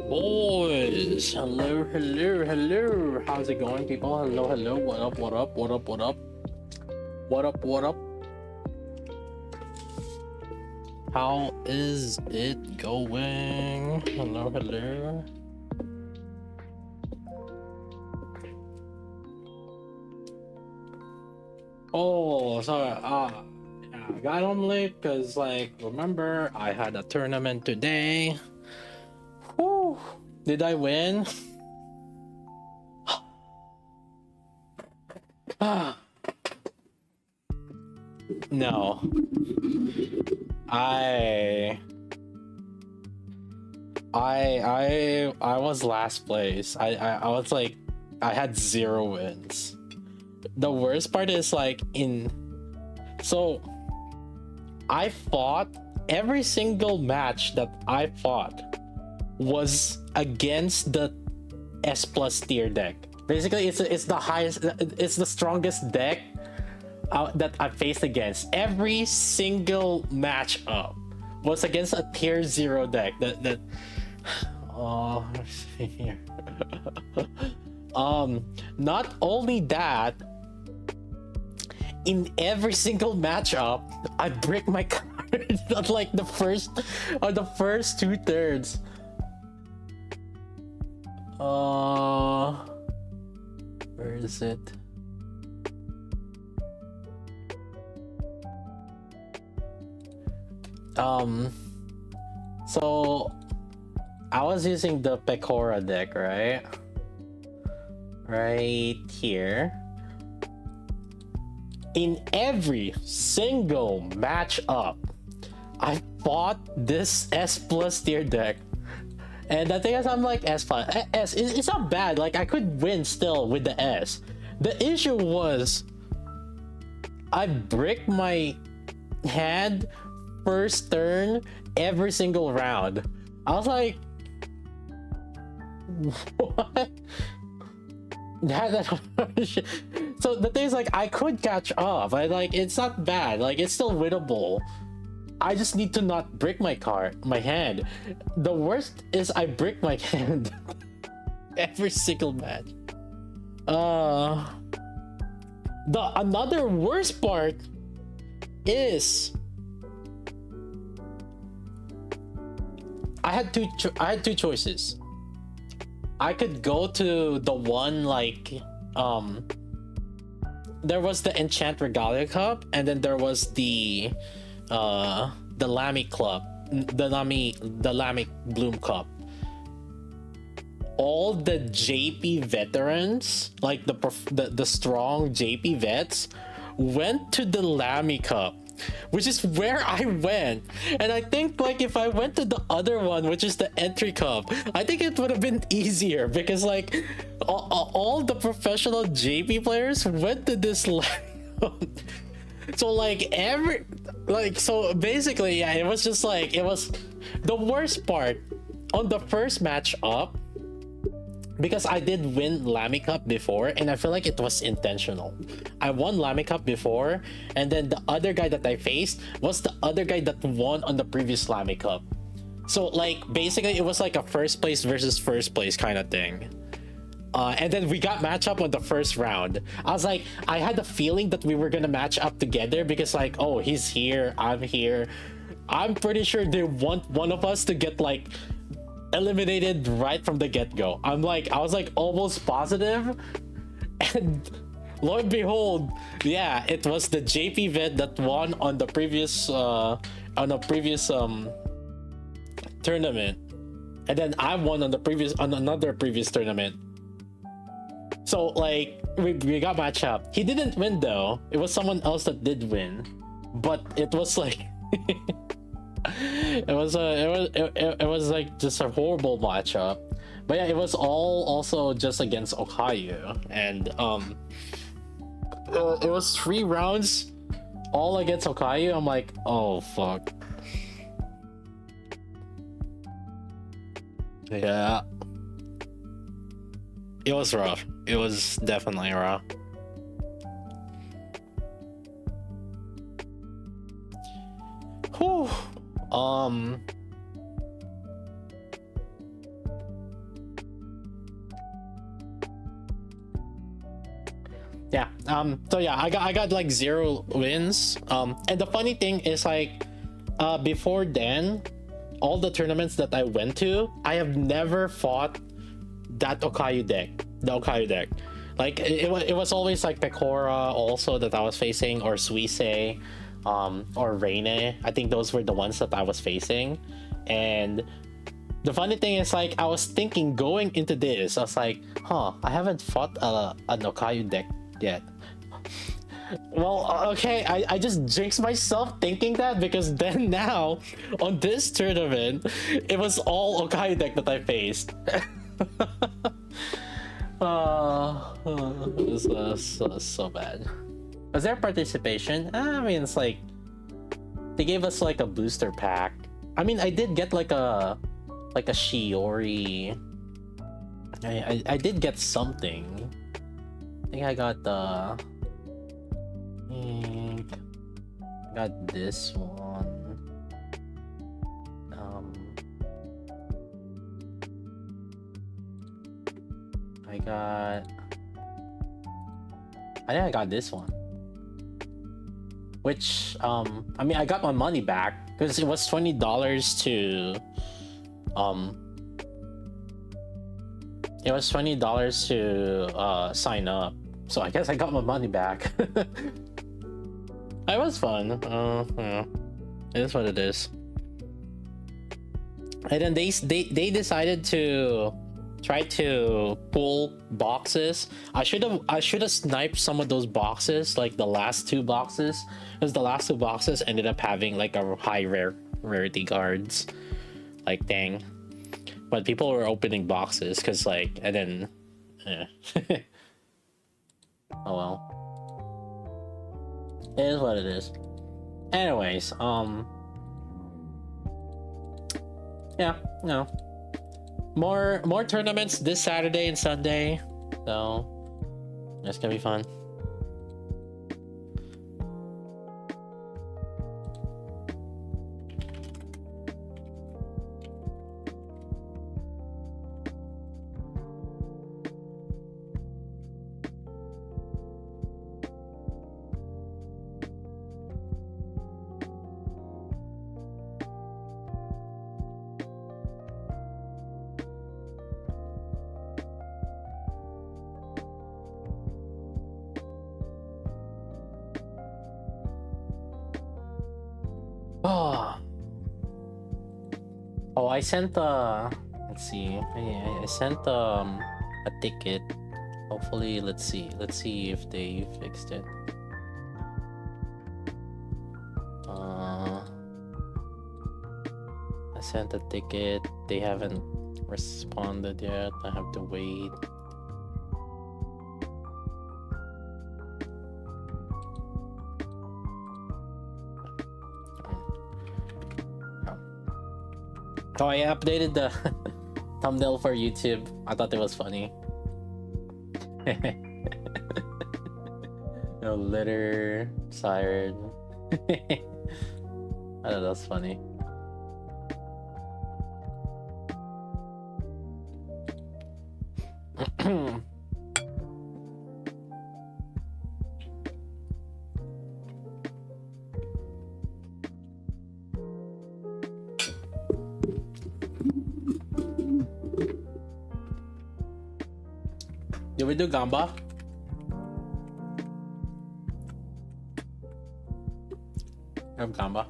Boys, hello. How's it going, people? Hello. What up? How is it going? Hello. Oh, sorry. Yeah, I got on late because, like, remember I had a tournament today. Whew. Did I win? No. I was last place. I was like, I had 0 wins. The worst part is like so I fought every single match that I fought was against the S plus tier deck. Basically, it's the highest, it's the strongest deck that I faced against. Every single match up was against a tier 0 deck. That oh, let's see here. Not only that, in every single matchup, I break my card at like the first 2/3. Where is it? So I was using the Pecora deck, right? Right here. In every single matchup, I fought this S plus tier deck. And the thing is, I'm like S+. It's not bad. Like, I could win still with the S. The issue was, I brick my hand first turn every single round. I was like, what? So the thing is, like, I could catch up. It's not bad. Like, it's still winnable. I just need to not break my hand. The worst is I break my hand every single match. Another worst part is I had two choices. I could go to the one like there was the Enchant Regalia Cup, and then there was the Lamy Club, the Lamy Bloom Cup. All the JP veterans, like the strong JP vets, went to the Lamy Cup, which is where I went. And I think, like, if I went to the other one, which is the Entry Cup, I think it would have been easier because, like, all the professional JP players went to this so like so basically, yeah, it was just like, it was the worst part on the first match up, because I did win Lamy Cup before, and I feel like it was intentional. I won Lamy Cup before, and then the other guy that I faced was the other guy that won on the previous Lamy Cup. So, like, basically, it was like a first place versus first place kind of thing. And then we got match up on the first round. I was like, I had the feeling that we were gonna match up together because, like, oh, he's here, I'm here. I'm pretty sure they want one of us to get, like, eliminated right from the get-go. I was like almost positive, and lo and behold, yeah, it was the JP vet that won on the previous tournament, and then I won on another previous tournament. So, like, we got matched up. He didn't win though. It was someone else that did win, but it was like it was like just a horrible matchup. But yeah, it was all also just against Okayu, and it was 3 rounds all against Okayu. I'm like, oh fuck. Yeah, it was rough. It was definitely rough. Whew. So yeah, I got like 0 wins. And the funny thing is like, before then, all the tournaments that I went to, I have never fought that Okayu deck. The Okayu deck. Like it was always like Pekora also that I was facing, or Suisei, or Reine. I think those were the ones that I was facing. And the funny thing is like, I was thinking going into this, I was like, I haven't fought an Okayu deck yet. Well, okay, I just jinxed myself thinking that, because then now on this tournament, it was all Okayu deck that I faced. This was so bad. Was there participation? I mean, it's like they gave us like a booster pack. I mean, I did get like a Shiori. I did get something. I think I got the. I got this one. I think I got this one. Which I mean, I got my money back because it was $20 to it was $20 to sign up. So I guess I got my money back. It was fun. Yeah. It is what it is. And then they decided to try to pull boxes. I should have sniped some of those boxes, like the last 2 boxes, because the last 2 boxes ended up having like a high rarity cards. Like, dang. But people were opening boxes because like, and then oh well. It is what it is. Anyways, yeah, no. More tournaments this Saturday and Sunday, so it's gonna be fun. Oh, I sent let's see. I sent a ticket. Hopefully, let's see if they fixed it. I sent a ticket. They haven't responded yet. I have to wait. Oh, I updated the thumbnail for YouTube. I thought it was funny. No litter, siren. I thought that was funny. Did we do Gamba? I have Gamba.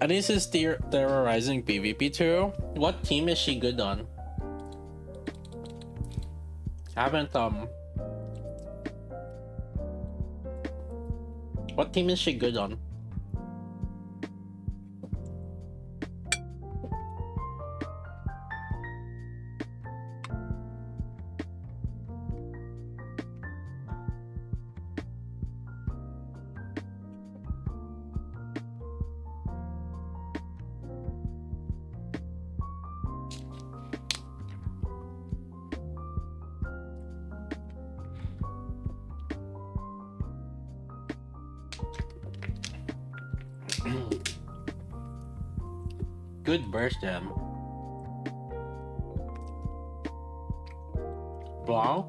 Anis is terrorizing PvP too. What team is she good on? I haven't What team is she good on? Good burst them. Blanc.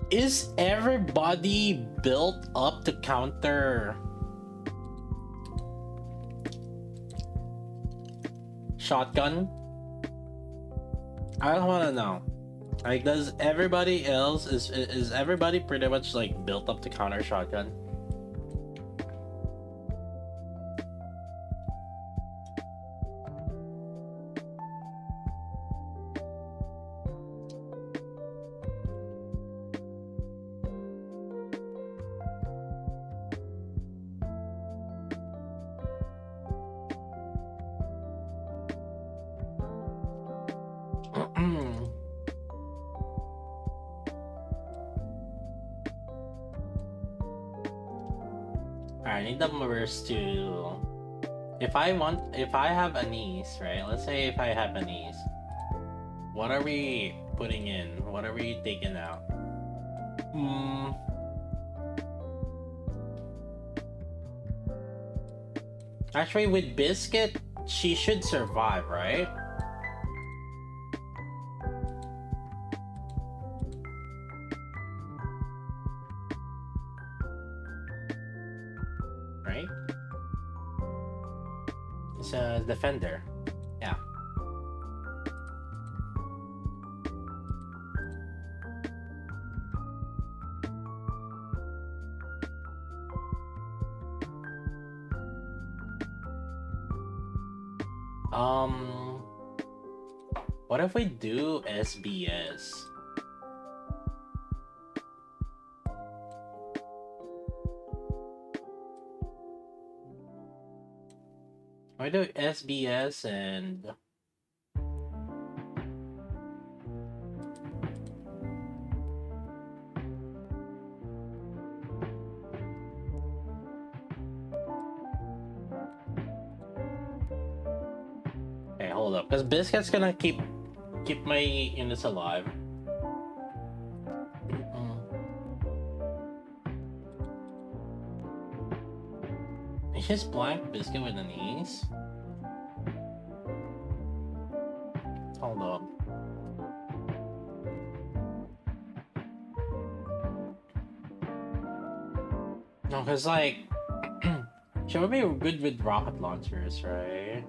Is everybody built up to counter shotgun? I don't want to know. Like, does everybody else is everybody pretty much like built up to counter shotgun? I need the reverse to. If I have a niece, right? Let's say if I have a niece, what are we putting in? What are we taking out? Actually, with Biscuit, she should survive, right? Right? It's a defender. Yeah. What if we do SBS? I do SBS and okay, hold up, because Biscuit's gonna keep my units alive. Is just blank Biscuit with an ease? Hold up. No, because like she would be good with rocket launchers, right?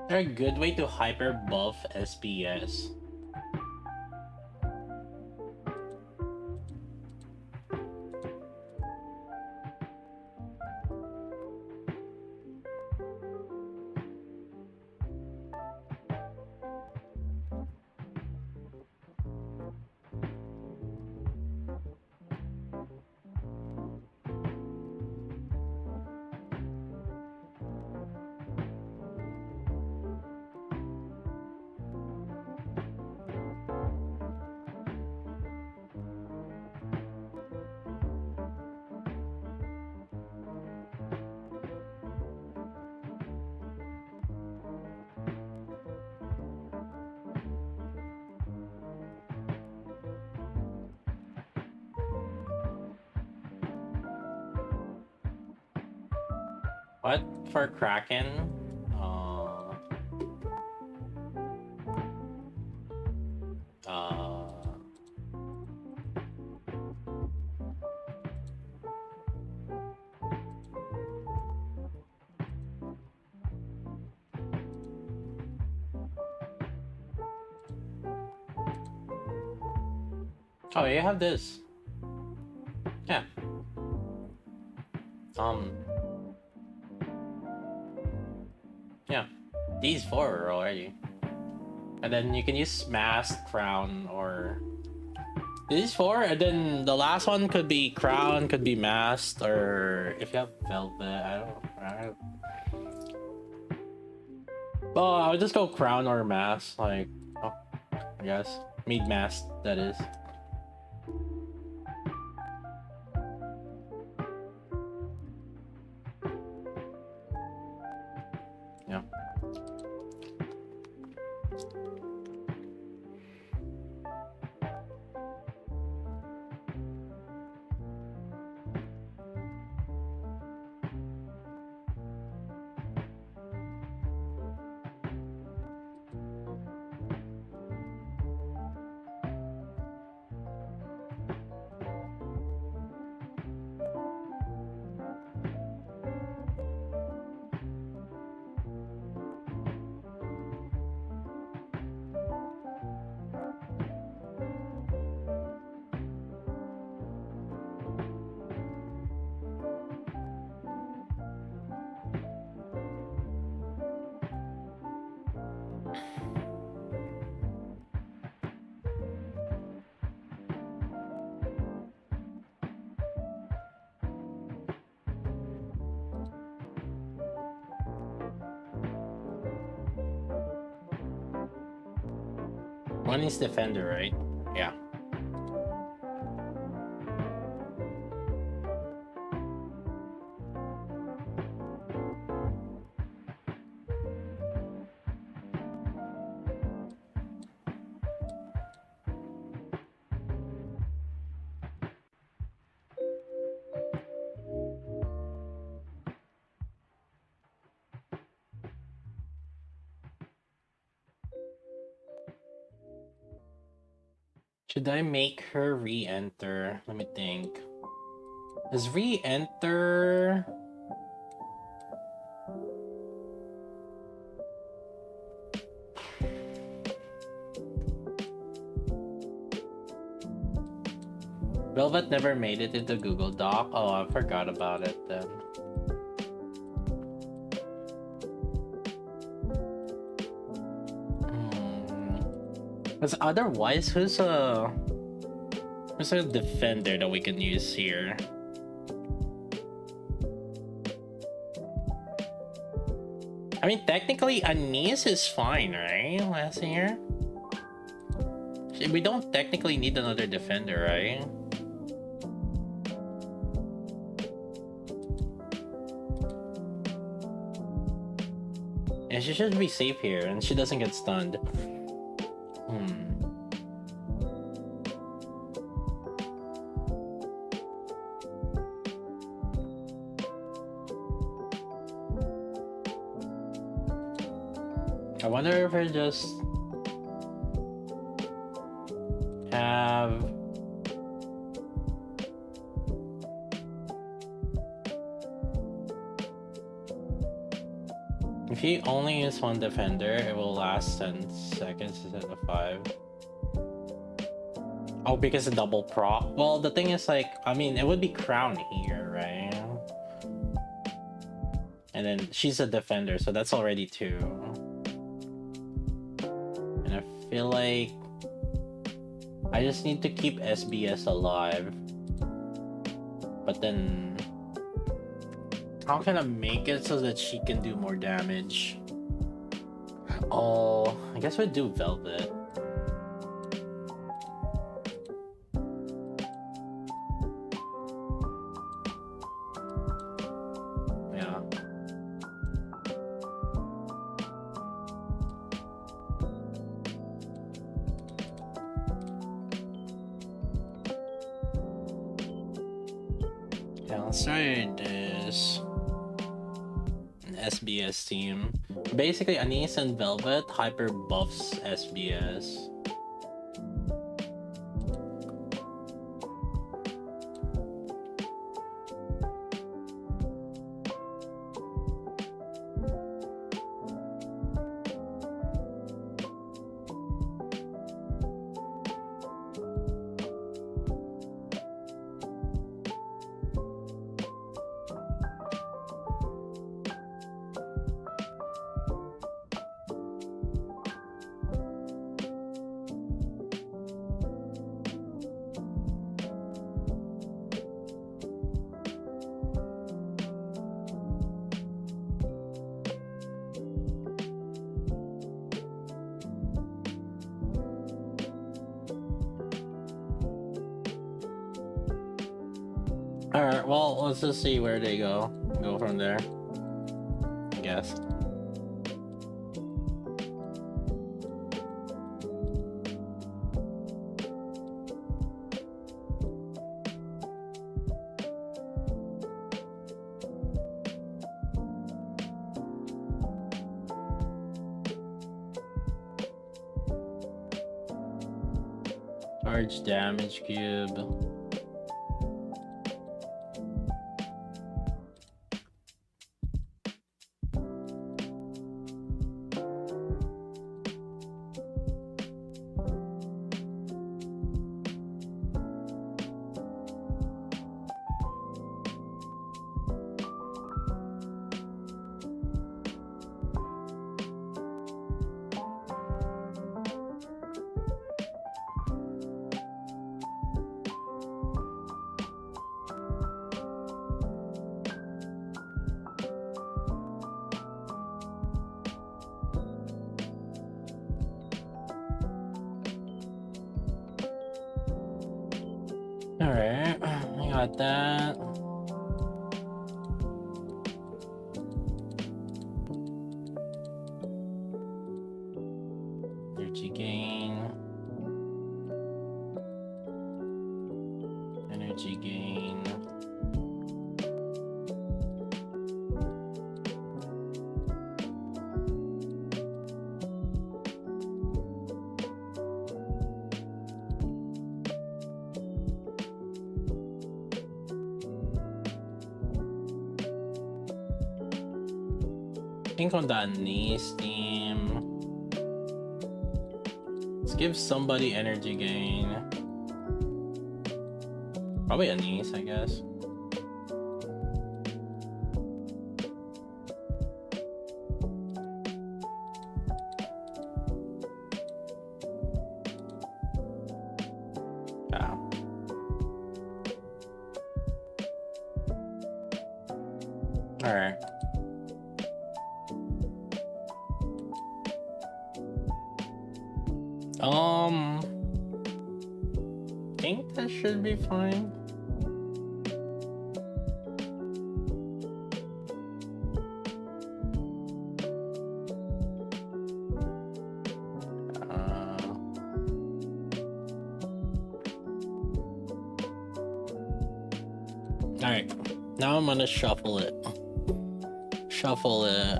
They're a good way to hyper buff SPS. What for Kraken? Uh, oh, you have this. Yeah. Yeah. These four are already. And then you can use Mask, Crown, or these four, and then the last one could be Crown, could be Masked, or if you have Velvet, I don't. Well, I would just go Crown or Mask, like, oh, I guess. Made Masked, that is. Yeah. One is Defender, right? Yeah. Should I make her re-enter? Let me think. Does re-enter... Velvet never made it into Google Doc? Oh, I forgot about it then. Because otherwise, who's a defender that we can use here? I mean, technically, Anise is fine, right? Last year? We don't technically need another defender, right? And she should be safe here, and she doesn't get stunned. I wonder if I just have if you only use one defender, it will last 10 seconds instead of 5. Oh, because a double proc? Well, the thing is, like, I mean, it would be Crown here, right? And then she's a defender, so that's already 2. And I feel like I just need to keep SBS alive. But then how can I make it so that she can do more damage? Oh, I guess we'd do Velvet. Yeah. Yeah, let's try this. SBS team. Basically, Anise and Velvet hyper buffs SBS. Alright, well, let's just see where they go. Go from there, I guess. Charge damage cube. Alright, I got that. Energy gain. Energy gain. I think on that Anise team, let's give somebody energy gain. Probably Anise, I guess. Yeah. All right. I think that should be fine. Alright, now I'm gonna shuffle it. Shuffle it.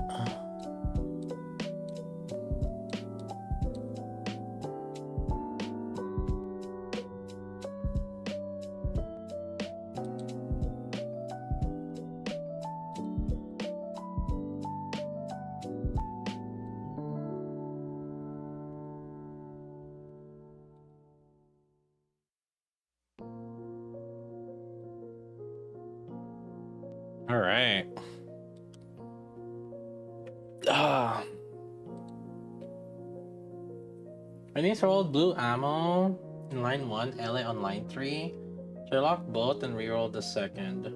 All right. I need to roll blue ammo in line 1, LA on line 3. Sherlock both and reroll the second.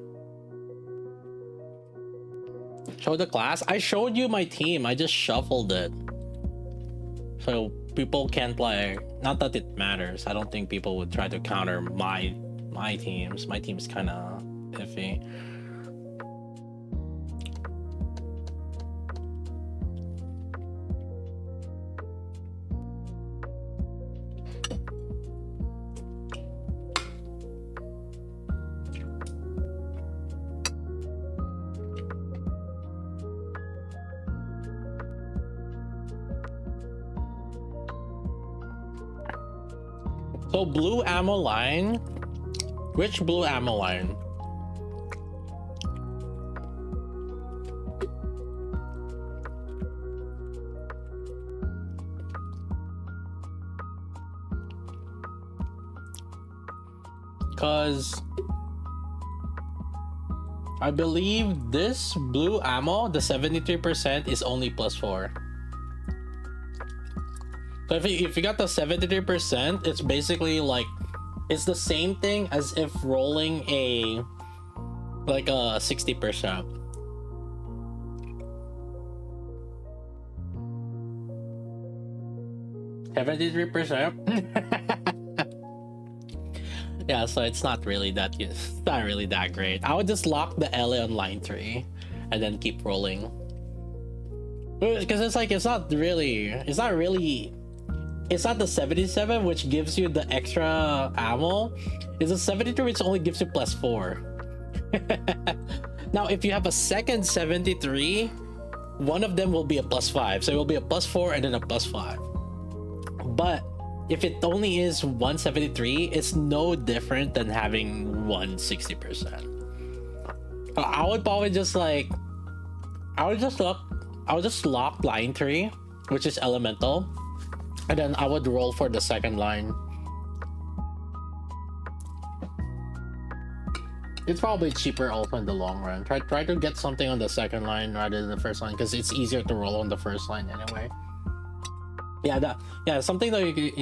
Show the class? I showed you my team. I just shuffled it. So people can't play. Not that it matters. I don't think people would try to counter my teams. My team's kind of iffy. So blue ammo line. Which blue ammo line? Because I believe this blue ammo, the 73%, is only +4. So if you got the 73%, it's basically like, it's the same thing as if rolling a 60%. $73%. Yeah, so it's not really that great. I would just lock the LA on line 3 and then keep rolling. Because it's like it's not the 77 which gives you the extra ammo. It's a 73 which only gives you +4. Now if you have a second 73, one of them will be a +5, so it will be a +4 and then a +5. But if it only is 173, it's no different than having 160%. I would probably just like, I would just lock line 3, which is elemental, and then I would roll for the second line. It's probably cheaper also in the long run. Try to get something on the second line rather than the first line, because it's easier to roll on the first line anyway. Yeah, something that you could,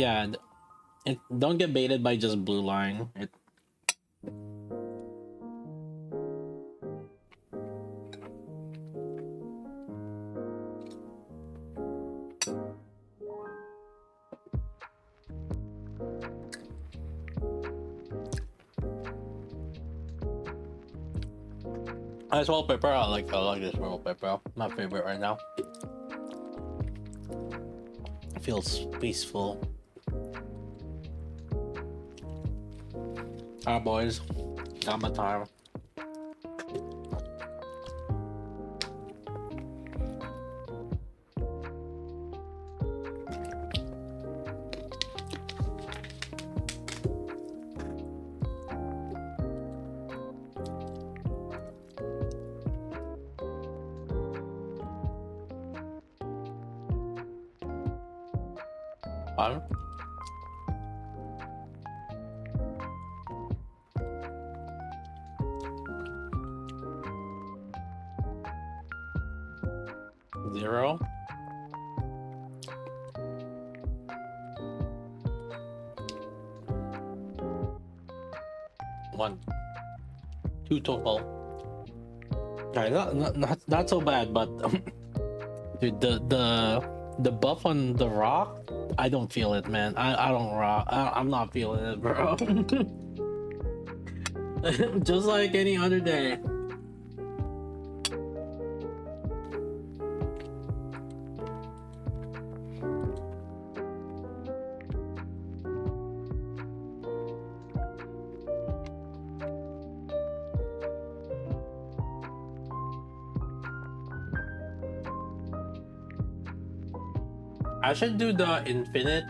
don't get baited by just blue line. This wallpaper, I like this wallpaper. My favorite right now. It feels peaceful. Alright, boys, got my time. Fun. Zero. One. Two total. Alright, not so bad, but dude, the buff on the rock, I don't feel it, man. I don't rock. I'm not feeling it, bro. Just like any other day. I should do the infinite.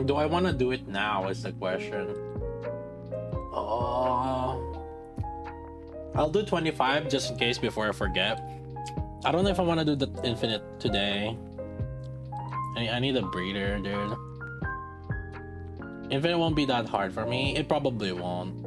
Do I want to do it now is the question. I'll do 25 just in case before I forget. I don't know if I want to do the infinite today. I need a breeder, dude. Infinite won't be that hard for me. It probably won't.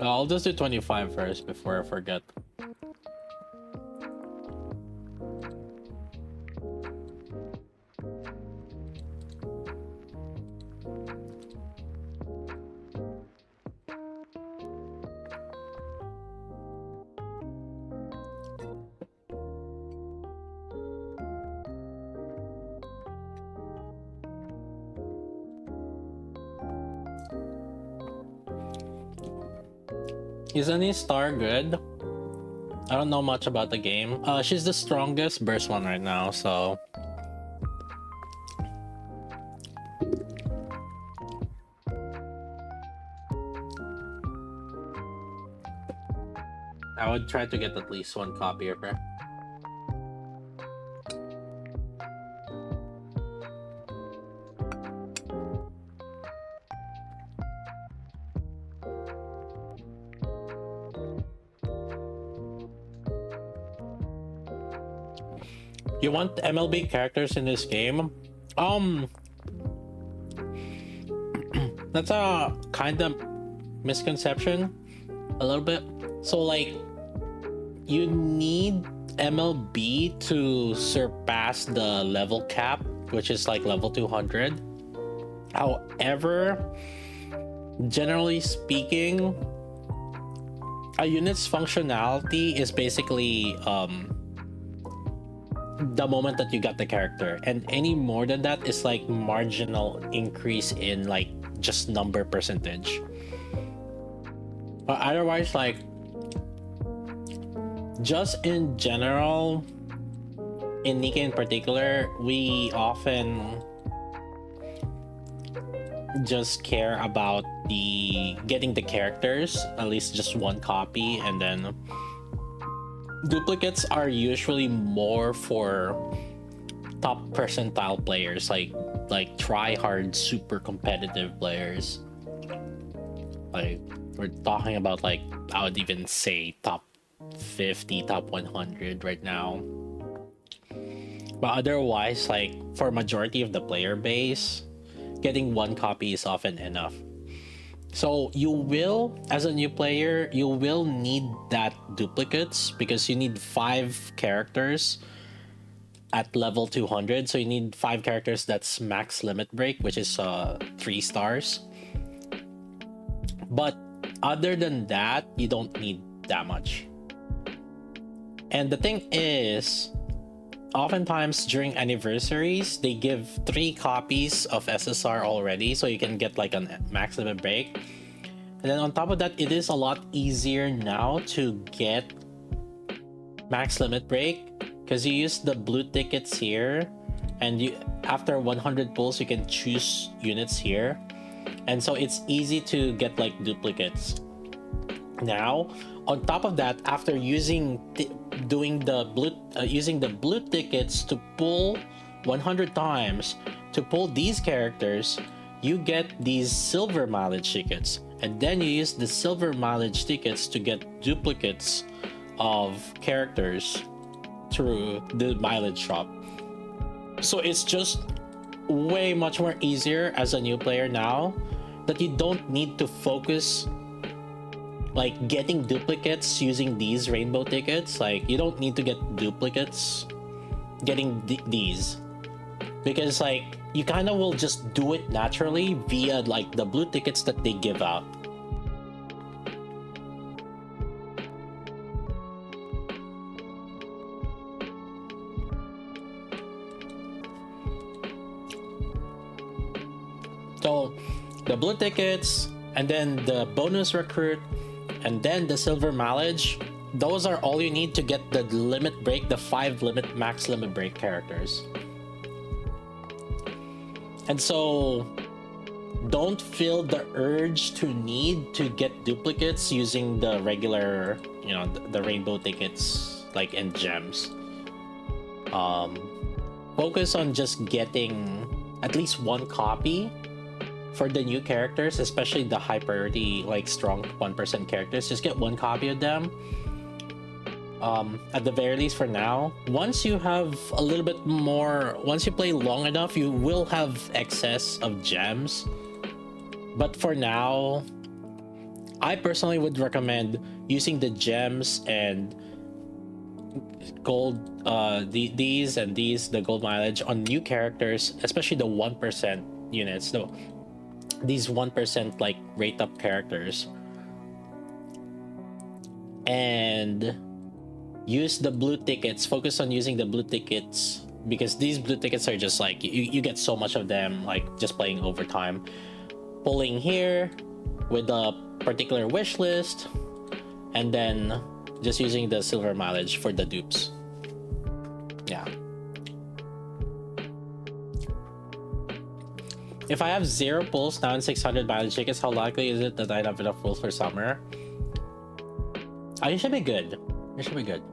I'll just do 25 first before I forget. Is any star good? I don't know much about the game. She's the strongest burst one right now, so I would try to get at least one copy of her. You want MLB characters in this game? That's a kind of misconception, a little bit. So like, you need MLB to surpass the level cap, which is like level 200. However, generally speaking, a unit's functionality is basically the moment that you got the character, and any more than that is like marginal increase in like just number percentage. But otherwise, like, just in general, in Nikke in particular, we often just care about the getting the characters, at least just one copy, and then duplicates are usually more for top percentile players, like try hard super competitive players. Like, we're talking about, like, I would even say top 50, top 100 right now. But otherwise, like, for majority of the player base, getting one copy is often enough. So you will, as a new player, you will need that duplicates because you need 5 characters at level 200. So you need 5 characters that's max limit break, which is 3 stars. But other than that, you don't need that much. And the thing is, oftentimes during anniversaries, they give 3 copies of SSR already, so you can get like a max limit break. And then on top of that, it is a lot easier now to get max limit break because you use the blue tickets here, and you, after 100 pulls, you can choose units here, and so it's easy to get like duplicates. Now, on top of that, after using the blue tickets to pull 100 times to pull these characters, you get these silver mileage tickets, and then you use the silver mileage tickets to get duplicates of characters through the mileage shop. So it's just way much more easier as a new player now, that you don't need to focus like getting duplicates using these rainbow tickets. Like, you don't need to get duplicates getting these, because like you kind of will just do it naturally via like the blue tickets that they give out. So the blue tickets, and then the bonus recruit, and then the silver mileage, those are all you need to get the limit break, the 5 max limit break characters. And so don't feel the urge to need to get duplicates using the regular, you know, the rainbow tickets, like, and gems. Focus on just getting at least one copy for the new characters, especially the high priority, like strong 1% characters. Just get one copy of them, at the very least for now. Once you have a little bit more, once you play long enough, you will have excess of gems. But for now, I personally would recommend using the gems and gold, these and these, the gold mileage on new characters, especially the 1% units. No, these 1% like rate up characters, and use the blue tickets. Focus on using the blue tickets, because these blue tickets are just like, you get so much of them, like just playing overtime, pulling here with a particular wish list, and then just using the silver mileage for the dupes. Yeah. If I have 0 pulls now and 600 mileage tickets, how likely is it that I'd have enough pulls for summer? You should be good. You should be good.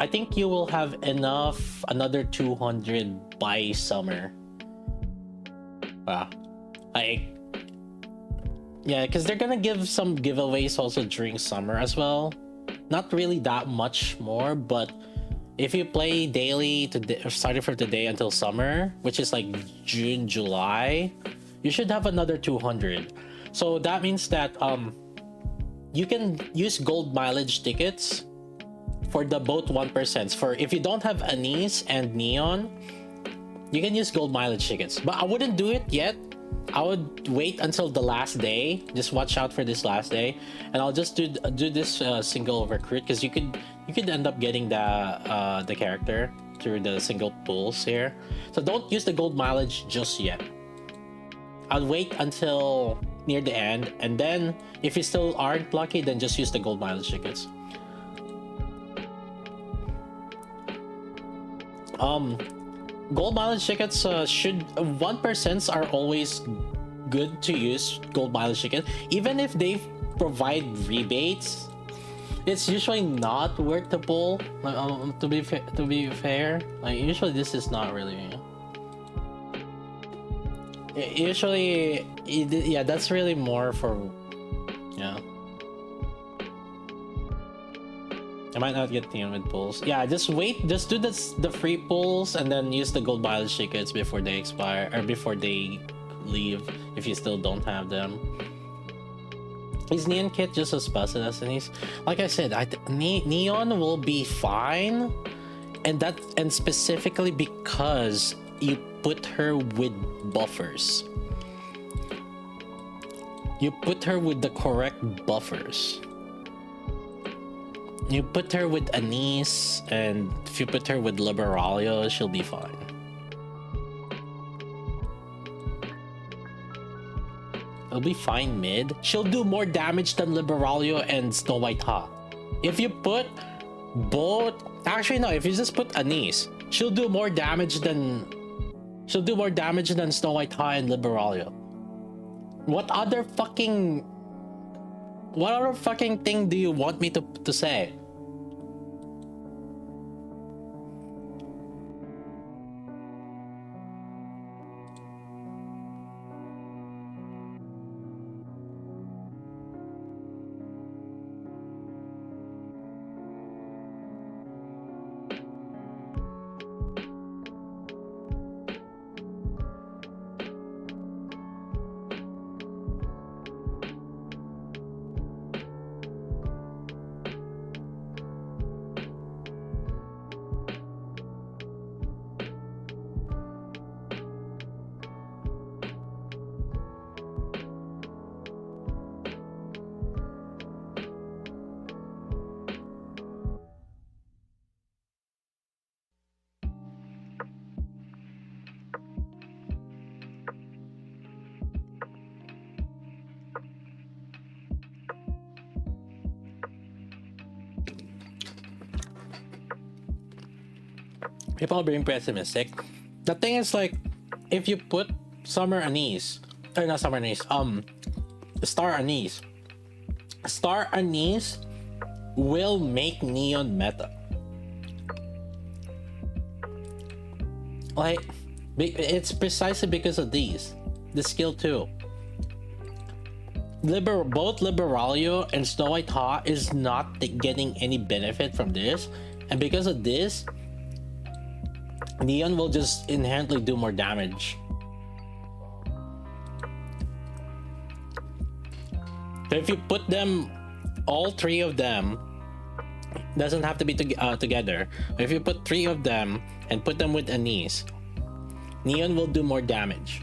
I think you will have enough, another 200 by summer. Wow. Yeah, because they're gonna give some giveaways also during summer as well. Not really that much more, but if you play daily today, starting from today until summer, which is like June, July, you should have another 200. So that means that you can use gold mileage tickets for the both 1%. For if you don't have anise and neon, you can use gold mileage tickets. But I wouldn't do it yet. I would wait until the last day. Just watch out for this last day, and I'll just do this single recruit, because you could end up getting the character through the single pulls here. So don't use the gold mileage just yet. I'll wait until near the end, and then if you still aren't lucky, then just use the gold mileage tickets. Gold mileage tickets should 1% are always good to use gold mileage tickets, even if they provide rebates. It's usually not worth the pull. To be fair, like usually this is not really. Usually, yeah, that's really more for, yeah. I might not get neon with pulls. Yeah, just wait. Just do the free pulls and then use the gold mileage tickets before they expire or before they leave, if you still don't have them. Is Neon Kit just as busted as Anise? Like I said, Neon will be fine, and specifically because you put her with buffers. You put her with the correct buffers. You put her with Anise, and if you put her with Liberalia, she'll be fine. It'll be fine mid. She'll do more damage than Liberalia and Snow White Ha. If you put both... Actually, no. If you just put Anise, she'll do more damage than... She'll do more damage than Snow White Ha and Liberalia. What other fucking thing do you want me to say? People are being pessimistic. The thing is, like, if you put Summer Anise, or not Summer Anise, Star Anise will make Neon meta. Like, it's precisely because of these. The skill too. Both Liberalia and Snow White Ha is not getting any benefit from this, and because of this, Neon will just inherently do more damage. So if you put them, all three of them, doesn't have to be together. If you put 3 of them and put them with Anise, Neon will do more damage.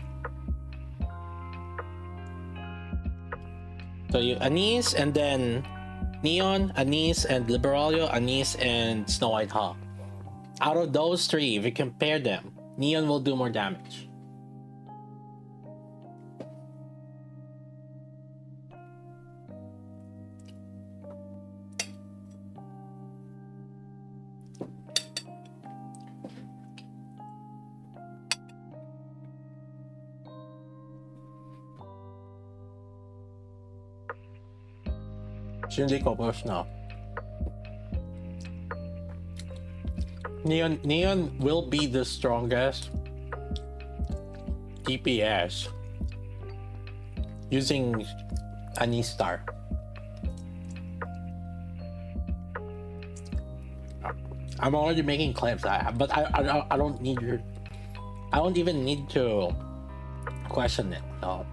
So you Anise and then Neon, Anise and Liberalia, Anise and Snow White Ha. Out of those 3, if you compare them, Neon will do more damage. Cindy Copos now. Neon will be the strongest DPS using Anise Star. I'm already making claims, but I don't need your. I don't even need to question it. No.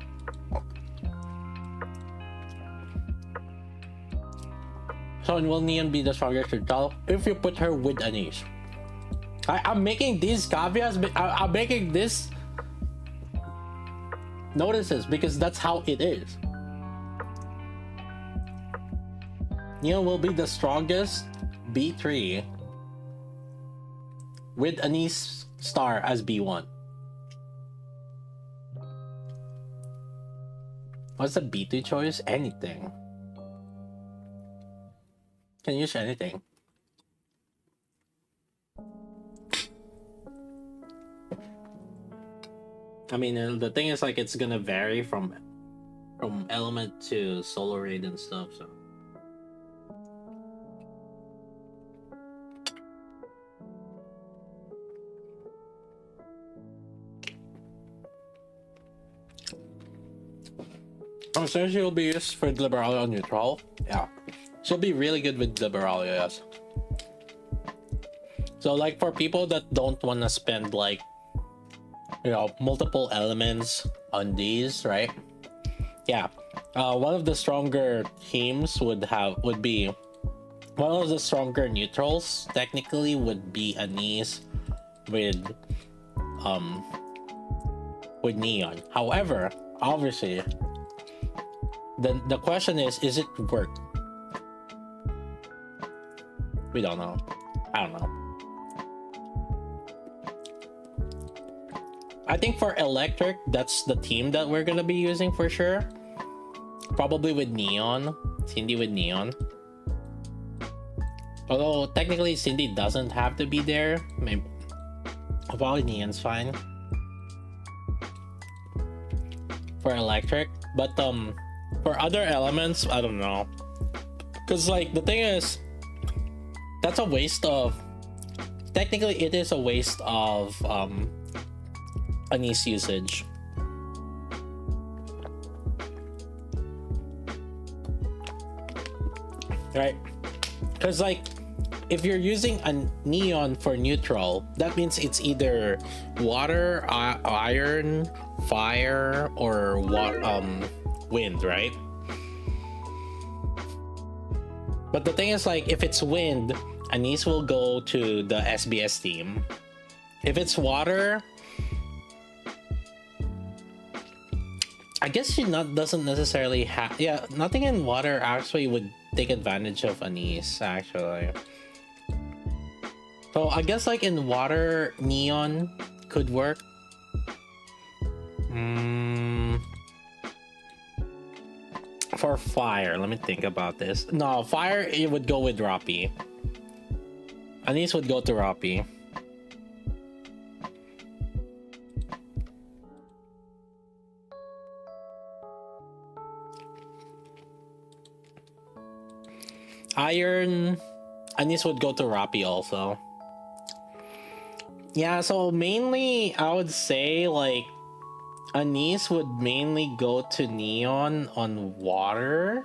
So will Neon be the strongest turtle if you put her with Anise? I'm making these caveats. I'm making this notices because that's how it is. Neon will be the strongest B3 with Anise Star as B1. What's the B2 choice? Anything. Can use anything. I mean, the thing is, like, it's gonna vary from element to solar raid and stuff, so. Essentially, will be used for Liberalia neutral. Yeah, she'll be really good with Liberalia. Yes. So, like, for people that don't want to spend, like, you know, multiple elements on these, right? Yeah, one of the stronger teams would be one of the stronger neutrals. Technically, would be Anise with Neon. However, obviously, the question is it work? We don't know. I don't know. I think for electric, that's the team that we're gonna be using for sure. Probably with Neon. Cindy with Neon. Although technically Cindy doesn't have to be there. Maybe probably Neon's fine. For electric. But for other elements, I don't know. Cause like the thing is, that's a waste of, technically it is a waste of Anise usage. Right? Because like if you're using a Neon for neutral, that means it's either water, iron, fire, or wind, right? But the thing is, like, if it's wind, Anise will go to the SBS team. If it's water, I guess she doesn't necessarily have. Yeah, nothing in water actually would take advantage of Anise, actually. So I guess like in water, Neon could work. For fire, let me think about this. No, fire, it would go with Roppy. Anise would go to Roppy. Iron, Anise would go to Roppy also. Yeah, so mainly I would say like Anise would mainly go to Neon on water.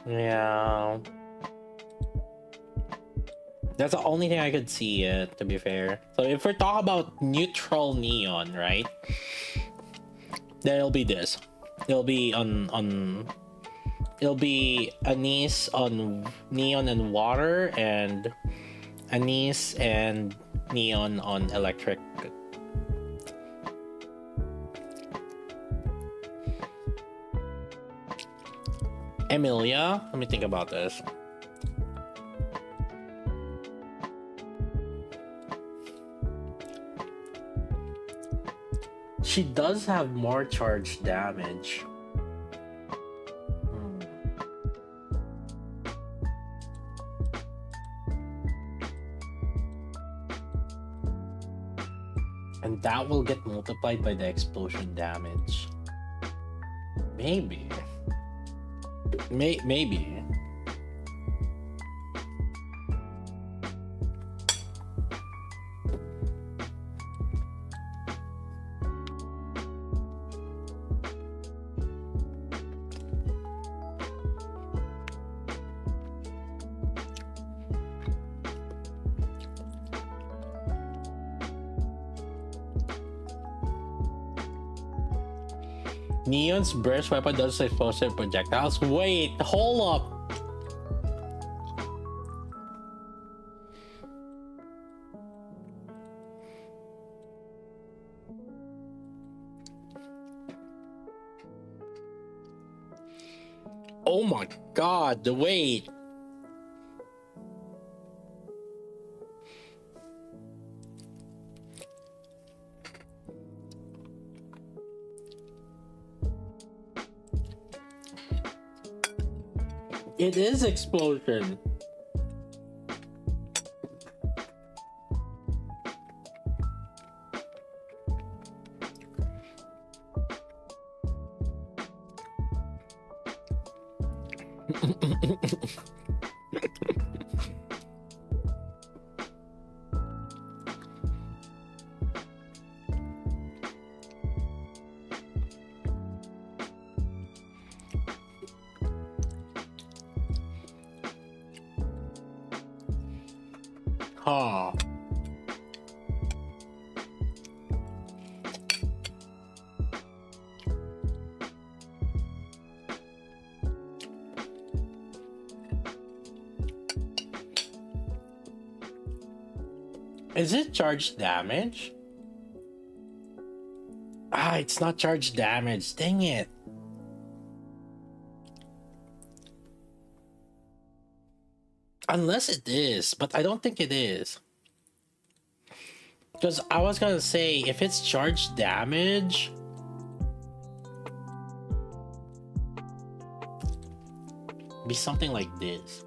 Yeah. That's the only thing I could see it, to be fair. So if we're talking about neutral Neon, right? Then it'll be this. It'll be it'll be Anise on Neon and water, and Anise and Neon on electric. Emilia, let me think about this. She does have more charge damage. And that will get multiplied by the explosion damage. Maybe. Maybe. Neon's burst weapon does explosive projectiles. Wait, hold up. Oh my god, wait. It is explosion. Huh. Is it charge damage? Ah, it's not charge damage. Dang it. Unless it is, but I don't think it is. Because I was gonna say, if it's charge damage, be something like this.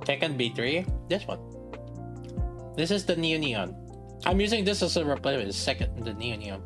Second B3, this one. This is the neon. I'm using this as a replacement. Second, the neon.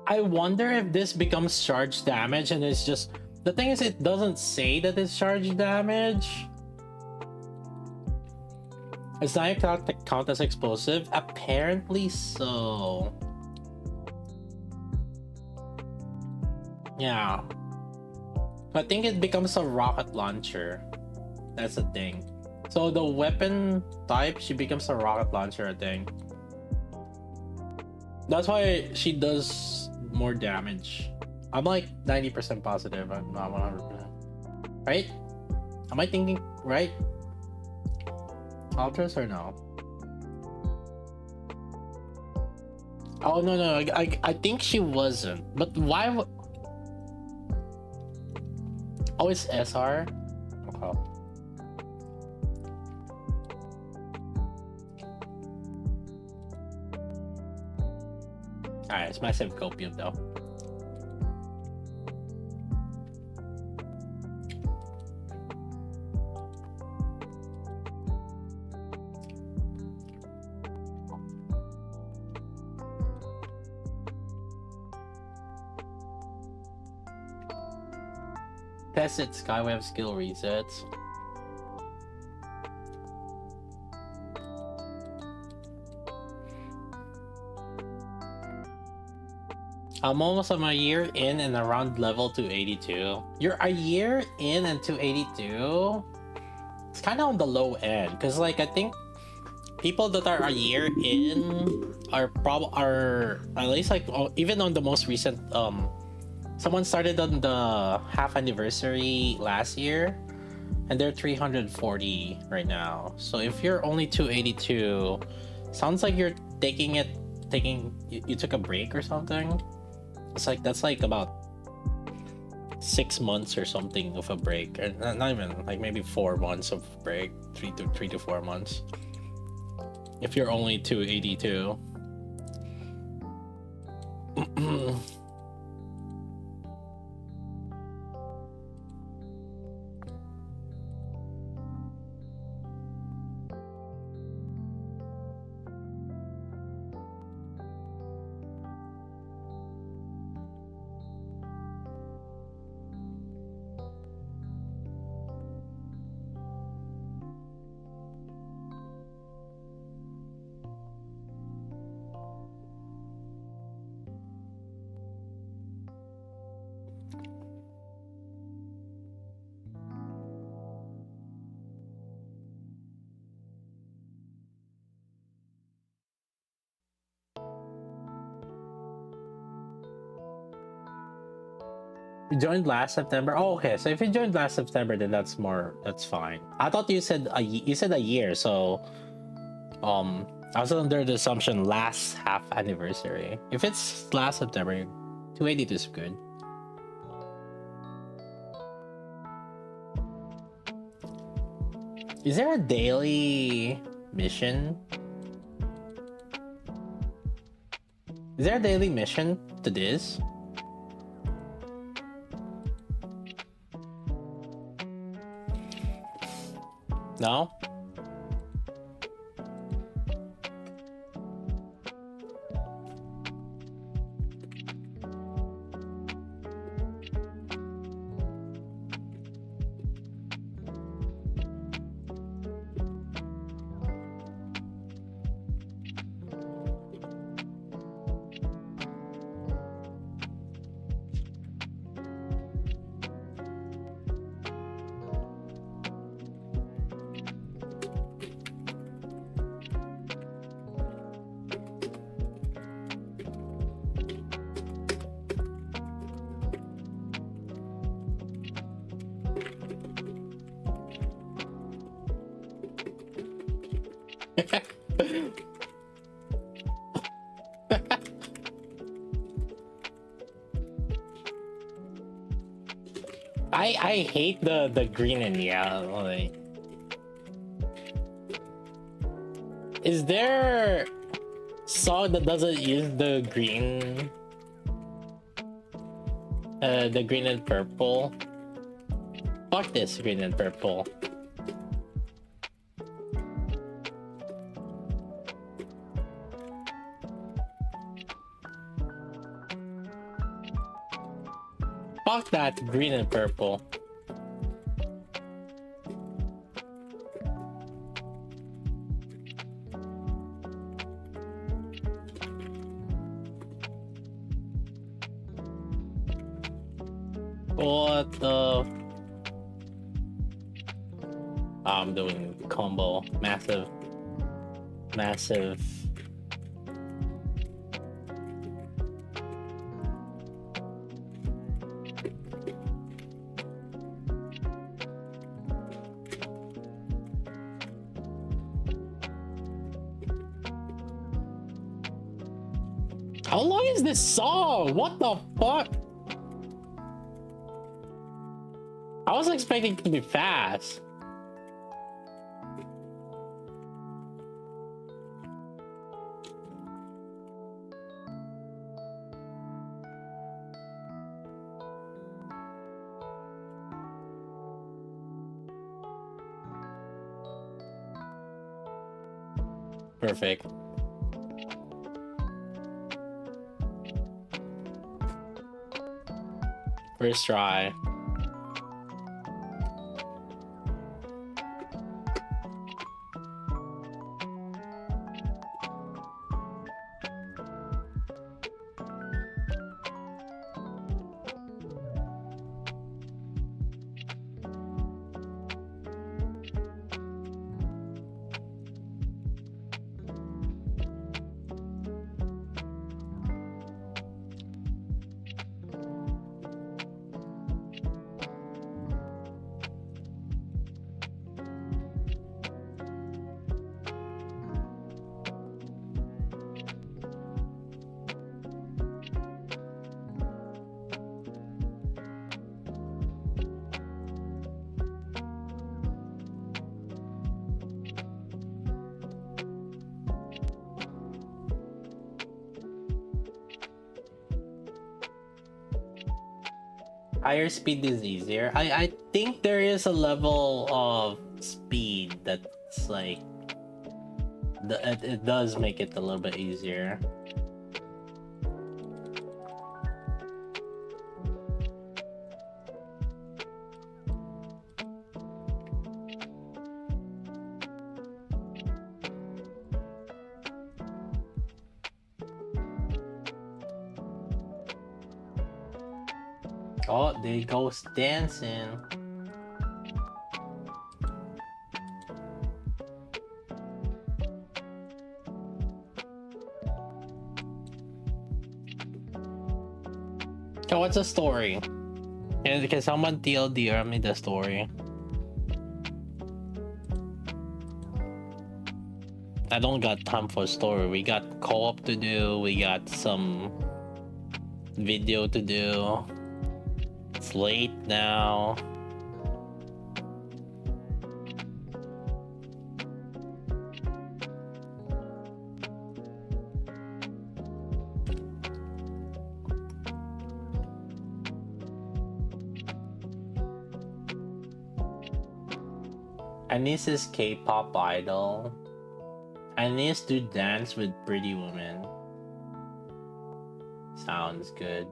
I wonder if this becomes charge damage and it's just... The thing is, it doesn't say that it's charge damage. It's not count as explosive? Apparently so. Yeah. I think it becomes a rocket launcher. That's the thing. So the weapon type, she becomes a rocket launcher, I think. That's why she does more damage. I'm like 90% positive. I'm not 100%. Right? Am I thinking right? Ultras or no? Oh no, I think she wasn't. But why would... Oh, it's SR? Okay. Alright, it's massive copium though. Test it, Skywave skill resets. I'm almost a year in and around level 282. You're a year in and 282? It's kind of on the low end, because like I think people that are a year in are at least like even on the most recent someone started on the half anniversary last year and they're 340 right now. So if you're only 282, sounds like you're you took a break or something. It's like that's like about 6 months or something of a break, or not even, like maybe 4 months of break, 3 to 4 months. If you're only 282. You joined last September. Oh, okay. So if you joined last September, then that's fine. I thought you said a year. So, I was under the assumption last half anniversary. If it's last September, 282 is good. Is there a daily mission? Is there a daily mission to this? No? I hate the green and yellow. Like, is there song that doesn't use the green and purple? Fuck this green and purple. Fuck that green and purple. What the? I'm doing combo. Massive. How long is this song? What the fuck? I was expecting it to be fast. Perfect. First try. Higher speed is easier. I think there is a level of speed that's like it does make it a little bit easier. Oh, there goes dancing. So what's the story? Can someone TLDR me the story? I don't got time for story. We got co-op to do. We got some video to do. It's late now. Anis is K-pop idol. Anis do dance with pretty women. Sounds good.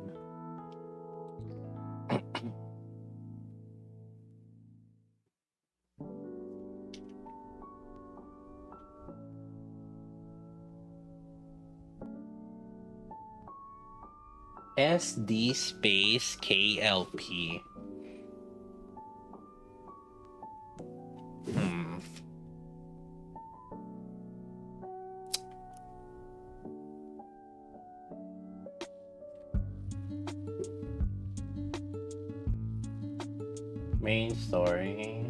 SD space KLP. Main story.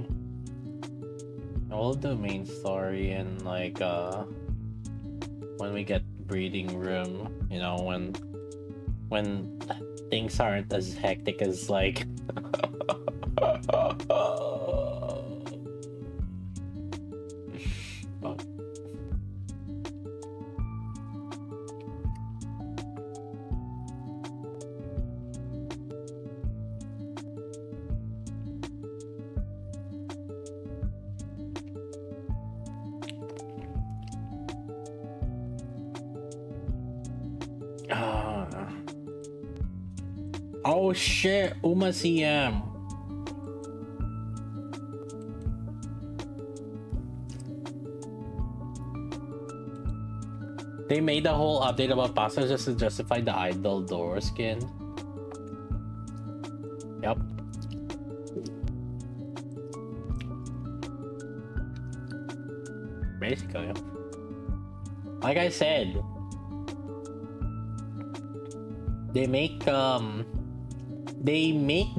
We'll do main story and like when we get breeding room, you know, when things aren't as hectic as like oh shit, Uma CM. They made a whole update about pasta just to justify the idol door skin. Yep. Basically. Like I said, they make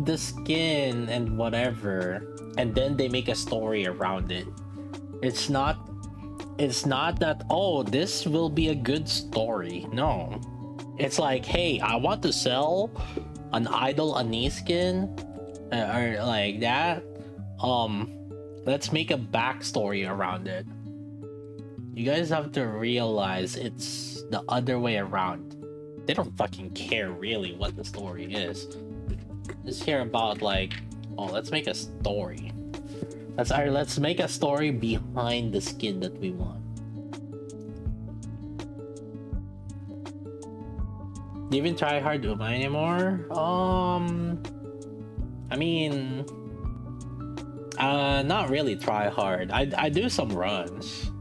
the skin and whatever, and then they make a story around it. It's not that, oh, this will be a good story. No. It's like, hey, I want to sell an idol Anis skin or like that. Let's make a backstory around it. You guys have to realize it's the other way around. They don't fucking care really what the story is. Just care about like, oh, let's make a story. Let's make a story behind the skin that we want. Do you even try hard Uma anymore? I mean, not really try hard. I do some runs.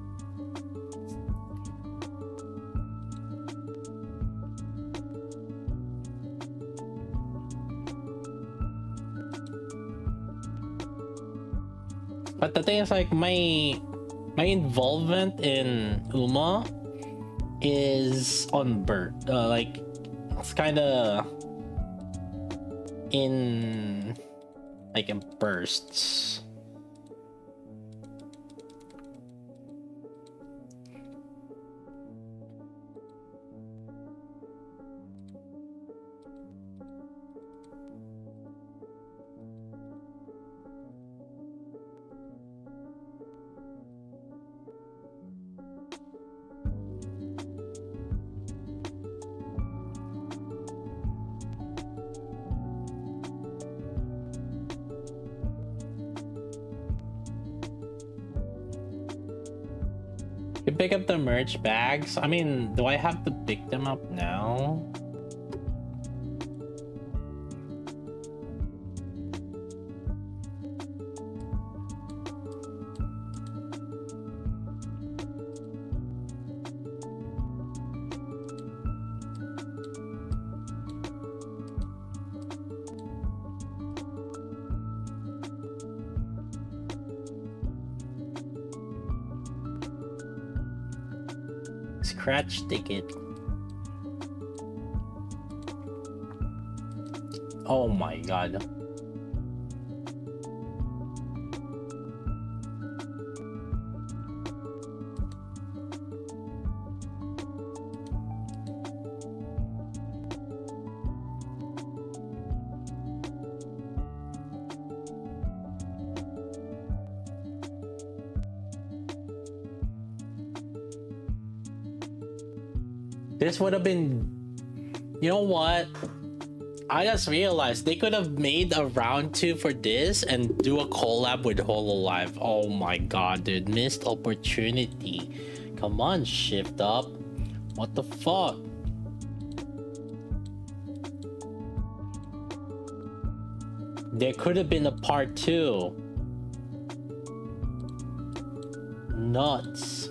But the thing is, like, my involvement in Uma is on like, it's kind of in bursts. You pick up the merch bags. I mean, do I have to pick them up now? Scratch ticket. Oh my god. This would have been... You know what? I just realized they could have made a round 2 for this and do a collab with Hololive. Oh my god, dude. Missed opportunity. Come on, Shift Up. What the fuck? There could have been a part 2. Nuts.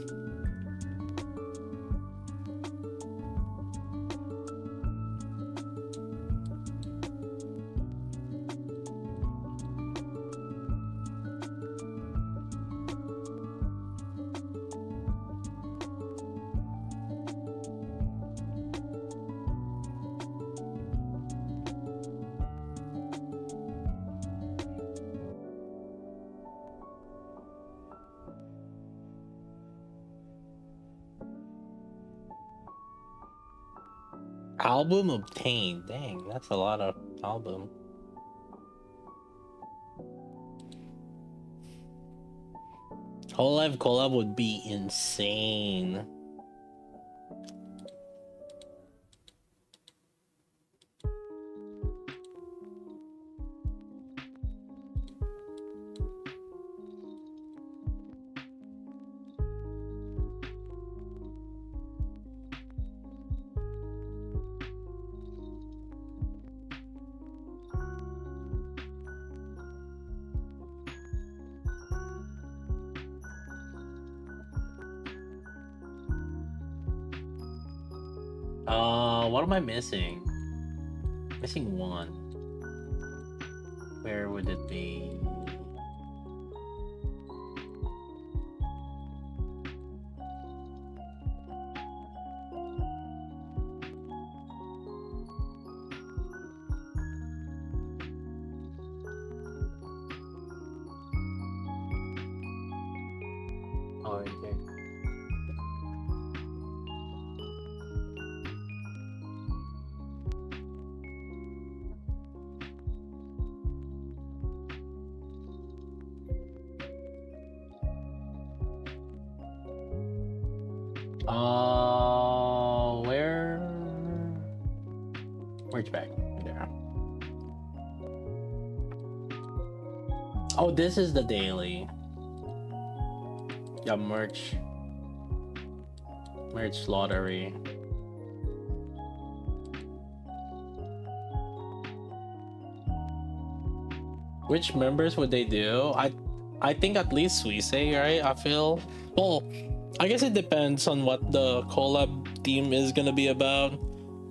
Album obtained. Dang, that's a lot of album. Hololive collab would be insane. What am I missing? Missing one. Where would it be? Oh, right there. Where's back? There. Oh, this is the daily. Yeah, merch lottery. Which members would they do? I think at least Suisse, right? I feel. Well, I guess it depends on what the collab theme is gonna be about.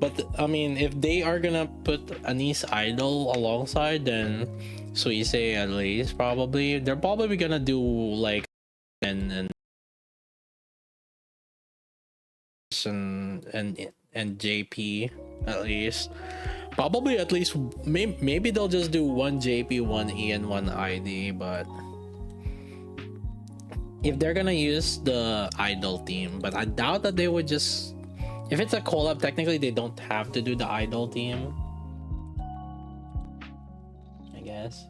But I mean, if they are gonna put Anise Idol alongside, then Suisse at least probably. They're probably gonna do like and JP at least. Probably at least maybe they'll just do one JP, one E, and one ID. But if they're gonna use the idol theme, but I doubt that they would just. If it's a collab, technically they don't have to do the idol theme, I guess.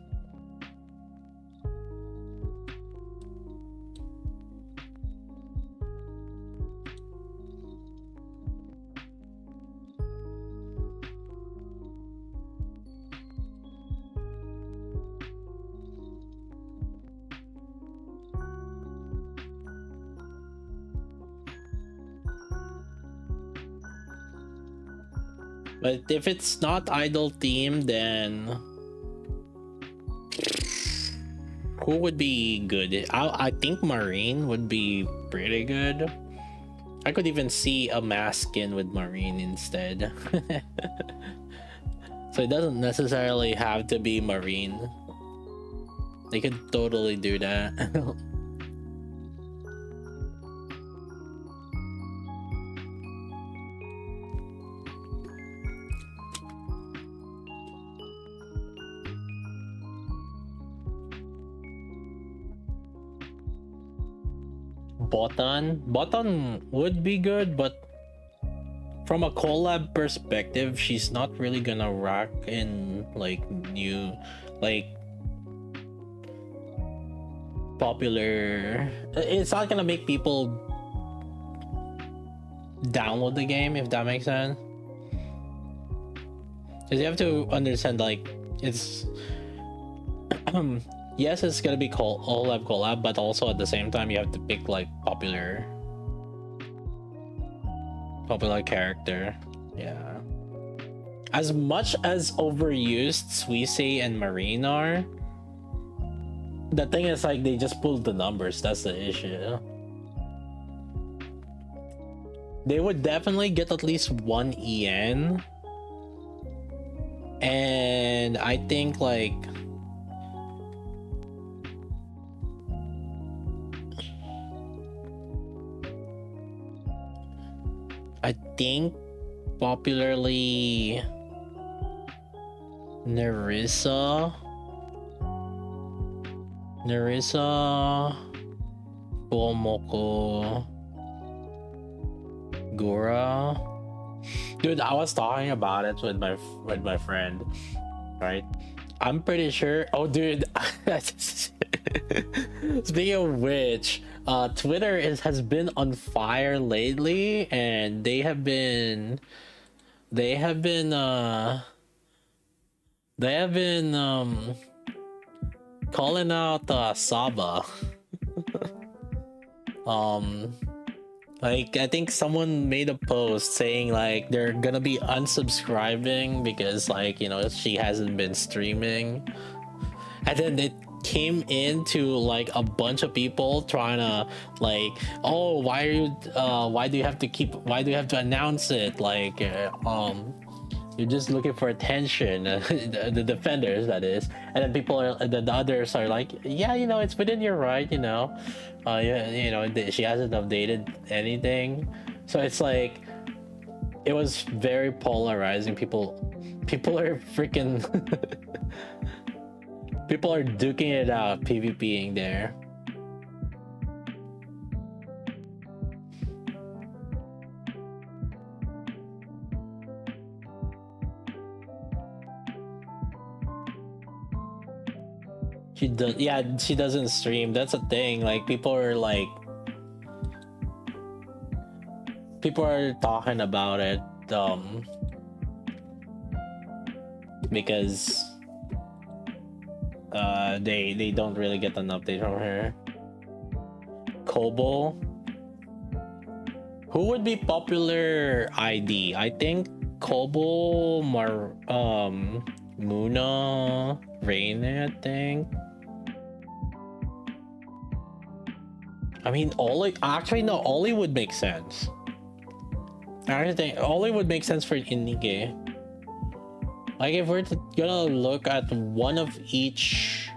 But if it's not idol theme, then who would be good? I think Marine would be pretty good. I could even see a mask skin with Marine instead. So it doesn't necessarily have to be Marine. They could totally do that. Botan would be good, but from a collab perspective, she's not really gonna rack in like new, like popular. It's not gonna make people download the game, if that makes sense. Because you have to understand, like, it's yes, it's gonna be collab, but also at the same time you have to pick like popular character. Yeah. As much as overused Suisse and Marine are, the thing is like they just pulled the numbers. That's the issue. They would definitely get at least one EN, and I think like. I think popularly Nerissa, Bomoko, Gura. Dude, I was talking about it with my friend, right? I'm pretty sure. Oh, dude. Speaking of which, Twitter has been on fire lately, and they have been calling out Saba. Like I think someone made a post saying like they're gonna be unsubscribing because like, you know, she hasn't been streaming, and then it came into like a bunch of people trying to like, oh, why do you have to announce it, like you're just looking for attention. The defenders, that is. And then the others are like, yeah, you know, it's within your right, you know. Yeah, you know, she hasn't updated anything. So it's like, it was very polarizing. People are freaking people are duking it out, PvPing there. She doesn't stream. That's a thing. Like people are talking about it because they don't really get an update from her. Kobo, who would be popular ID? I think Kobo, Muna, Rain, I think. I mean, Ollie. Actually, no. Ollie would make sense. I think Ollie would make sense for Nikke. Like if we're gonna look at one of each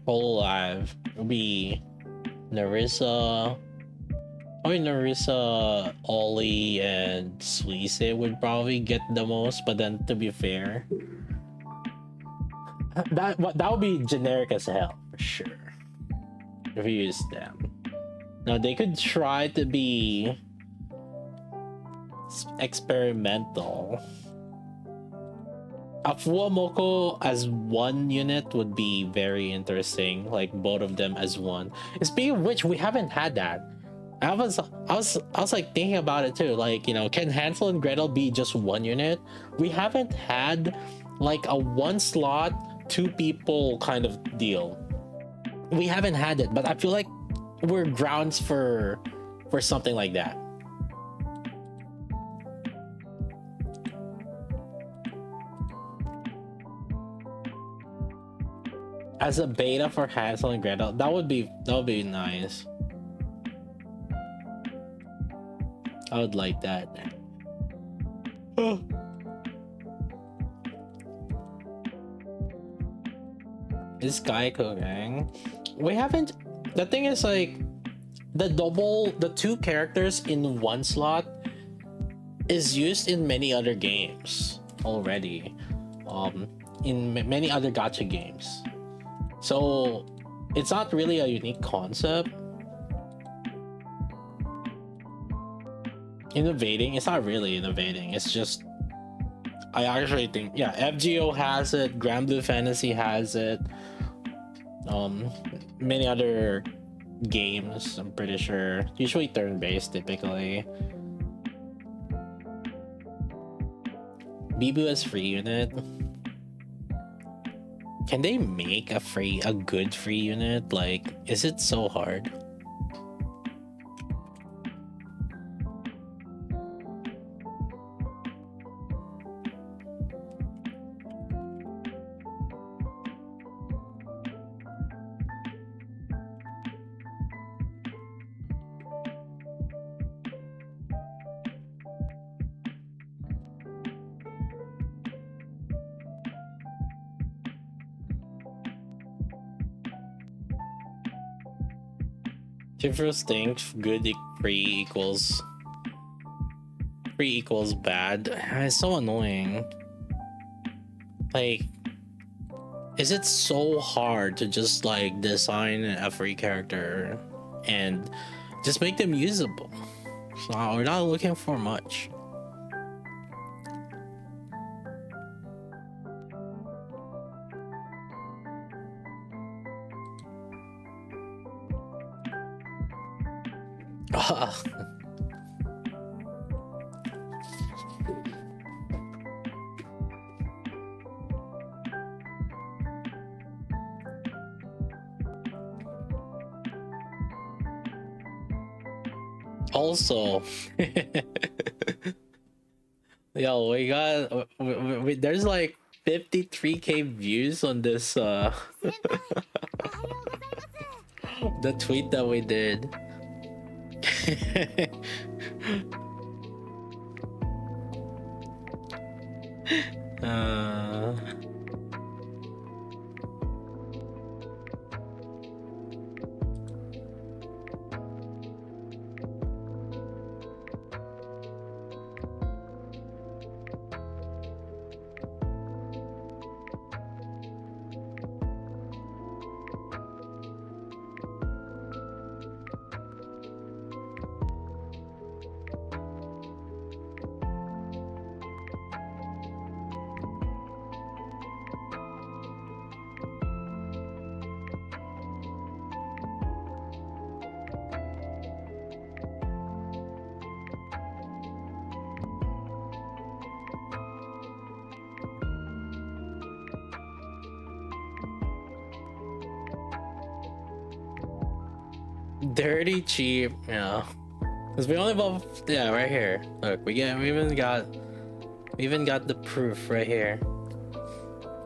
whole live, it would be Narissa. I mean, Narissa, Ollie, and Suisse would probably get the most. But then, to be fair, that would be generic as hell for sure if you use them. Now they could try to be experimental. A Fuamoko as one unit would be very interesting, like both of them as one. Speaking of which, we haven't had that. I was like thinking about it too. Like, you know, can Hansel and Gretel be just one unit? We haven't had like a one slot, two people kind of deal. We haven't had it, but I feel like we're grounds for something like that. As a beta for Hansel and Gretel, that would be nice. I would like that. Is Guy cooking? We haven't. The thing is, like, the two characters in one slot is used in many other games already. In many other gacha games. So it's not really a unique concept. Innovating, it's not really innovating, it's just, I actually think, yeah, FGO has it, Grand Blue Fantasy has it, many other games, I'm pretty sure, usually turn-based typically. Bibu as free unit. Can they make a good free unit? Like, is it so hard? Difference thinks good free equals bad. It's so annoying. Like, is it so hard to just like design a free character and just make them usable? So we're not looking for much. Also, yo, we got there's like 53k views on this the tweet that we did. Dirty cheap, yeah. Cause we only have, yeah, right here. Look, we even got the proof right here.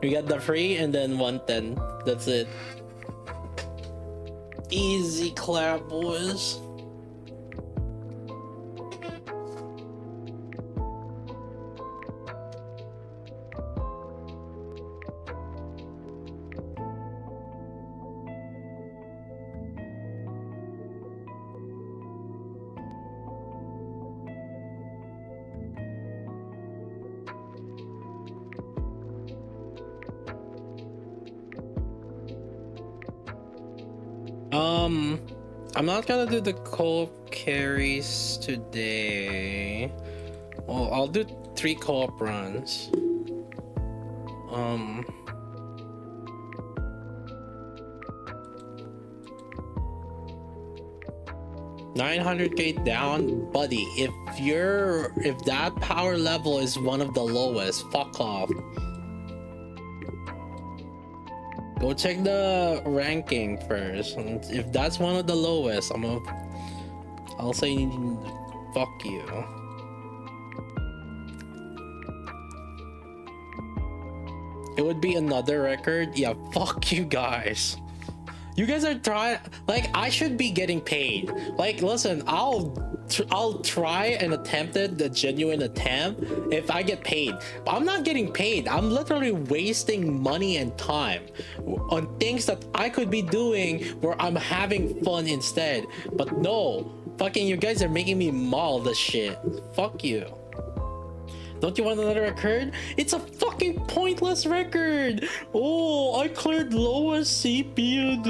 We got the free and then 110. That's it. Easy clap, boys. I'm not gonna do the co-op carries today. Well, I'll do 3 co-op runs. 900k down, buddy. If that power level is one of the lowest, fuck off. Go check the ranking first. And if that's one of the lowest, I'll say fuck you. It would be another record. Yeah, fuck you guys. You guys are trying, like, I should be getting paid. Like, listen, I'll try and attempt it, the genuine attempt, if I get paid. But I'm not getting paid. I'm literally wasting money and time on things that I could be doing where I'm having fun instead. But no, fucking you guys are making me maul this shit. Fuck you. Don't you want another record? It's a fucking pointless record. Oh, I cleared lowest CP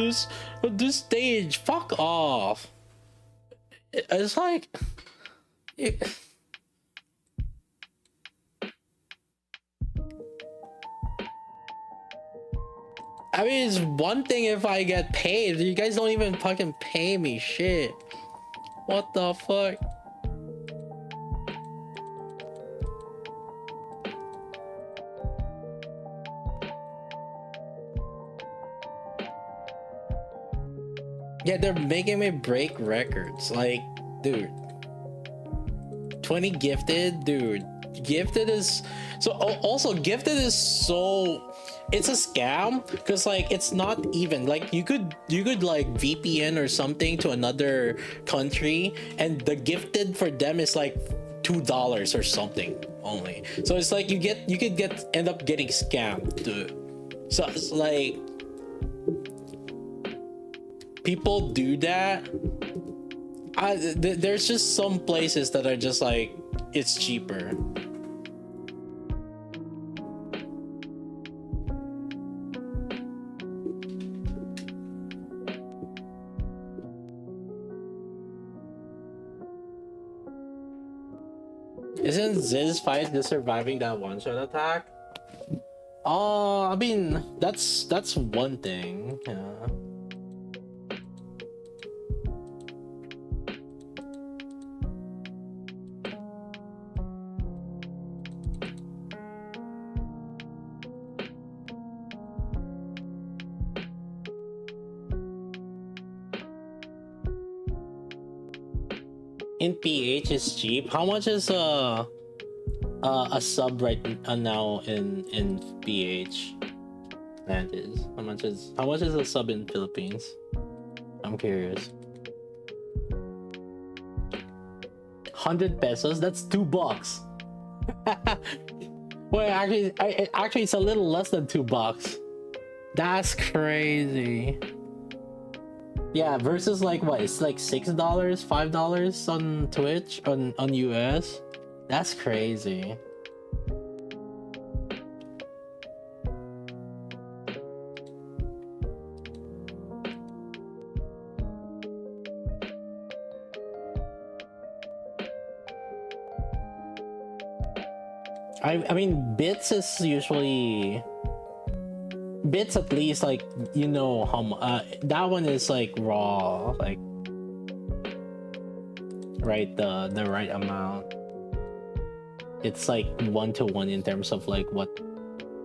on this stage. Fuck off. It's like I mean, it's one thing if I get paid. You guys don't even fucking pay me shit. What the fuck? Yeah, they're making me break records. Like, dude. 20 gifted, dude. Gifted is so also gifted is so it's a scam because like it's not even like you could like VPN or something to another country and the gifted for them is like $2 or something only. So it's like you could end up getting scammed, dude. So it's like people do that. There's just some places that are just like it's cheaper. Isn't Ziz fight just surviving that one-shot attack? I mean that's one thing. Yeah. In PH is cheap. How much is a sub right now in PH? That is how much is a sub in Philippines? I'm curious. 100 pesos. That's $2. Wait, actually, it's a little less than $2. That's crazy. Yeah, versus like what? It's like $6, $5 on Twitch on US. That's crazy. I mean, bits is usually. Bits at least like you know how that one is like raw, like right the right amount. It's like 1-to-1 in terms of like what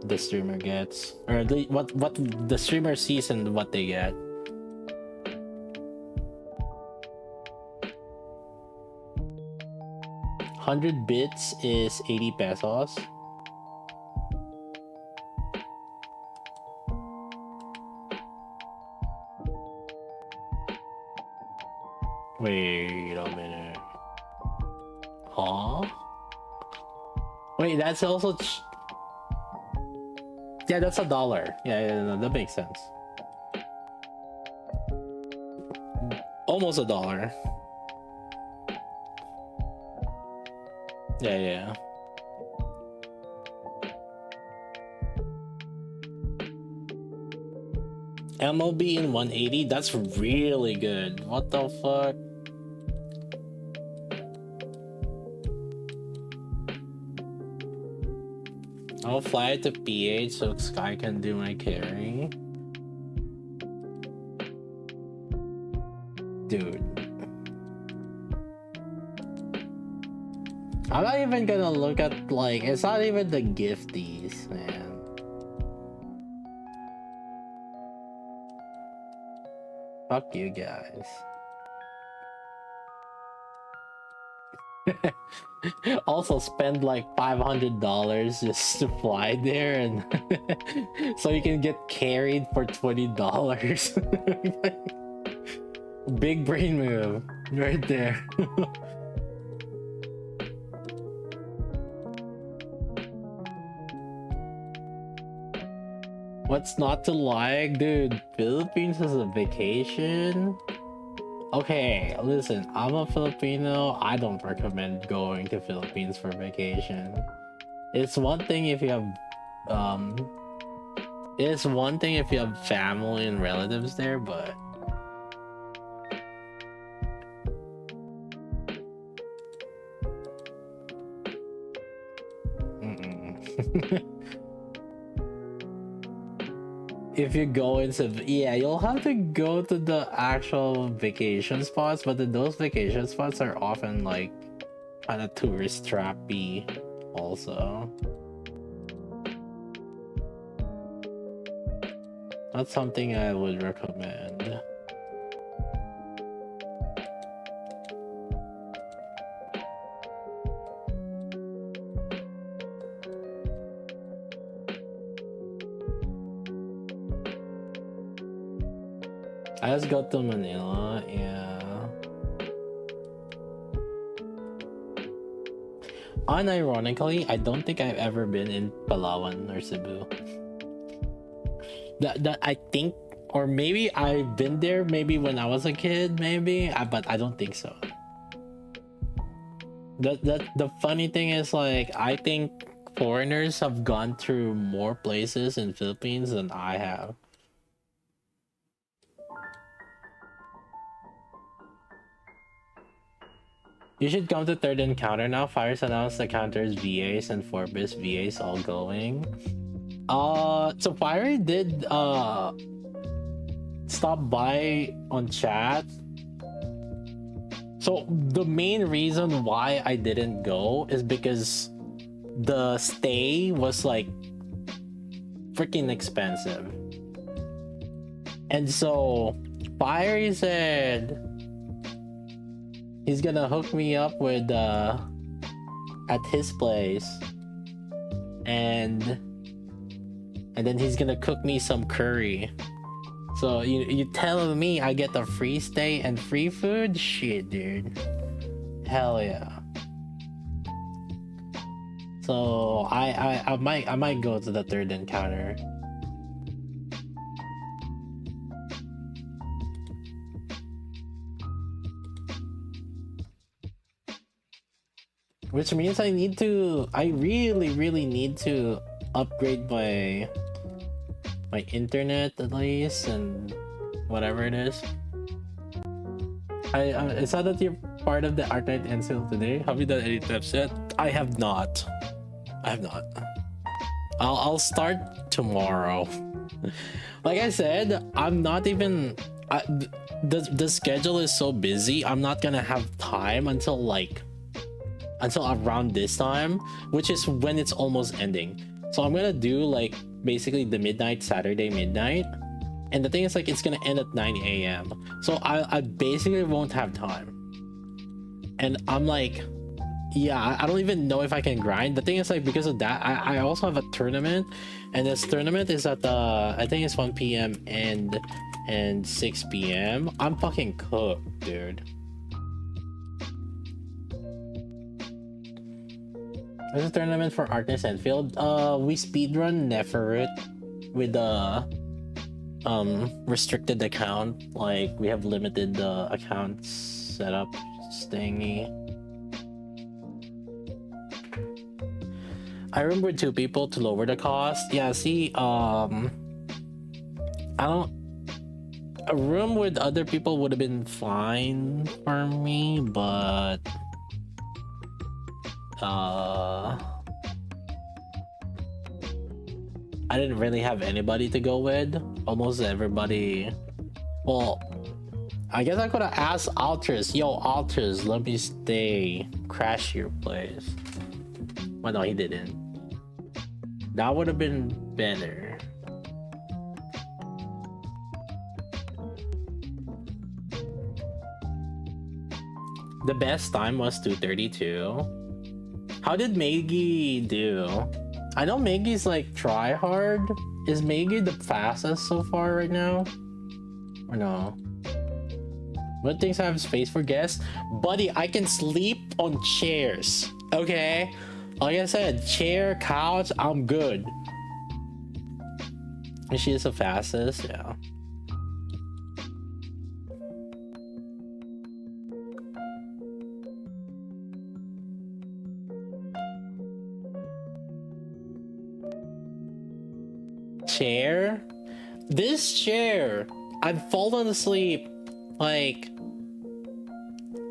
the streamer gets or what the streamer sees and what they get. 100 bits is 80 pesos. Wait a minute. Huh? Wait, that's also... Yeah, that's $1. Yeah, no, that makes sense. Almost $1. Yeah. MLB in 180? That's really good. What the fuck? I'll fly to PH so Sky can do my carry. Dude. I'm not even gonna look at, like, it's not even the gifties, man. Fuck you guys. Also spend like $500 just to fly there, and so you can get carried for $20. Big brain move right there. What's not to like, dude? Philippines is a vacation. Okay, listen, I'm a Filipino. I don't recommend going to Philippines for vacation. It's one thing if you have family and relatives there, but if you go into, yeah, you'll have to go to the actual vacation spots, but those vacation spots are often like kind of tourist trappy also. That's something I would recommend. I just got to Manila, yeah. Unironically, I don't think I've ever been in Palawan or Cebu. That I think, or maybe I've been there maybe when I was a kid, maybe, but I don't think so. The funny thing is, like, I think foreigners have gone through more places in Philippines than I have. You should come to third encounter now. Fires announced the counters VAs and Forbes VAs all going. So Fiery did stop by on chat. So the main reason why I didn't go is because the stay was like freaking expensive. And so Fiery said he's gonna hook me up with at his place, and then he's gonna cook me some curry. So you telling me I get the free stay and free food? Shit, dude. Hell yeah. So I might go to the third encounter. Which means I really need to upgrade my internet at least, and whatever it is. I saw that you're part of the Art Night Ensil today. Have you done any tips yet? I have not. I'll start tomorrow. Like I said, I'm not even. The schedule is so busy. I'm not gonna have time until around this time, which is when it's almost ending. So I'm gonna do like basically the midnight Saturday midnight, and the thing is, like, it's gonna end at 9 a.m. so I basically won't have time, and I'm like, yeah, I don't even know if I can grind. The thing is, like, because of that, I also have a tournament, and this tournament is at I think it's 1 p.m. and 6 p.m. I'm fucking cooked, dude. There's a tournament for Artness Enfield. We speedrun Neferit with the restricted account. Like, we have limited accounts set up thingy. I room with 2 people to lower the cost. Yeah, see, I don't. A room with other people would have been fine for me, but I didn't really have anybody to go with. Almost everybody. Well, I guess I could have asked Alters. Yo, Alters, let me stay. Crash your place. Well, no, he didn't. That would have been better. The best time was 2:32. How did Maggie do? I know Maggie's like try hard. Is Maggie the fastest so far right now? Or no? What things have space for guests? Buddy, I can sleep on chairs. Okay? Like I said, chair, couch, I'm good. And she is the fastest, yeah. Chair? This chair, I've fallen asleep like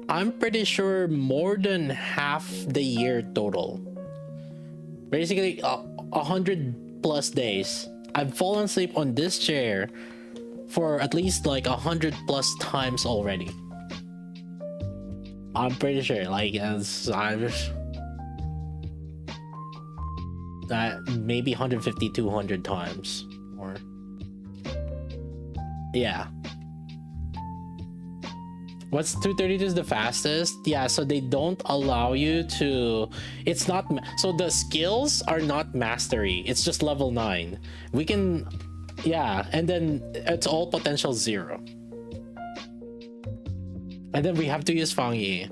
I'm pretty sure more than half the year total. Basically 100+ days. I've fallen asleep on this chair for at least like 100+ times already. I'm pretty sure, like, that maybe 150, 200 times or yeah. What's 232 is the fastest? Yeah, so they don't allow you to. It's not. So the skills are not mastery. It's just level 9. We can. Yeah, and then it's all potential 0. And then we have to use Fang Yi.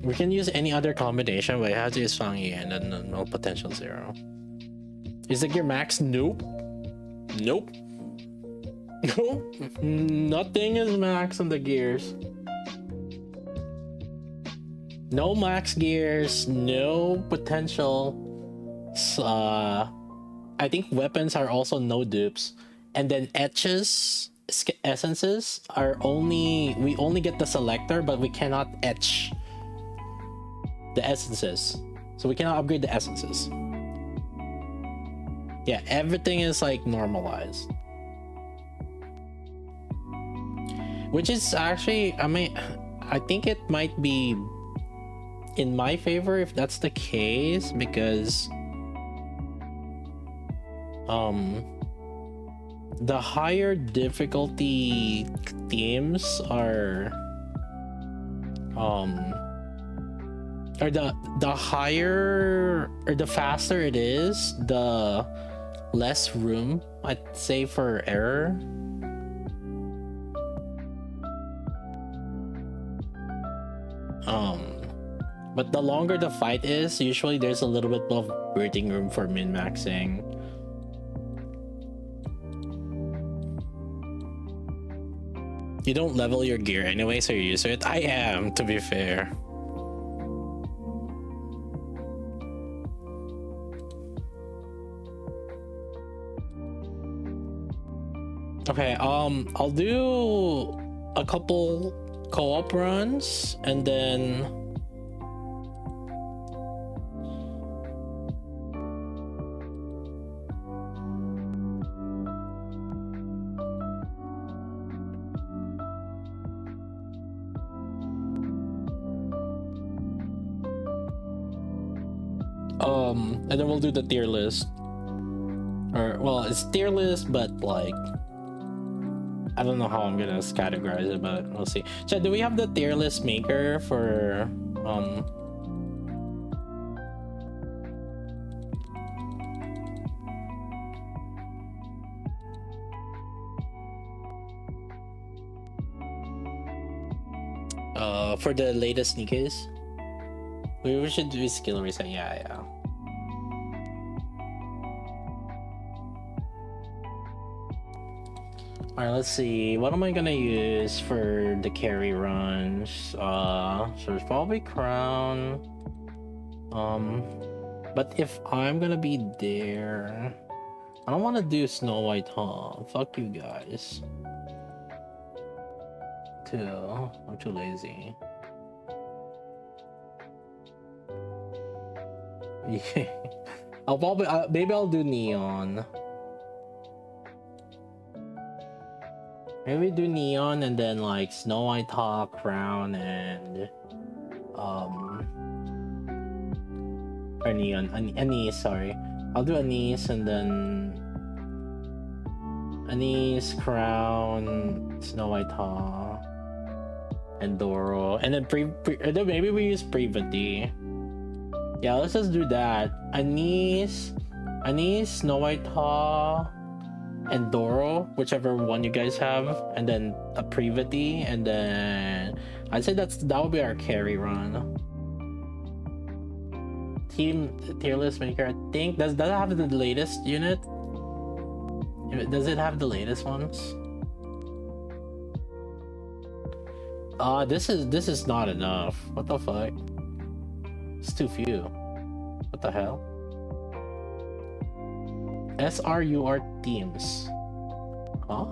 We can use any other combination, but we have to use Fang Yi and then no potential 0. Is the gear max? Nope. Nope. Nope. Nothing is max on the gears. No max gears, no potential. I think weapons are also no dupes. And then etches, essences are only. We only get the selector, but we cannot etch the essences. So we cannot upgrade the essences. Yeah, everything is like normalized. Which is actually, I mean, I think it might be in my favor if that's the case, because the higher difficulty themes are the higher or the faster it is, the less room I'd say for error. But the longer the fight is, usually there's a little bit of breathing room for min-maxing. You don't level your gear anyway, so you're used to it. I am, to be fair. Okay, I'll do a couple co-op runs and then we'll do the tier list. Or, well, it's tier list, but like I don't know how I'm gonna categorize it, but we'll see. So, do we have the tier list maker for For the latest Nikkes, we should do skill reset. Yeah. Alright, let's see. What am I gonna use for the carry runs? So it's probably crown. But if I'm gonna be there, I don't want to do Snow White, huh? Fuck you guys. I'm too lazy. Yeah. I'll probably maybe I'll do neon. Maybe do neon and then like Snow White, Hawk, crown, and or neon, anise. Sorry, I'll do anise and then anise, crown, Snow White, Hawk, and Doro, and then and then maybe we use Privity. Yeah, let's just do that. Anise, Snow White, Hawk, and Doro, whichever one you guys have, and then a Privity, and then I'd say that would be our carry run. Team tier list maker, I think does that have the latest unit? Does it have the latest ones? This is not enough. What the fuck? It's too few. What the hell? SRUR teams. Huh?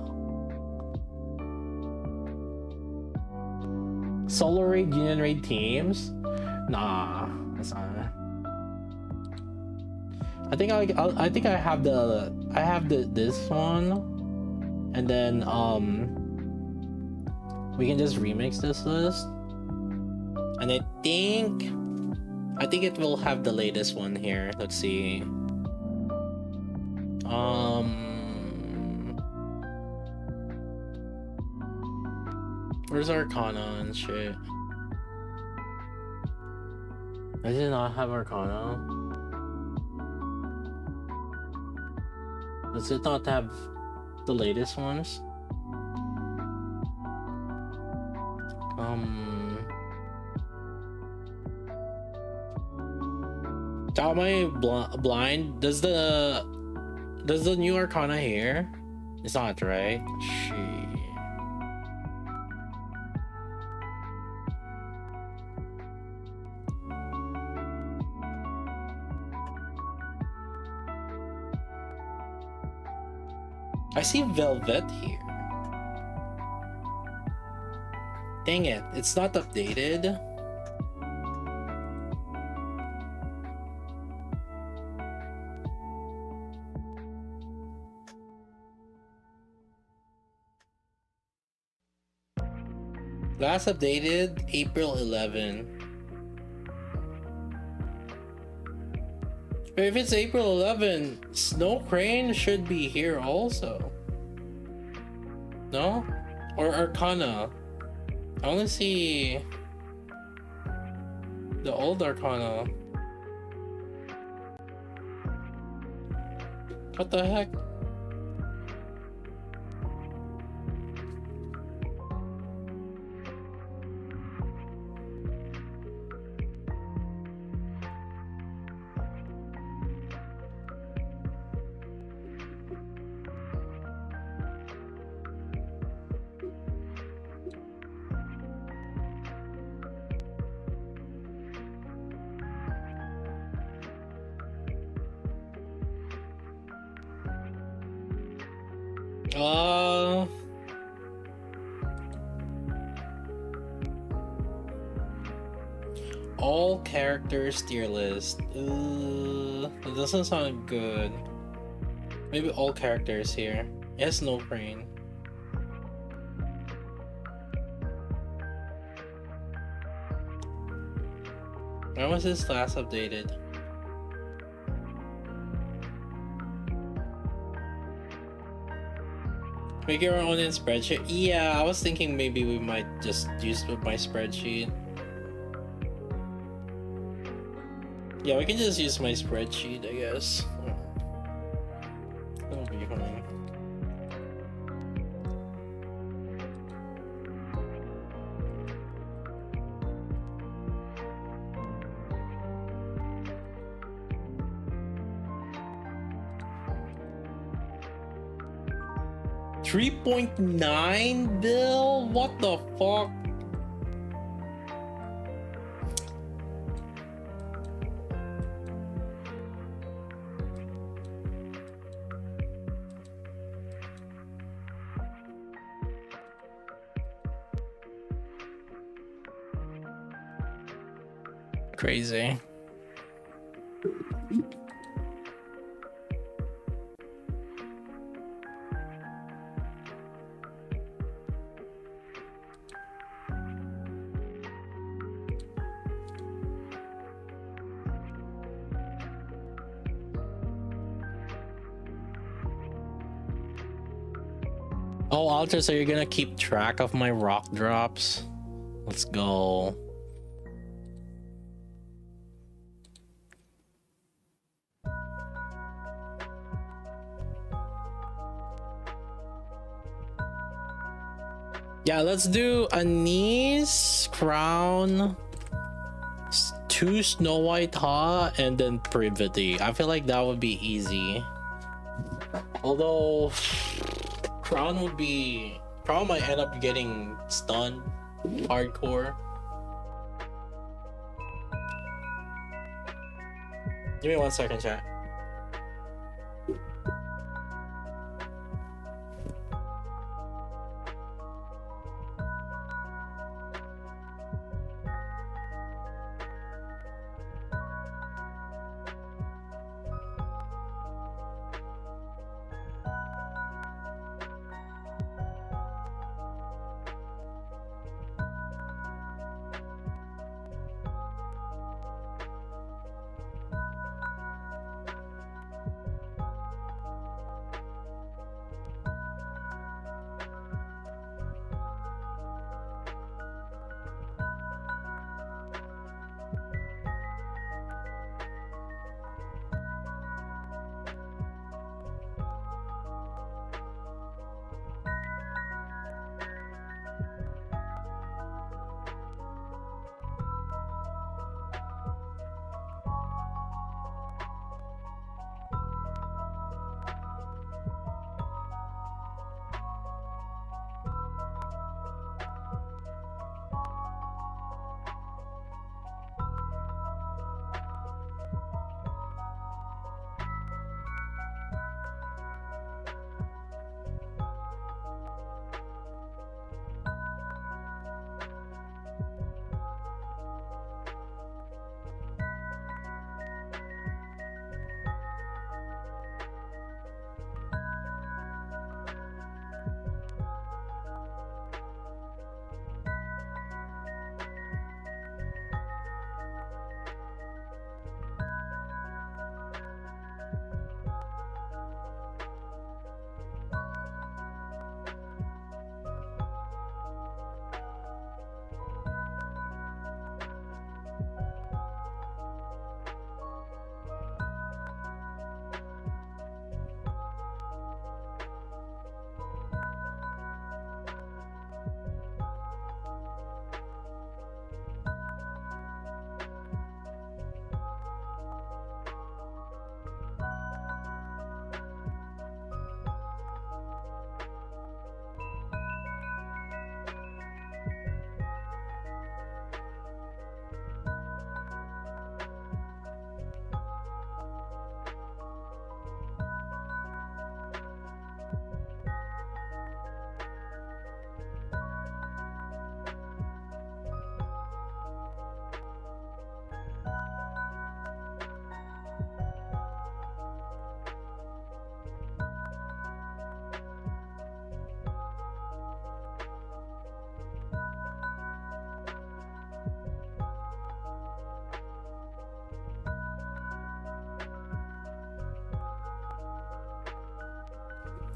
Solo raid, union raid teams? Nah, that's not it. I think I have this one, and then we can just remix this list, and I think it will have the latest one here. Let's see. Where's Arcana and shit? Does it not have Arcana? Does it not have the latest ones? Am I blind? Does the new Arcana here? It's not, right? Shit. I see Velvet here. Dang it, it's not updated. Last updated April 11. But if it's April 11, Snow Crane should be here also. No? Or Arcana. I only see the old Arcana. What the heck? All characters tier list. That doesn't sound good. Maybe all characters here. Yes, no brain. When was this last updated? Make your own in spreadsheet. Yeah, I was thinking maybe we might just use my spreadsheet. Yeah, we can just use my spreadsheet, I guess. That'll be fine. $3.9 bill? What the fuck? Crazy. Oh, Alter, so you're gonna keep track of my rock drops? Let's go. Yeah, let's do Anise, Crown, 2 Snow White Ha, and then Privity. I feel like that would be easy. Although Crown might end up getting stunned hardcore. Give me 1 second, chat.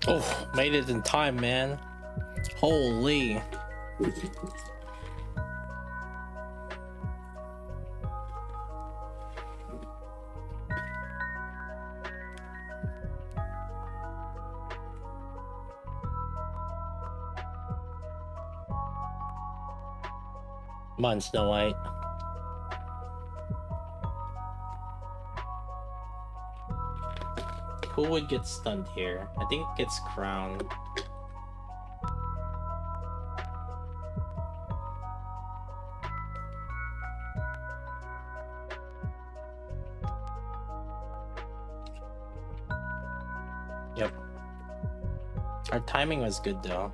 Oh, made it in time, man. Holy. Come on, Snow White. Who would get stunned here? I think it's Crown. Yep. Our timing was good though.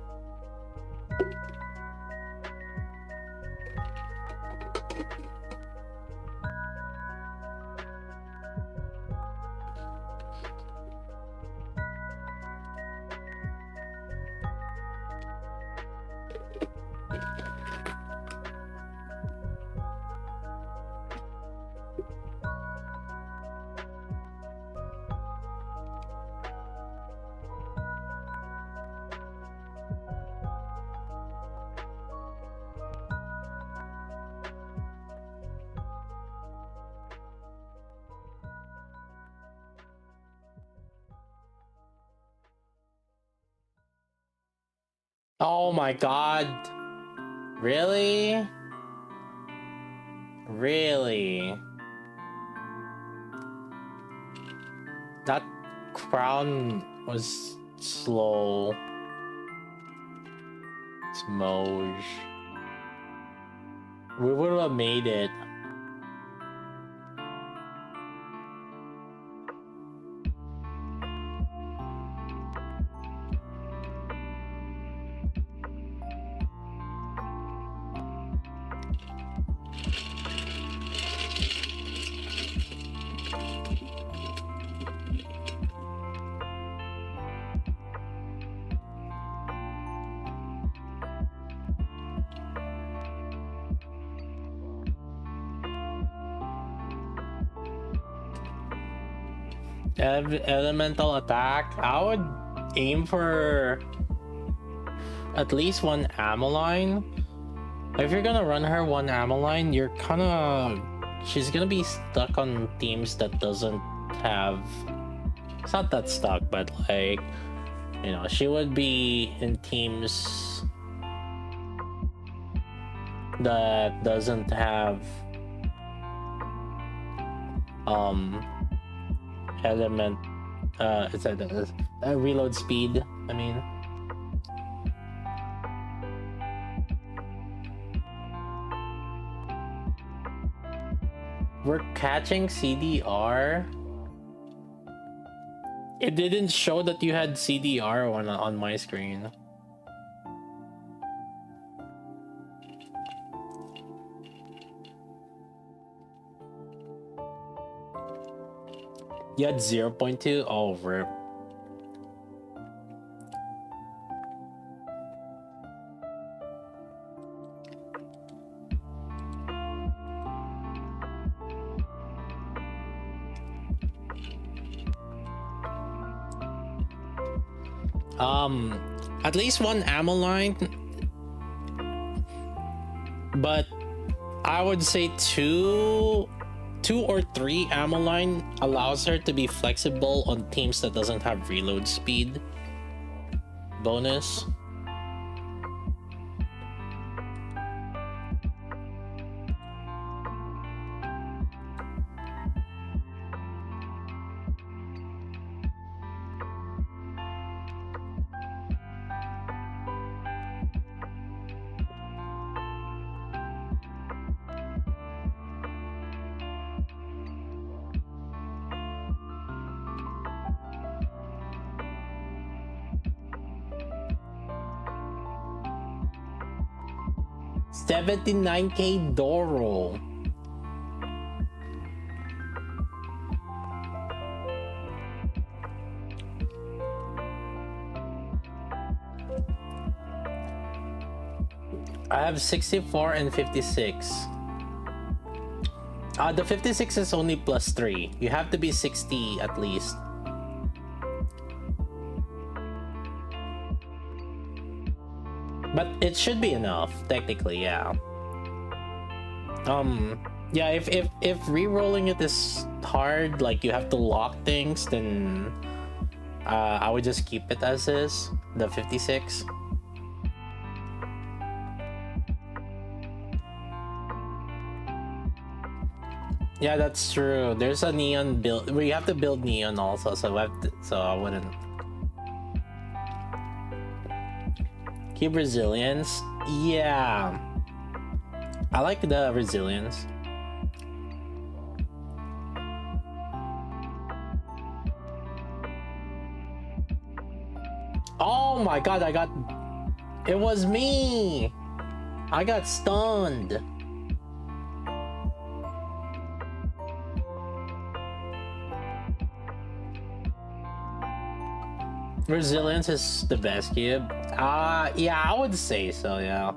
Oh my god. Really? Really? That Crown was slow. Smoj. We would have made it. Elemental attack. I would aim for at least one ammo line. If you're gonna run her one ammo line, you're she's gonna be stuck on teams that doesn't have. It's not that stuck, but like, you know, she would be in teams that doesn't have element it's a reload speed. I mean, we're catching CDR. It didn't show that you had CDR on my screen. You had 0.2? Oh, rip. At least one ammo line, but I would say two or three ammo line allows her to be flexible on teams that doesn't have reload speed bonus. $79K Doro. I have 64 and 56. The 56 is only +3. You have to be 60 at least. But it should be enough, technically, yeah. Yeah, if re-rolling it is hard, like you have to lock things, then I would just keep it as is, the 56. Yeah, that's true. There's a neon build. We have to build neon also, so I wouldn't keep resilience. Yeah, I like the resilience. Oh my god, it was me. I got stunned. Resilience is the best cube. Yeah, I would say so, yeah.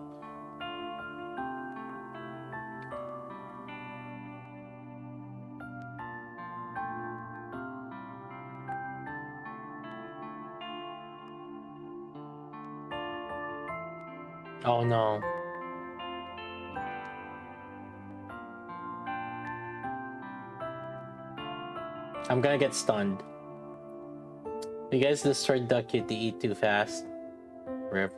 Oh no. I'm gonna get stunned. You guys destroyed the QTE too fast. Rip.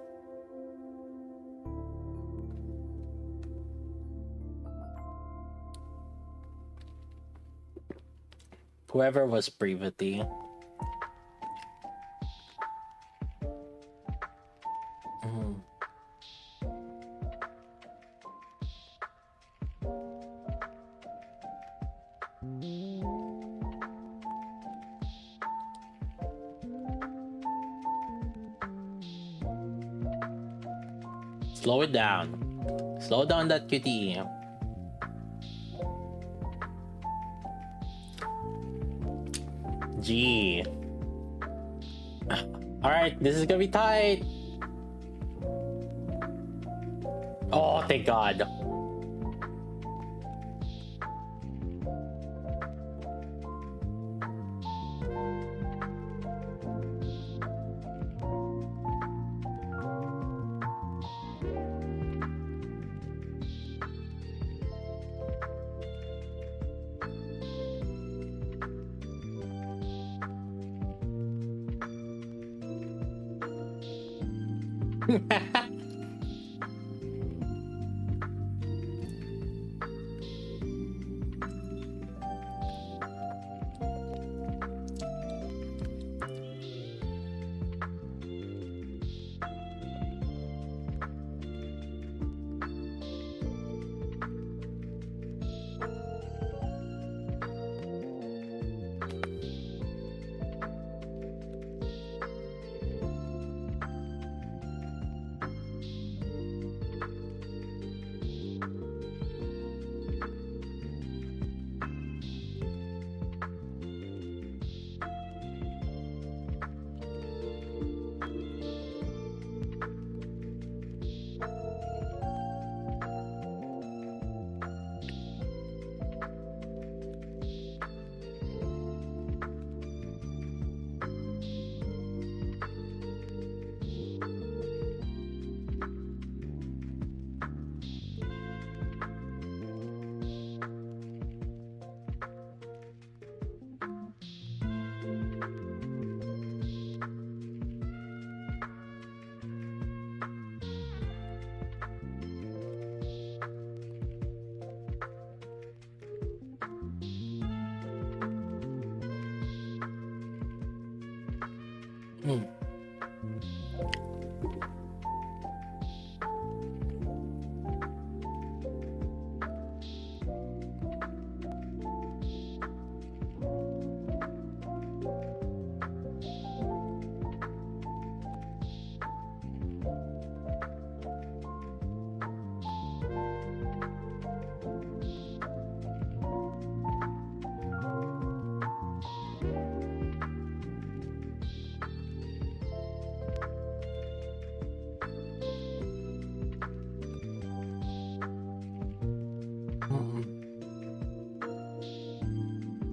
Whoever was privity. Slow it down. Slow down that QTE. G. Alright, this is gonna be tight. Oh, thank God.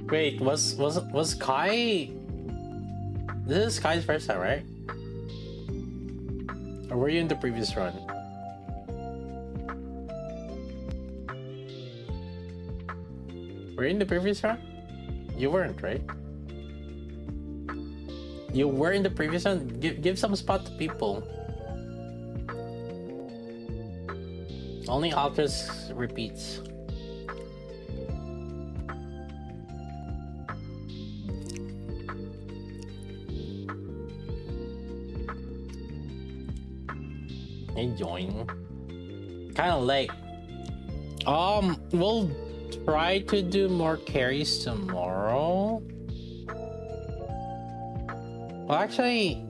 Wait, was Kai? This is Kai's first time, right? Or were you in the previous run? Were you in the previous run? You weren't, right? You were in the previous one? Give some spot to people. Only Alters repeats. Enjoying. Kind of late. We'll try to do more carries tomorrow. Well, actually,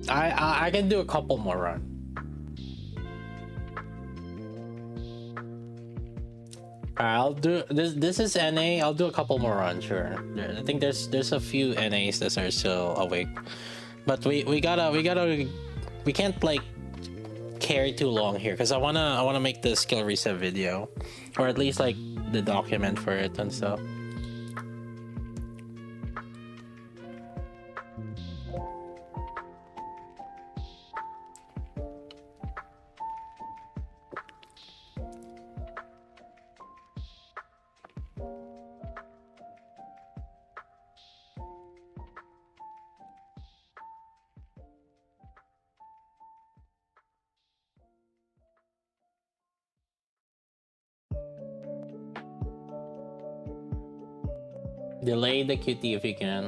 I can do a couple more runs. I'll do this. This is NA. I'll do a couple more runs. Sure. I think there's a few NAs that are still awake, but we can't like carry too long here because I wanna make the skill reset video, or at least like the document for it and stuff. Delay the QT if you can.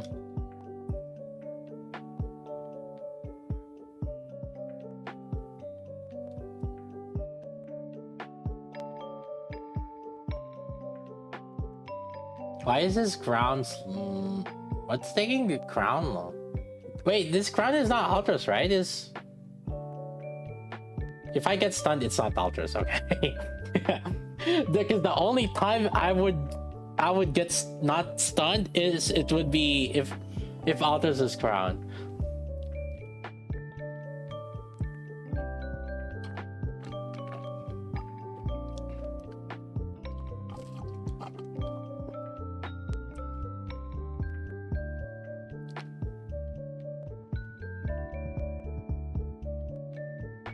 Why is this crown? What's taking the crown though? Wait, this crown is not Ultras, right? Is if I get stunned, it's not Ultras, okay? Because the only time I would get not stunned is it would be if Ultras is crown.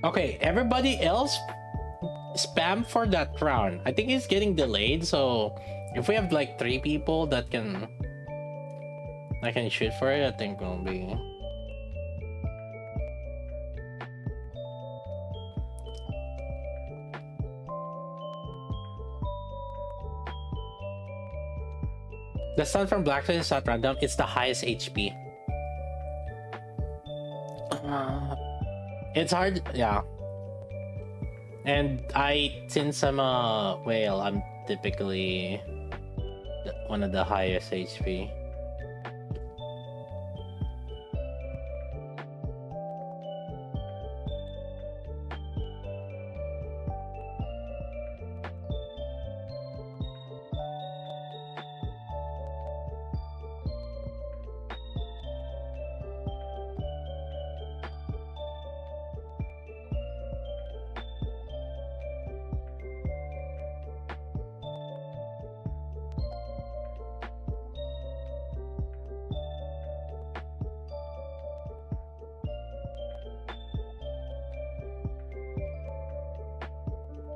Okay, everybody else spam for that crown. I think it's getting delayed, so if we have like 3 people that can shoot for it, I think we'll be. The stun from Blackstone is not random, it's the highest HP. It's hard, yeah. And since I'm a whale, I'm typically one of the highest HP.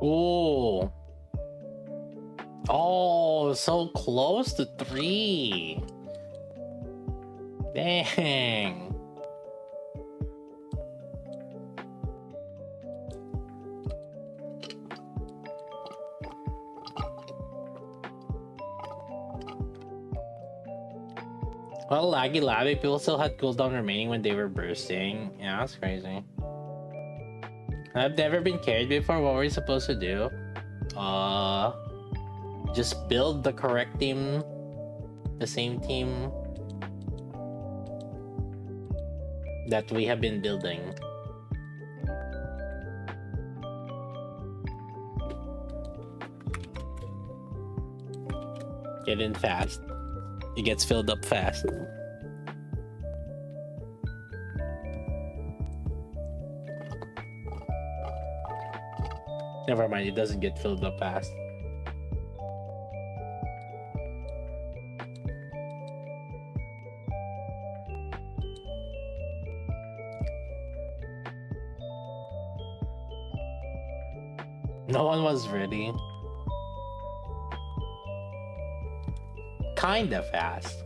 Oh. Oh, so close to 3. Dang. Well, laggy labby, people still had cooldown remaining when they were bursting. Yeah, that's crazy. I've never been carried before. What were you supposed to do? Just build the correct team, the same team that we have been building. Get in fast. It gets filled up fast. Never mind, it doesn't get filled up fast. No one was ready. Kinda fast.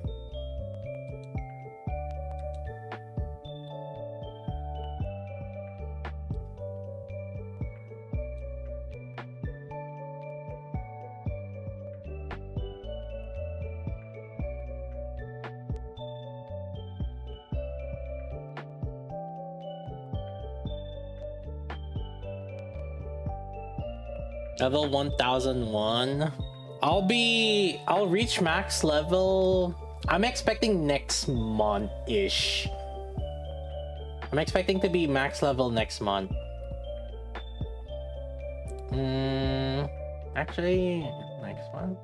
Level 1001. I'll reach max level. I'm expecting next month-ish. I'm expecting to be max level next month. Actually, next month.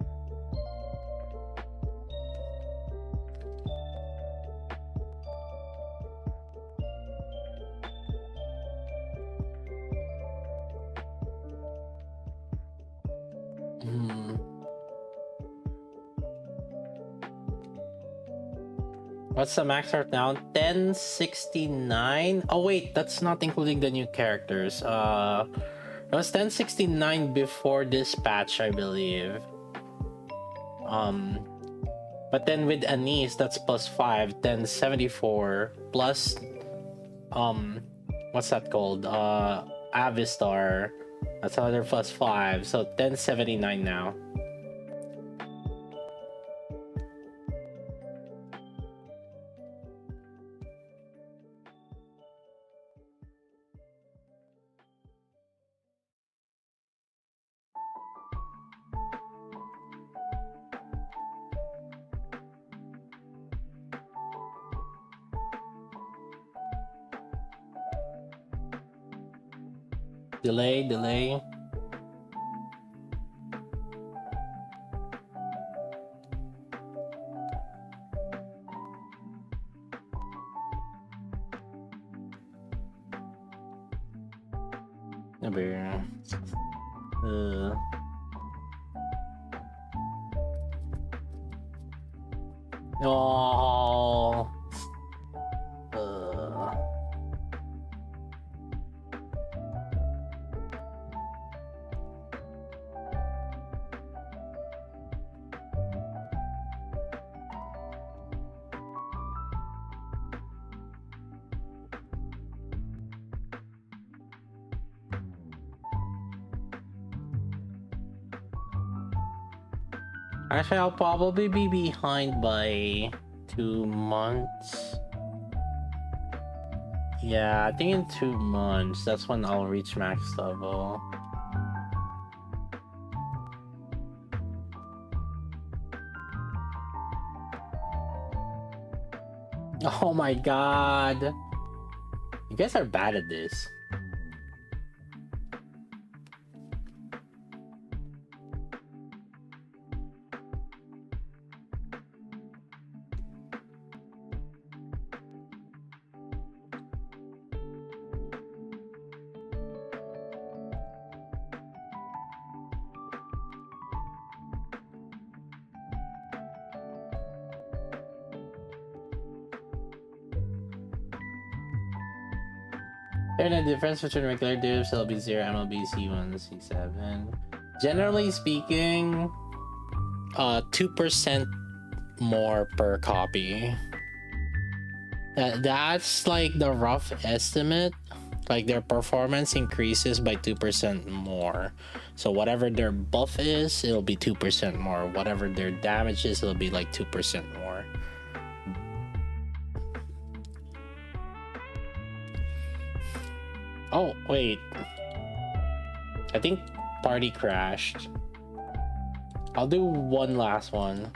What's the max right now? 1069. Oh wait, that's not including the new characters. It was 1069 before this patch, I believe. But then with Anise, that's +5. 1074 plus what's that called? Avistar. That's another +5. So 1079 now. Delay. Oh. Actually, I'll probably be behind by 2 months. Yeah, I think in 2 months, that's when I'll reach max level. Oh my god. You guys are bad at this. The difference between regular divs, LB0, MLB, C1, C7. Generally speaking, 2% more per copy. That's like the rough estimate. Like their performance increases by 2% more. So whatever their buff is, it'll be 2% more. Whatever their damage is, it'll be like 2% more. Oh, wait. I think party crashed. I'll do one last one.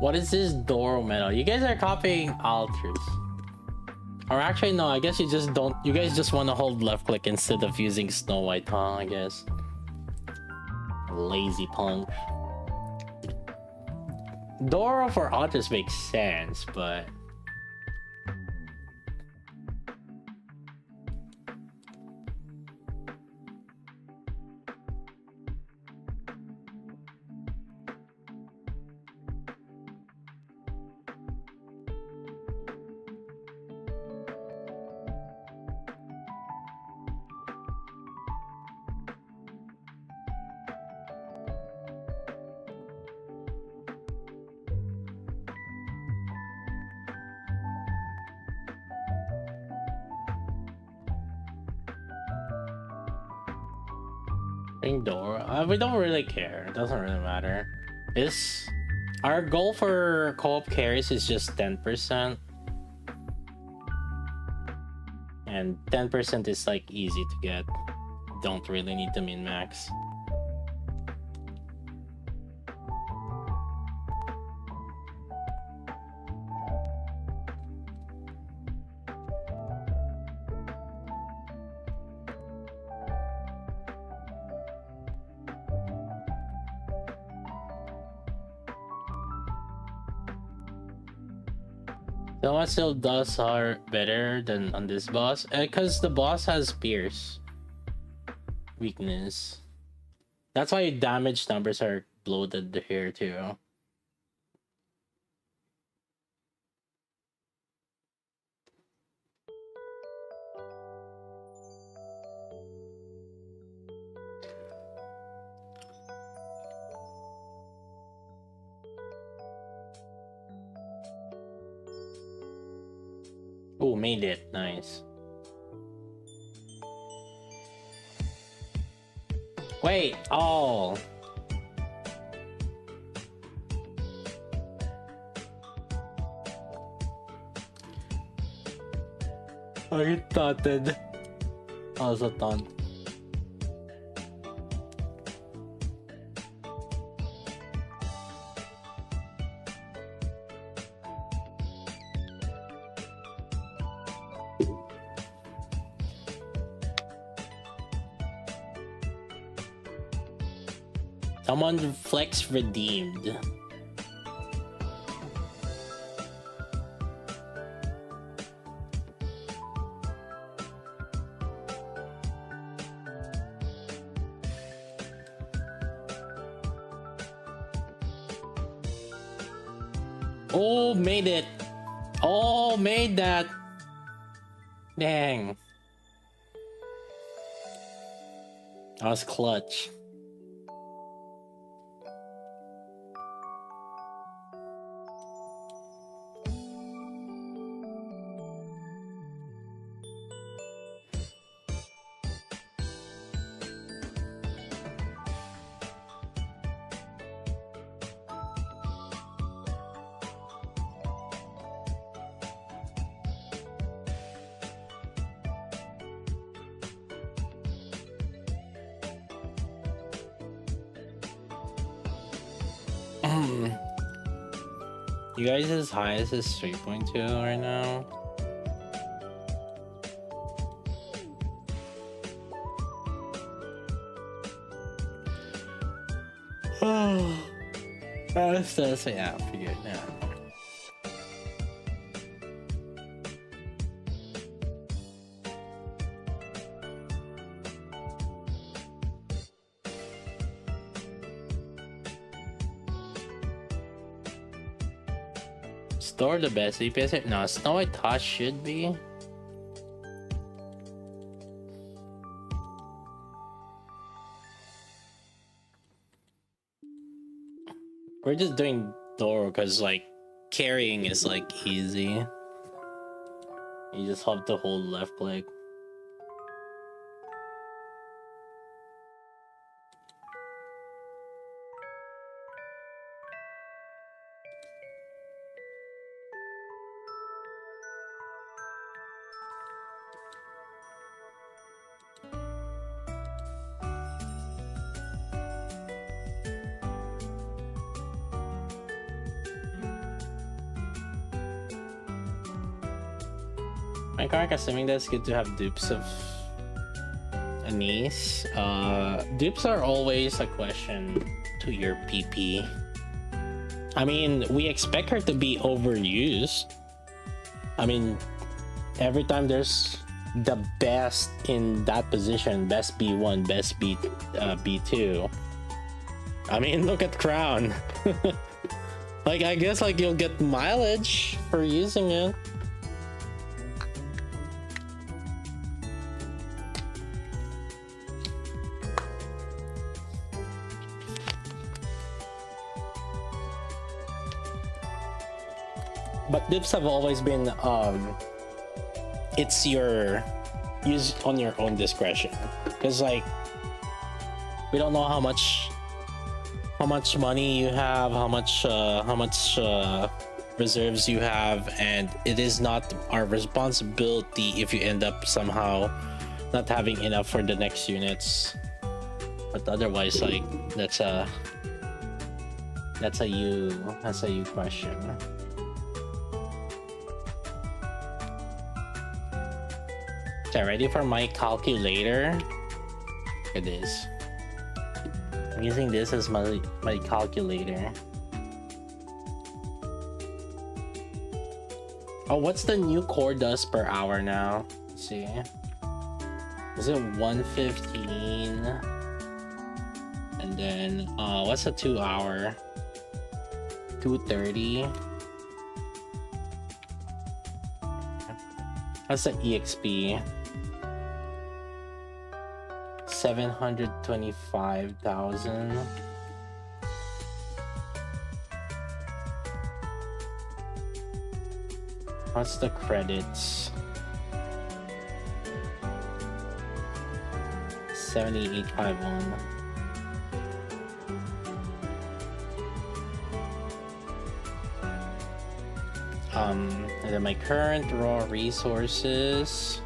What is this Doro metal? You guys are copying alters. Or actually, no, I guess you just don't. You guys just want to hold left click instead of using Snow White, huh? I guess. Lazy punk. Doro for alters makes sense, but. Ring door. We don't really care. It doesn't really matter. Is our goal for co-op carries is just 10%. And 10% is like easy to get. Don't really need to min max. So what still does are better than on this boss? Because the boss has Pierce weakness. That's why damage numbers are bloated here too. Oh, made it. Nice. Wait, oh. I thought it. I was a taunt. Someone flex redeemed. Oh, made it. Oh, made that. Dang. That was clutch. You guys' highest is 3.2 right now. Oh, that's yeah, I figured. Yeah. Store the best DPS. No, Snow White Toss should be. We're just doing Doro because like carrying is like easy. You just have to hold left click. Correct, assuming that it's good to have dupes of Anise. Dupes are always a question to your PP. I mean, we expect her to be overused. I mean, every time there's the best in that position, best B1, best B2. I mean, look at Crown. Like, I guess like you'll get mileage for using it. But dips have always been it's your use on your own discretion, because like We don't know how much money you have, how much reserves you have, and it is not our responsibility if you end up somehow not having enough for the next units. But otherwise, like, that's a you question. Okay, ready for my calculator? It is. I'm using this as my calculator. Oh, what's the new core dust per hour now? Let's see. Is it 115? And then what's a 2 hour? 230. That's the EXP. 725,000. What's the credits? 7851. And then my current raw resources,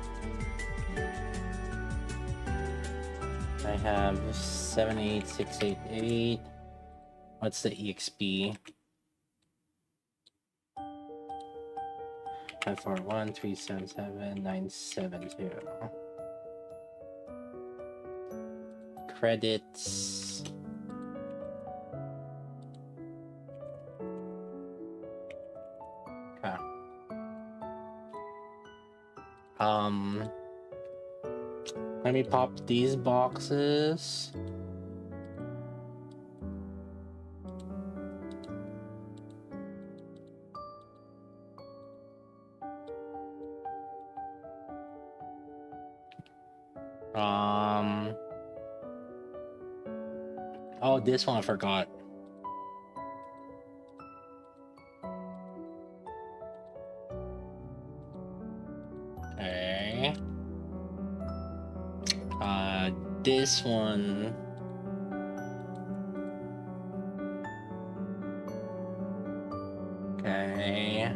I have 78688. What's the EXP? 541377972. Credits. Okay. Let me pop these boxes. Oh, this one I forgot. Okay. This one. Okay.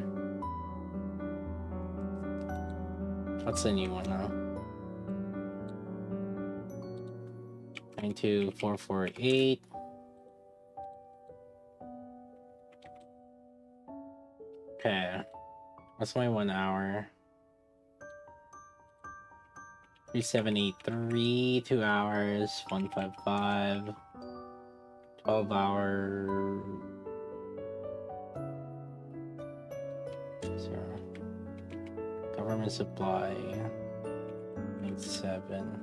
What's the new one now? 92448. Okay. That's my 1 hour. 3783, 2 hours, 155, 12 hour. 0. Government supply. 87.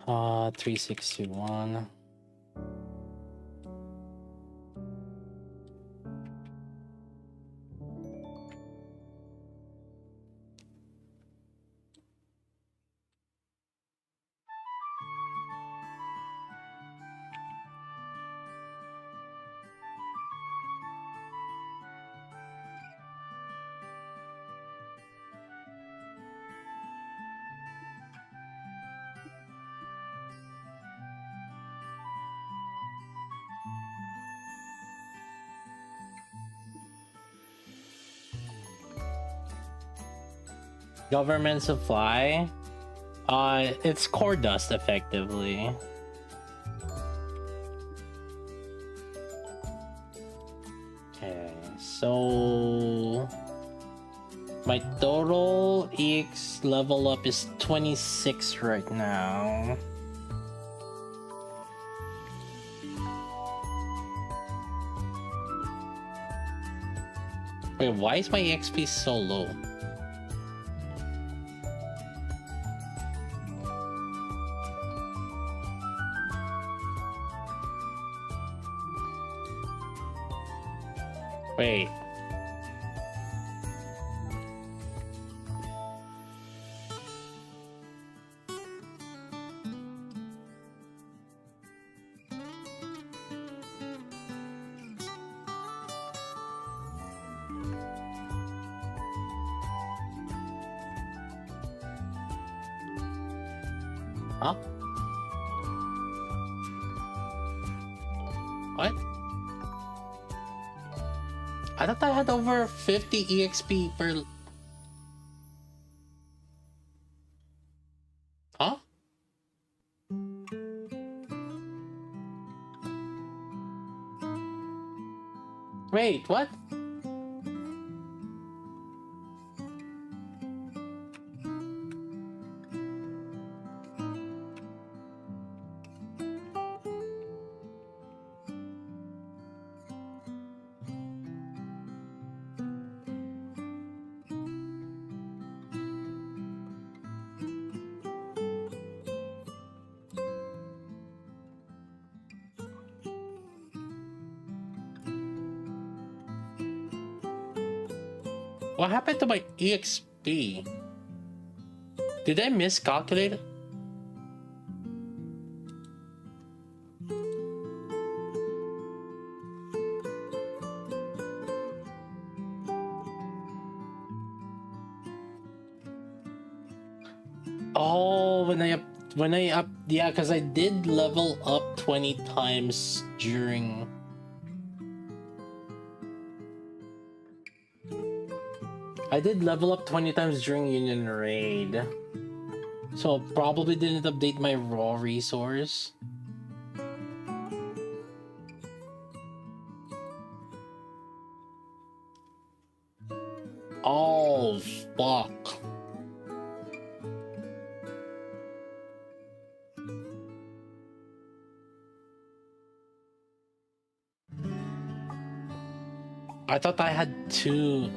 Uh, 3621. Government supply. It's core dust effectively. Okay, so my total EX level up is 26 right now. Wait, why is my XP so low? Wait. Huh? What? I thought I had over 50 EXP per... Huh? Wait, what? What happened to my EXP? Did I miscalculate it? Oh, when I up, yeah, because I did level up 20 times during... I did level up 20 times during Union Raid. So probably didn't update my raw resource. Oh, fuck. I thought I had two.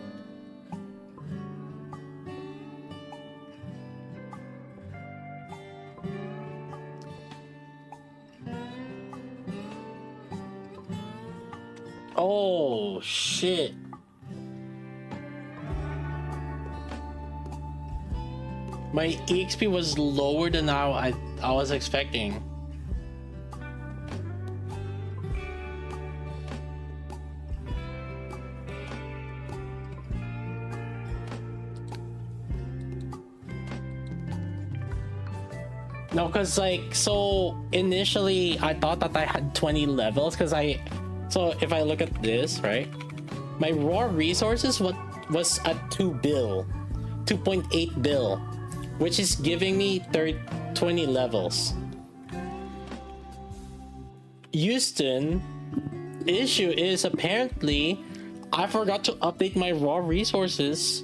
Oh, shit. My EXP was lower than I was expecting. No, because like, so initially I thought that I had 20 levels because so if I look at this, right? My raw resources was at 2 bill, 2.8 bill, which is giving me 20 levels. Houston, issue is apparently I forgot to update my raw resources.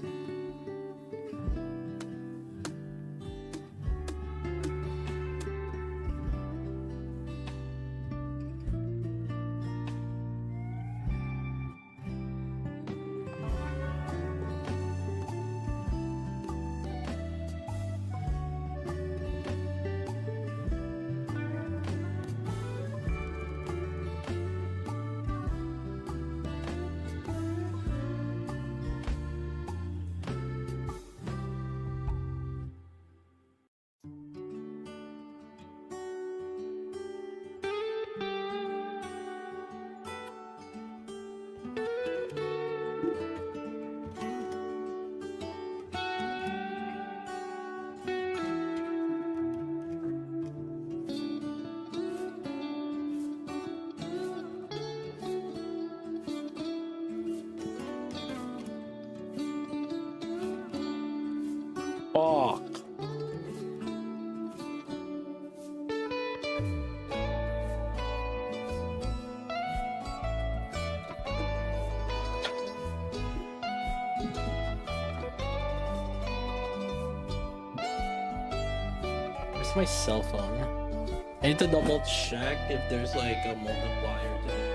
Fuck. Where's my cell phone? I need to double check if there's like a multiplier to it.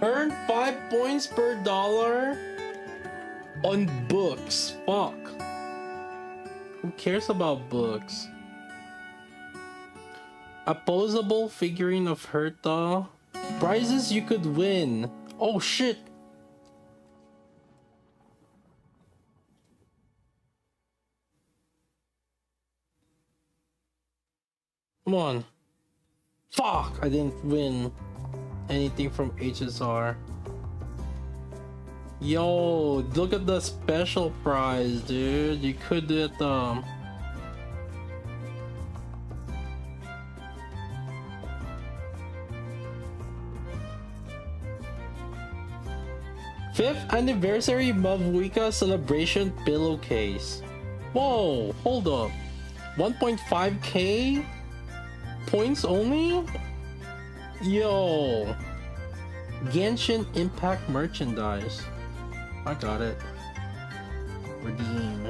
Earn 5 points per dollar on books. Fuck. Who cares about books? A posable figurine of Herta. Prizes you could win. Oh shit. Come on. Fuck! I didn't win anything from HSR. Yo, look at the special prize, dude. You could do it, Fifth anniversary Mavwika celebration pillowcase. Whoa, hold up. 1.5k points only? Yo. Genshin Impact merchandise. I got it. Redeem.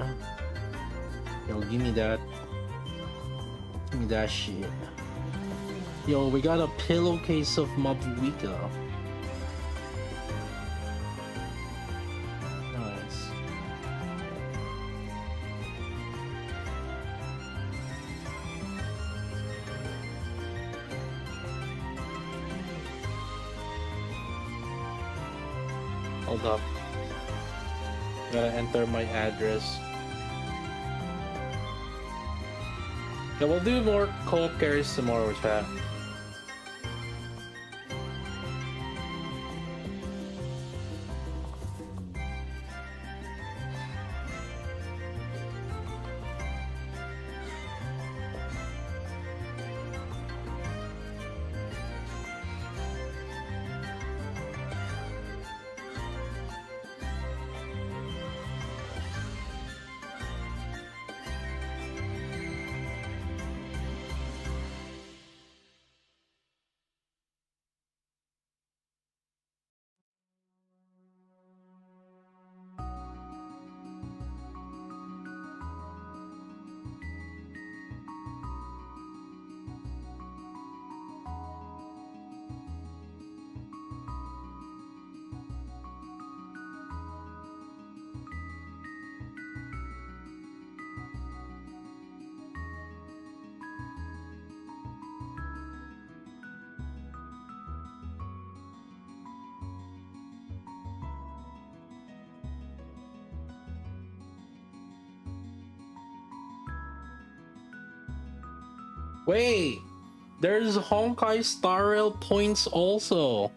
Yo, give me that. Give me that shit. Yo, we got a pillowcase of Mavwika. Nice. Hold up. Gotta enter my address. Yeah, we'll do more co-op carries tomorrow, chat. Wait, there's Honkai Star Rail points also.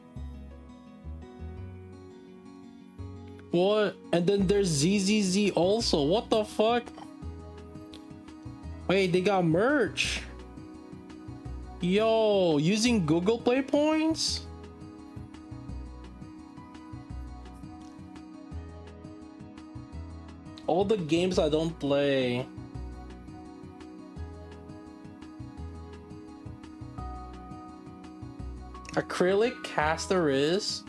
What? And then there's ZZZ also. What the fuck? Wait, they got merch. Yo, using Google Play points? All the games I don't play. Acrylic caster is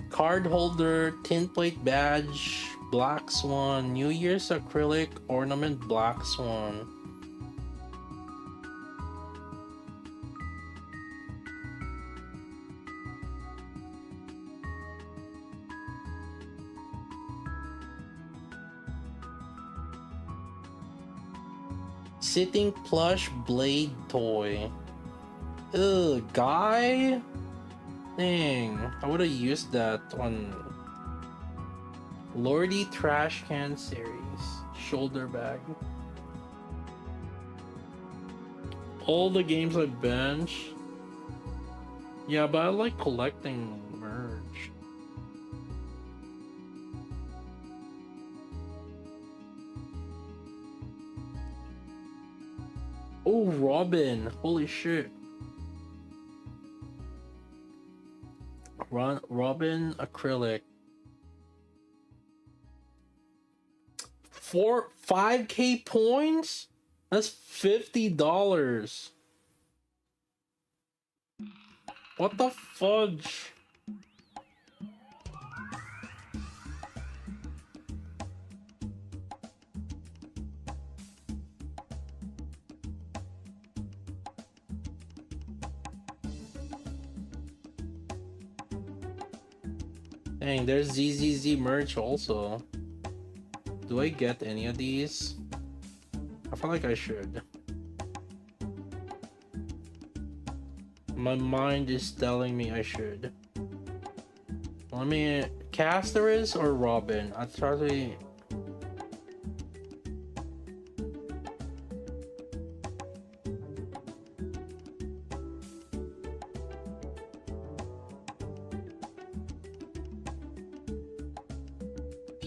card holder, tin plate badge, black swan, New Year's acrylic ornament, black swan. Sitting plush blade toy. Ugh, guy? Dang, I would have used that on Lordy Trash Can series. Shoulder bag. All the games I bench. Yeah, but I like collecting merch. Oh, Robin. Holy shit. Robin acrylic. 5k points? That's $50. What the fudge? Dang, there's ZZZ merch also. Do I get any of these? I feel like I should. My mind is telling me I should. Let me... Casterus or Robin? I'd probably...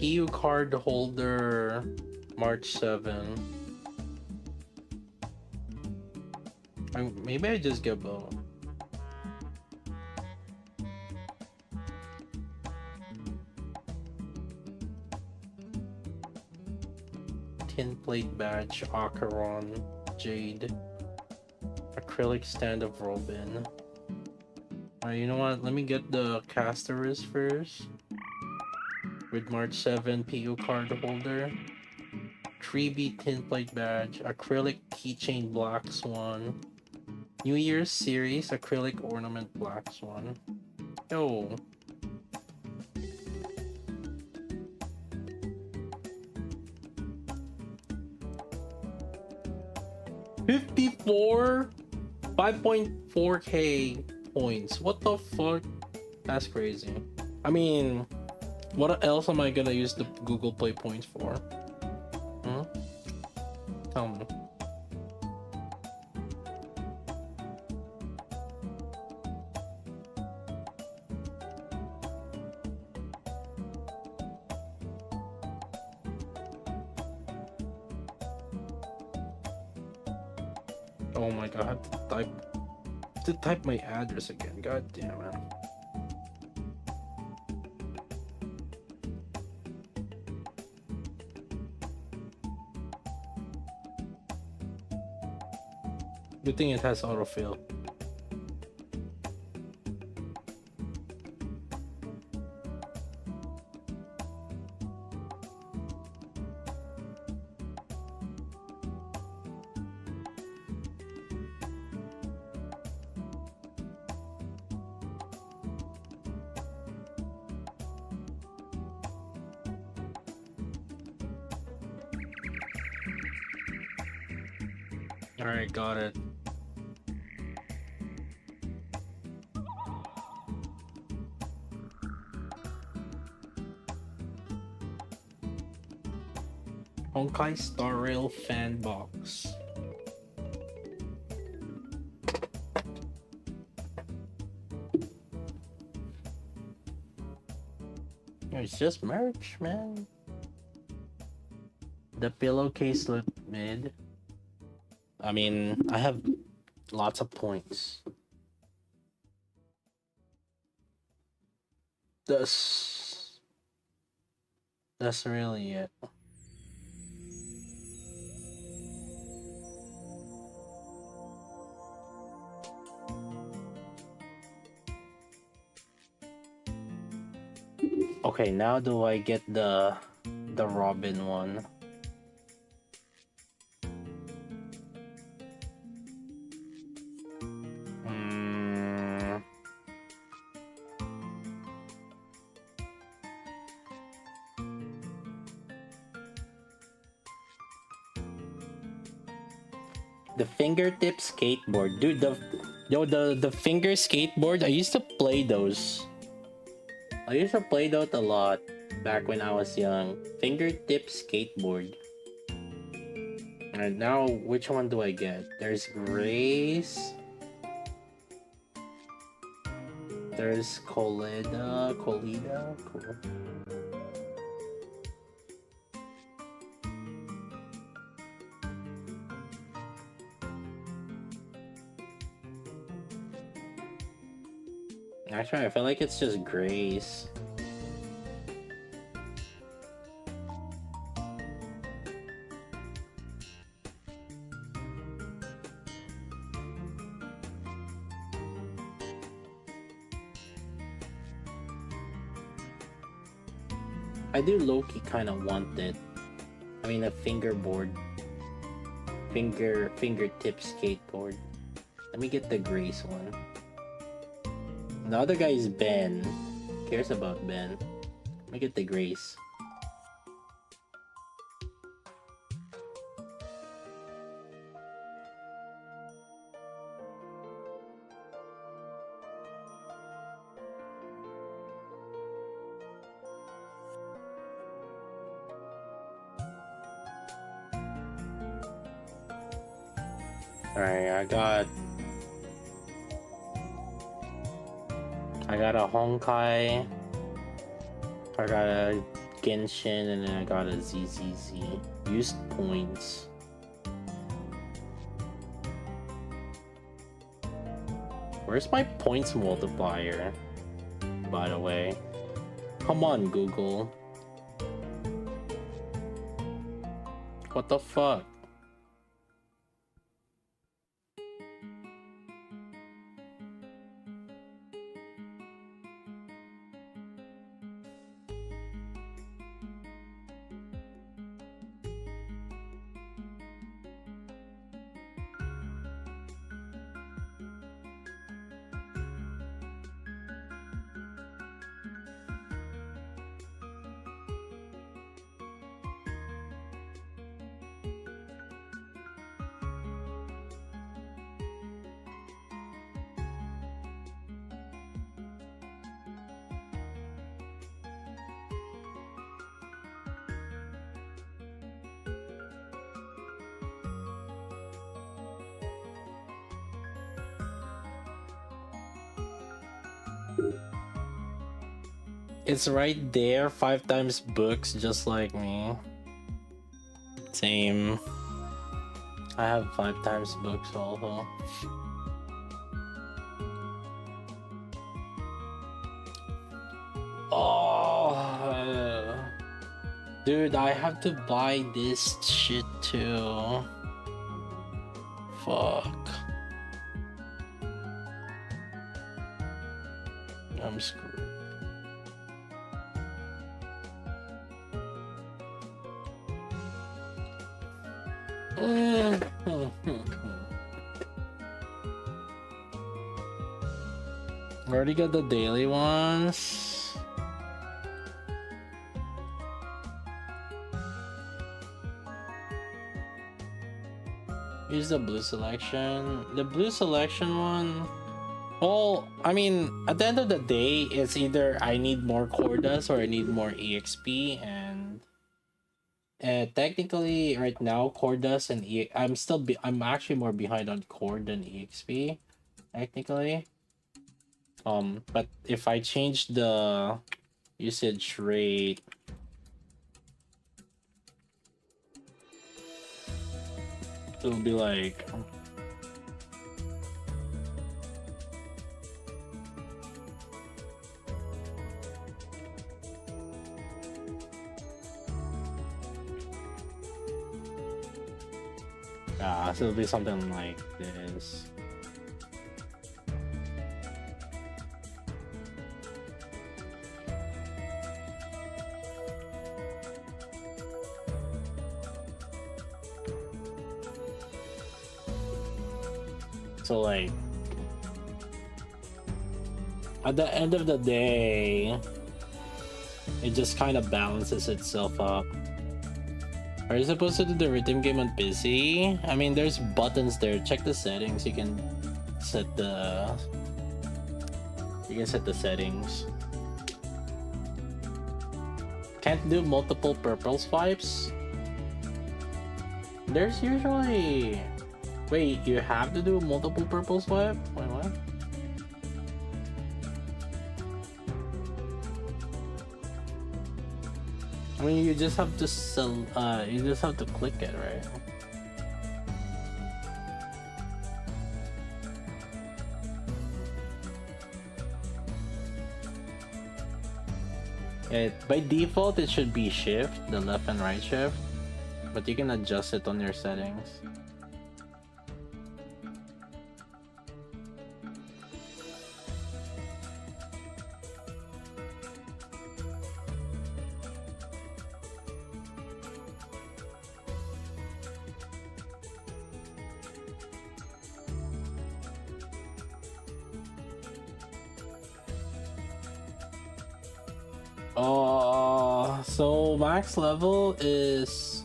PU card holder, March 7. Maybe I just get both. Tin plate badge, Acheron, Jade, acrylic stand of Robin. Alright, you know what? Let me get the Casterus first. With March 7 PU card holder. 3B tin plate badge, acrylic keychain Black Swan. New Year's series acrylic ornament Black Swan. Yo. $54 5.4k points. What the fuck? That's crazy. I mean, what else am I gonna use the Google Play points for? Hmm? Tell me. Oh my god, I have to type my address again. God damn it. Good thing it has autofill. Alright, got it. Honkai Star Rail fan box. It's just merch, man. The pillowcase looked mid. I mean, I have lots of points. That's really it. Okay, now do I get the Robin one? The fingertip skateboard, dude. The finger skateboard. I used to play those. I used to play those a lot back when I was young. Fingertip skateboard. And now, which one do I get? There's Grace. There's Colida. Cool. Actually, I feel like it's just Grace. I do low-key kind of want it. I mean, a fingerboard. Fingertip skateboard. Let me get the Grace one. The other guy is Ben. Who cares about Ben? Let me get the Grace. Alright, I got a Honkai. I got a Genshin, and then I got a ZZZ. Used points. Where's my points multiplier, by the way? Come on, Google. What the fuck? It's right there, 5 times books, just like me. Same. I have 5 times books also. Oh, dude, I have to buy this shit too. Fuck. I'm screwed. Already got the daily ones. Use the blue selection. The blue selection one. Well, I mean, at the end of the day, it's either I need more core dust or I need more EXP, and technically right now core dust and I'm actually more behind on core than EXP, technically. But if I change the usage rate, it'll be like so it'll be something like this. So like at the end of the day, it just kind of balances itself up. Are you supposed to do the rhythm game on busy? I mean, there's buttons there. Check the settings. You can set the settings. Can't do multiple purple swipes. There's usually... Wait, you have to do multiple purple swipe? Wait, what? I mean, you just have to you just have to click it, right? By default, it should be shift, the left and right shift, but you can adjust it on your settings. So max level is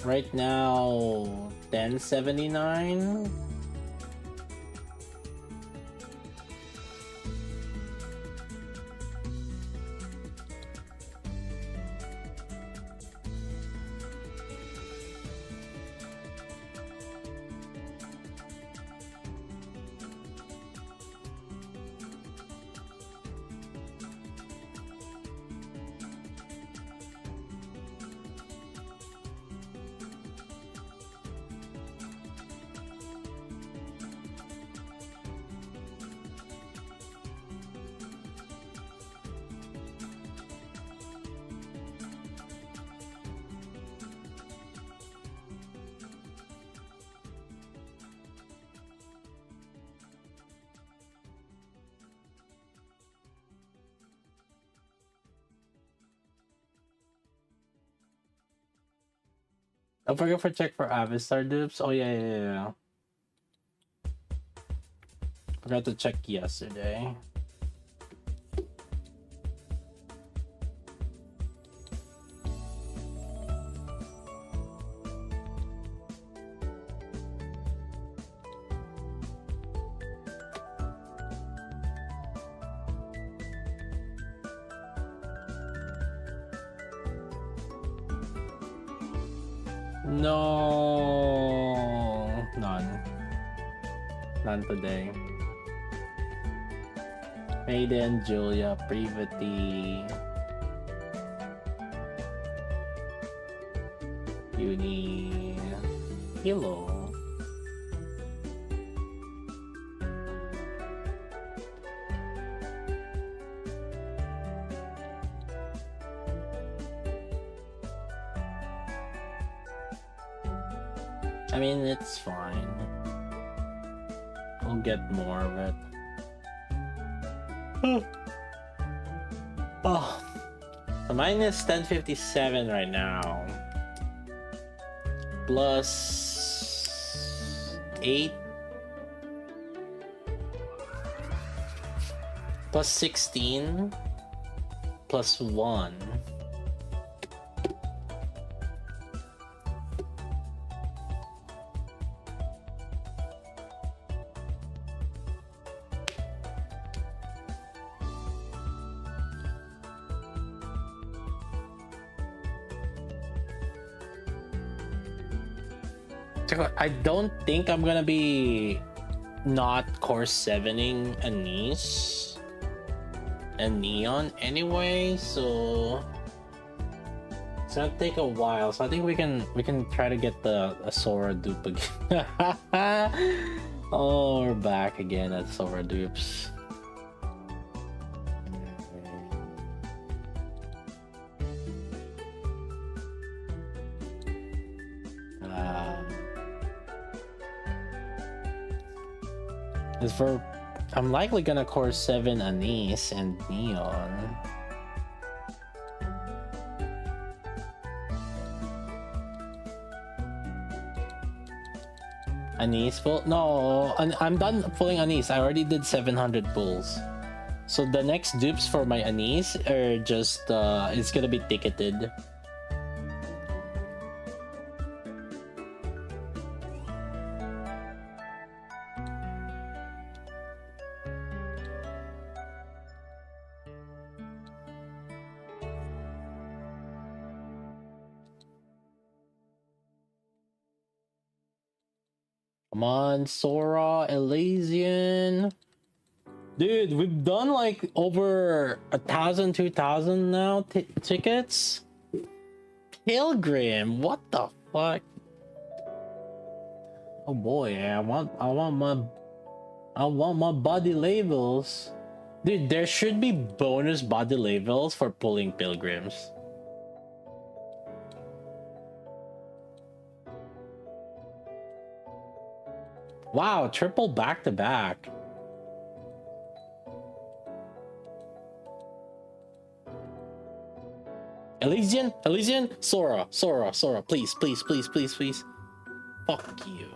right now 1079. Don't forget for check for Avistar dupes. Oh yeah. Forgot to check yesterday. No, none today. Maiden, Julia, Privity, Uni, Hilo. I mean, it's fine. We'll get more of it. Oh, so mine is 1057 right now. Plus 8. Plus 16. Plus 1. I don't think I'm gonna be not course 7ing Anise and Neon anyway, so it's gonna take a while. So I think we can try to get the Sora dupe again. Oh, we're back again at Sora dupes. I'm likely gonna course 7 Anise and Neon. Anise full? No, I'm done pulling Anise. I already did 700 pulls. So the next dupes for my Anise are just it's gonna be ticketed. Come on, Sora, Elysian. Dude, we've done like over 1,000, 2,000 now tickets. Pilgrim, what the fuck? Oh boy, I want my body labels. Dude, there should be bonus body labels for pulling pilgrims. Wow, triple back to back. Elysian, Sora, please. Fuck you.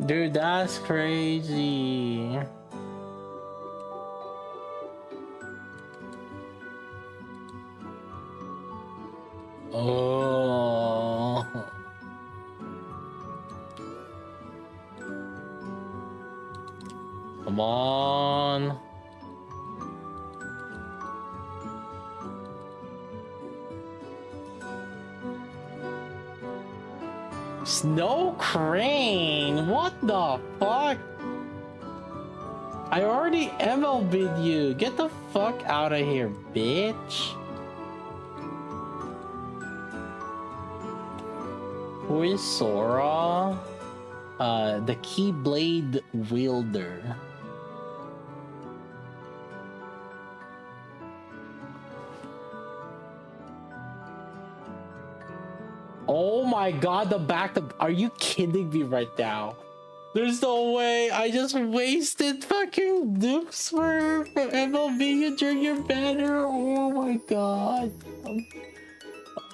Dude, that's crazy. Oh. Come on. Snow Crane, what the fuck? I already MLB'd you. Get the fuck out of here, bitch. Who is Sora? The Keyblade wielder. Oh my god, the back of... Are you kidding me right now? There's no way. I just wasted fucking dupes for MLB during your banner. Oh my god.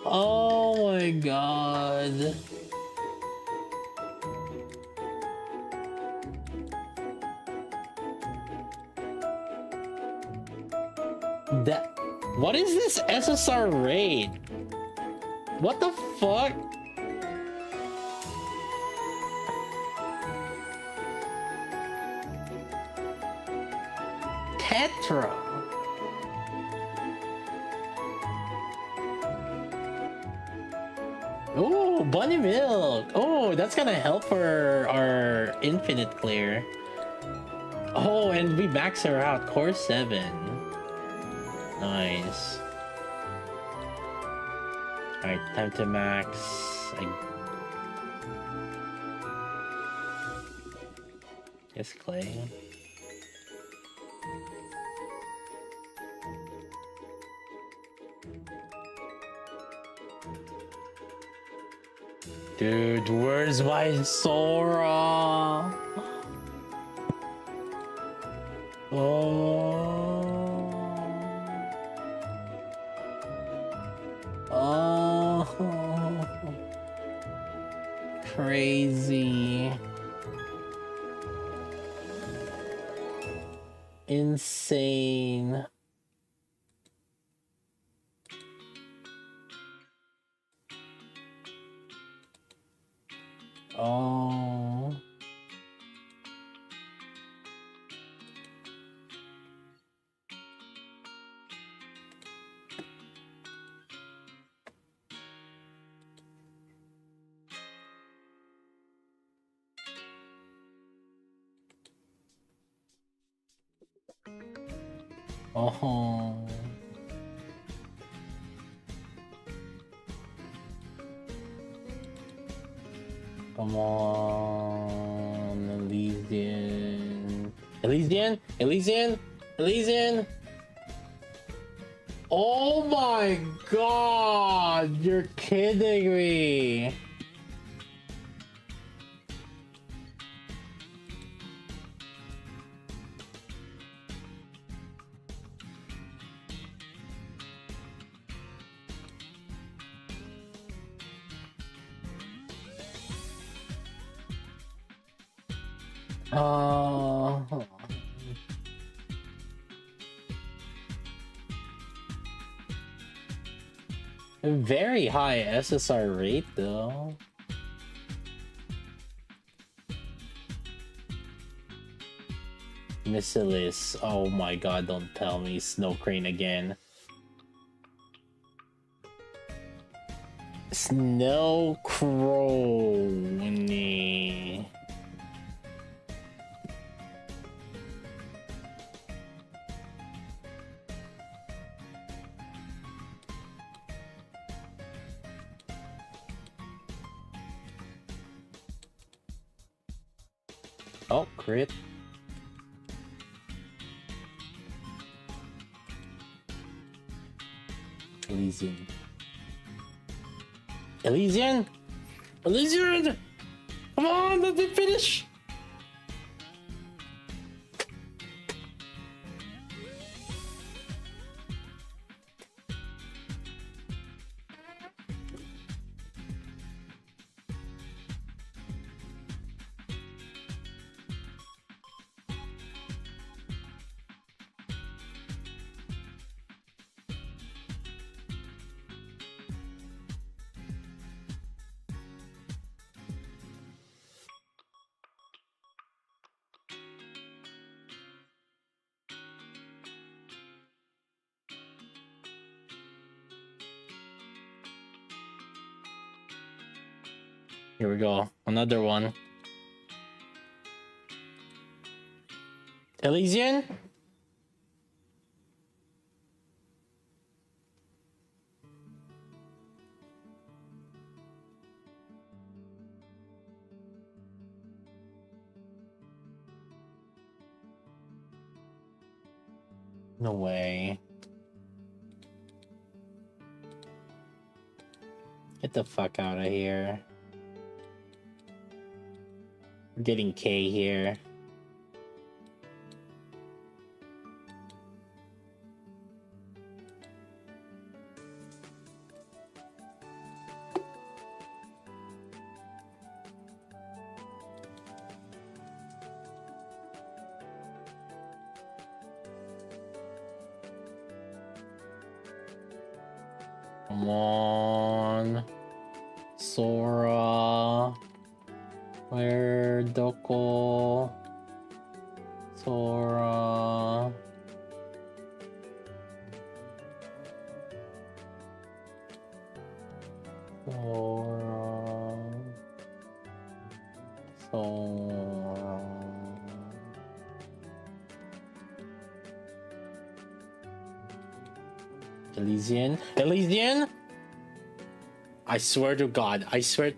Oh my god. That... What is this SSR raid? What the fuck? Tetra. Oh, bunny milk. Oh, that's gonna help for our infinite clear. Oh, and we max her out. Core 7. Nice. Alright, time to max. Yes, Clay. Dude, where's my Sora? Oh. Oh. Crazy. Insane. Oh. Oh. Come on, Elysian. Elysian? Elysian? Elysian? Oh my god! You're kidding me! Oh. Very high SSR rate though. Missilis. Oh my god, don't tell me Snow Crane again. Snow Crone. Oh, crit. Elysian. Elysian? Elysian! Come on, let me finish! Here we go. Another one. Elysian? No way. Get the fuck out of here. We're getting K here. Come on. Sora. Where Doko? Sora. Sora. Sora. Elysian? Elysian? I swear to God, I swear.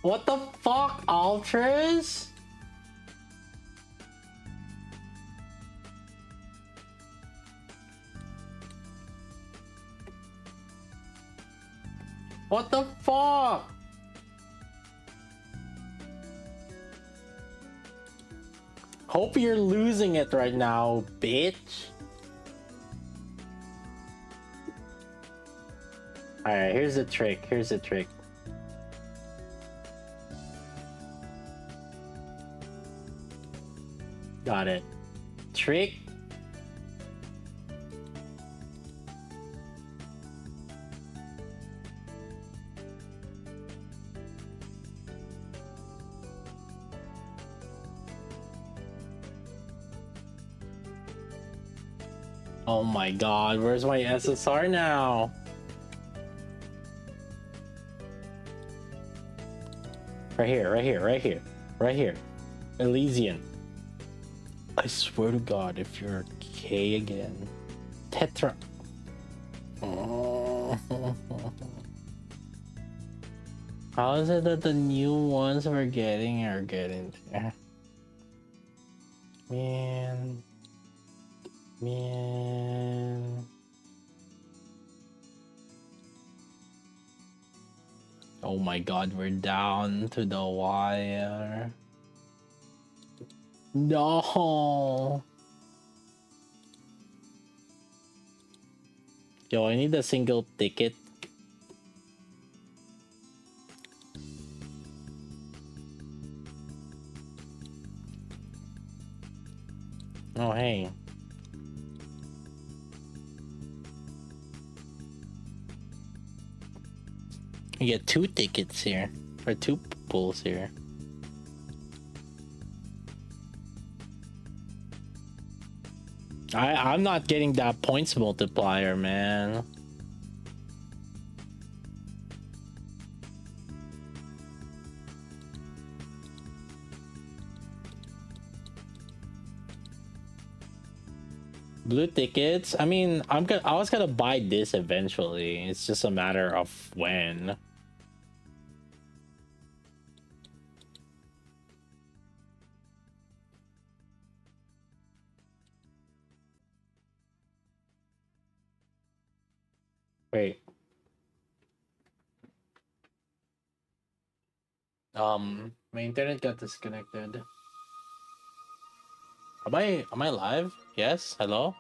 What the fuck, Ultras? What the fuck? Hope you're losing it right now, bitch. Alright, here's the trick. Here's the trick. Got it. Trick. Oh my god, where's my SSR now? Right here, right here, right here, right here. Elysian. I swear to God, if you're K again. Tetra. How is it that the new ones we're getting are getting there? Man. Man. Oh my god, we're down to the wire. No. Yo, I need a single ticket. Oh, hey. You get 2 tickets here, or 2 pulls here. I'm not getting that points multiplier, man. Blue tickets. I mean, I was gonna buy this eventually. It's just a matter of when. Wait. My internet got disconnected. Am I live? Yes. Hello.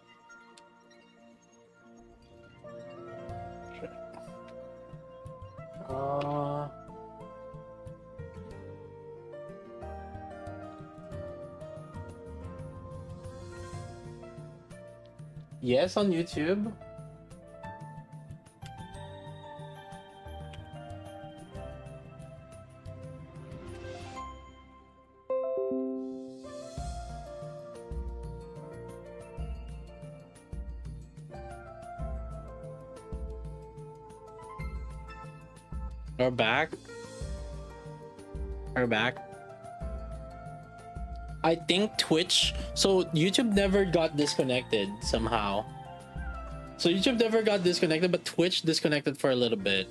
Yes, on YouTube. We're back. Her back. I think Twitch. So YouTube never got disconnected somehow. So YouTube never got disconnected, but Twitch disconnected for a little bit.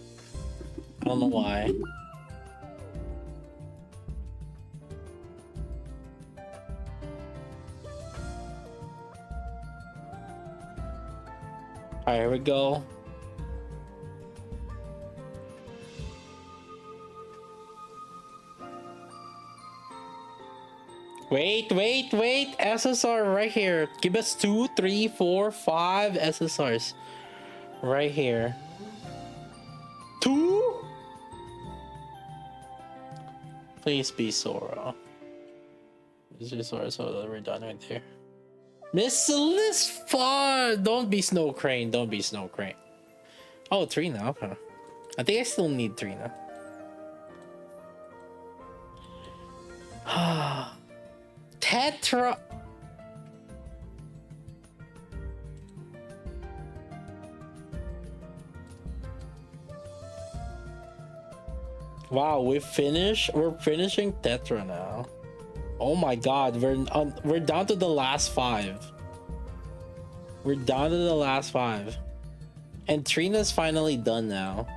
I don't know why. Alright, here we go. Wait. SSR right here. Give us 2, 3, 4, 5 SSRs. Right here. 2? Please be Sora. Is your Sora so we're done right there? Missile fun! Don't be Snow Crane. Don't be Snow Crane. Oh, Trina. Okay. I think I still need Trina. Tetra. Wow, we're finishing Tetra now. Oh my god, we're down to the last 5. We're down to the last 5. And Trina's finally done now.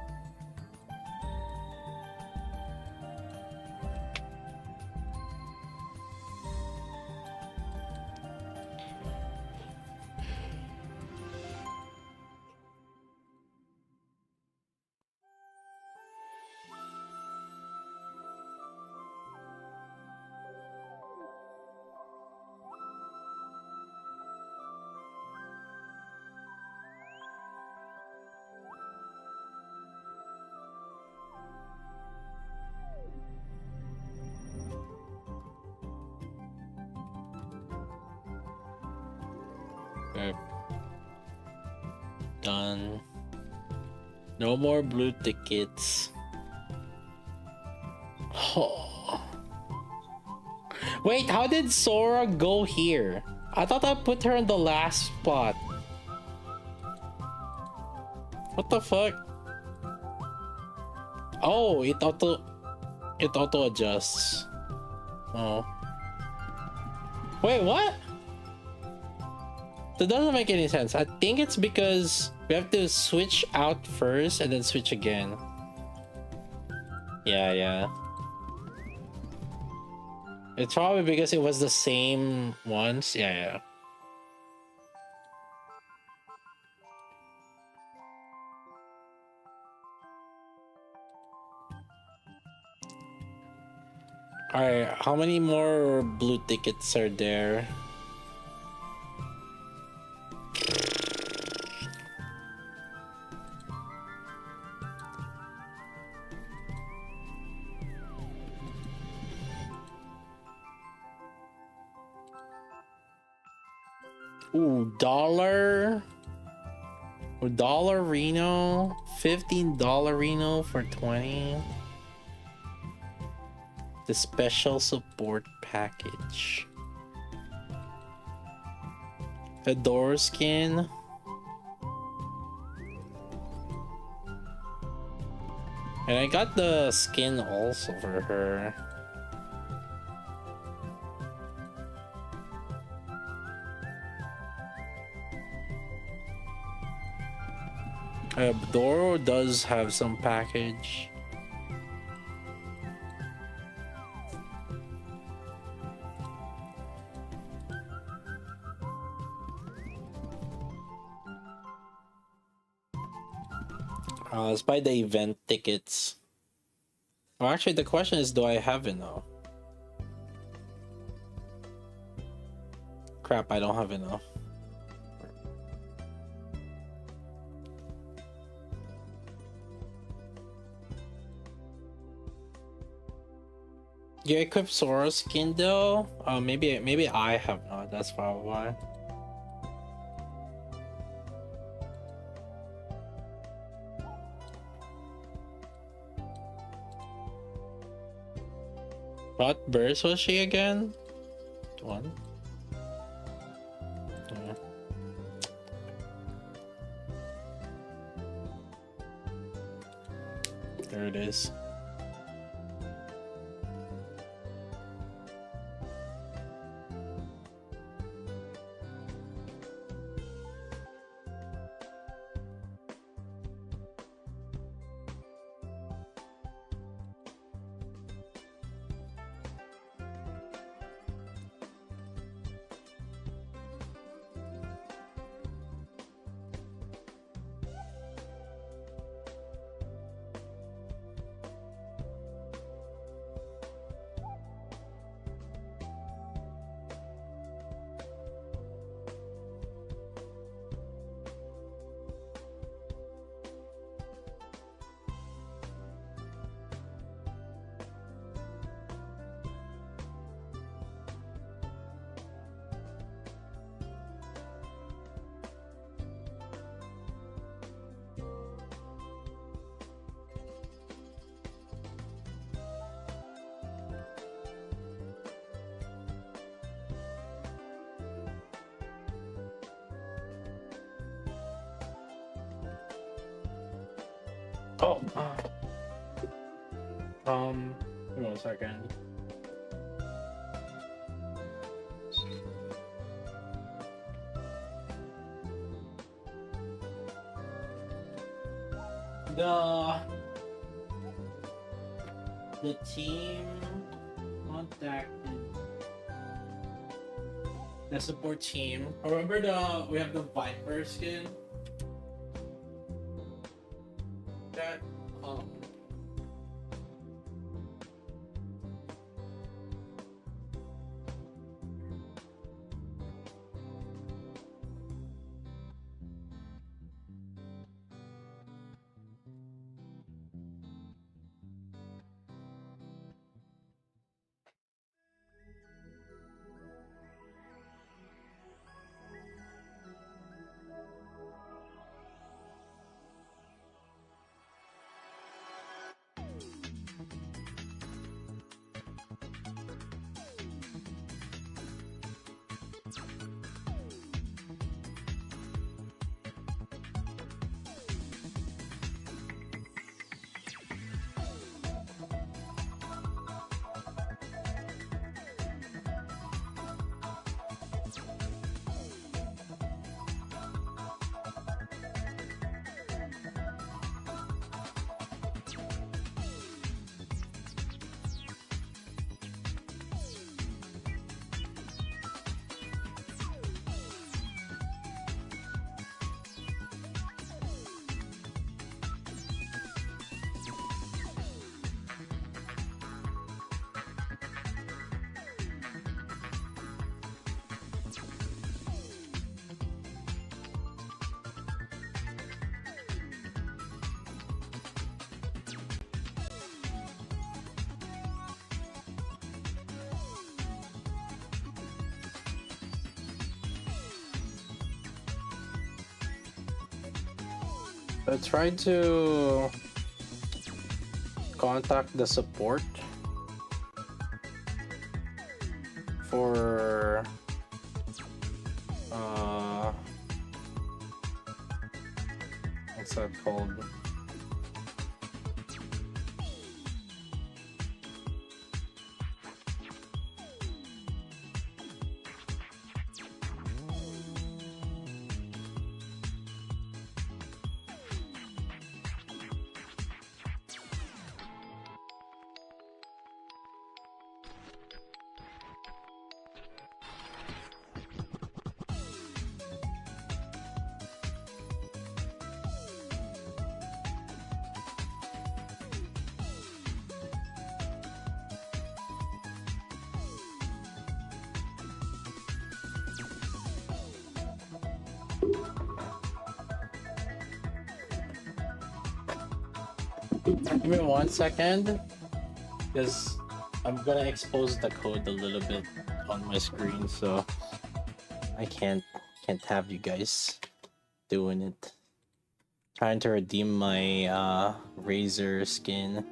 Okay. Done. No more blue tickets. Oh. Wait, how did Sora go here? I thought I put her in the last spot. What the fuck? Oh, it auto adjusts. Oh. Wait, what? That doesn't make any sense. I think it's because we have to switch out first and then switch again. Yeah. It's probably because it was the same ones. Yeah. Alright, how many more blue tickets are there? Ooh, $1 Reno, $15 Reno for 20. The special support package. Fedora skin. And I got the skin also for her. Doro does have some package. Let's buy the event tickets. Well, actually, the question is, do I have enough? Crap, I don't have enough. You equip Sora skin though? Maybe I have not. That's probably why. What burst was she again? 1. Yeah. There it is. Oh, hold on a second. The team contacted the support team. Remember we have the Viper skin that I tried to contact the support for what's that called? Give me 1 second, because I'm gonna expose the code a little bit on my screen, so I can't have you guys doing it. Trying to redeem my Razor skin.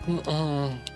Mm-mm.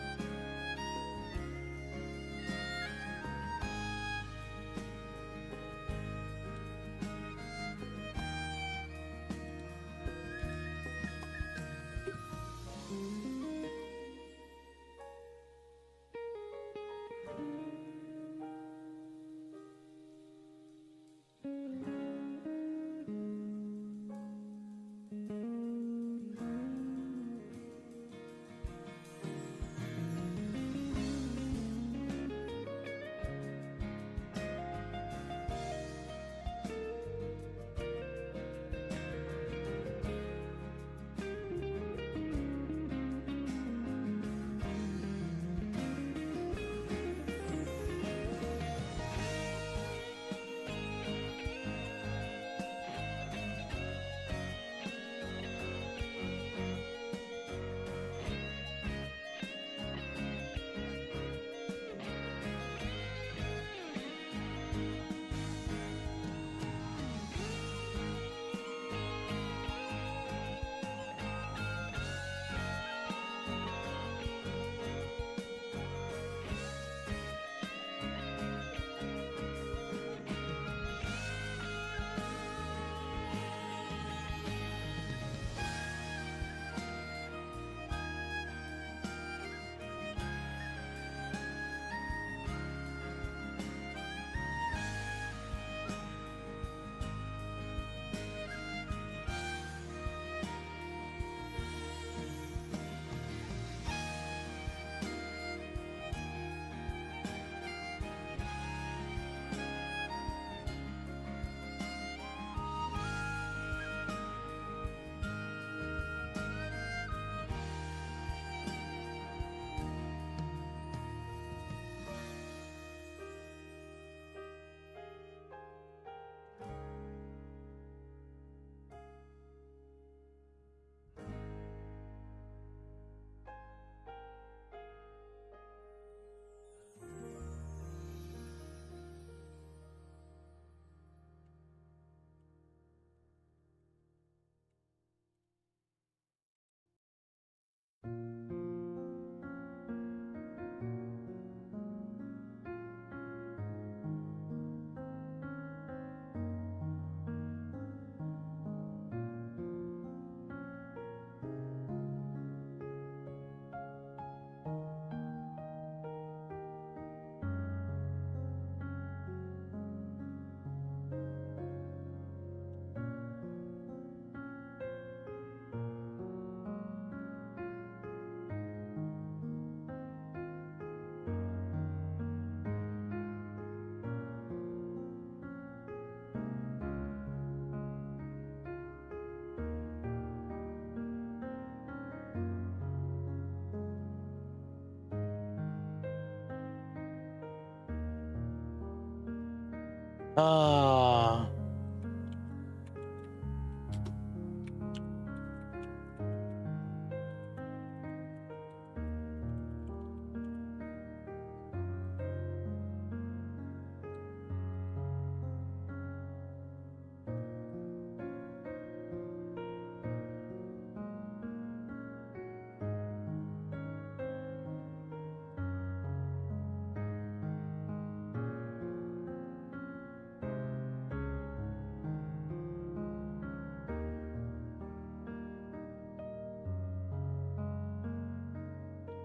Ah.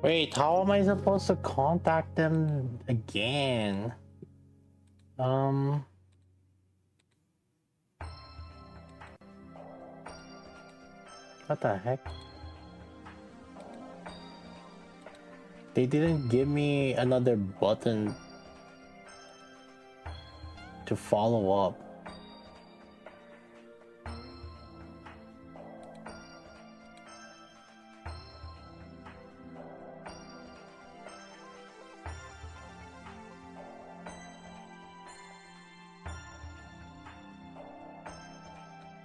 Wait, how am I supposed to contact them again? What the heck? They didn't give me another button to follow up.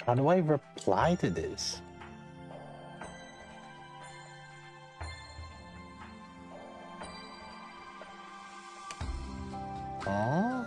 How do I reply to this? Huh?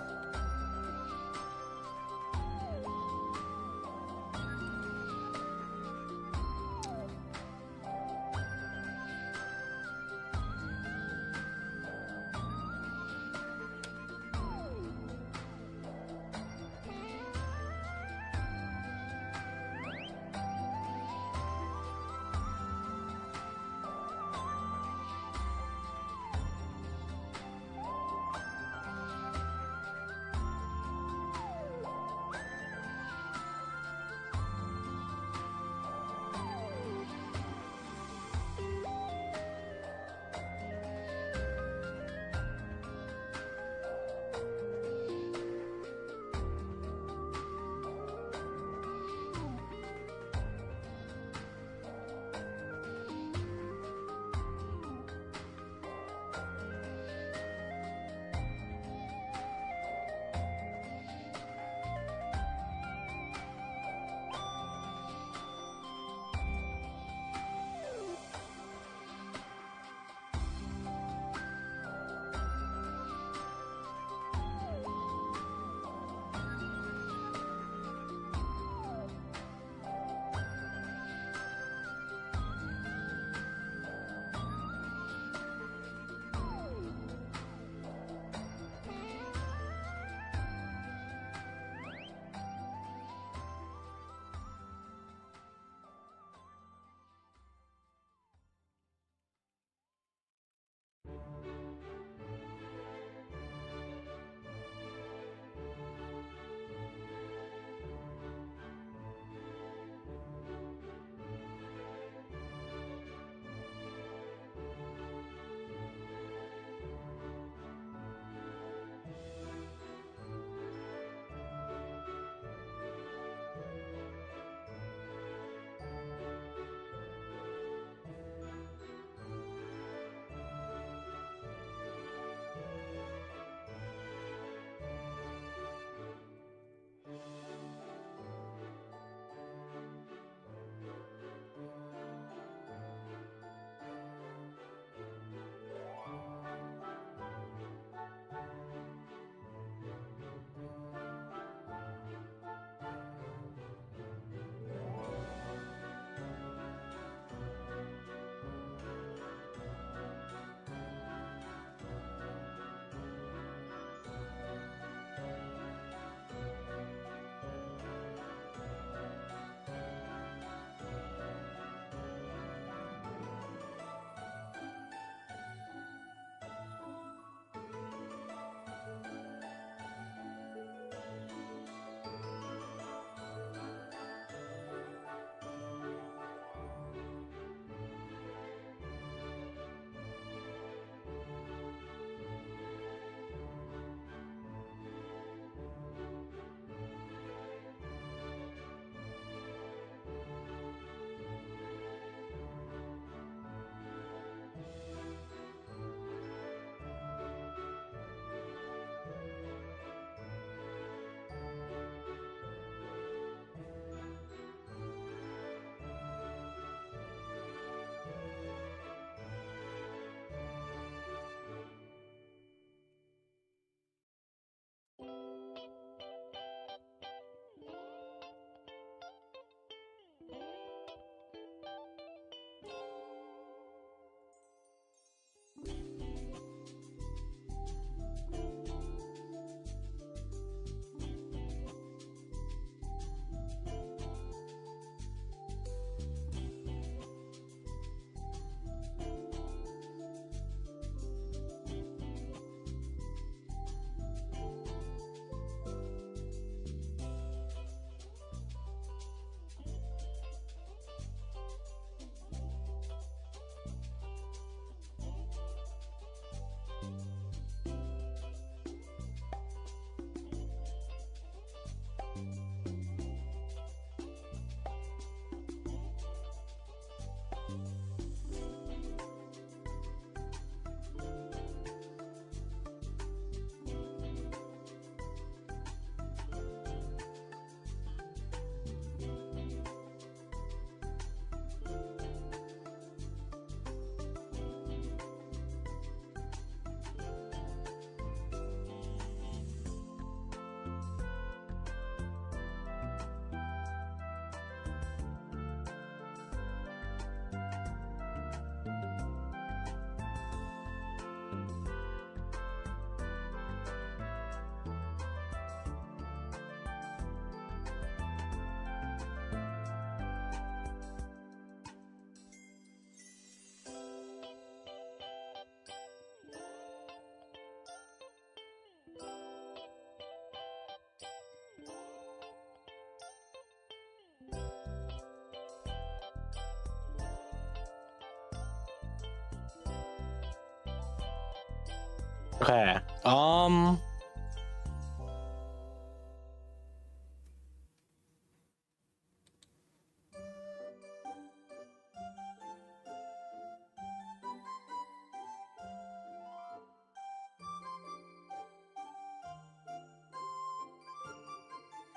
Okay.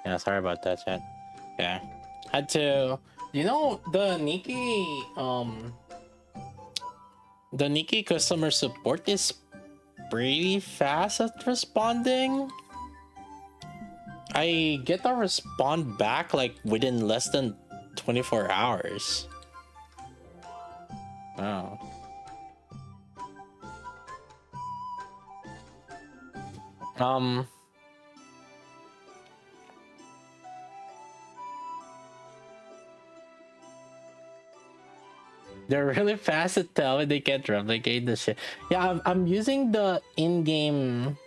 Yeah, sorry about that, chat. Yeah. Had to, you know, the Nikke customer support is pretty fast at responding. I get a respond back like within less than 24 hours. Wow. Um, they're really fast to tell when they can't replicate the shit. Yeah, I'm using the in-game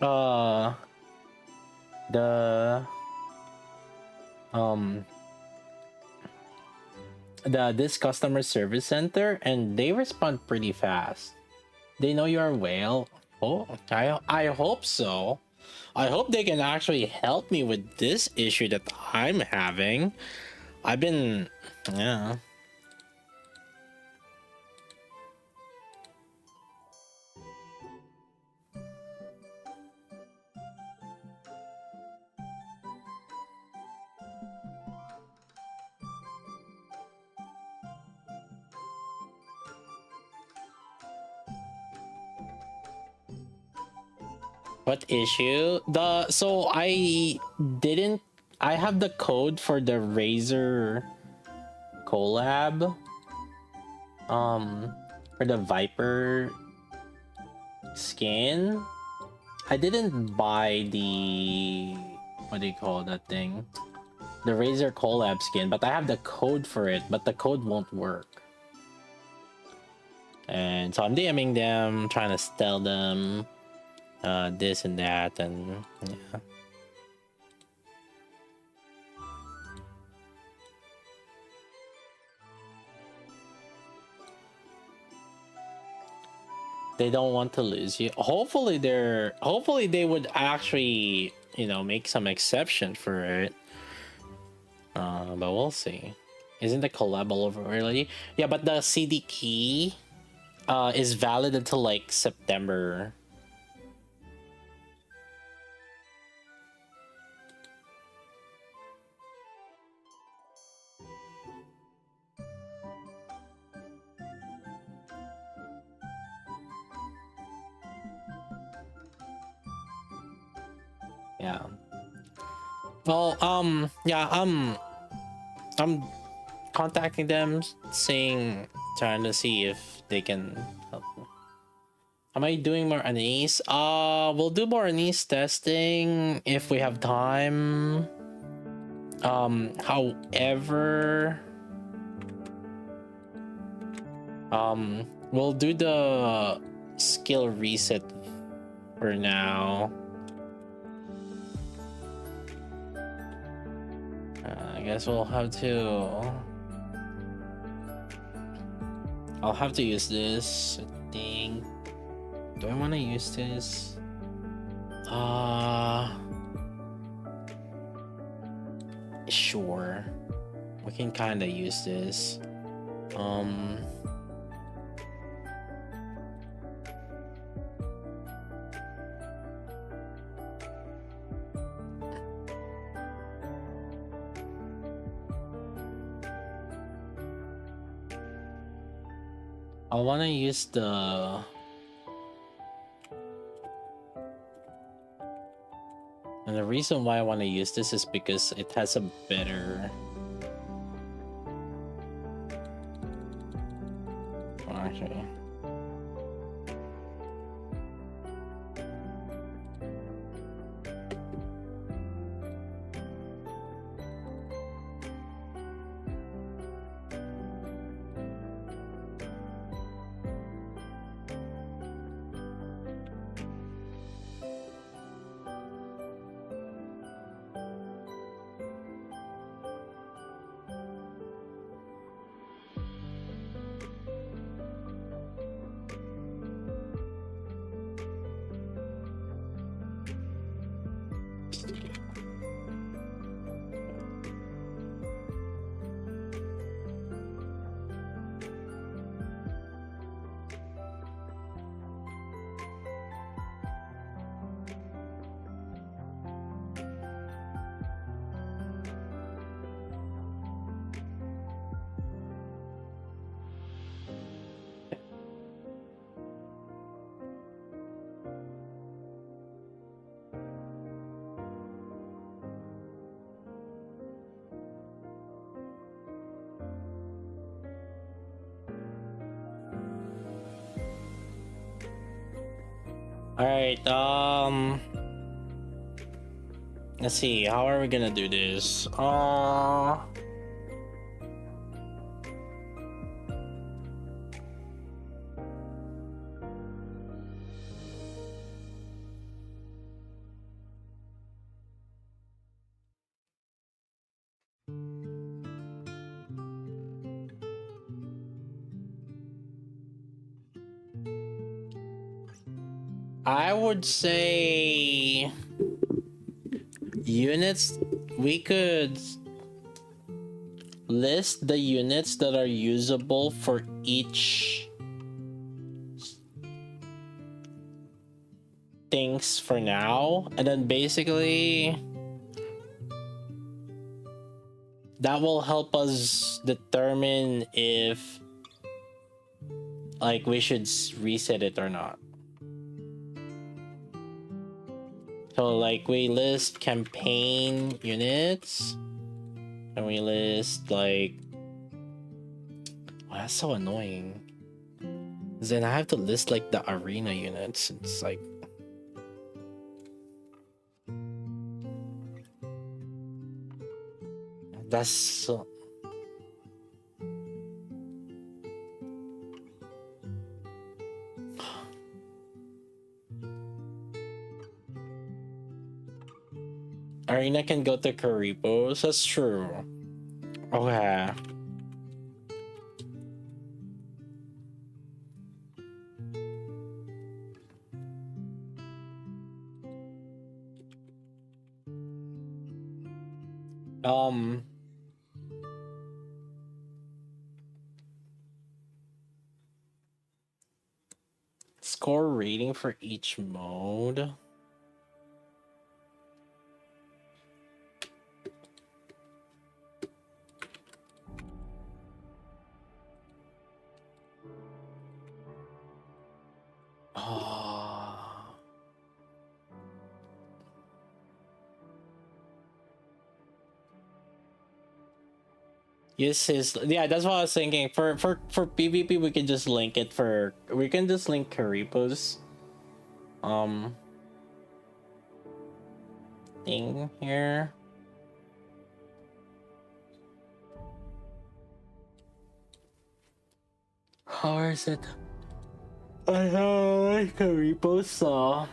uh the um this customer service center, and they respond pretty fast. They know you're a whale. Oh, I hope so. I hope they can actually help me with this issue that I'm having. I've been, yeah. What issue? Didn't I have the code for the Razer collab? For the Viper skin. I didn't buy the, what do you call that thing? The Razer collab skin, but I have the code for it, but the code won't work. And so I'm DMing them, trying to tell them this and that, and yeah. They don't want to lose you. Hopefully they would actually, you know, make some exception for it. But we'll see. Isn't the collab all over already? Yeah, but the CD key is valid until like September. Yeah. Well, yeah, I'm contacting them, trying to see if they can help me. Am I doing more anise? We'll do more anise testing if we have time. However, we'll do the skill reset for now. I guess we'll have to. I'll have to use this, I think. Do I want to use this? Sure. We can kind of use this. I want to use the. And the reason why I want to use this is because it has a better. Well, actually. All right. Let's see. How are we gonna do this? I would say units. We could list the units that are usable for each things for now, and then basically that will help us determine if like we should reset it or not. So like we list campaign units and we list like, oh, that's so annoying. Then I have to list like the arena units. It's like that's so arena can go to Karipos. That's true. Okay. Score rating for each mode. Yes, yeah, that's what I was thinking. For PvP, we can just link it for. We can just link Karipos thing here. How is it? I have Karipos.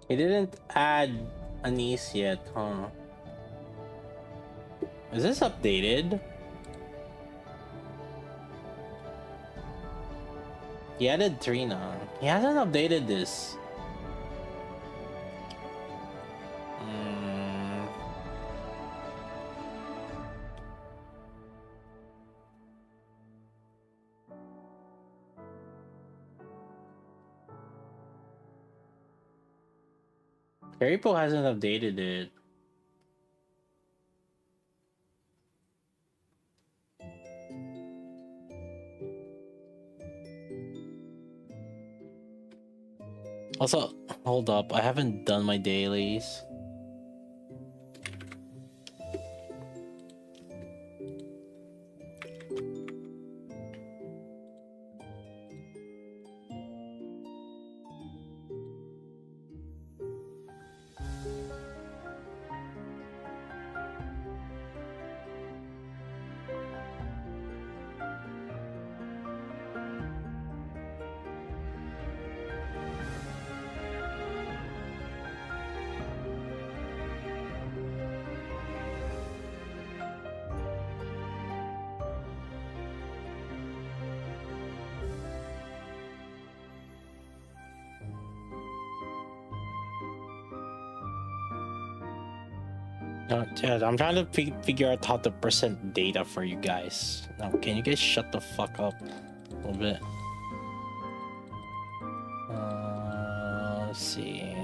He didn't add Anise yet, huh? Is this updated? He added Trina. He hasn't updated this. Karipo hasn't updated it. Also, hold up, I haven't done my dailies. Yeah, I'm trying to figure out how to present data for you guys. Now, can you guys shut the fuck up a little bit? Let's see.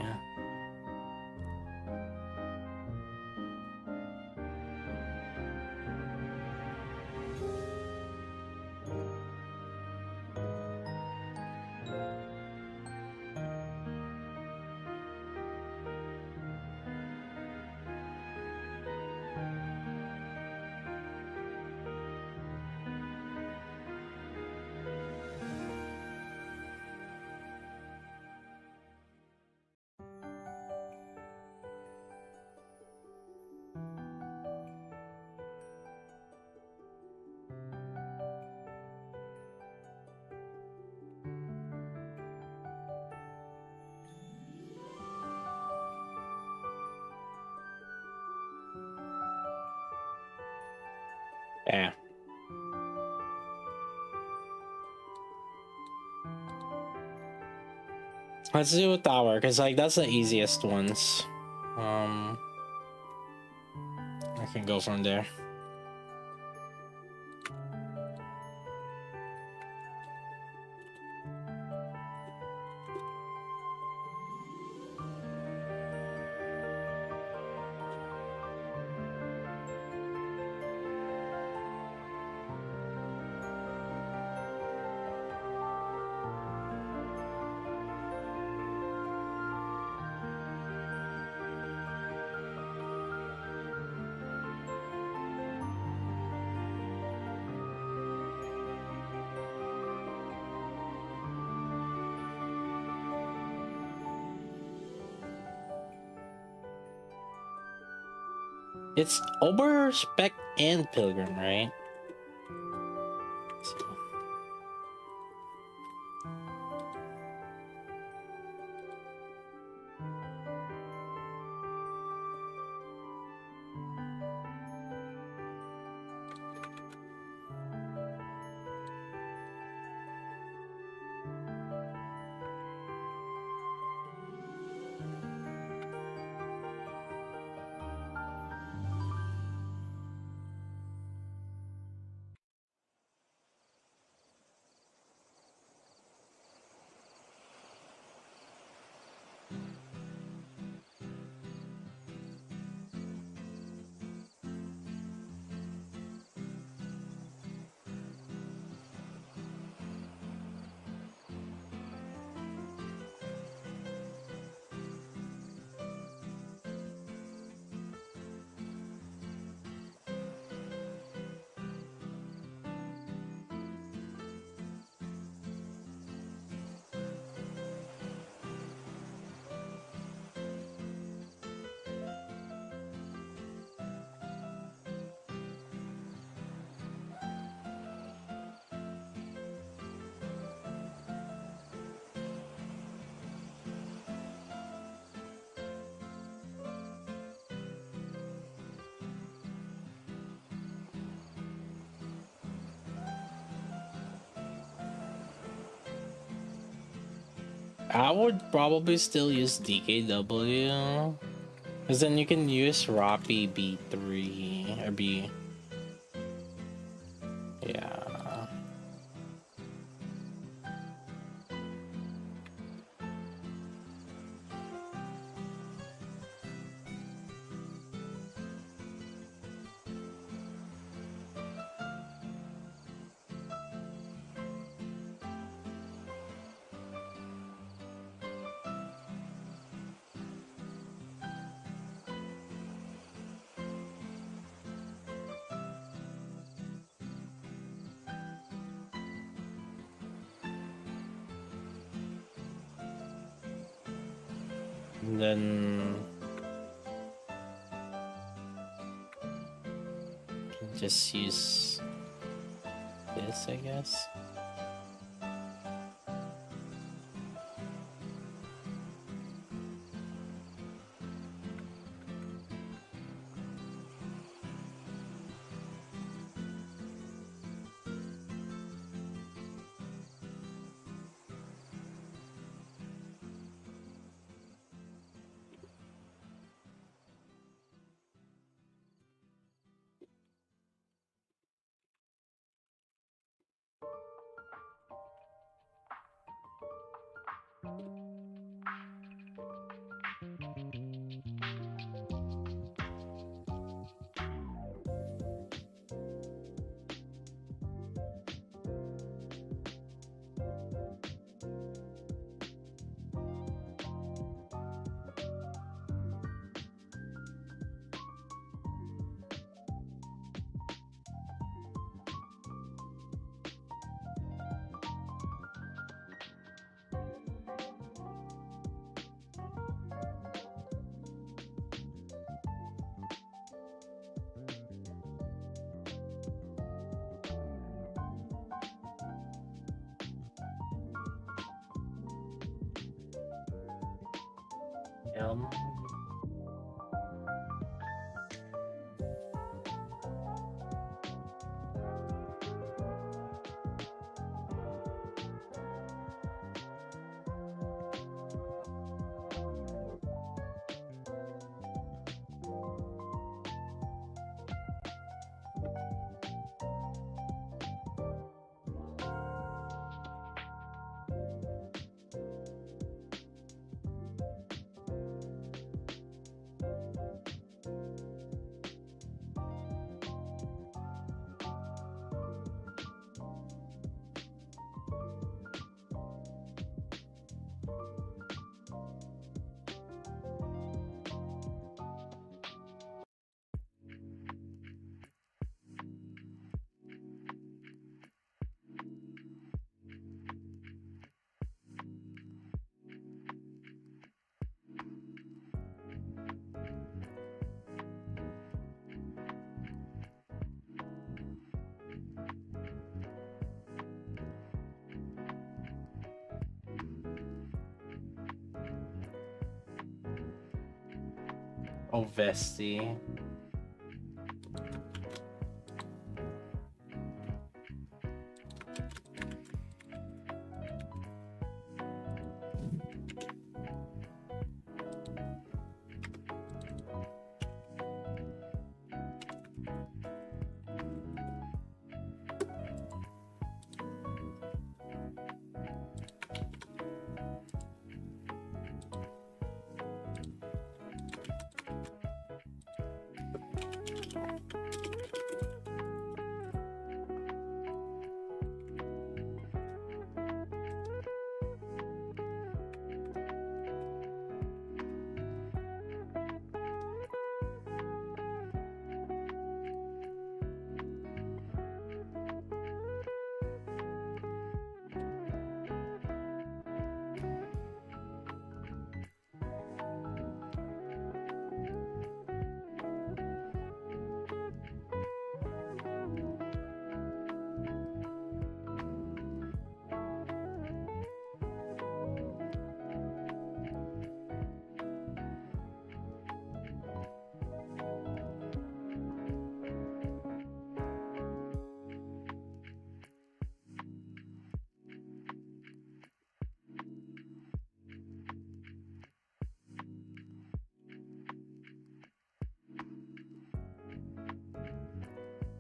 Let's do a tower, because like that's the easiest ones. I can go from there. It's Ober, Spec, and Pilgrim, right? So. I would probably still use DKW, because then you can use Rappi B3 or B. Yeah. And then can just use this, I guess. Um, Oh, Vesti.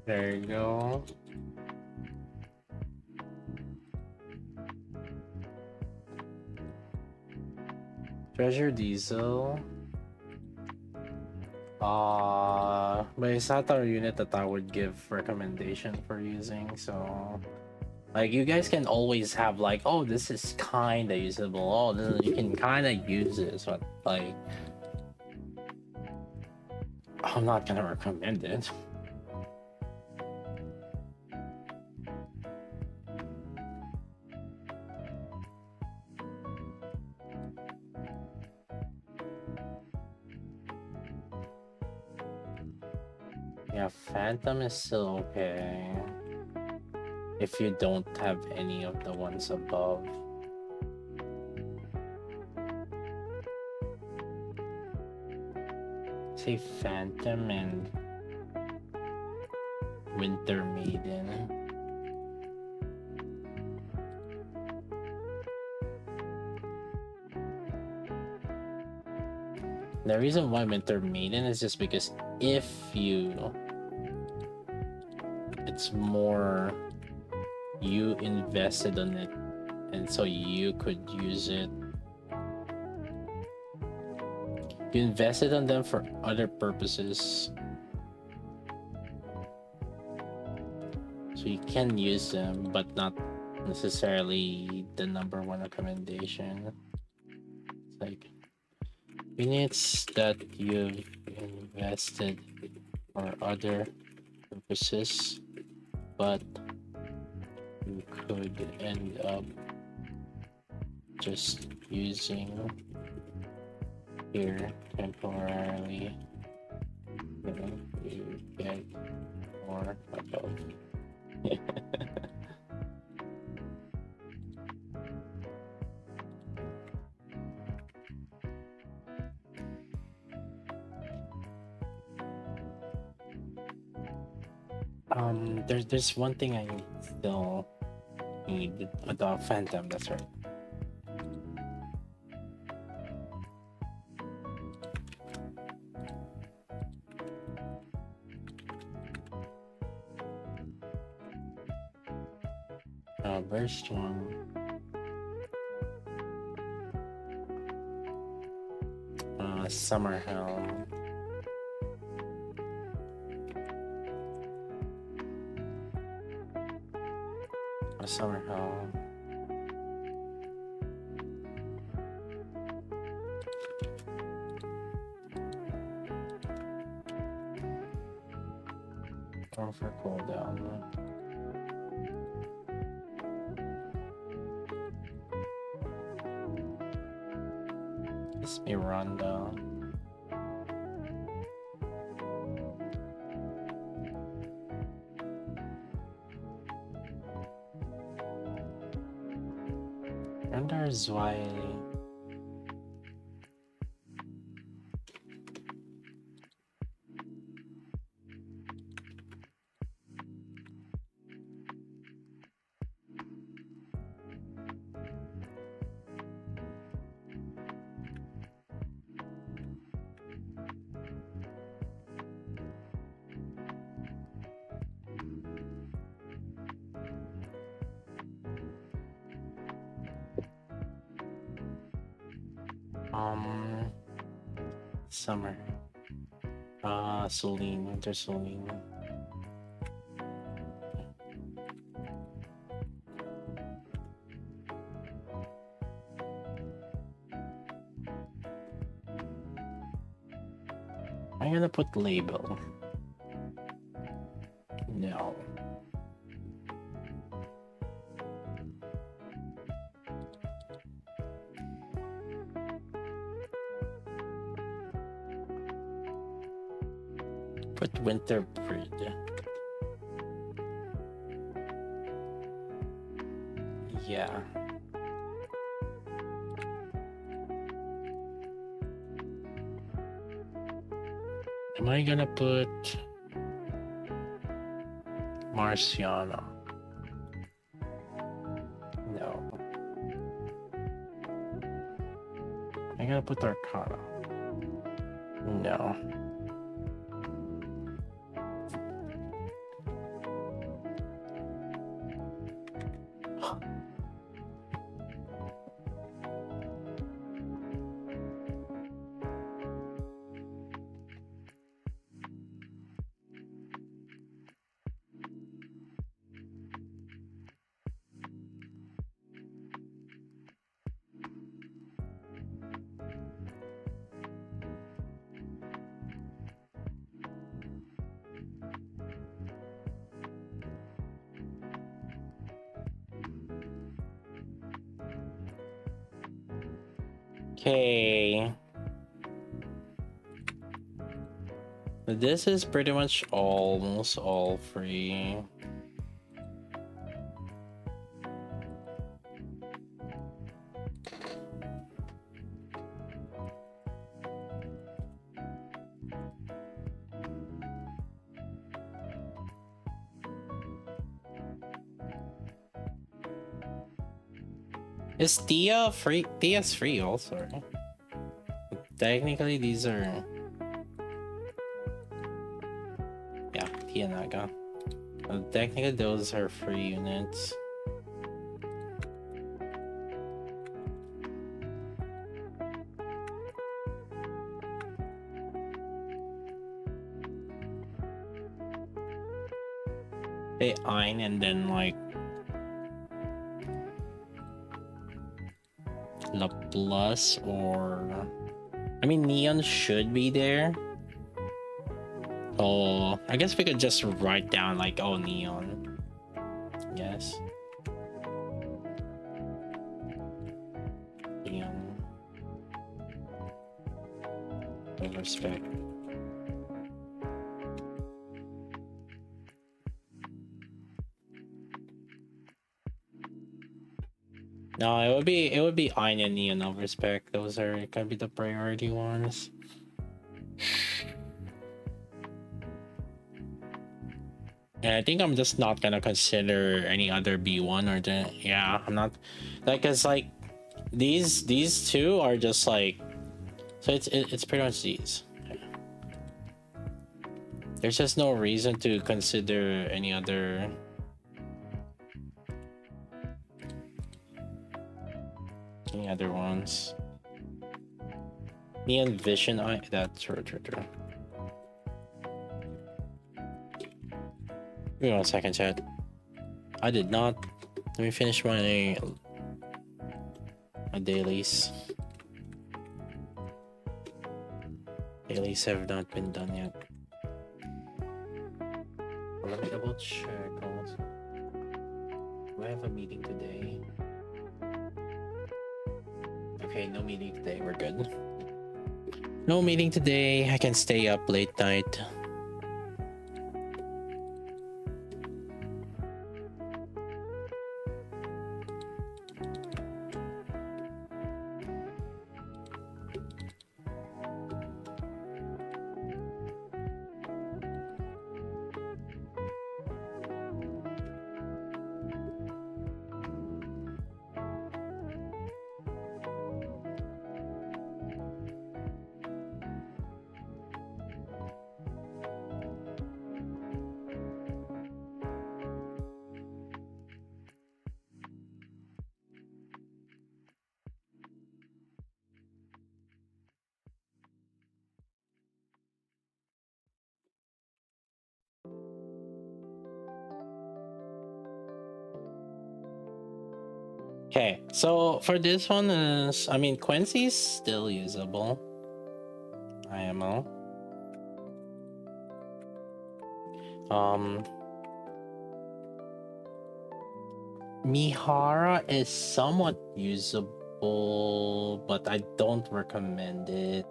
There you go. Treasure Diesel. But it's not our unit that I would give recommendation for using, so like you guys can always have like, oh, this is kinda usable, oh, this you can kinda use this, but like I'm not gonna recommend it. Yeah, Phantom is still okay if you don't have any of the ones above. Say Phantom and Winter Maiden. The reason why Winter Maiden is just because if you, it's more you invested on it, and so you could use it. You invested on them for other purposes, so you can use them, but not necessarily the #1 recommendation. It's like units that you've invested for other purposes, but you could end up just using here temporarily, then you get more above. There's one thing I still need, a dog Phantom, that's right. Very strong. Summer Hell. Summer Hell. Or for cooldown. It's Miranda. Miranda is why Summer. Celine, winter Celine. I'm gonna put label. No. Put winter breed. Yeah. Am I gonna put Marciano? No. I'm gonna put Arcana. No. Okay. This is pretty much almost all free. Is Tia free? Tia's free also, right? Technically, these are... Yeah, Tia Naga. Technically, those are free units. Say Ein and then like... La Plus or... I mean, Neon should be there. Oh, I guess we could just write down like, oh, Neon. Yes. Neon. With respect. No, it would be Ein and Neon of respect. Those are gonna be the priority ones. And I think I'm just not gonna consider any other B1 or the... Yeah, I'm not... Like, cause like these two are just like... So it's pretty much these. Yeah. There's just no reason to consider any other... Any other ones. Neon Vision, that's true. Give me 1 second, chat. I did not. Let me finish my dailies. Dailies have not been done yet. Let me double check also. Do I have a meeting today? Okay, no meeting today. We're good. No meeting today. I can stay up late night. Okay, so for this one is, I mean, Quincy's still usable. IMO. Mihara is somewhat usable, but I don't recommend it.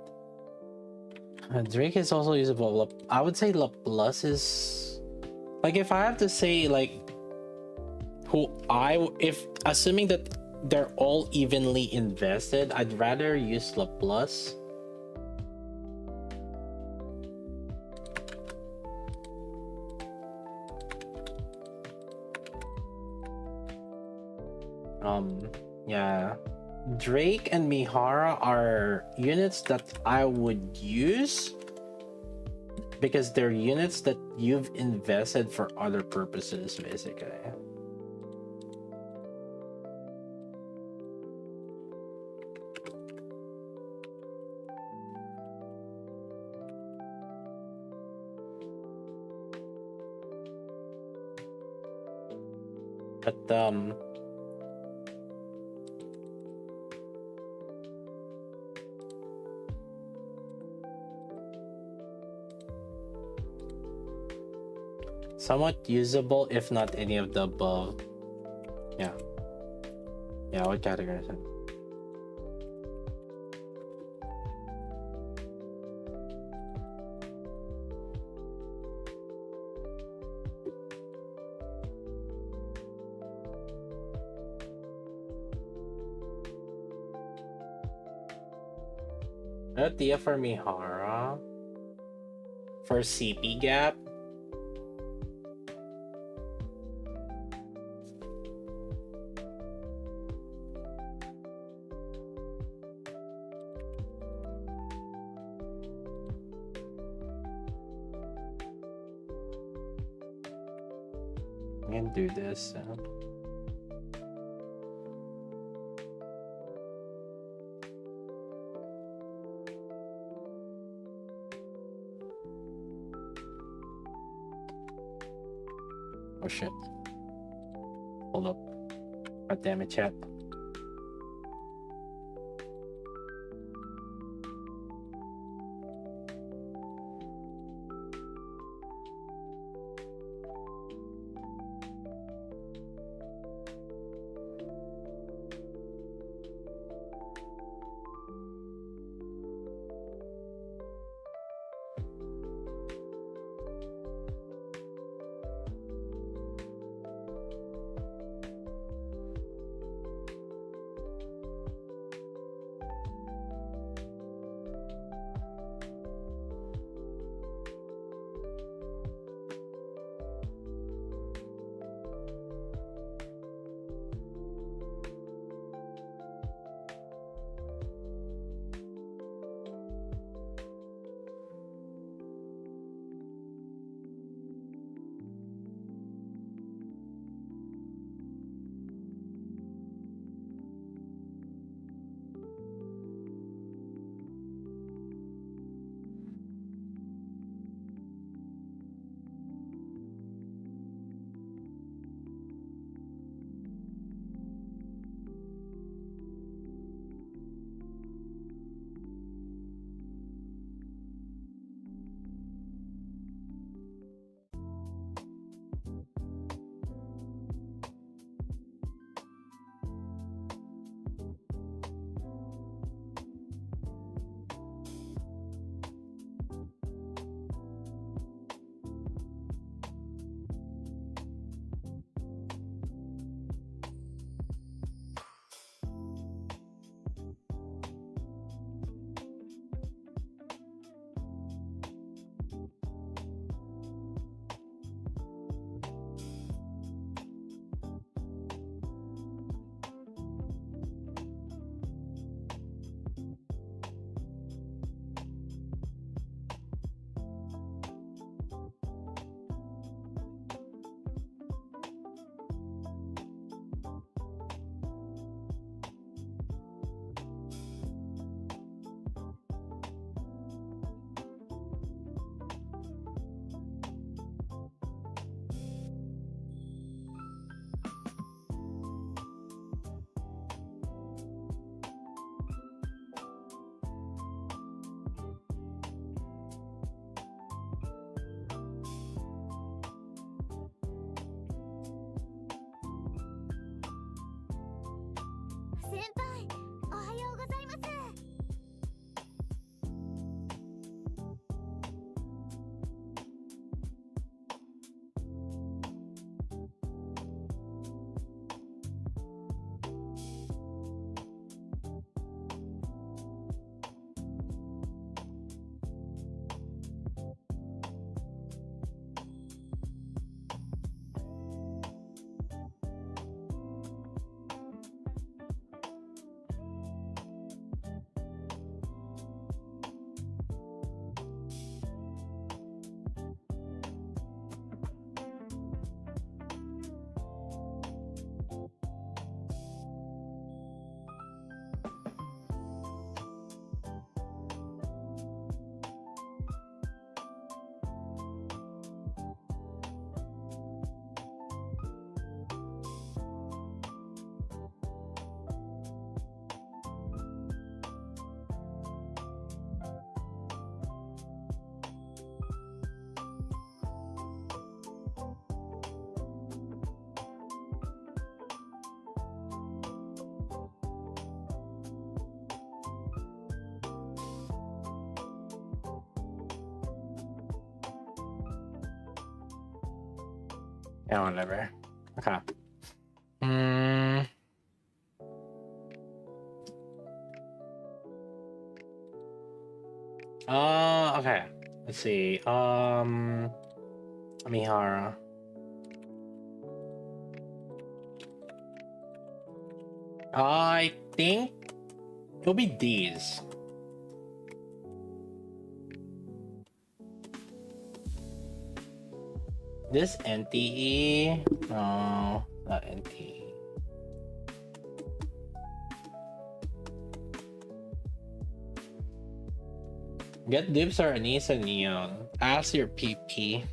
Drake is also usable. I would say La Plus is, like, if I have to say, like, if assuming that they're all evenly invested, I'd rather use La Plus. Yeah, Drake and Mihara are units that I would use because they're units that you've invested for other purposes, basically. But somewhat usable, if not any of the above. Yeah. Yeah, what category is it? Tia for Mihara. For CP gap. I can do this. Oh shit. Hold up. God damn it, chat. 先輩、おはようございます。Yeah, whatever. Okay. Hmm. Okay. Let's see. Mihara. I think it'll be these. This NTE. No, not NTE. Get dibs or Anissa Neon. Ask your PP.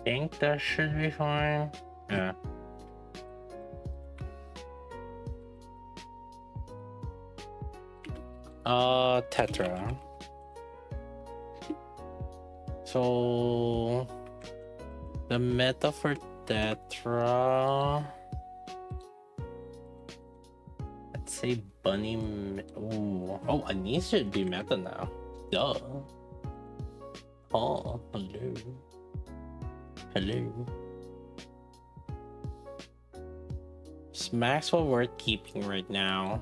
think that should be fine. Yeah. Tetra. So the meta for Tetra, let's say Bunny. Ooh. Oh, Anise should be meta now. Duh. Oh, hello. Hello. Is Maxwell worth keeping right now?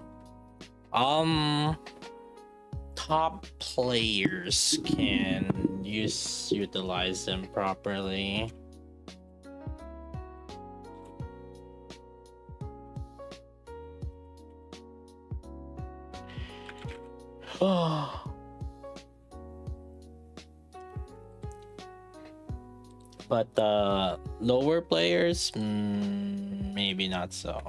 Top players can utilize them properly. Oh. But lower players, maybe not so.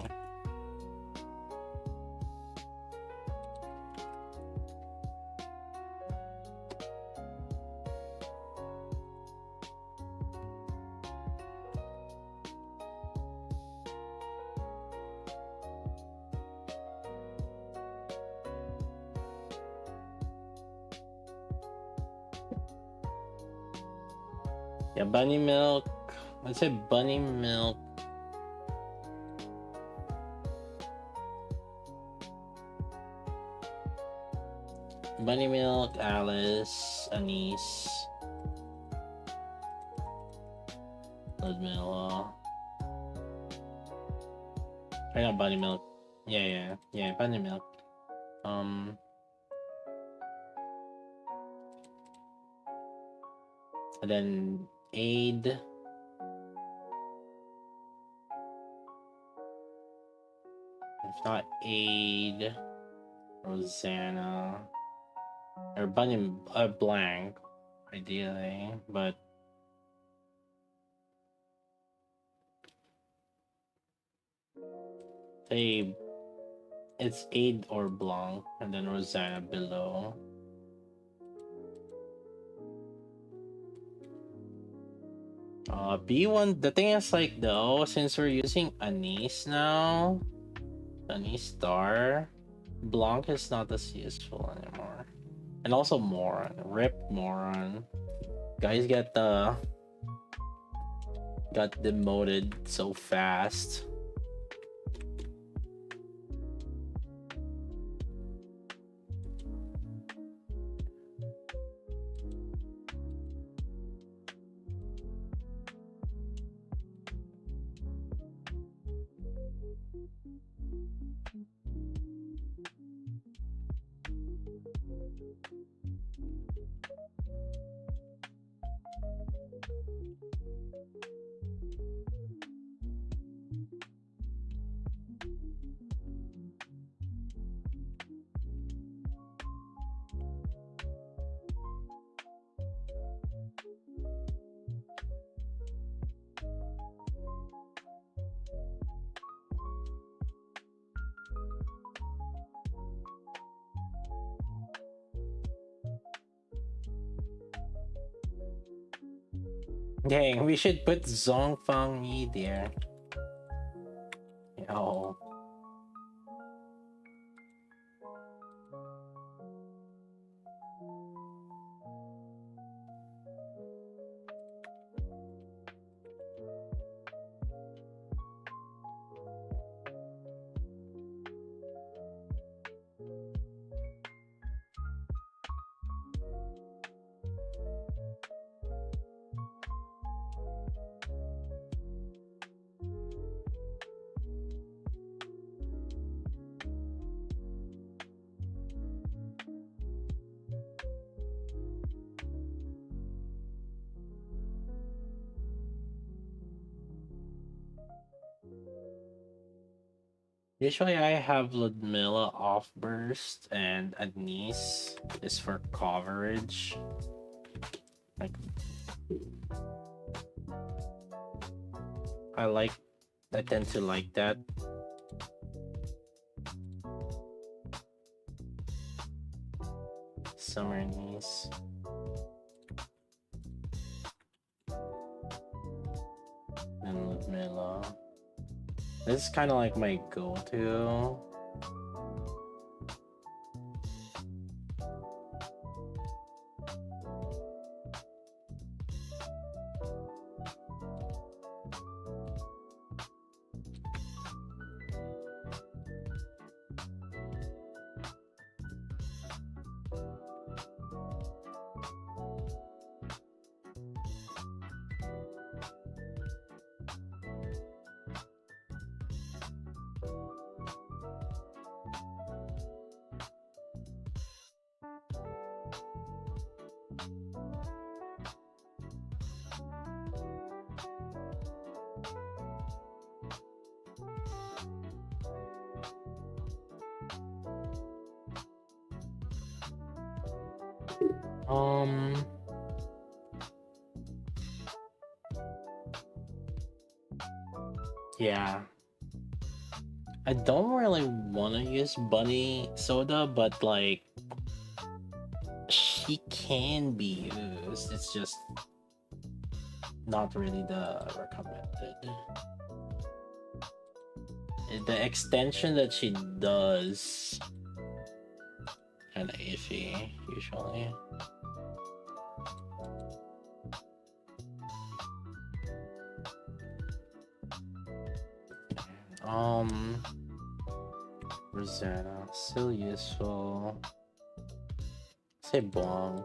Yeah, bunny milk. Let's say bunny milk. Bunny milk, Alice, Anise, Ludmilla. I got bunny milk. Yeah, bunny milk. And then Aid. If not Aid, Rosanna, or Bunny, Blank, ideally, but say it's Aid or Blanc, and then Rosanna below. B1, the thing is like though, since we're using Anise now, Anise Star, Blanc is not as useful anymore. And also Moron, RIP Moron. Guys got demoted so fast. Dang, we should put Zongfang Yi there. Yo. Usually I have Ludmilla off burst and Anise is for coverage. Like I tend to like that. Summer Anise. This is kind of like my go-to. Yeah. I don't really want to use Bunny Soda, but like, she can be used. It's just not really the recommended. The extension that she does kind of iffy usually. Rosetta, still useful. Say Blanc.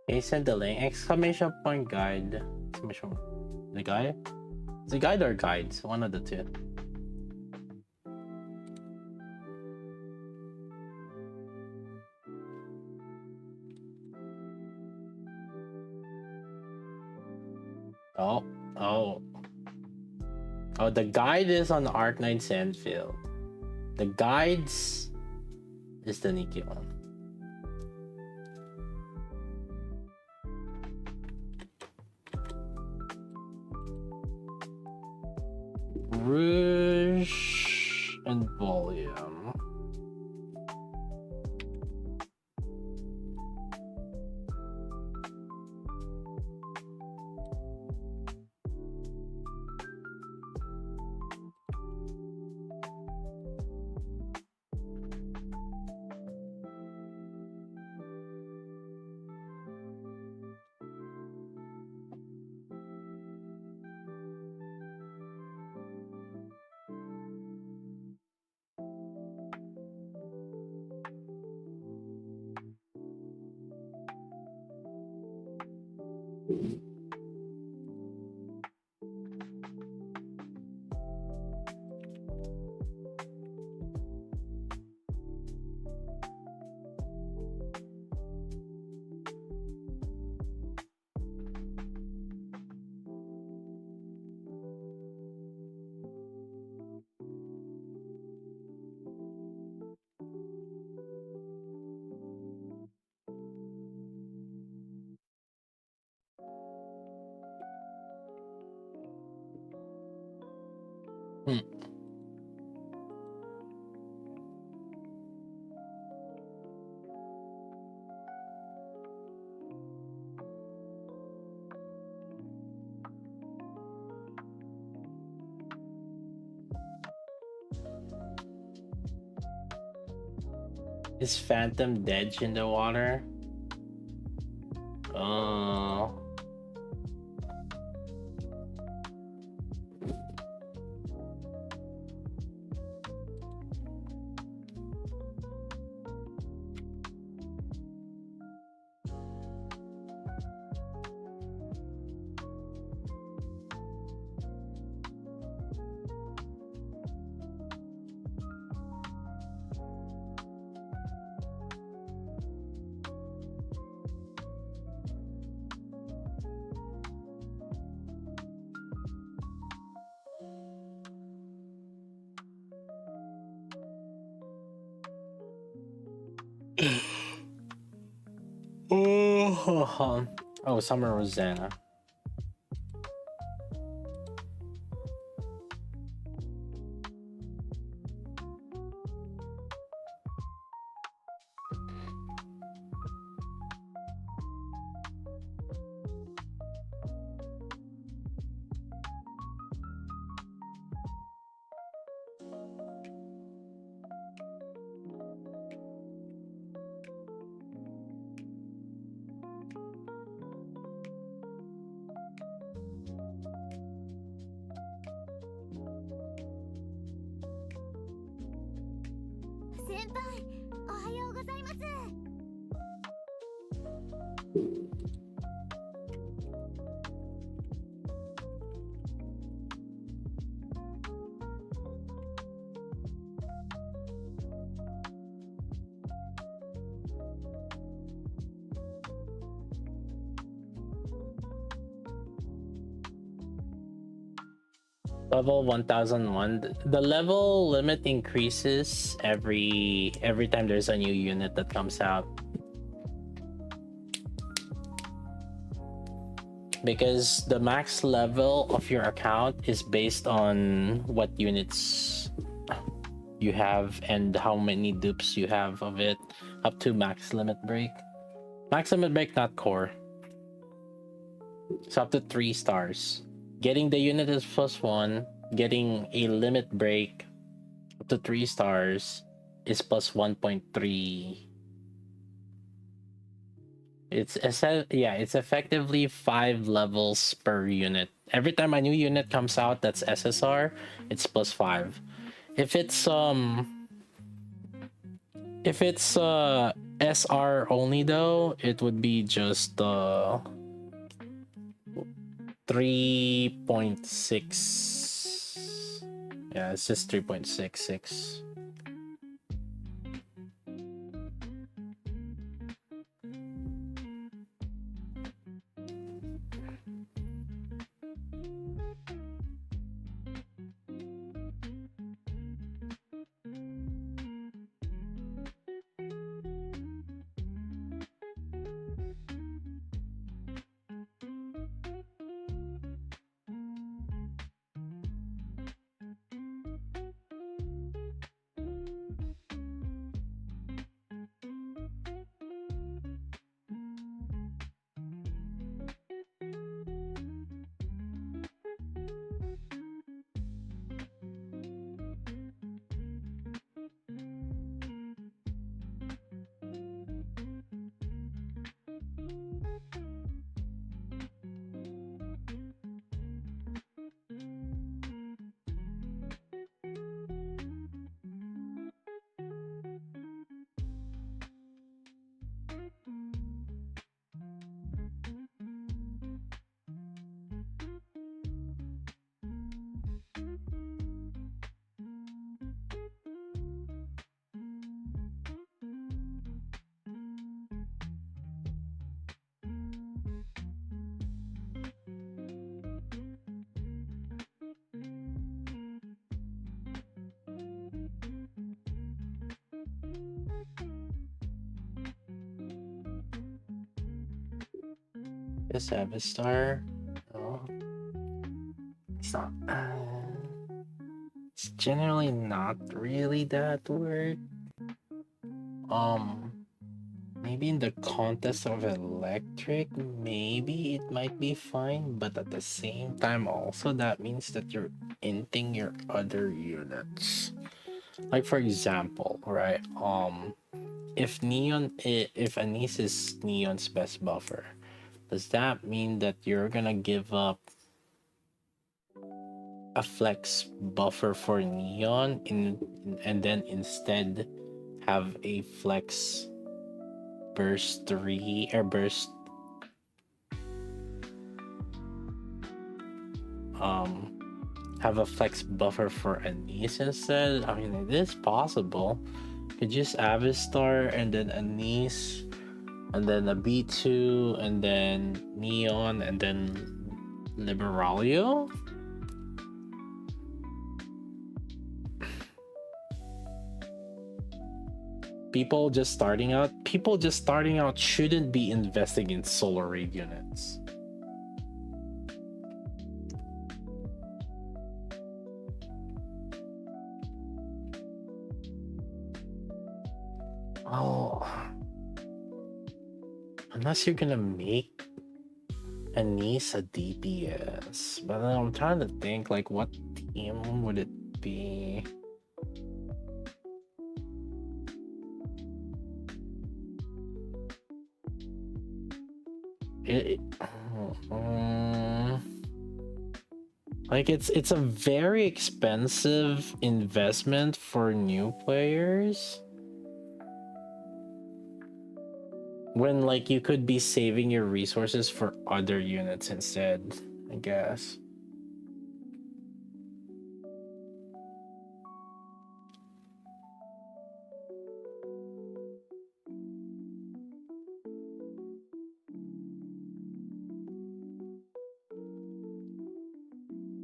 He sent the link! Exclamation point guide! Exclamation. The guide? The guide or guides? One of the two. Oh, the guide is on Art9 Sandfield. The guides is the Nikke one. Rouge and volume. Is Phantom Dedge in the water? Oh, Summer Rosanna. Level 1001. The level limit increases every time there's a new unit that comes out. Because the max level of your account is based on what units you have and how many dupes you have of it, up to max limit break. Max limit break, not core. So up to 3 stars. Getting the unit is +1. Getting a limit break up to 3 stars is +1.3. It's effectively 5 levels per unit. Every time a new unit comes out that's SSR, it's +5. If it's SR only though, it would be just 3.6. Yeah, it's just 3.66. Is Avistar? No. It's not. It's generally not really that word. Maybe in the contest of electric, maybe it might be fine, but at the same time, also that means that you're inting your other units. Like for example, right? if if Anise is Neon's best buffer, does that mean that you're gonna give up a flex buffer for Neon and then instead have a flex burst 3 or burst have a flex buffer for Anise instead? I mean, it is possible. Could just Avistar and then Anise and then a B2 and then Neon and then Liberalia? People just starting out shouldn't be investing in solar raid units. Oh, unless you're gonna make Anise a DPS, but then I'm trying to think, like, what team would it be? Like it's a very expensive investment for new players. When like you could be saving your resources for other units instead, I guess.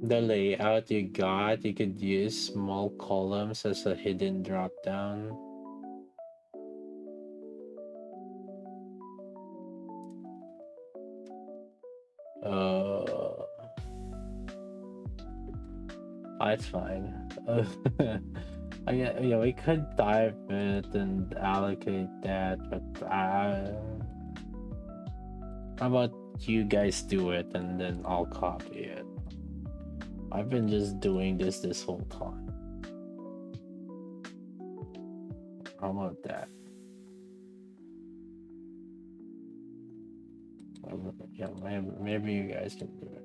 The layout you got, you could use small columns as a hidden drop down. It's fine. Yeah, we could dive it and allocate that, but how about you guys do it and then I'll copy it? I've been just doing this whole time. How about that? Yeah, maybe you guys can do it.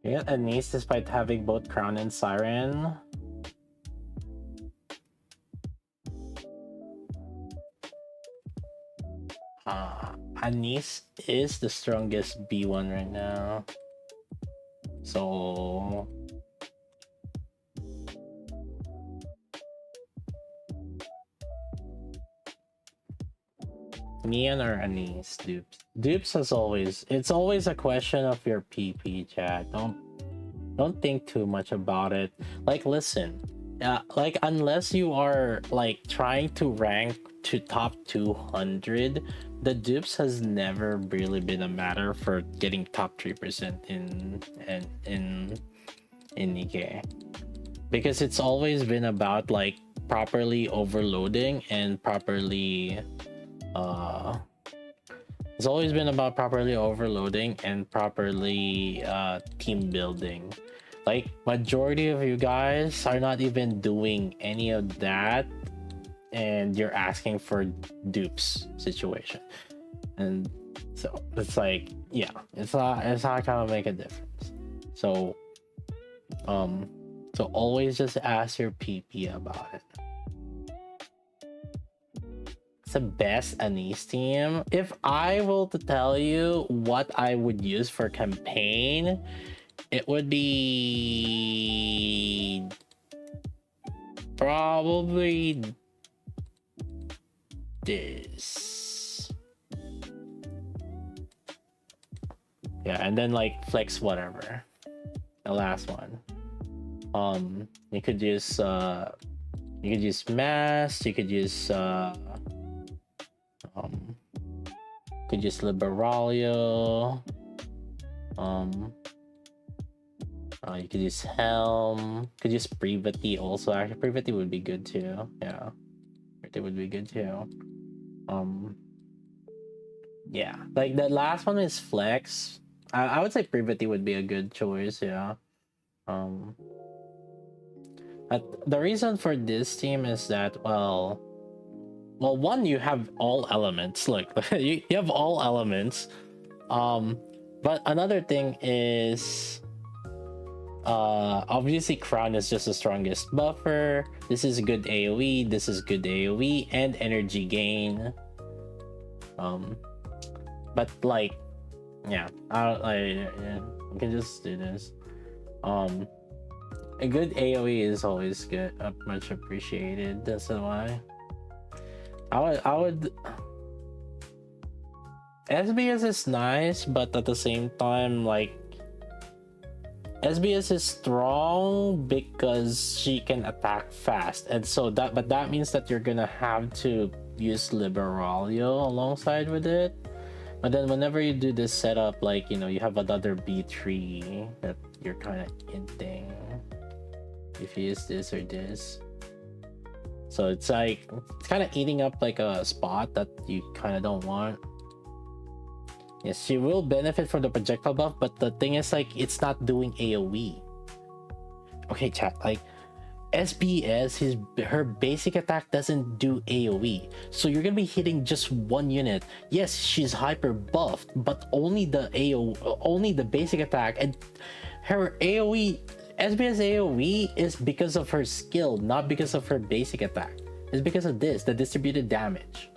Yeah, Anise despite having both Crown and Siren. Anise is the strongest B1 right now. So Neon or Anise, Dupes. Dupes as always. It's always a question of your PP, chat. Don't think too much about it. Like, listen, like unless you are like trying to rank to top 200, the dupes has never really been a matter for getting top 3% in Nikke, because it's always been about like properly overloading and properly it's always been about properly overloading and properly team building. Like majority of you guys are not even doing any of that, and you're asking for dupes situation. And so it's like, yeah, it's not gonna make a difference. So so always just ask your PP about it. It's the best Anise team. If I will to tell you what I would use for campaign, it would be probably this. Yeah, and then like flex whatever. The last one. You could use mass, you could use Liberalia. You could use Helm. Could use Privity also. Actually, Privity would be good too. Yeah, Privity would be good too. Yeah, like the last one is Flex. I would say Privity would be a good choice. Yeah. The reason for this team is that well, one, you have all elements. Look, you have all elements. But another thing is obviously Crown is just the strongest buffer. This is good AoE, this is good AoE and energy gain. But like, yeah, you can just do this. A good AoE is always good, much appreciated. That's why I would SBS is nice, but at the same time, like SBS is strong because she can attack fast, and so that means that you're gonna have to use Liberalia alongside with it. But then whenever you do this setup, like you have another B3 that you're kind of hinting if you use this or this. So it's like it's kind of eating up like a spot that you kind of don't want. Yes, she will benefit from the projectile buff, but the thing is like it's not doing AoE. Okay, chat, like SBS, her basic attack doesn't do AoE, so you're gonna be hitting just one unit. Yes, she's hyper buffed, but only the basic attack, and her AoE, SBS AoE is because of her skill, not because of her basic attack. It's because of this, the distributed damage.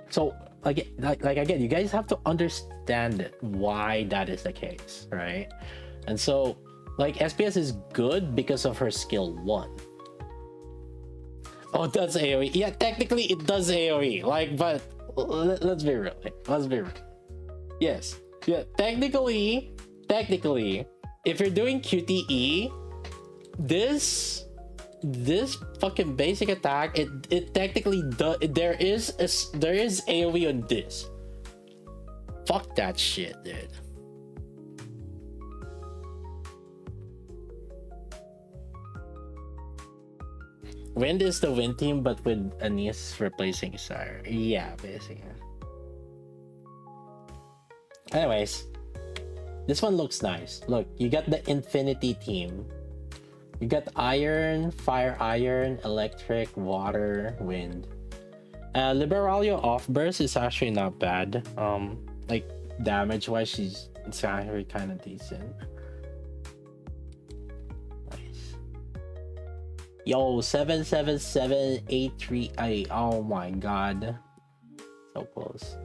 So like again, you guys have to understand it, why that is the case, right? And so like SPS is good because of her skill 1. Oh, it does AoE. Yeah, technically it does AoE. Like, but let's be real. Yes. Yeah, technically, if you're doing QTE, this fucking basic attack, it technically does. There is AoE on this. Fuck that shit, dude. Wind is the win team, but with Anise replacing Sire. Yeah, basically. Anyways, this one looks nice. Look, you got the Infinity team. You got Iron, Fire Iron, Electric, Water, Wind. Liberalia off burst is actually not bad. Like damage wise, it's actually kind of decent. Nice. Yo, 777-838. Oh my god, so close.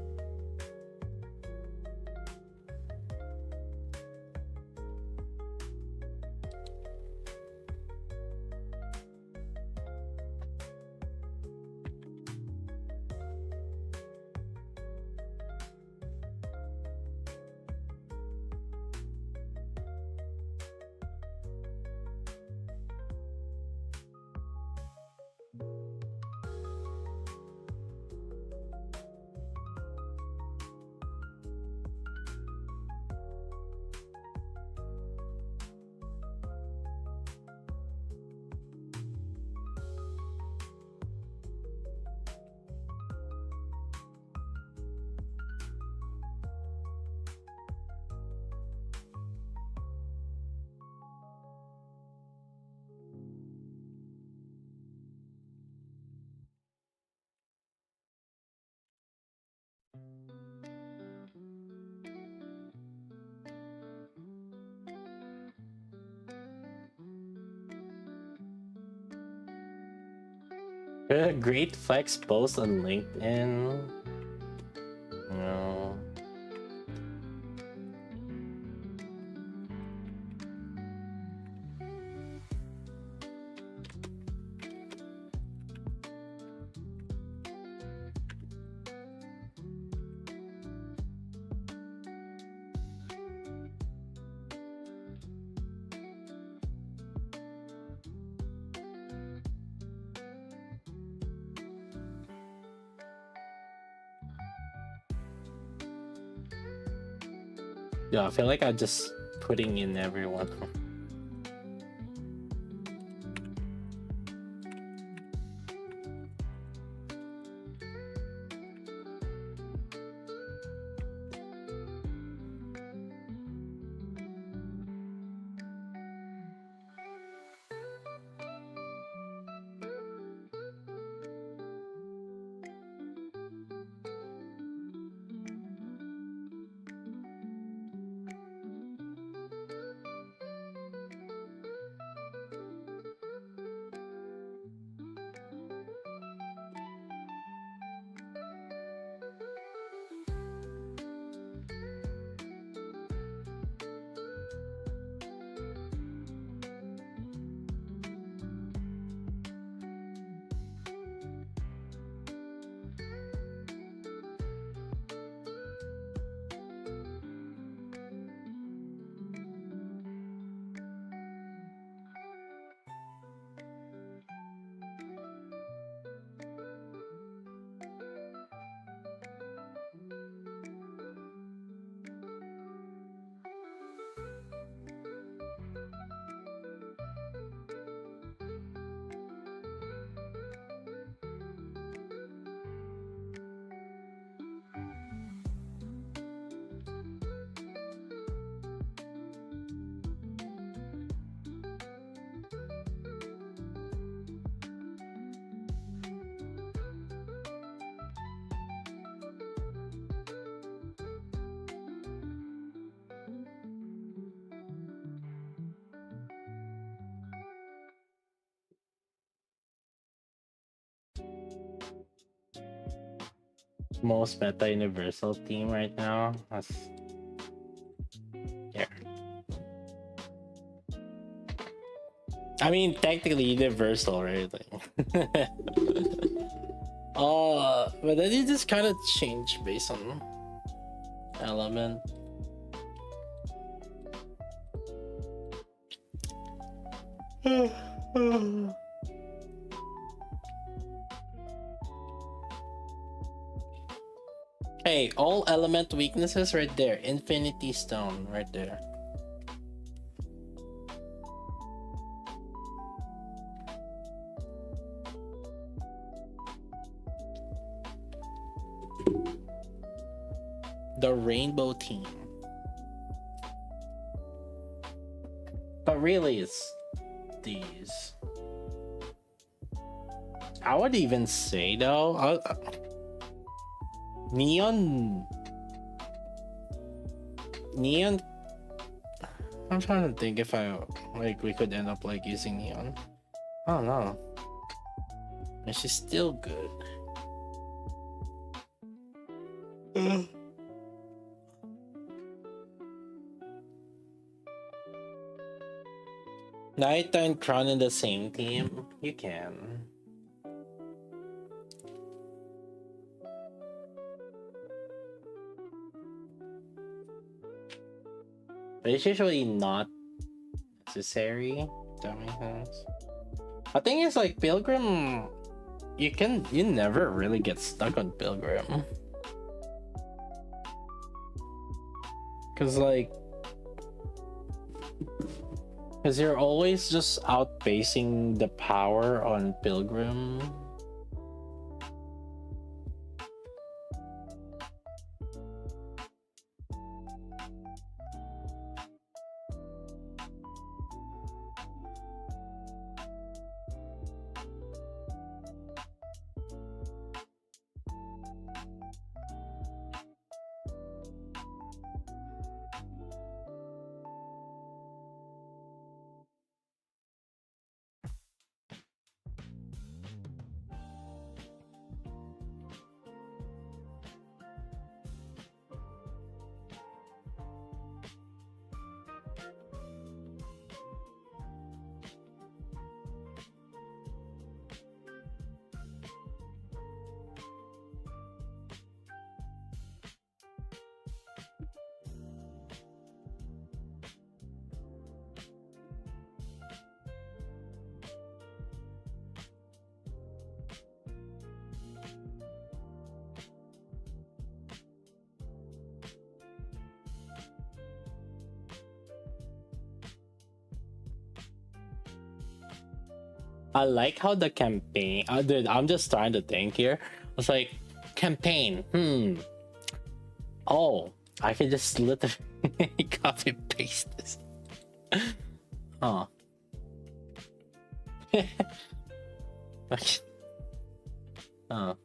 A great flex post on LinkedIn. No. Yeah, I feel like I'm just putting in everyone. Most meta universal team right now. That's yeah. I mean, technically universal, right? Like, but then you just kind of change based on element. Hey, all element weaknesses right there. Infinity Stone right there. The rainbow team. But really, it's these. I would even say though, neon. I'm trying to think if we could end up like using neon. I don't know. And she's still good. Naita and Crown in the same team? You can. But it's usually not necessary. If that makes sense. I think it's like Pilgrim. You never really get stuck on Pilgrim. Cause you're always just outpacing the power on Pilgrim. I like how the campaign. Dude, I'm just trying to think here. It's like campaign. Oh, I can just literally copy paste this. Huh. Oh.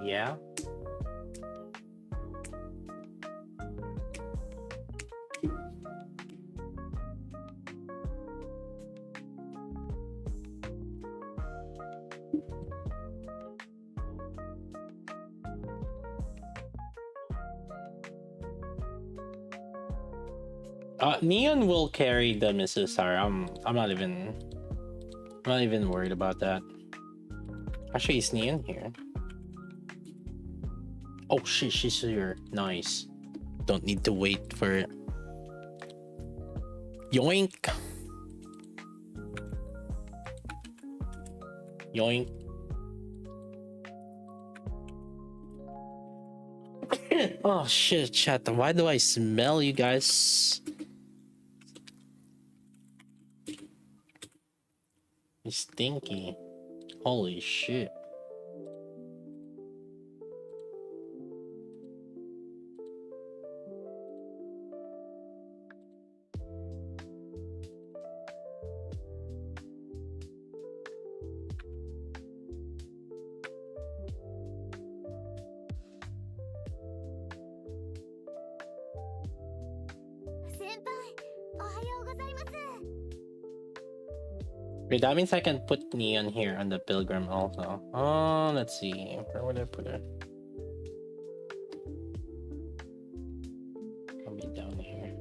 Yeah. Neon will carry the Mrs. Sarah. I'm not even worried about that. Actually, is Neon here? Oh shit, she's here. Nice. Don't need to wait for it. Yoink. Yoink. Oh shit, chat. Why do I smell you guys? It's stinky. Holy shit. Wait, that means I can put Neon here on the Pilgrim also. Oh, let's see. Where would I put her? I'll be down here.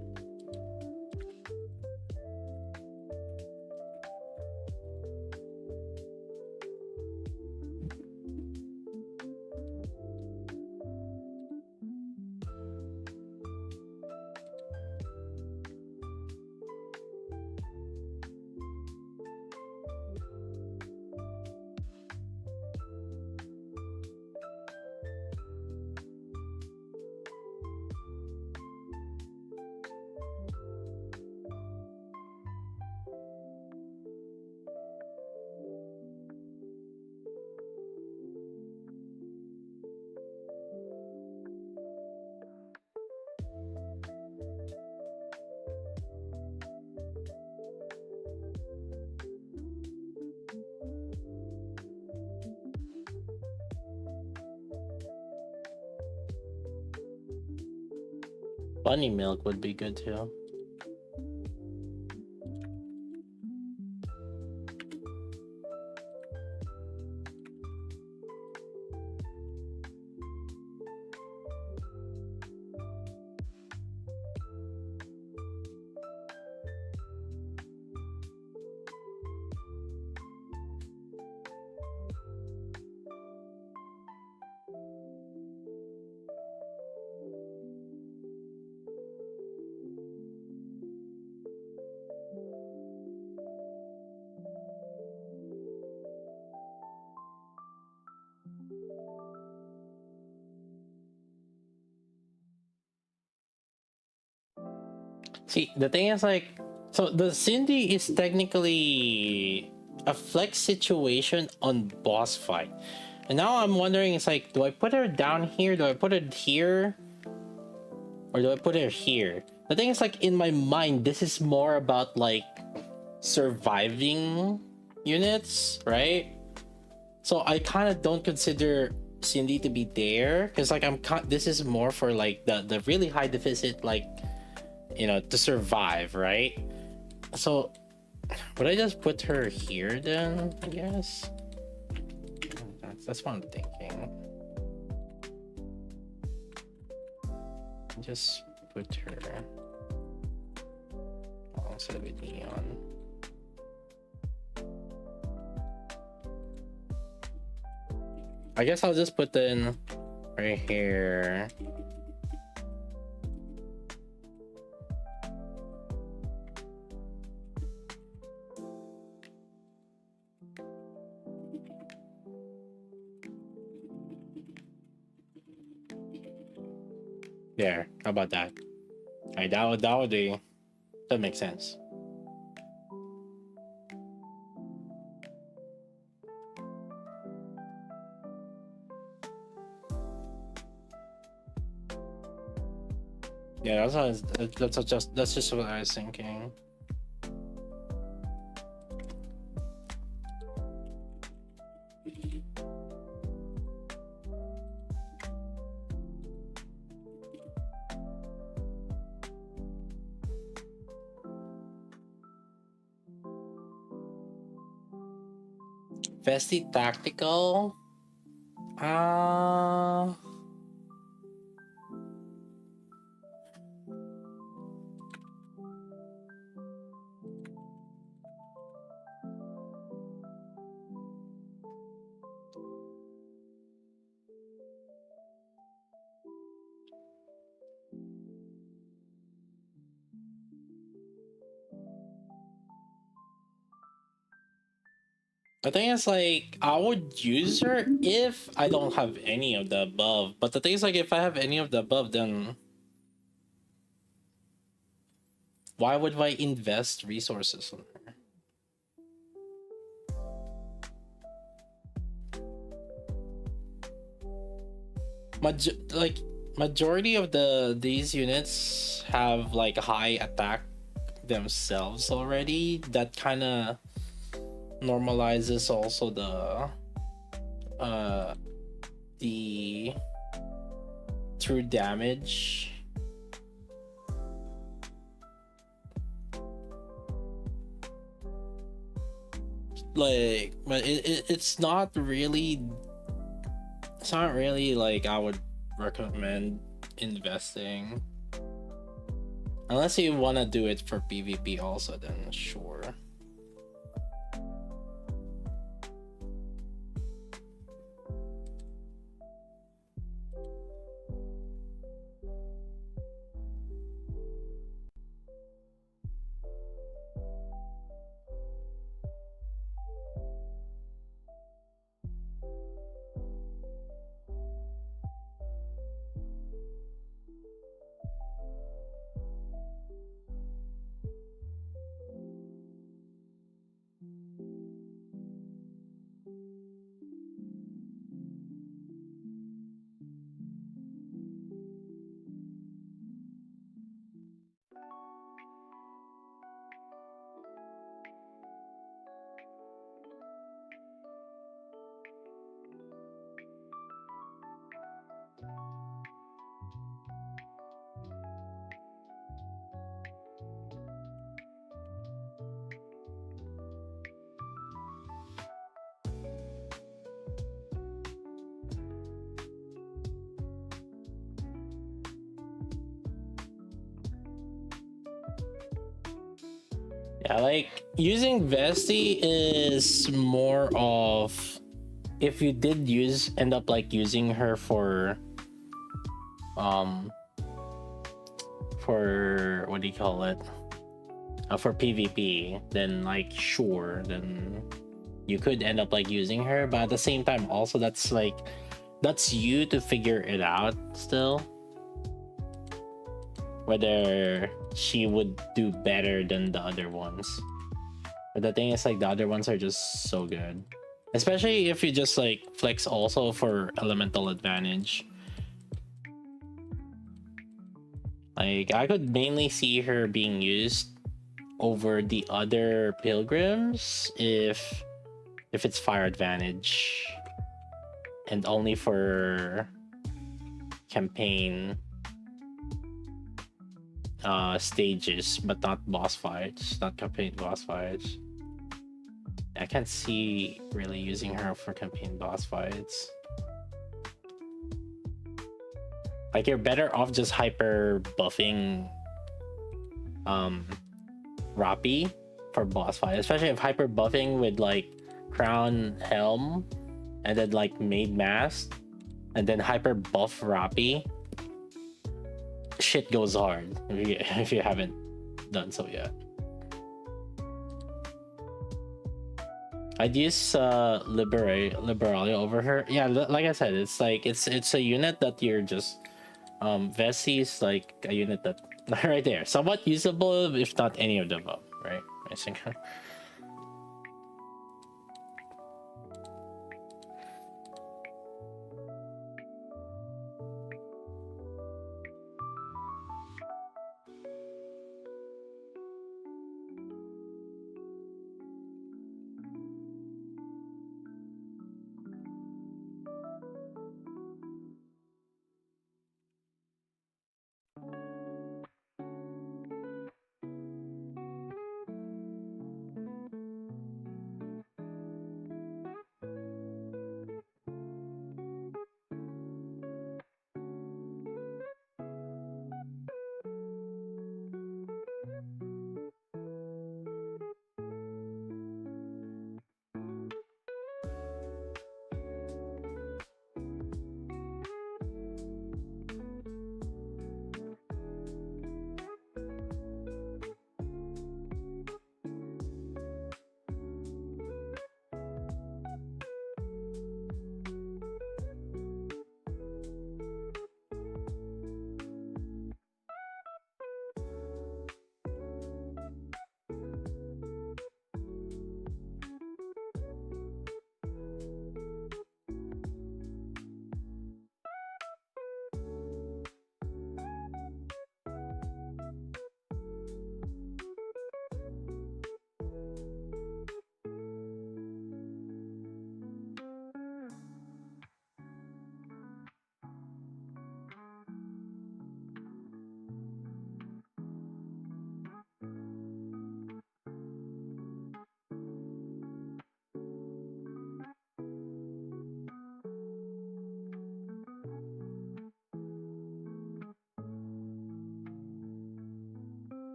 Bunny milk would be good too. See, the thing is like, so the Cindy is technically a flex situation on boss fight. And now I'm wondering, it's like, do I put her down here? Do I put it here? Or do I put her here? The thing is like, in my mind, this is more about like surviving units, right? So I kind of don't consider Cindy to be there, because like this is more for like the really high deficit, like, you know, to survive, right? So would I just put her here then, I guess? That's what I'm thinking. Just put her instead of Neon. I guess I'll just put in right here. There, how about that? Alright, that would be, that makes sense. Yeah, that's just what I was thinking. Vesty Tactical. Uh the thing is, like, I would use her if I don't have any of the above. But the thing is, like, if I have any of the above, then why would I invest resources on her? Like, majority of these units have like high attack themselves already. That kind of normalizes also the true damage. Like, but it's not really, it's not really like I would recommend investing unless you want to do it for PvP also, then sure. Yeah, like using Vesti is more of, if you did end up like using her for what do you call it, for PvP, then like sure, then you could end up like using her. But at the same time also, that's like, that's you to figure it out still, whether she would do better than the other ones. But the thing is, like, the other ones are just so good, especially if you just like flex also for elemental advantage. Like, I could mainly see her being used over the other pilgrims if it's fire advantage and only for campaign stages, but not boss fights, not campaign boss fights. I can't see really using her for campaign boss fights. Like, you're better off just hyper buffing Rappi for boss fight, especially if hyper buffing with like crown helm and then like maid mask and then hyper buff Rappi. Shit goes hard if you haven't done so yet. I'd use Liberalia over her. Yeah, like I said, it's like it's a unit that you're just Vessi is like a unit that right there, somewhat usable if not any of the above, right? I think.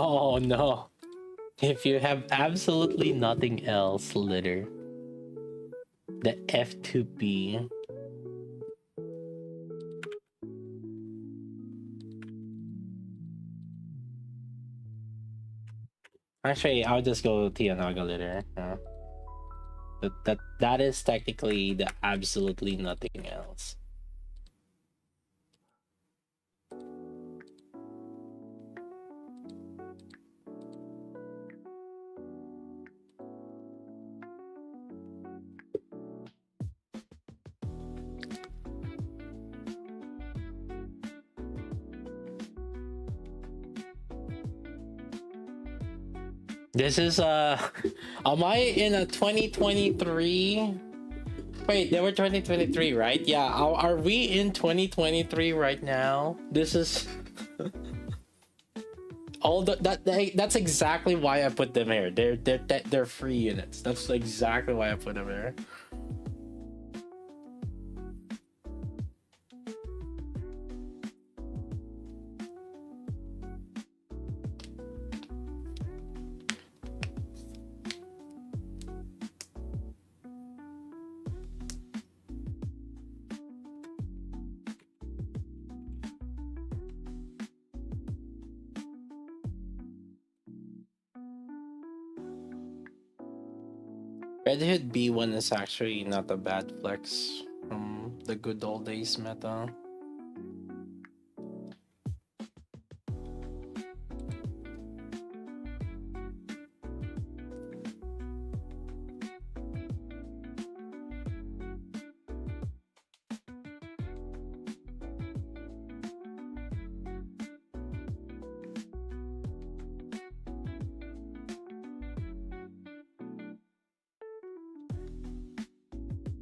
Oh no. If you have absolutely nothing else, litter. The F2B. Actually, I'll just go Tianaga litter. That is technically the absolutely nothing else. This is am I in a 2023? Wait, they were 2023, right? Yeah, are we in 2023 right now? This is all that's exactly why I put them here. They're free units. That's exactly why I put them here. Red Hood B1 is actually not a bad flex from the good old days meta.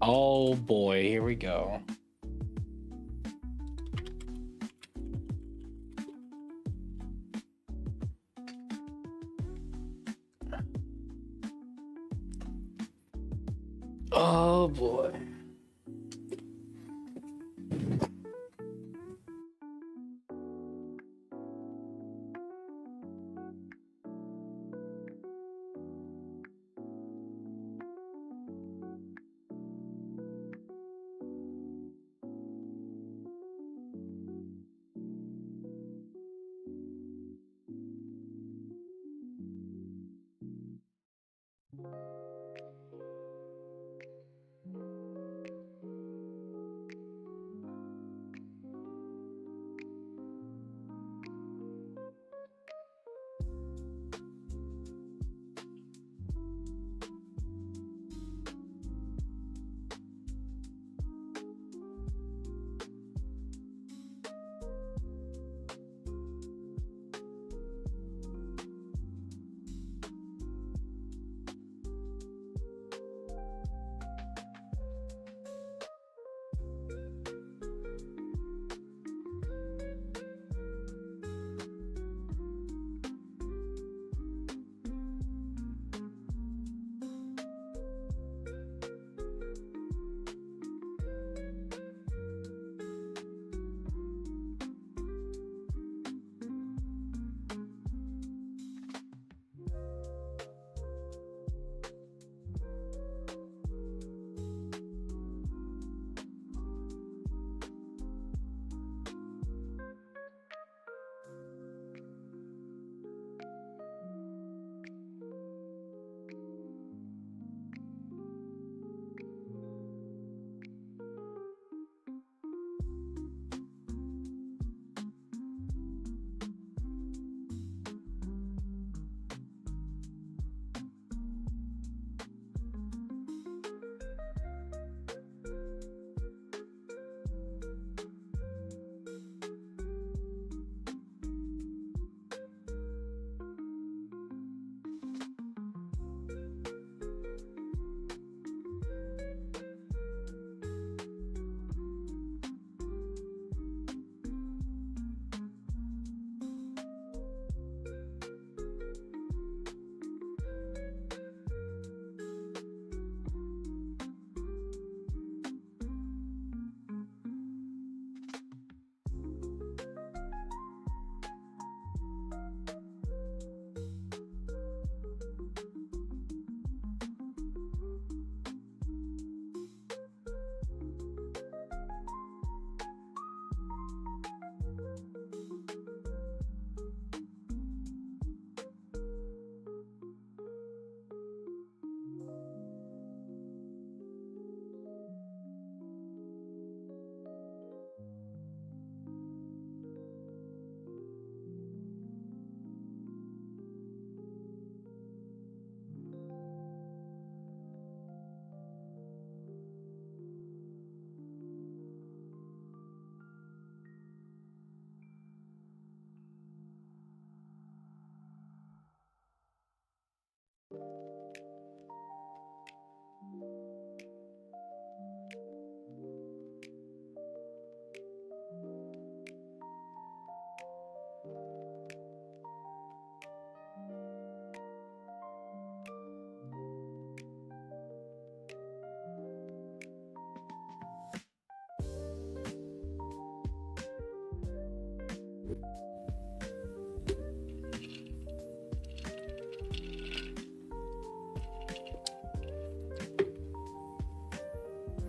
Oh boy, here we go. Oh boy.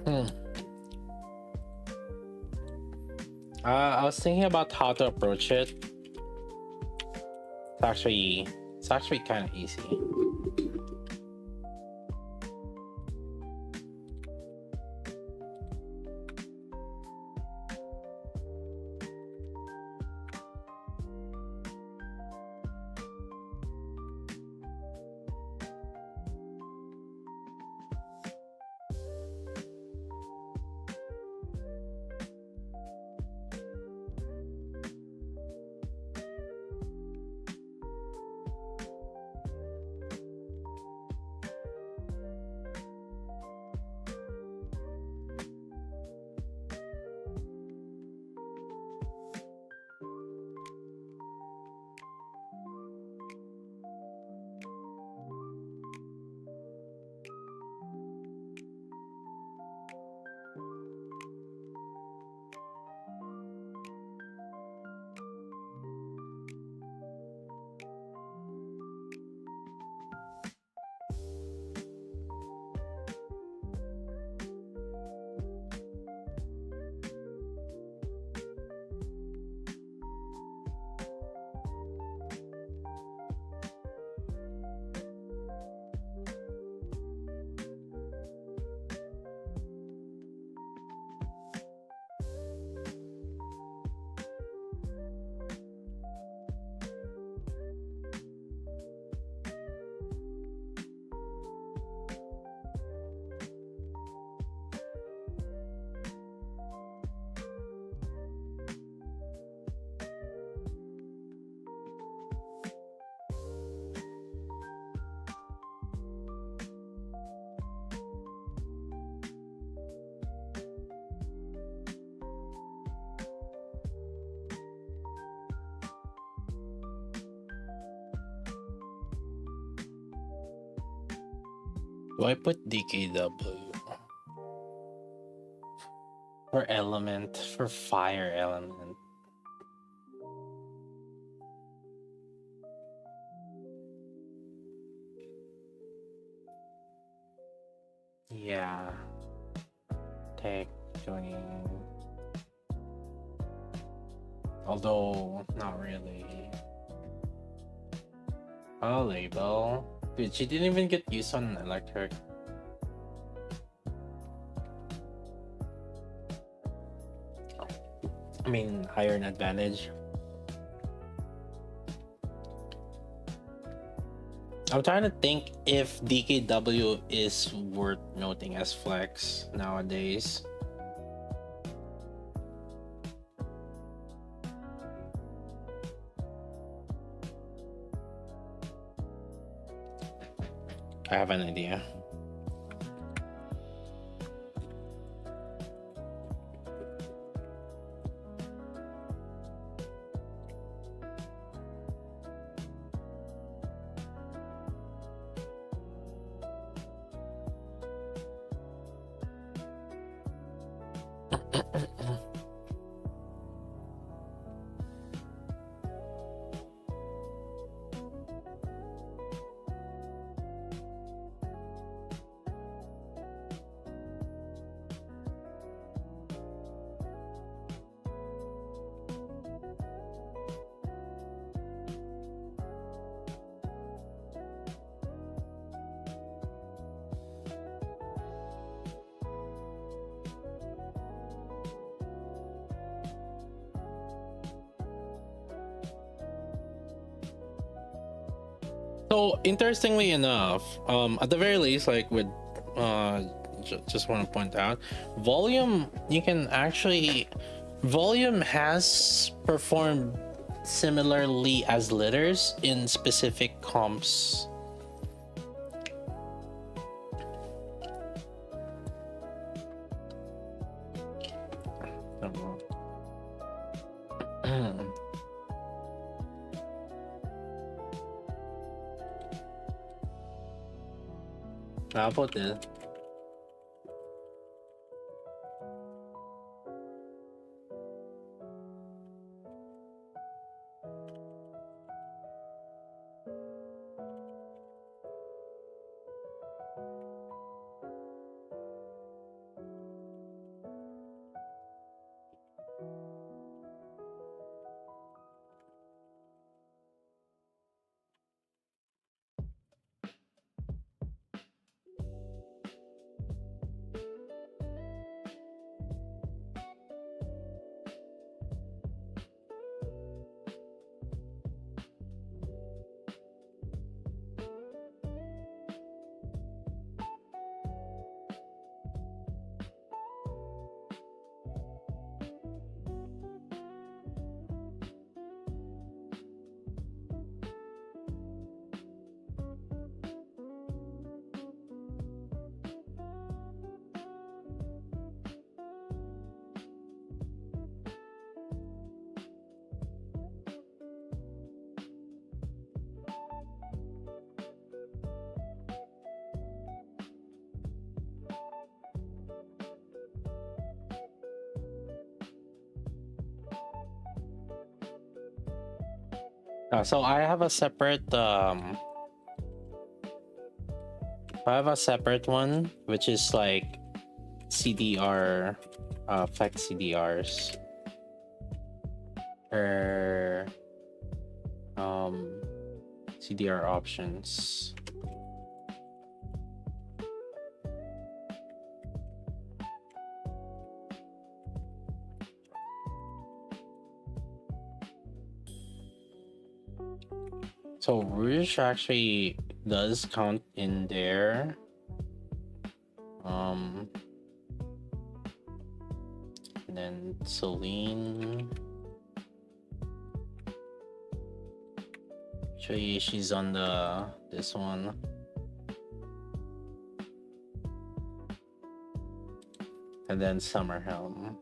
Hmm. I was thinking about how to approach it. It's actually kind of easy. Do I put DKW for element, for fire element? Yeah. Tech joining. Although, not really. Oh, label. Dude, she didn't even get used on electric. I mean, iron advantage. I'm trying to think if DKW is worth noting as flex nowadays. I have an idea. So interestingly enough, at the very least, like with, just want to point out, volume. You can actually, volume has performed similarly as litters in specific comps. How about this? So I have a separate one which is like CDR, flex CDRs, or CDR options. So Rouge actually does count in there. And then Celine. Actually, she's on this one. And then Summerhelm.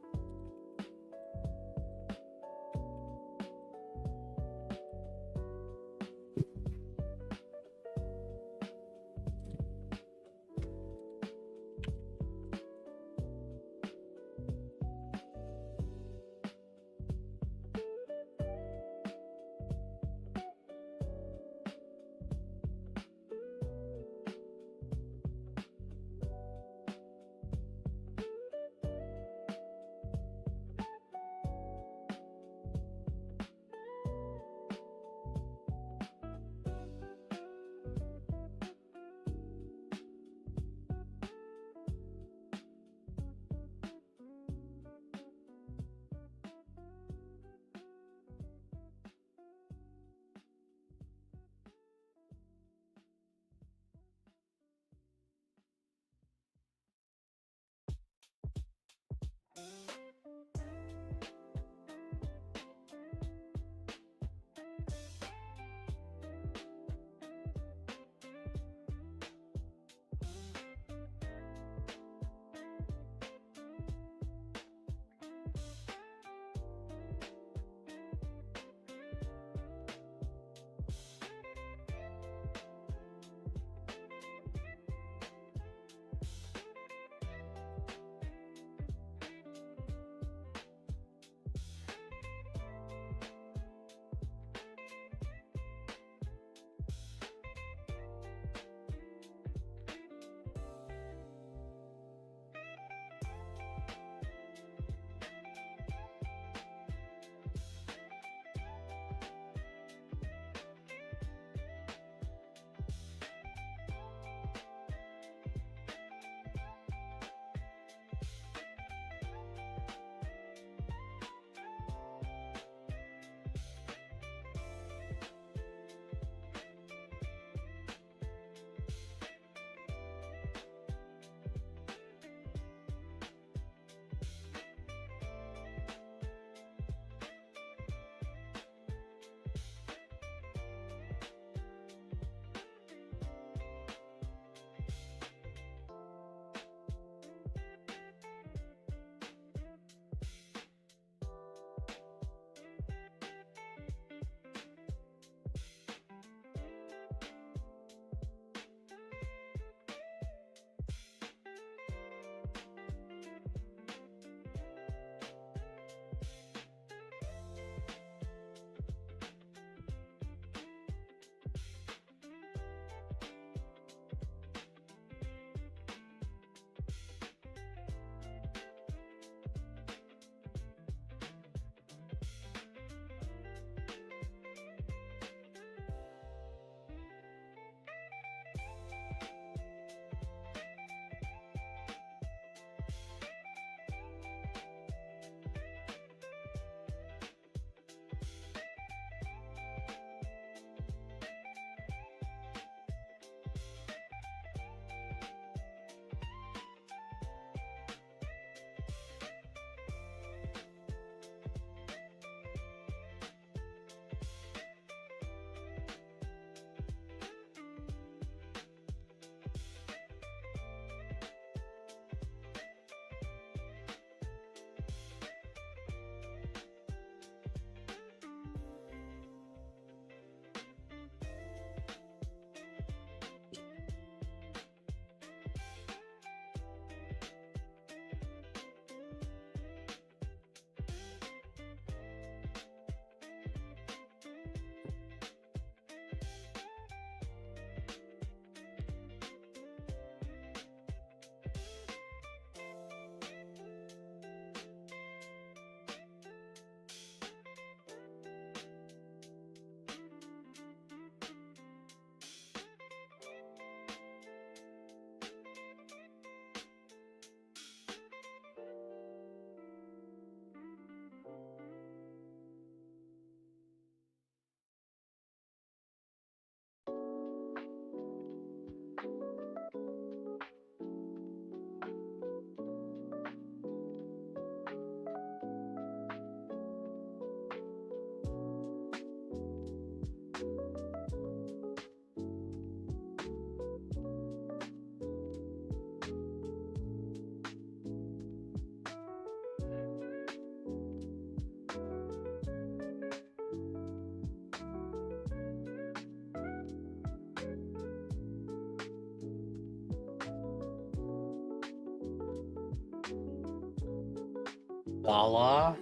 Lala?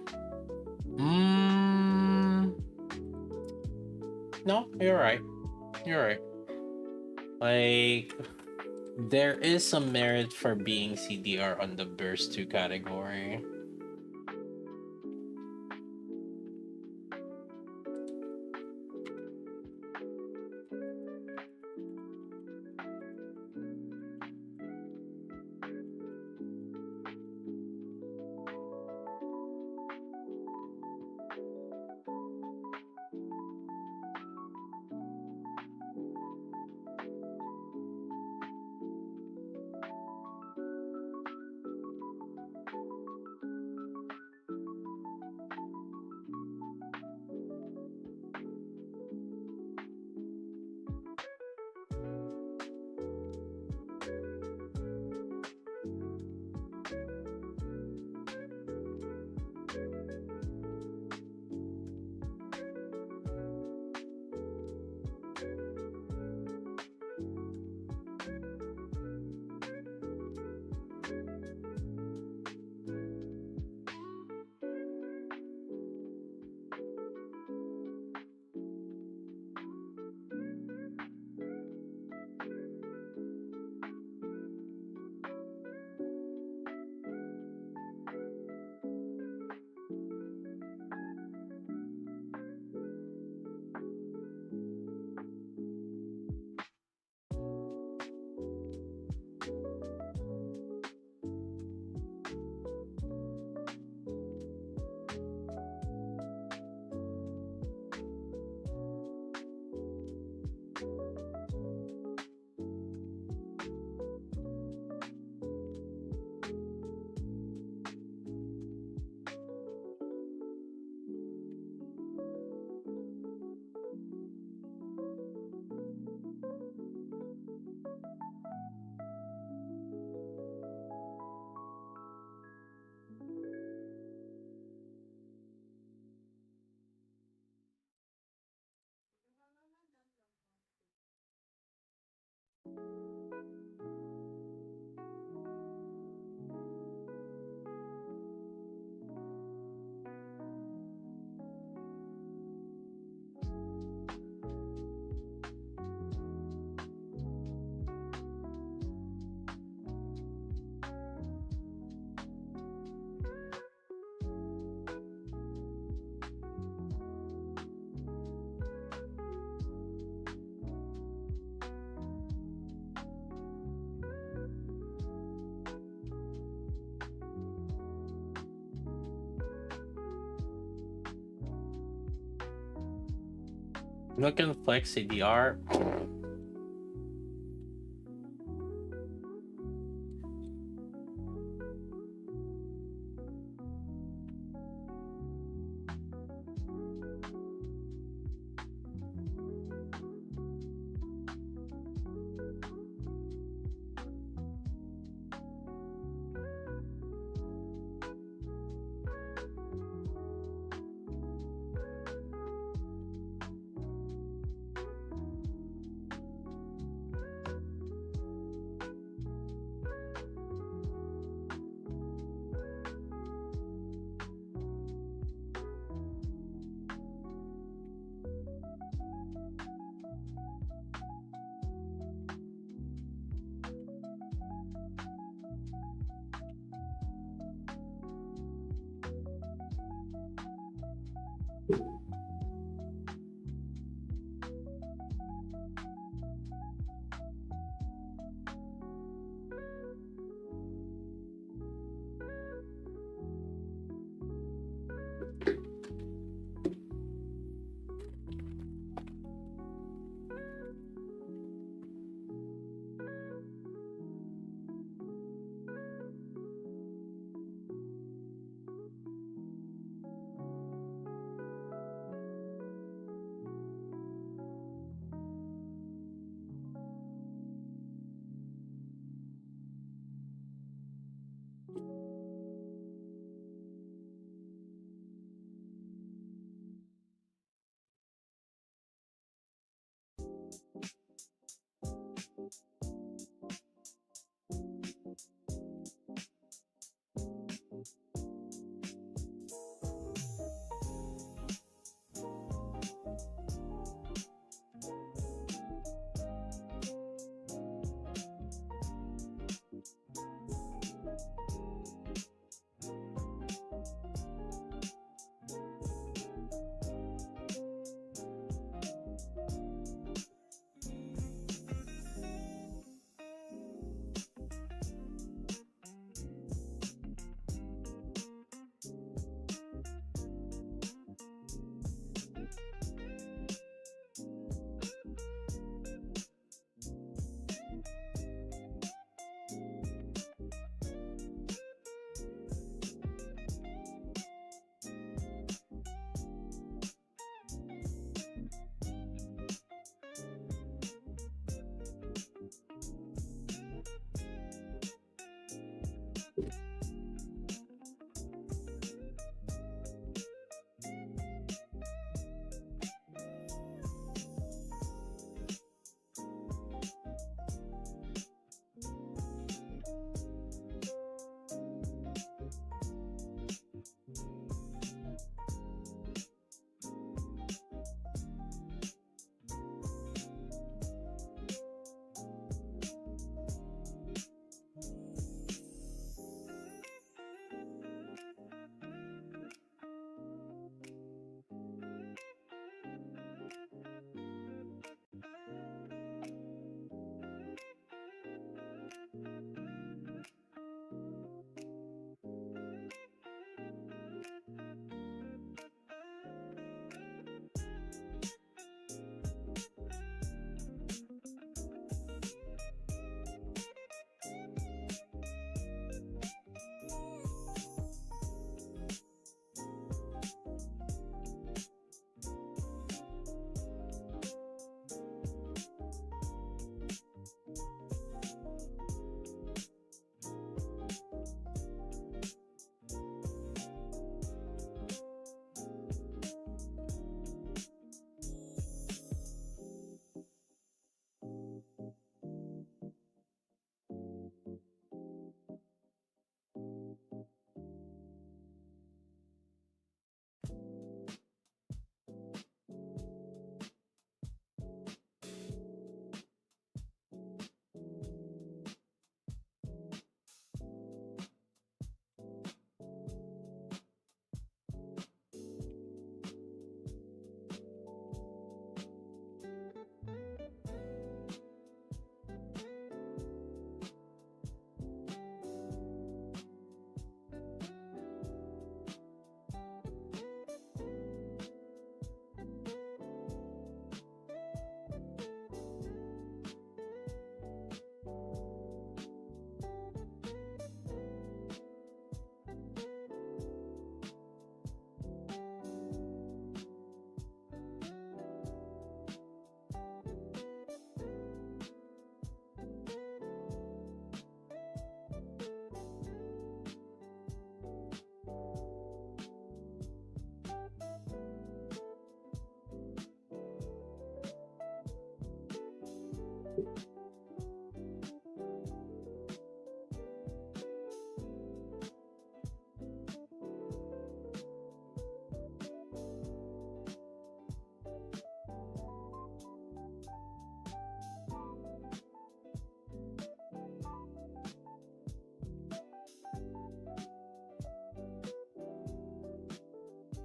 No, you're right. You're right. Like, there is some merit for being CDR on the Burst 2 category. Look and flex CDR.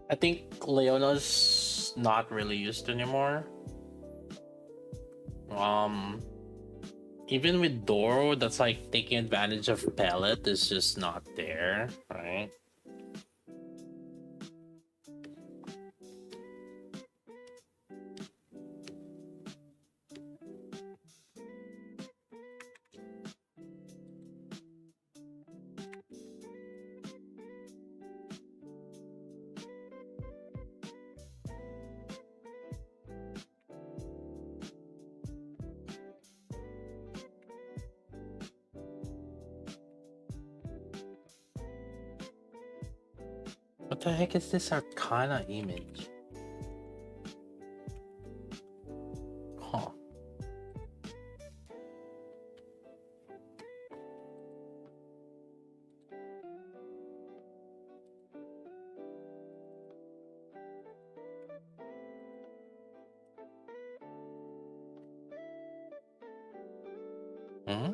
I think Leona's not really used anymore. Um, Even with Doro, that's like taking advantage of Pellet is just not there, right? What the heck is this Arcana image? Huh. Hmm?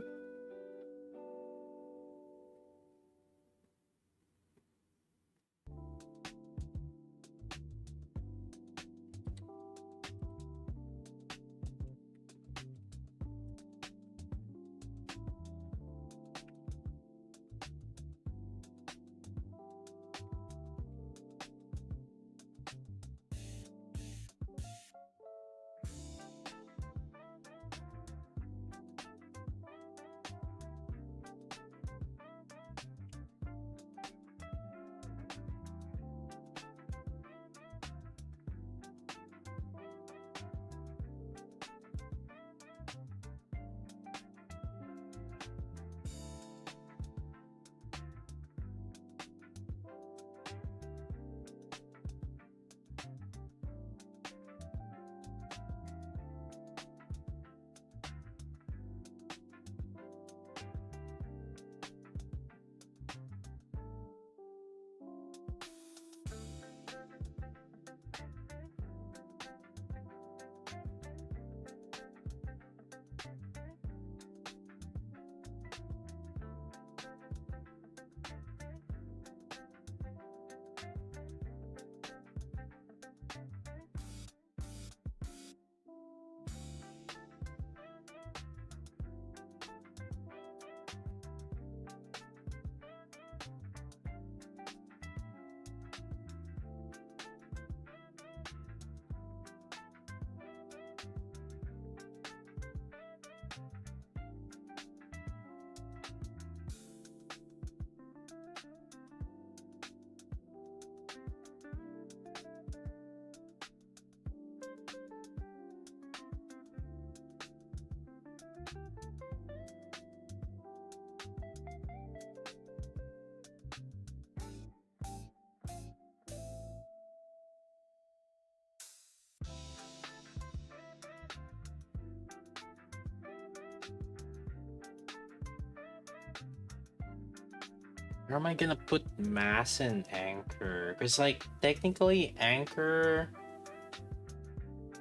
Where am I gonna put mass and anchor? Because like technically anchor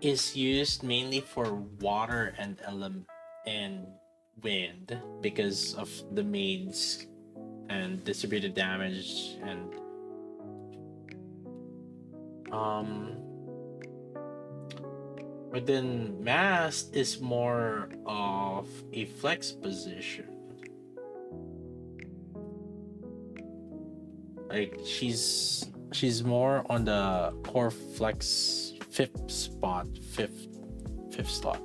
is used mainly for water and and wind because of the maids and distributed damage and um but then mass is more of a flex position. Like she's more on the core flex fifth spot, fifth slot.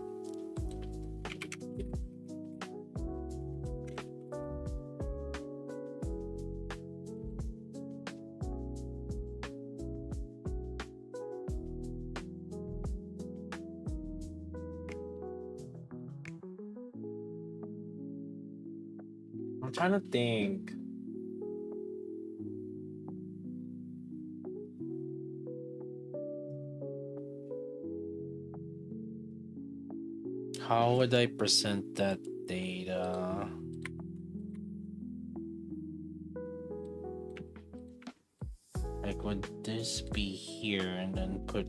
I'm trying to think. How would I present that data? Like, would this be here and then put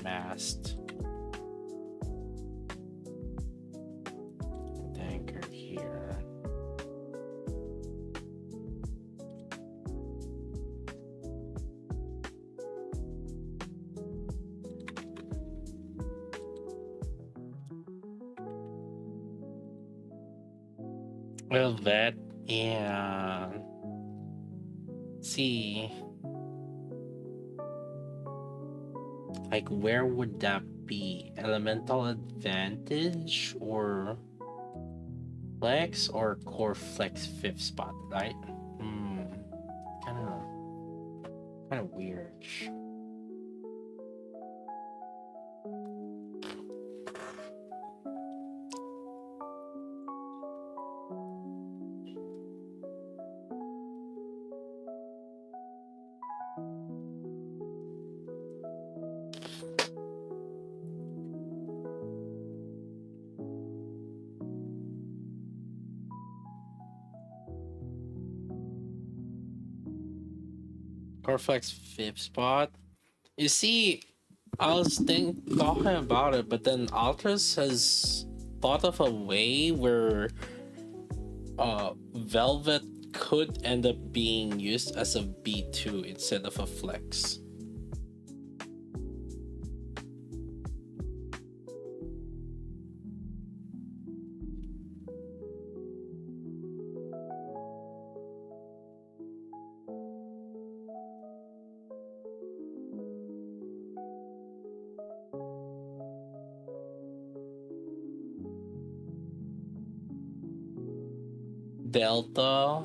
masked anchor here? Well, that, yeah. See, like, where would that be? Elemental advantage or flex or core flex fifth spot, right? Hmm, kind of, kind of weird. Core flex fifth spot. You see, I was talking about it, but then Alters has thought of a way where Velvet could end up being used as a B2 instead of a flex. Delta.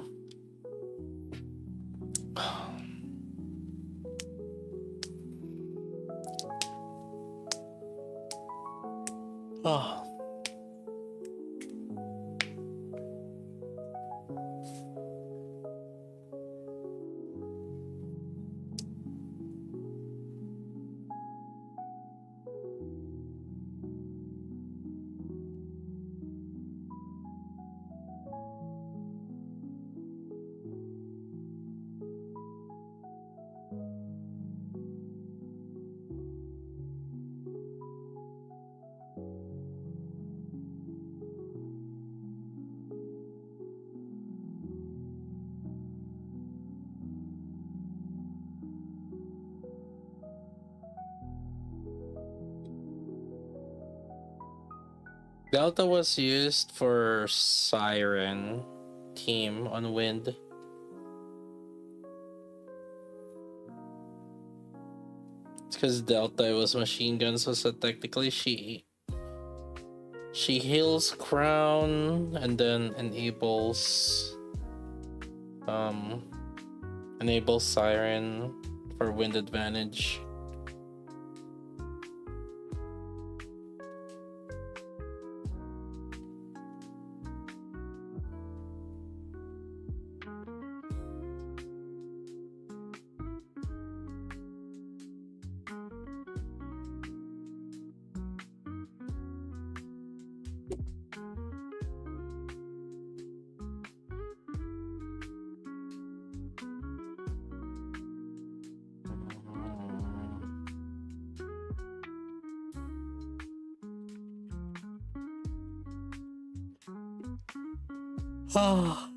Oh. Delta was used for Siren team on Wind. It's because Delta was machine gun, so technically she heals Crown and then enables Siren for Wind advantage. Ah.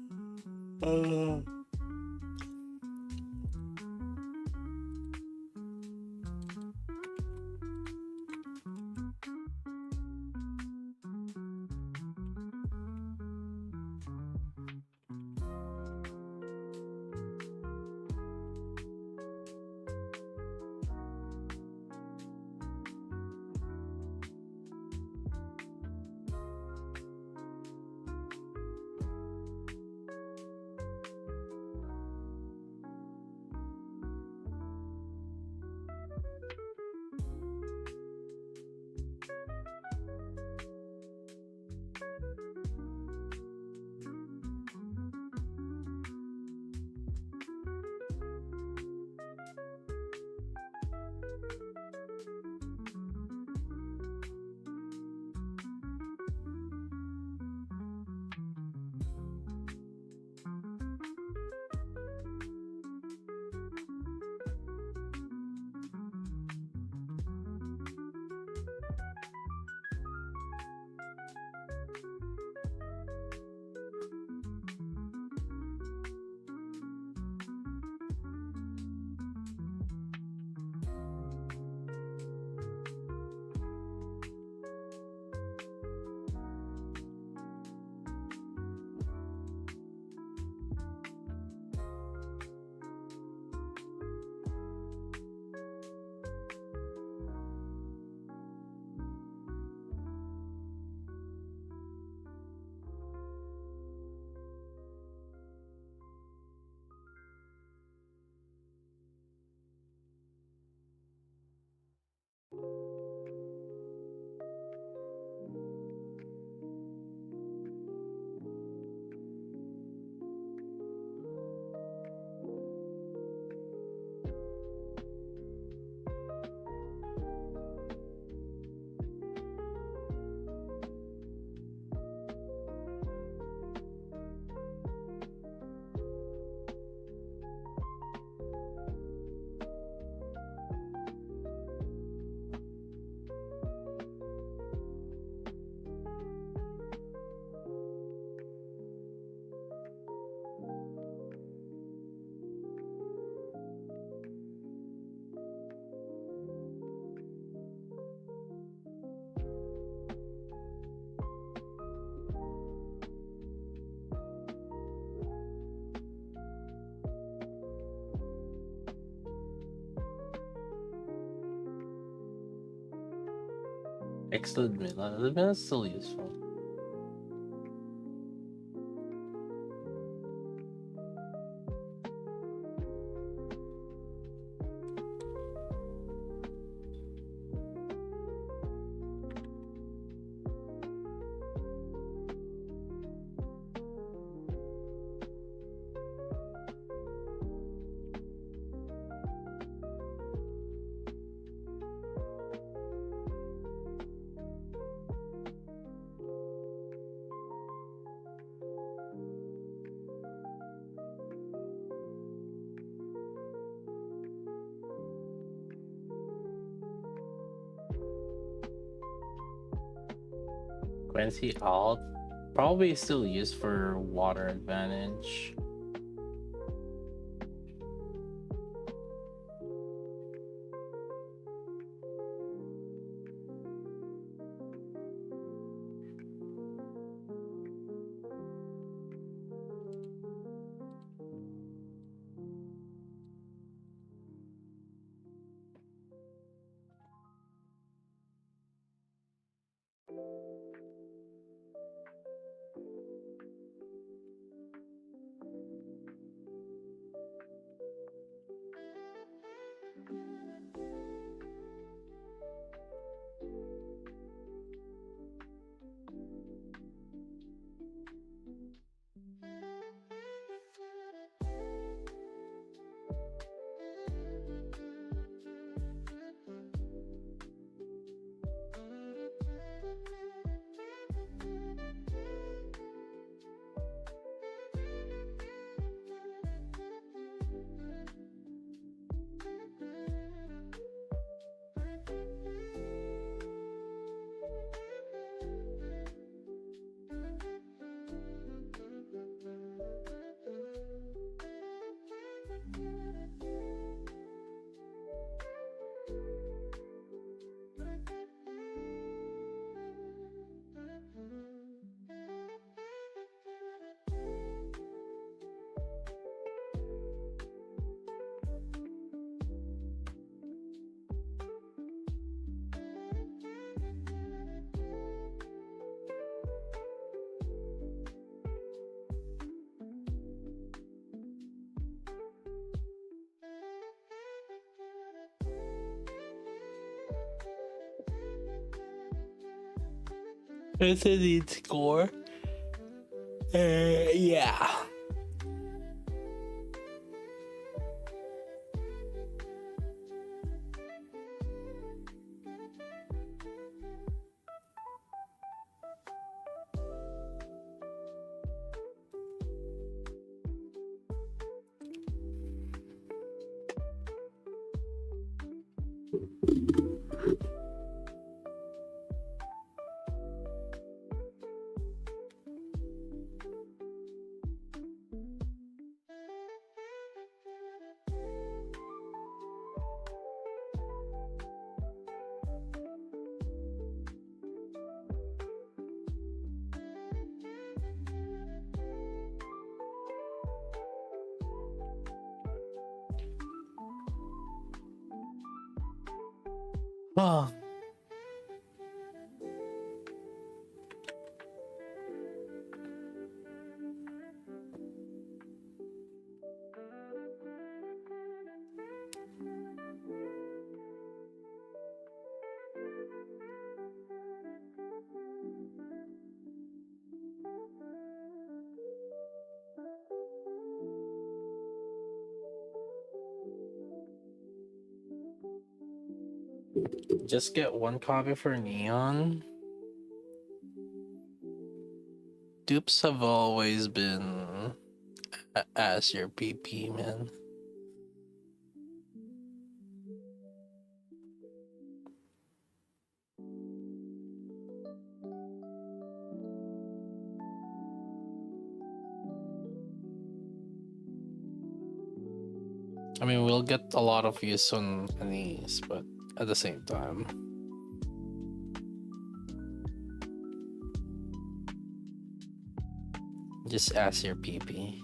Exclude Midland. Midland is still useful. Quincy alt probably still used for water advantage. It's a neat score. Yeah. Oh. Just get one copy for Neon. Dupes have always been as your PP, man. I mean, we'll get a lot of use on these, but at the same time. Just ask your PP.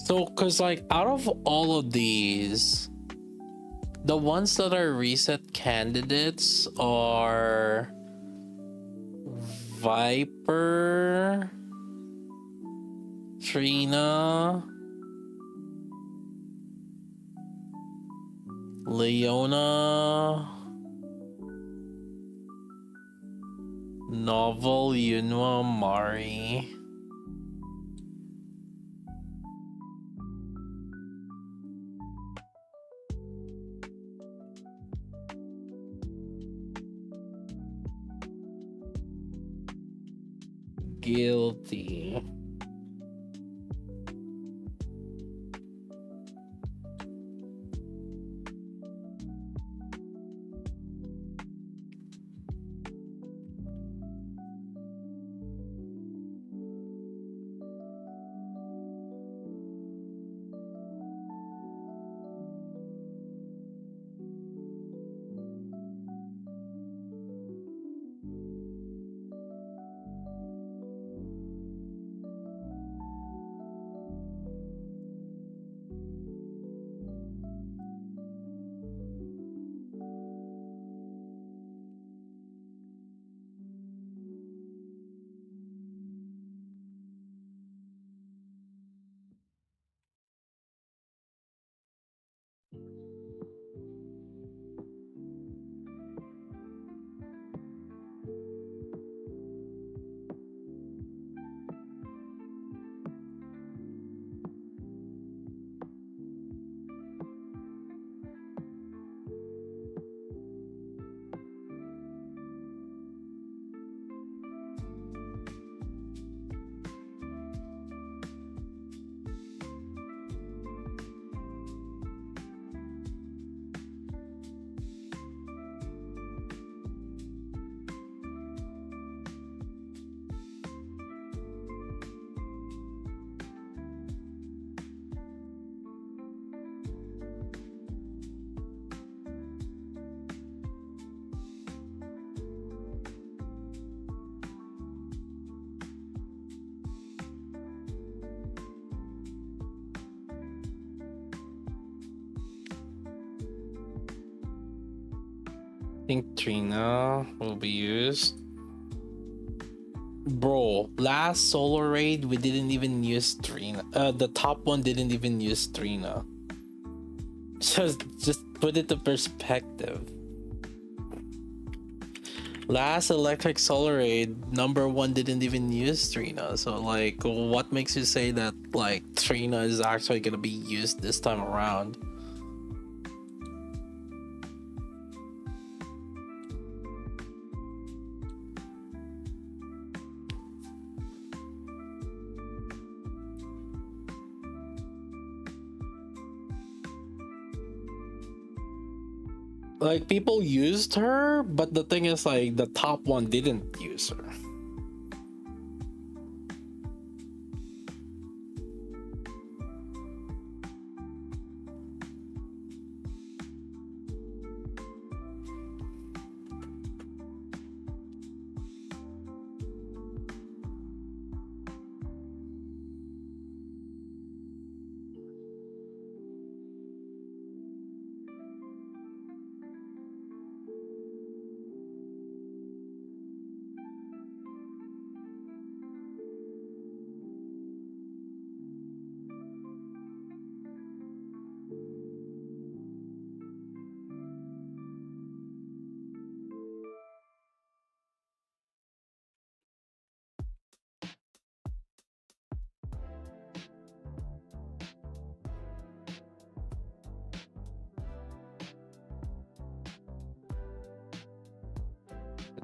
So, cause like out of all of these, the ones that are reset candidates are Viper, Trina, Leona, Novel, Yunwa, Mari. Guilty. I think Trina will be used. Bro, last solo raid we didn't even use Trina. The top one didn't even use Trina. Just put it to perspective. Last electric solar raid, number one didn't even use Trina. So like, what makes you say that like Trina is actually gonna be used this time around? Like people used her, but the thing is like the top one didn't use her.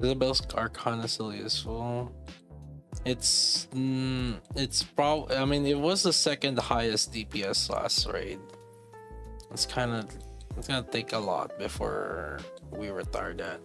Isabel's Arcana is still useful. It's probably, I mean, it was the second highest DPS last raid. It's gonna take a lot before we retire that.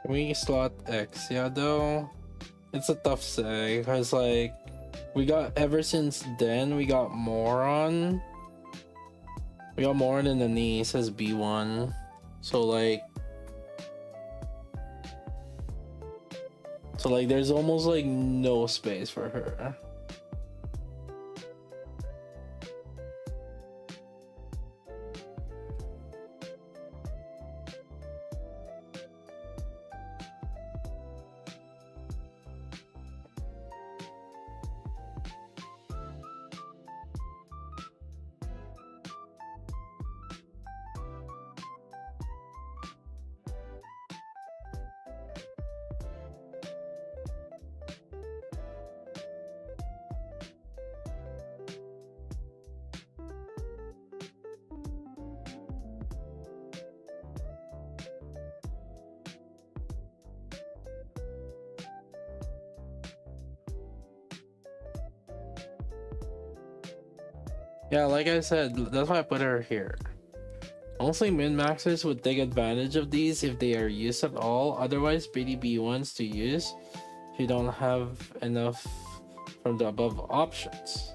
Can we slot X? Yeah, though. It's a tough say, because, like, we got, ever since then, we got Moron. We got Moron in the knee, it says B1. So, like, there's almost, like, no space for her. Yeah, like I said, that's why I put her here. Mostly min-maxers would take advantage of these if they are used at all, otherwise BDB ones to use if you don't have enough from the above options.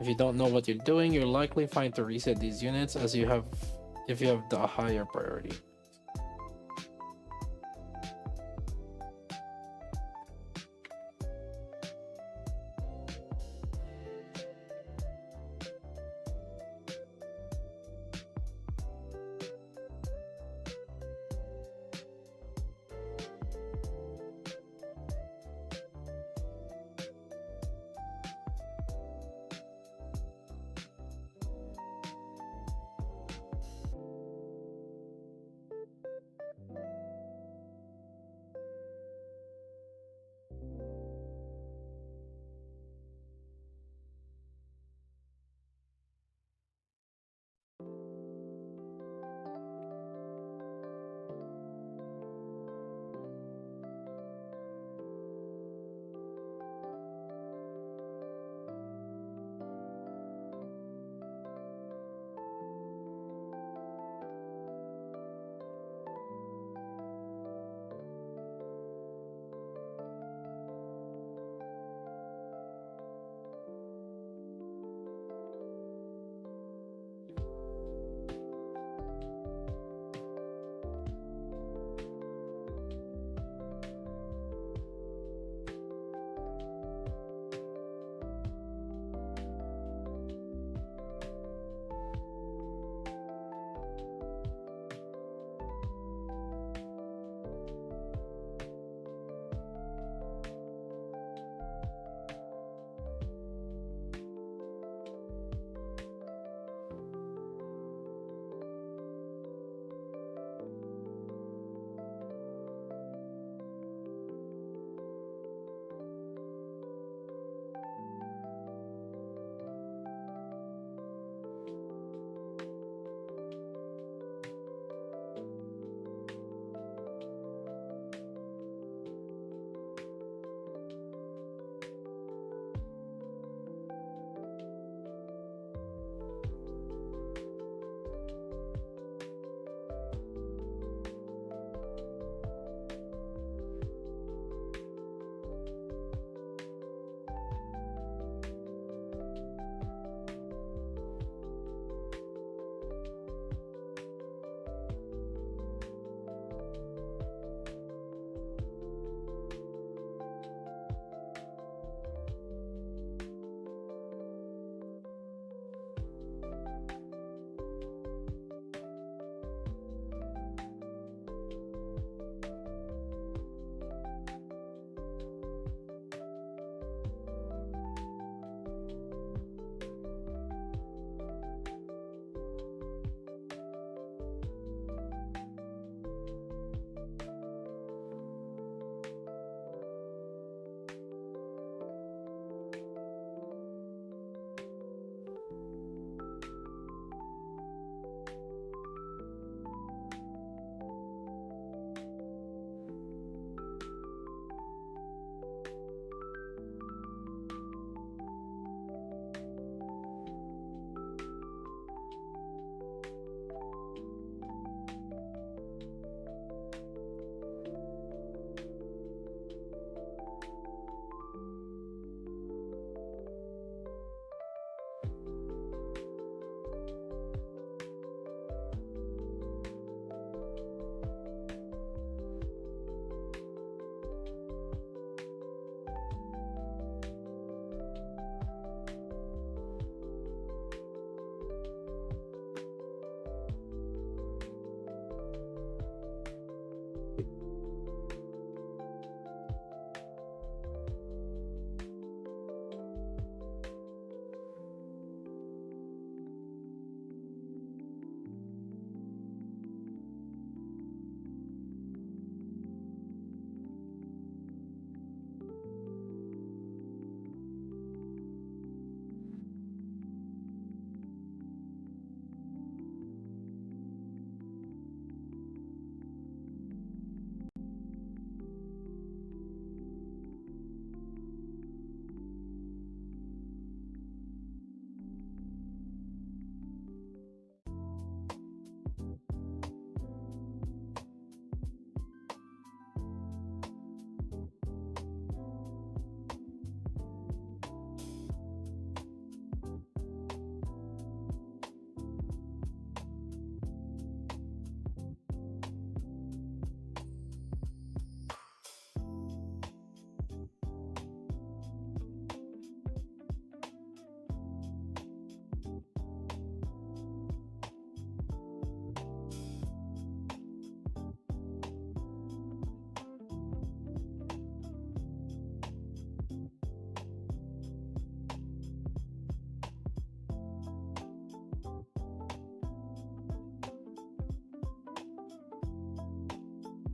If you don't know what you're doing, you're likely fine to reset these units as you have if you have the higher priority.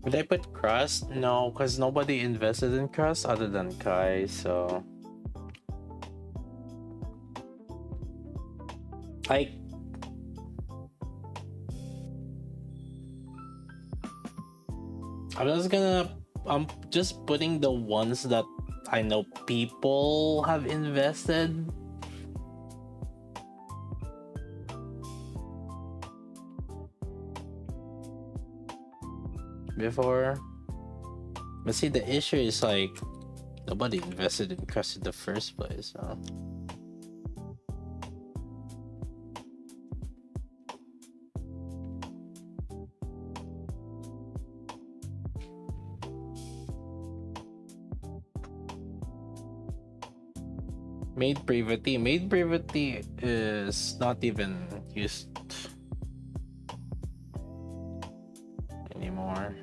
Would I put Crust? No, because nobody invested in Crust other than Kai, so I I'm just putting the ones that I know people have invested. Before. But see, the issue is like nobody invested in Crust in the first place, so. Made Privity. Made Privity is not even used anymore.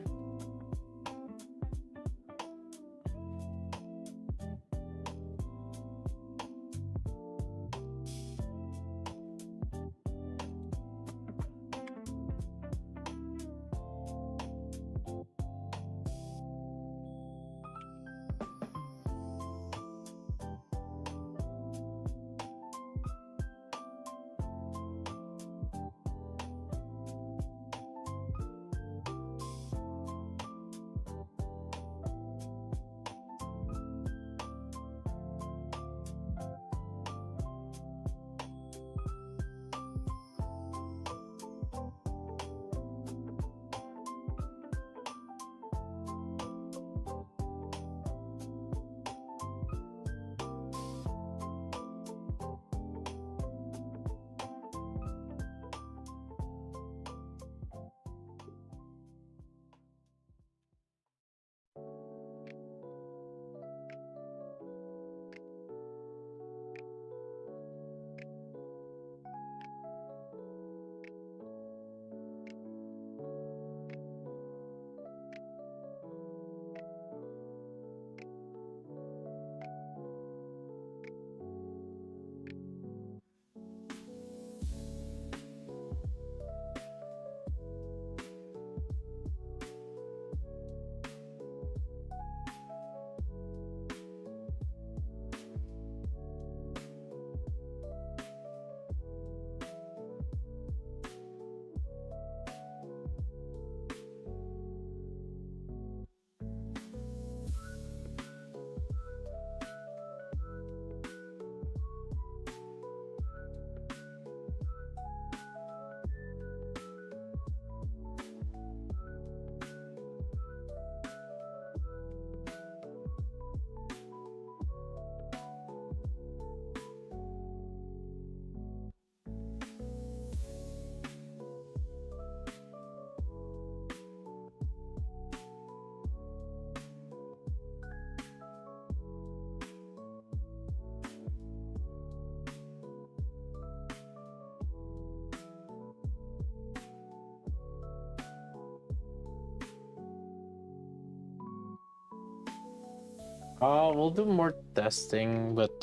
We'll do more testing, but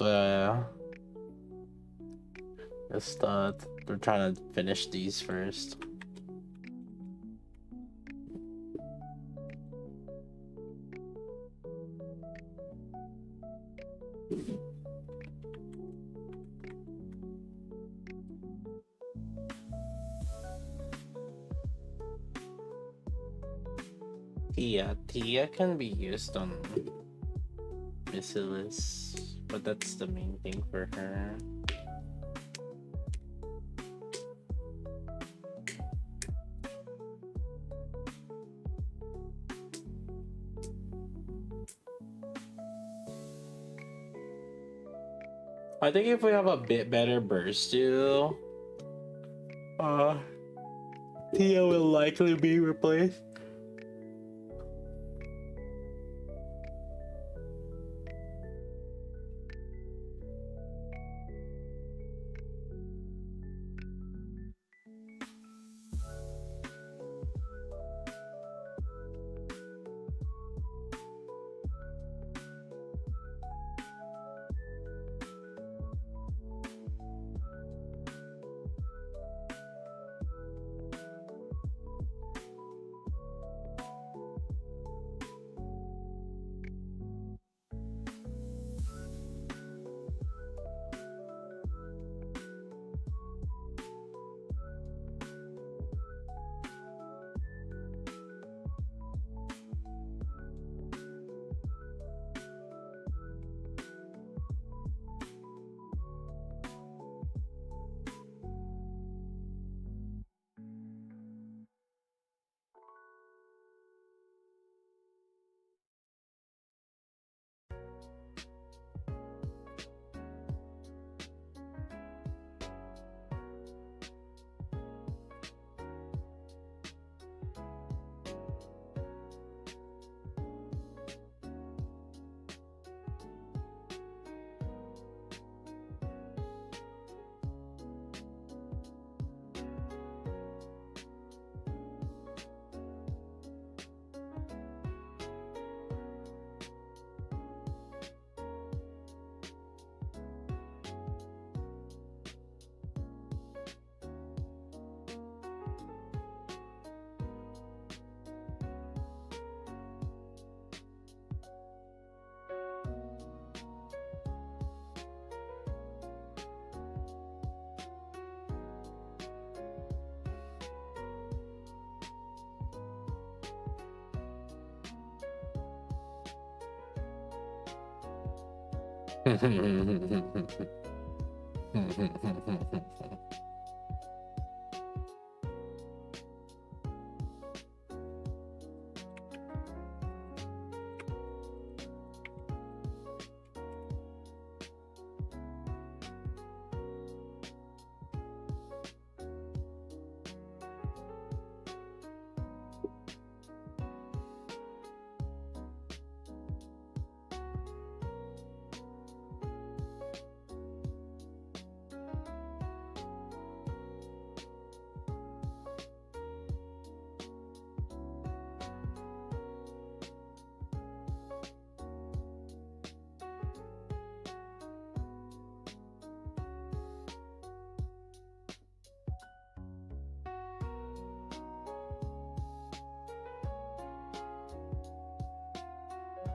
just we're trying to finish these first. Tia can be used on Miscellaneous, but that's the main thing for her. I think if we have a bit better burst too, Tia will likely be replaced.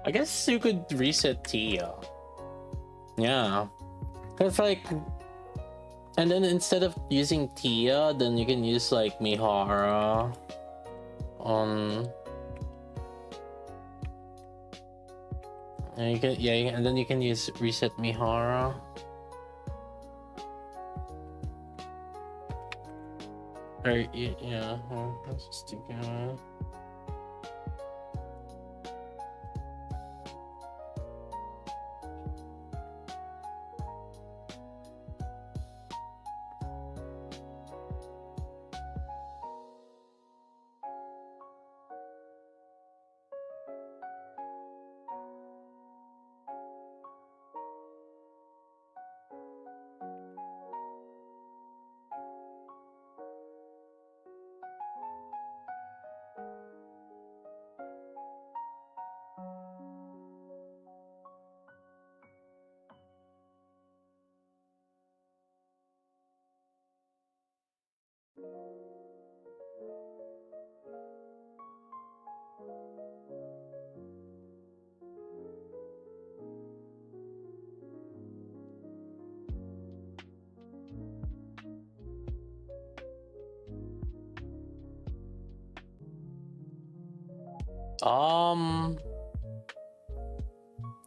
I guess you could reset Tia. Yeah. It's like, and then instead of using Tia, then you can use like Mihara on. And you can, yeah, and then you can use reset Mihara. Or yeah, well, let's just do that.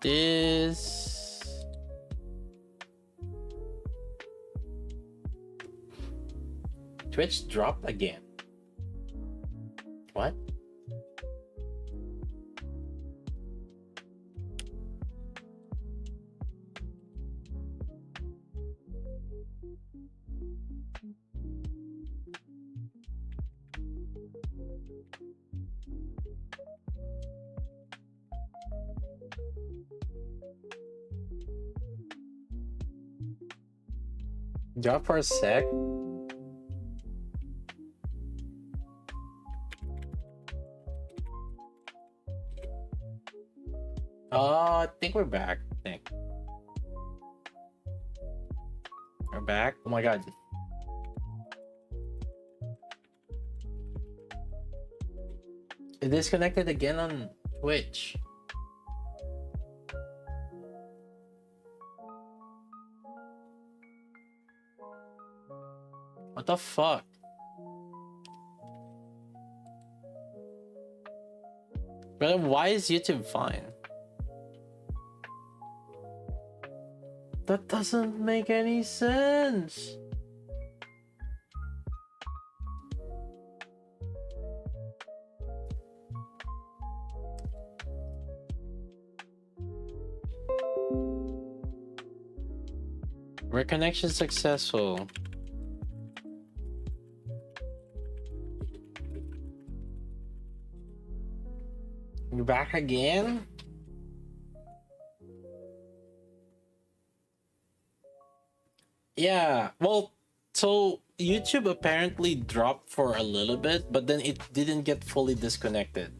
This Twitch dropped again. What? Drop for a sec. I think we're back. I think we're back. Oh my god. It disconnected again on Twitch. What the fuck? But then why is YouTube fine? That doesn't make any sense. Reconnection successful. You're back again? Yeah, well, so YouTube apparently dropped for a little bit, but then it didn't get fully disconnected.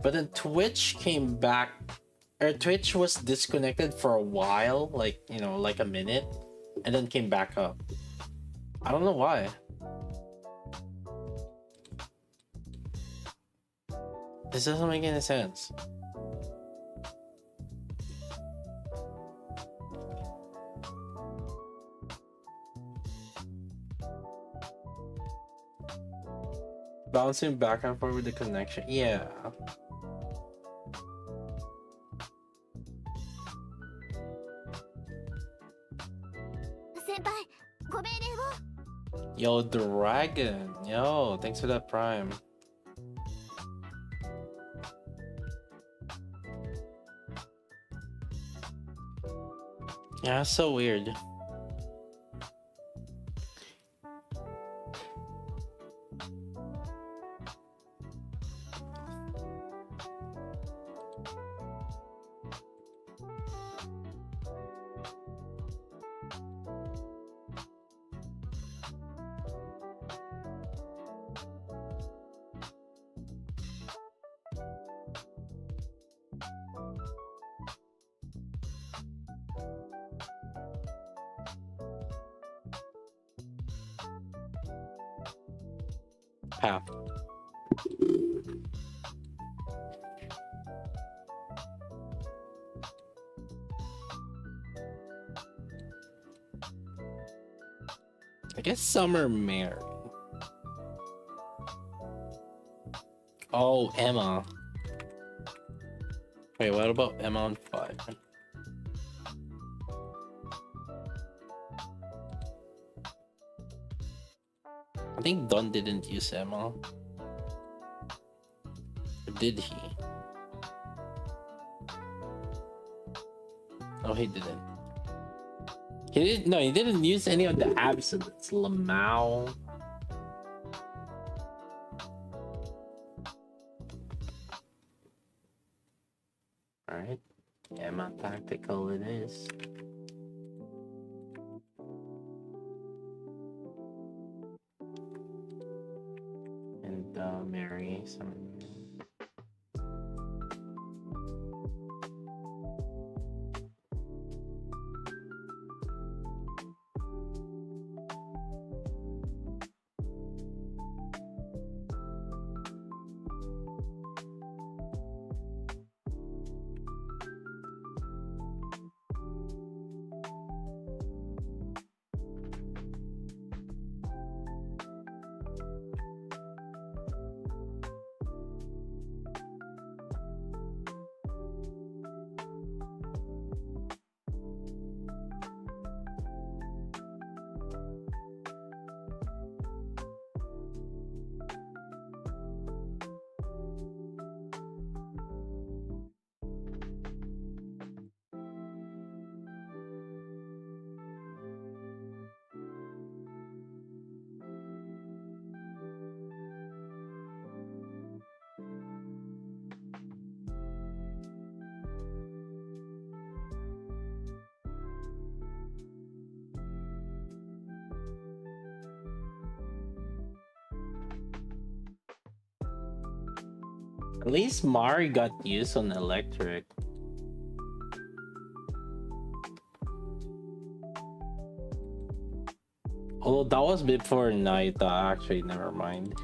But then Twitch came back, or Twitch was disconnected for a while, like, you know, like a minute, and then came back up. I don't know why. This doesn't make any sense. Bouncing back and forth with the connection. Yeah. 先輩、ご命令を。 Yo, Dragon. Yo, thanks for that prime. Yeah, that's so weird. How? I guess some are married. Oh, Emma. Wait, what about Emma on 5? I think Don didn't use Emma. Or did he? Oh, he didn't. He didn't. No, he didn't use any of the absolutes. Lamau. All right, Emma tactical it is. And Mary some. At least Mari got used on electric. Although that was before night, actually, never mind.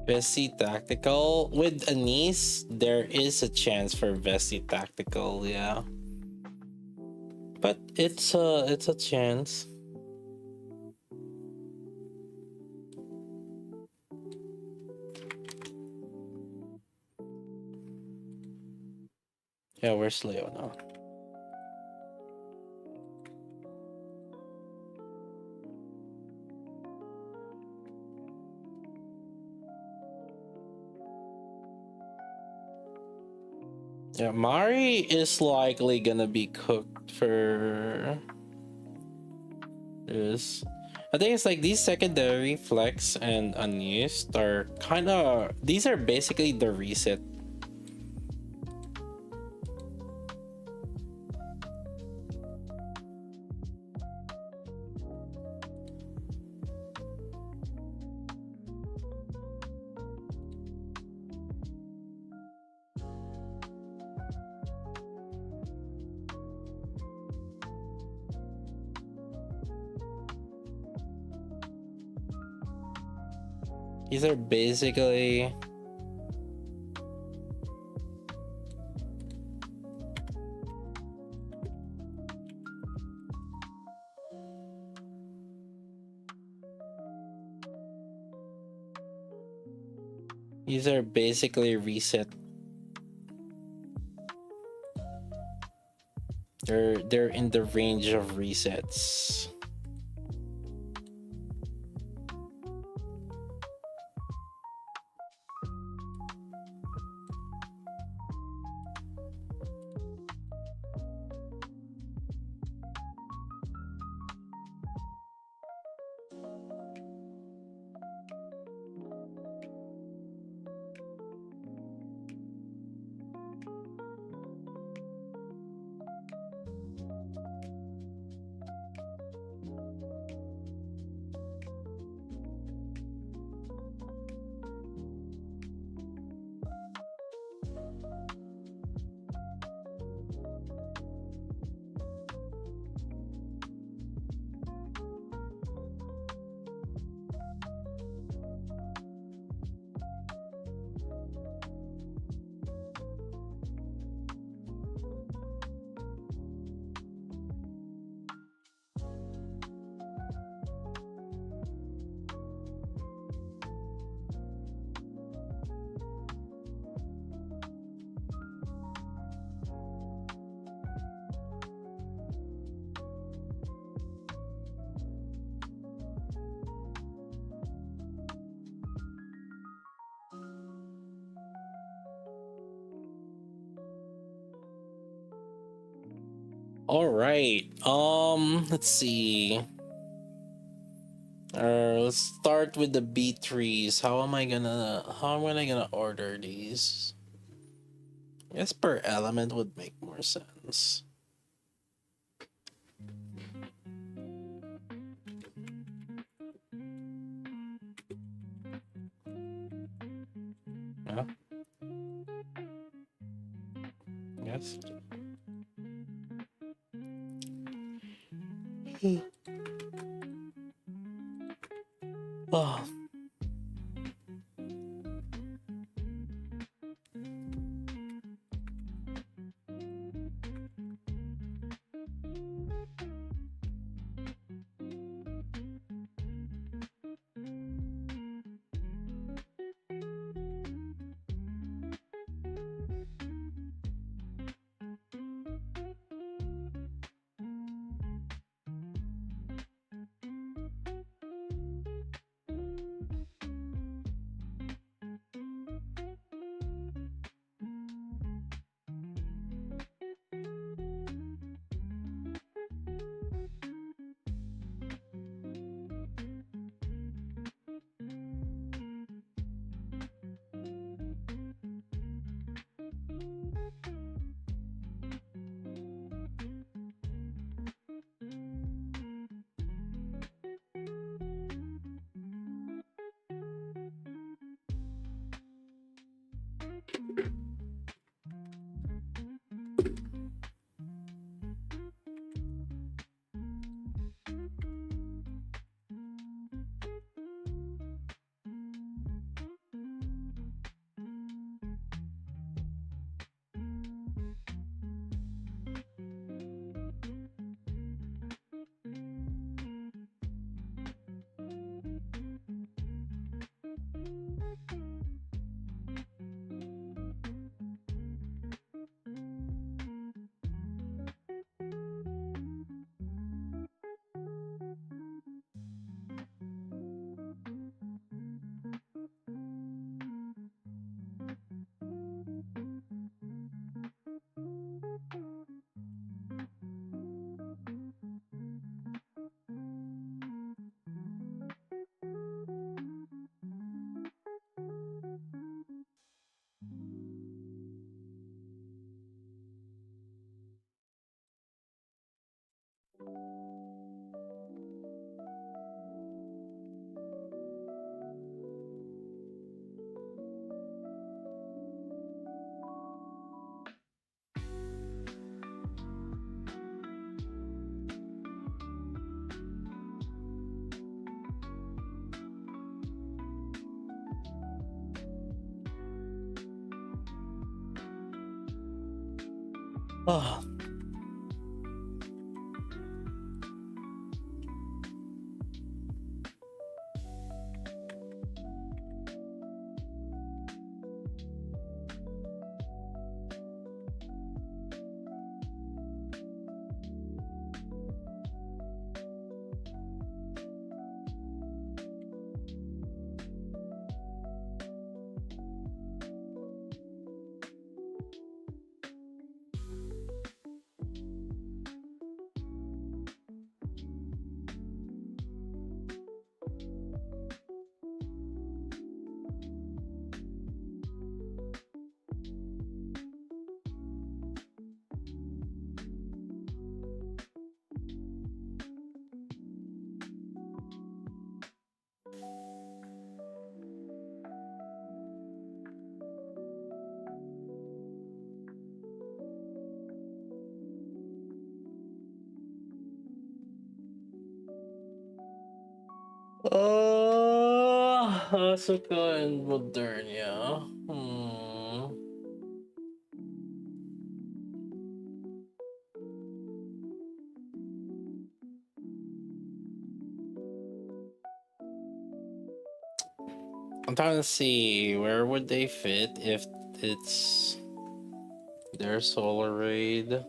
Vessi tactical with Anise, there is a chance for Vessi tactical, yeah. But it's a chance. Yeah, where's Leo now? Yeah, Mari is likely gonna be cooked for this. I think it's like these secondary flex and unused are kind of, these are basically the reset. These are basically reset. They're in the range of resets. All right. Let's see. Let's start with the B3s. How am I gonna order these? I guess per element would make more sense. Yeah. Yes. Oh. Oh. Asuka and Modernia. I'm trying to see where would they fit if it's their solar raid.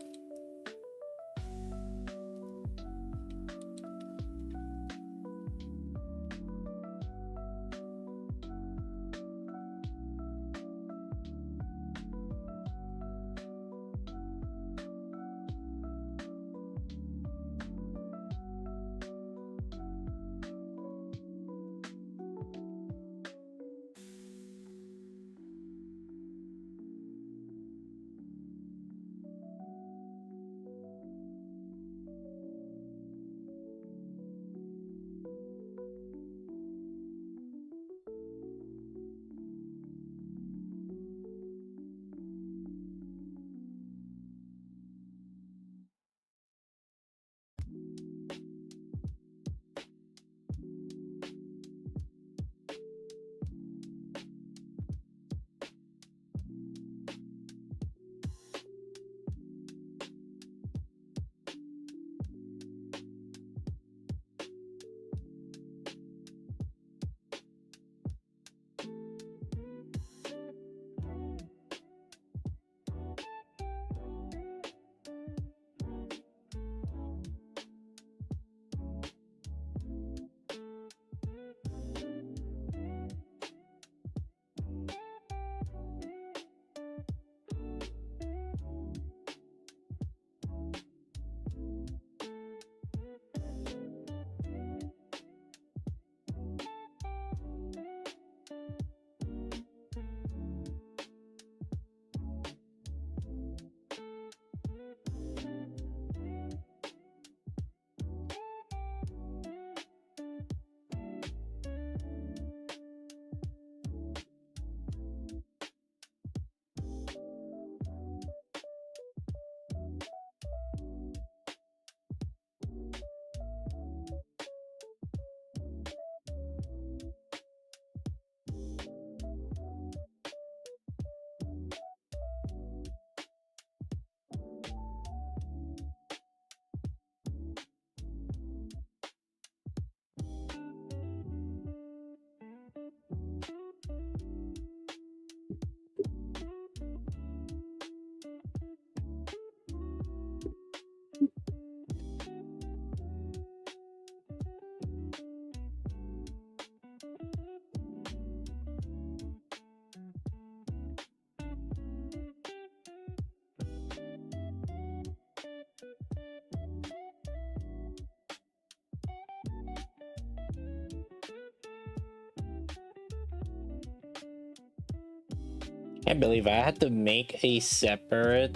I believe I had to make a separate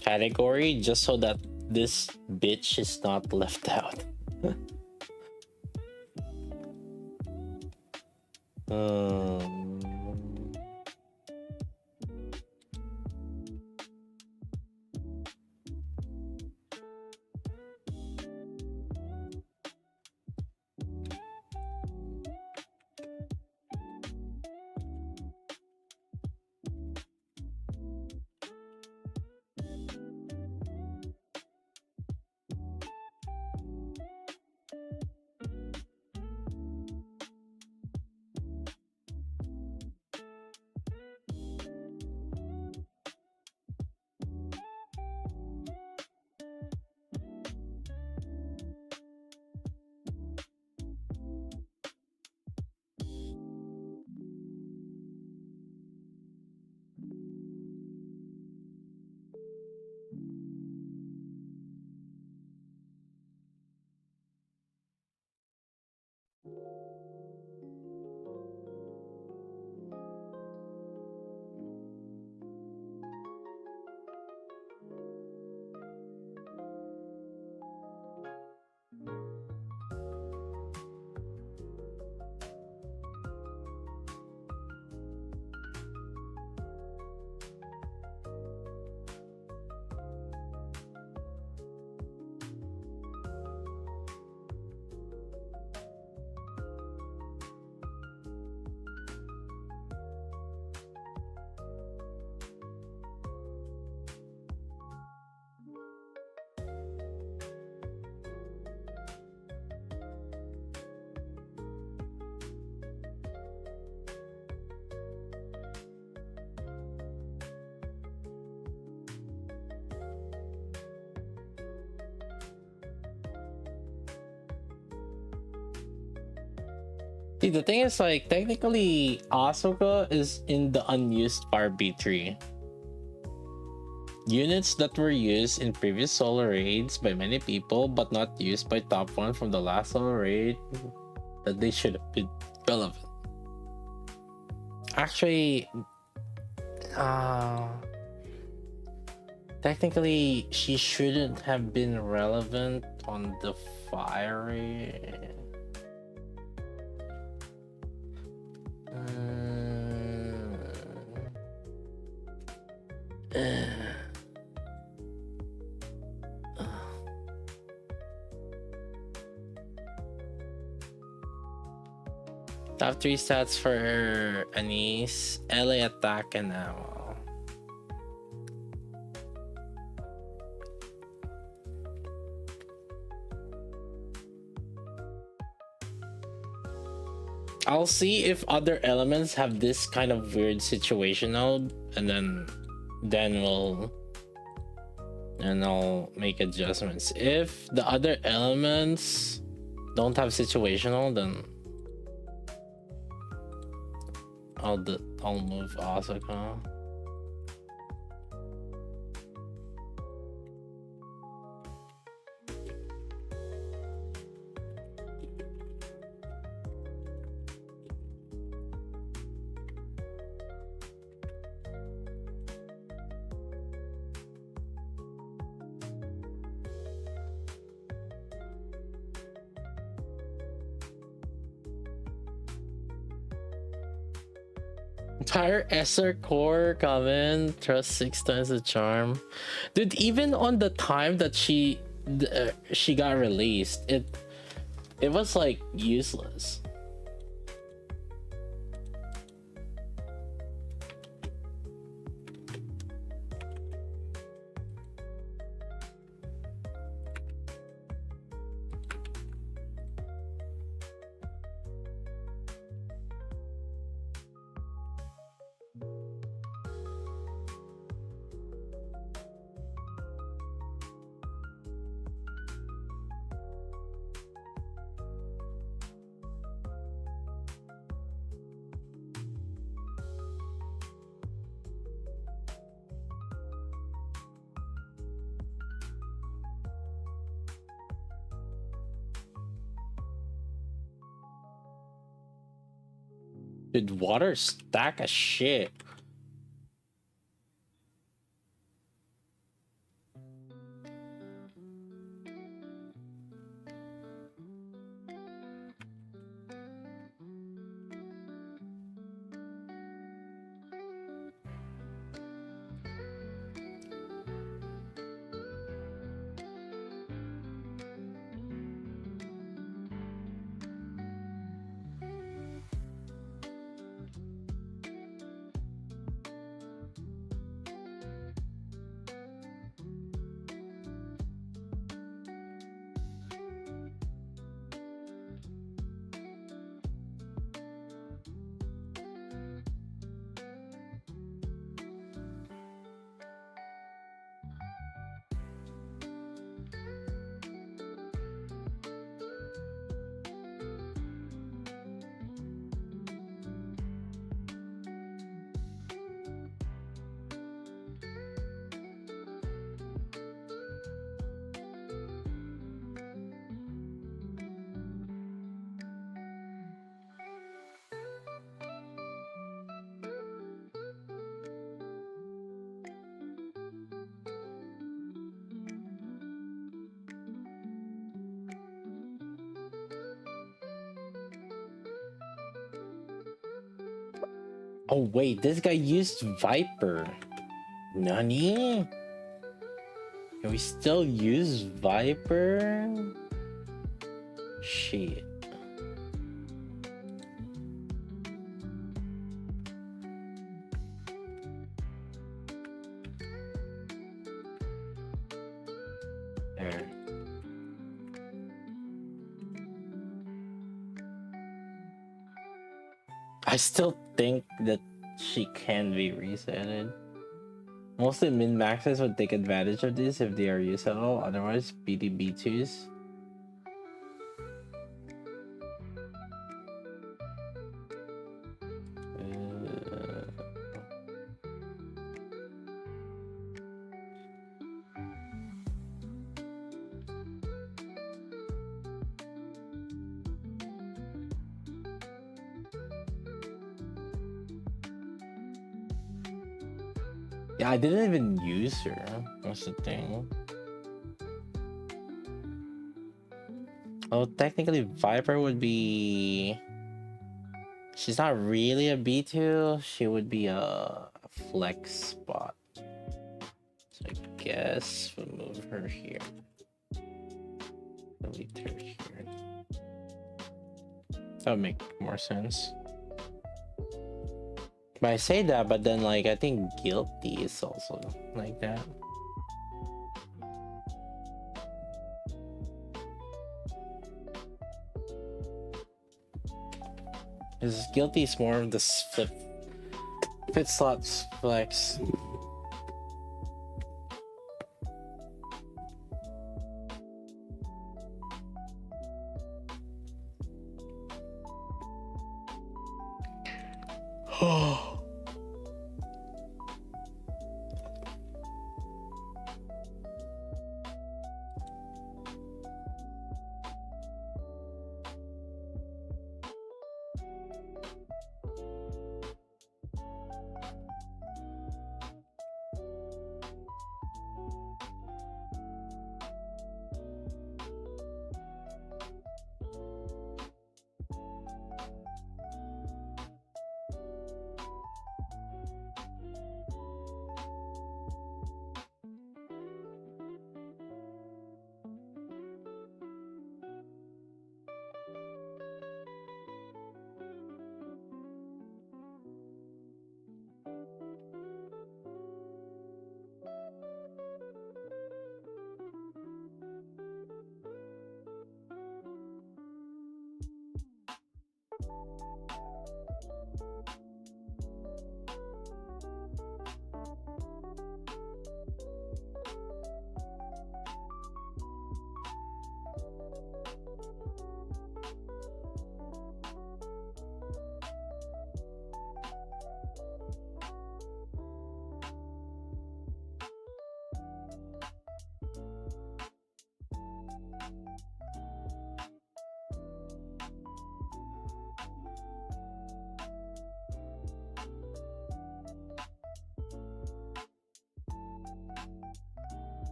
category just so that this bitch is not left out. um, See, the thing is, like, technically, Asuka is in the unused Fire B3. Units that were used in previous solo raids by many people, but not used by top 1 from the last solo raid, that they should have been relevant. Actually, technically, she shouldn't have been relevant on the fiery. Top 3 stats for Anise, LA attack and ammo. I'll see if other elements have this kind of weird situational, and then I'll make adjustments. If the other elements don't have situational, then I'll move Asuka. Entire SR core coming, trust 6 times the charm. Dude, even on the time that she got released, it was like useless. Dude, water stack of shit. Oh wait, this guy used Viper. Nani? Can we still use Viper? Shit. There. I still think that she can be resetted. Mostly min-maxes would take advantage of this if they are used at all, otherwise BDB2s. Yeah, I didn't even use her. That's the thing. Oh, technically Viper would be... She's not really a B2. She would be a flex spot. So I guess we'll move her here. Delete her here. That would make more sense. But I say that, but then like I think Guilty is also like that. Because Guilty is more of the fit slots flex.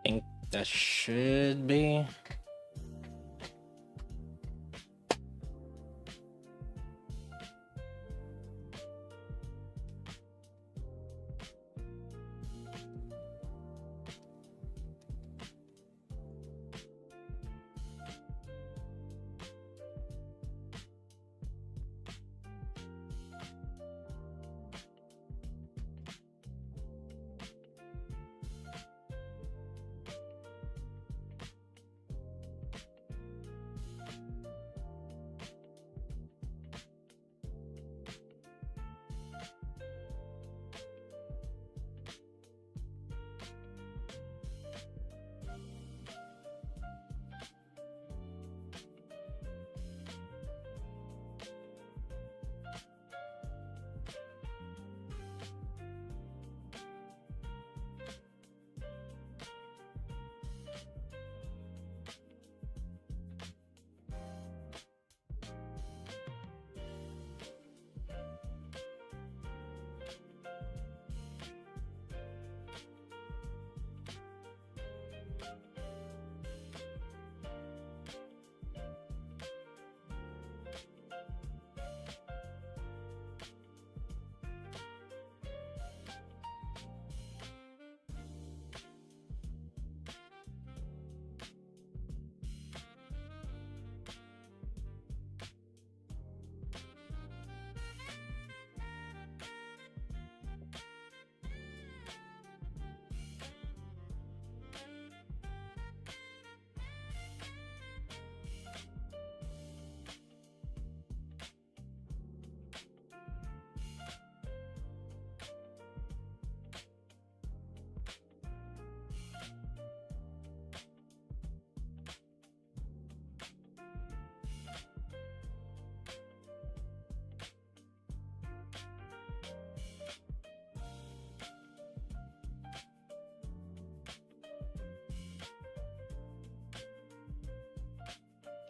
I think that should be.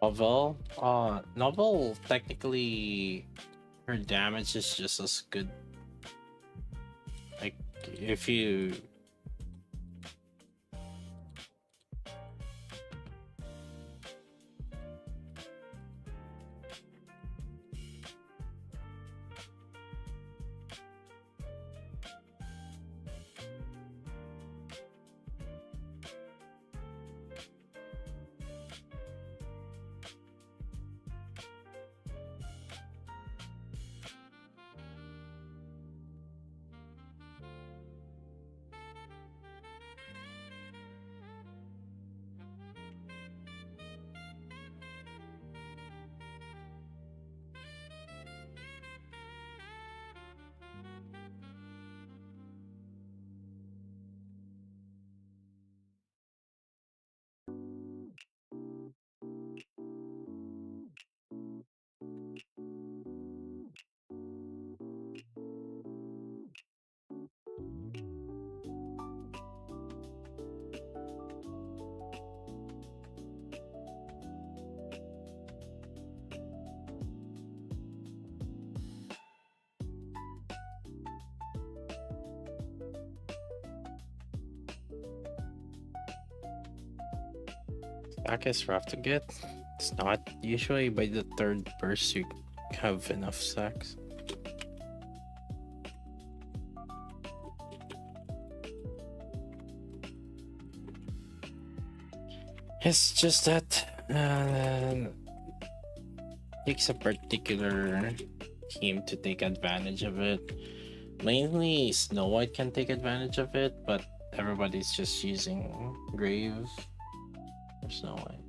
Novel? Novel technically her damage is just as good. Like if you stack is rough to get. It's not usually by the third burst you have enough stacks. It's just that takes a particular team to take advantage of it. Mainly Snow White can take advantage of it, but everybody's just using Grave or Snow White.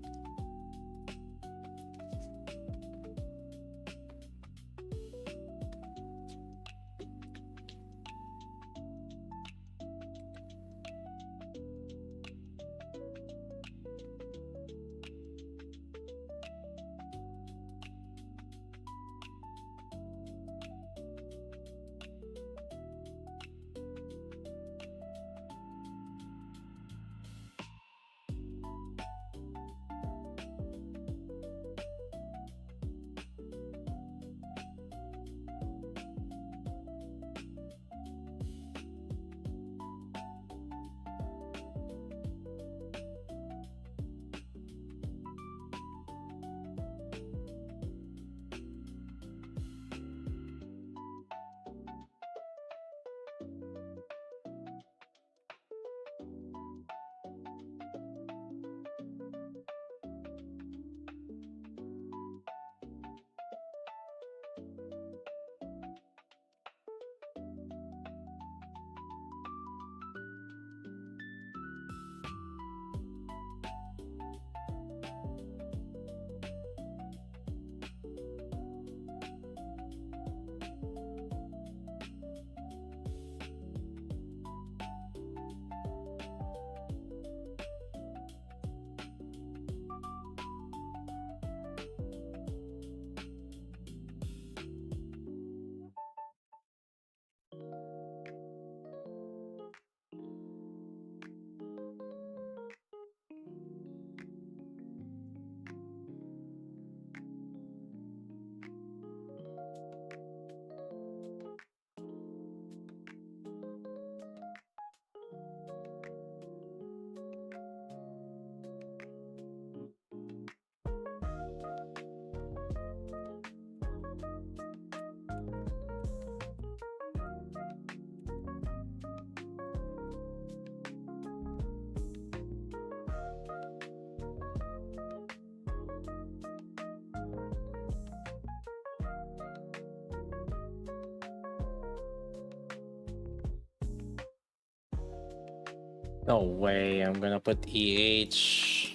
No way, I'm gonna put EH.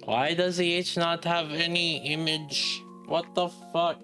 Why does EH not have any image? What the fuck?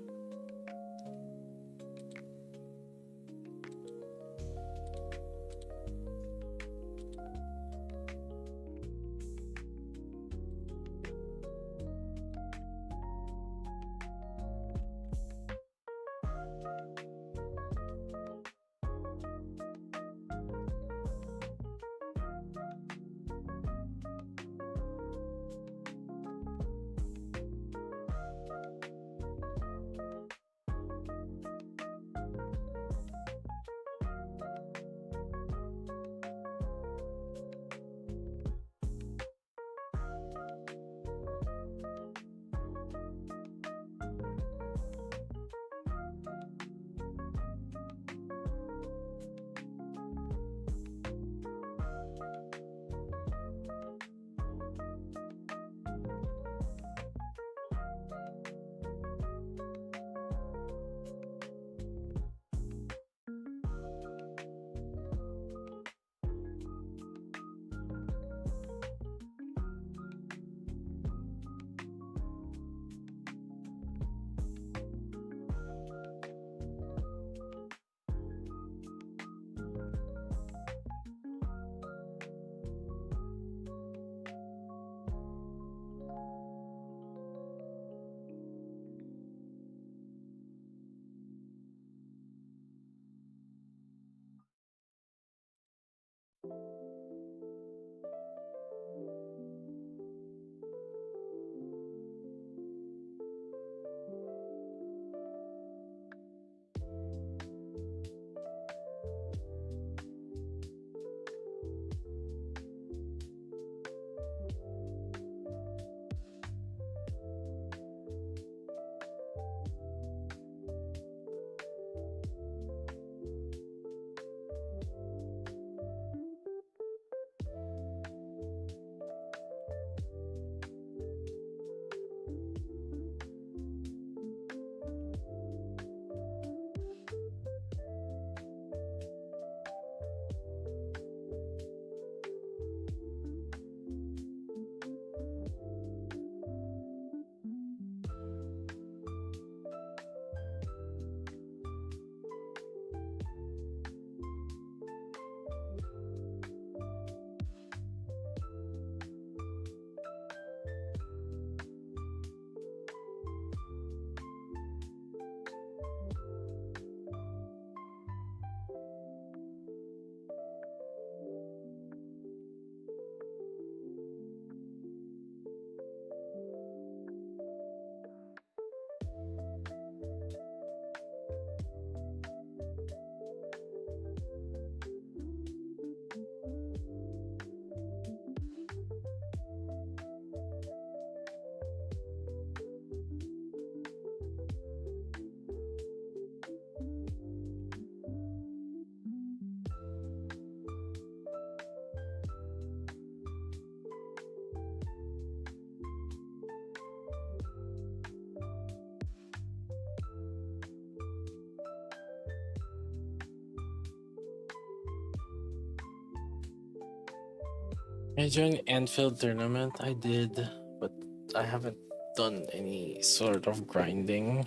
I joined Anfield tournament. I did, but I haven't done any sort of grinding.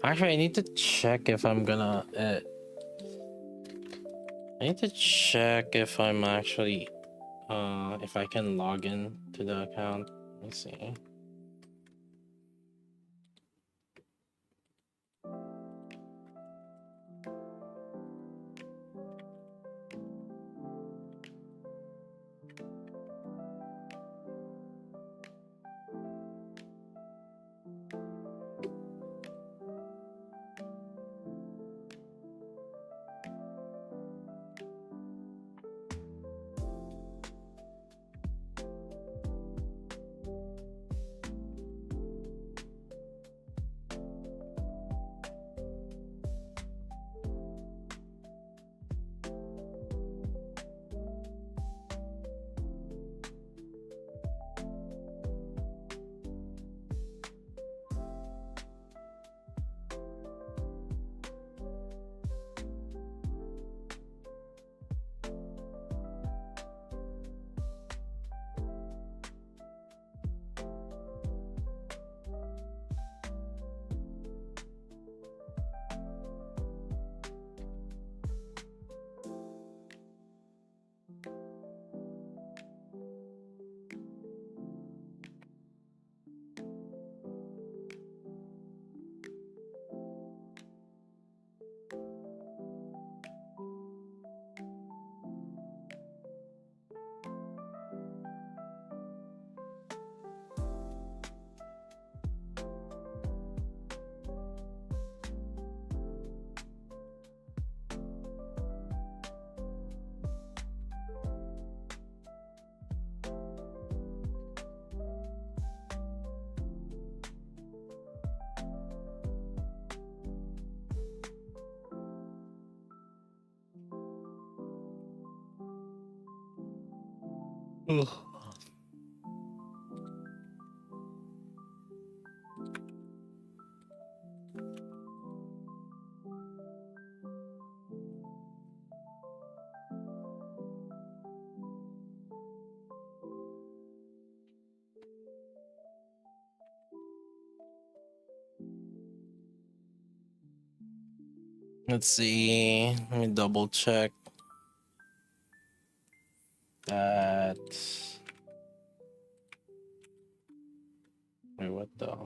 Actually, I need to check if I'm gonna. I need to check if I'm actually, if I can log in to the account. Let me see. Ugh. Let's see. Let me double check that. Wait, what the?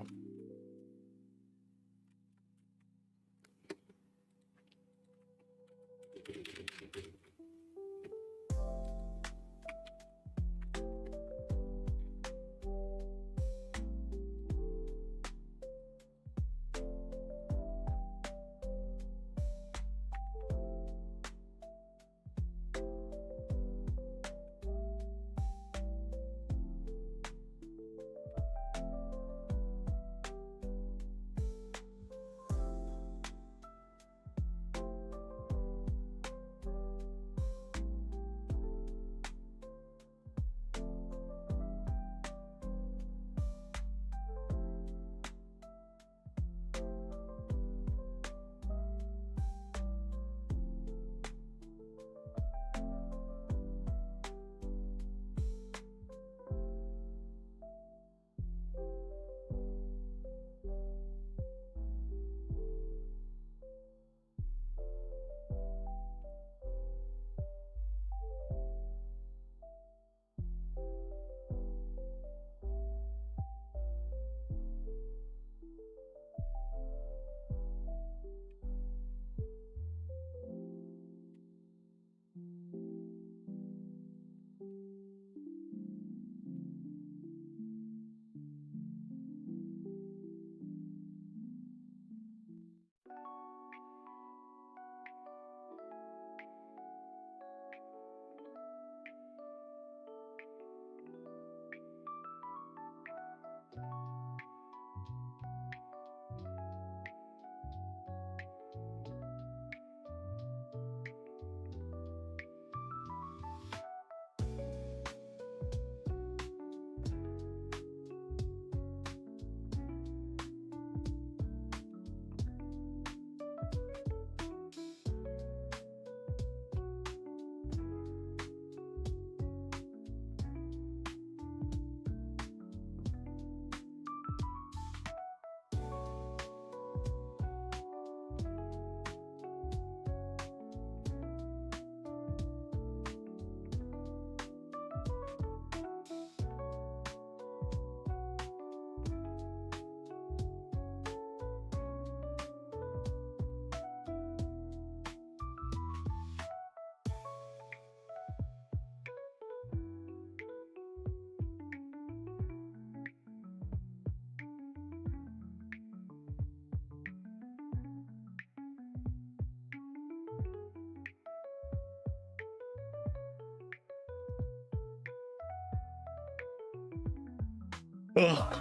Ugh.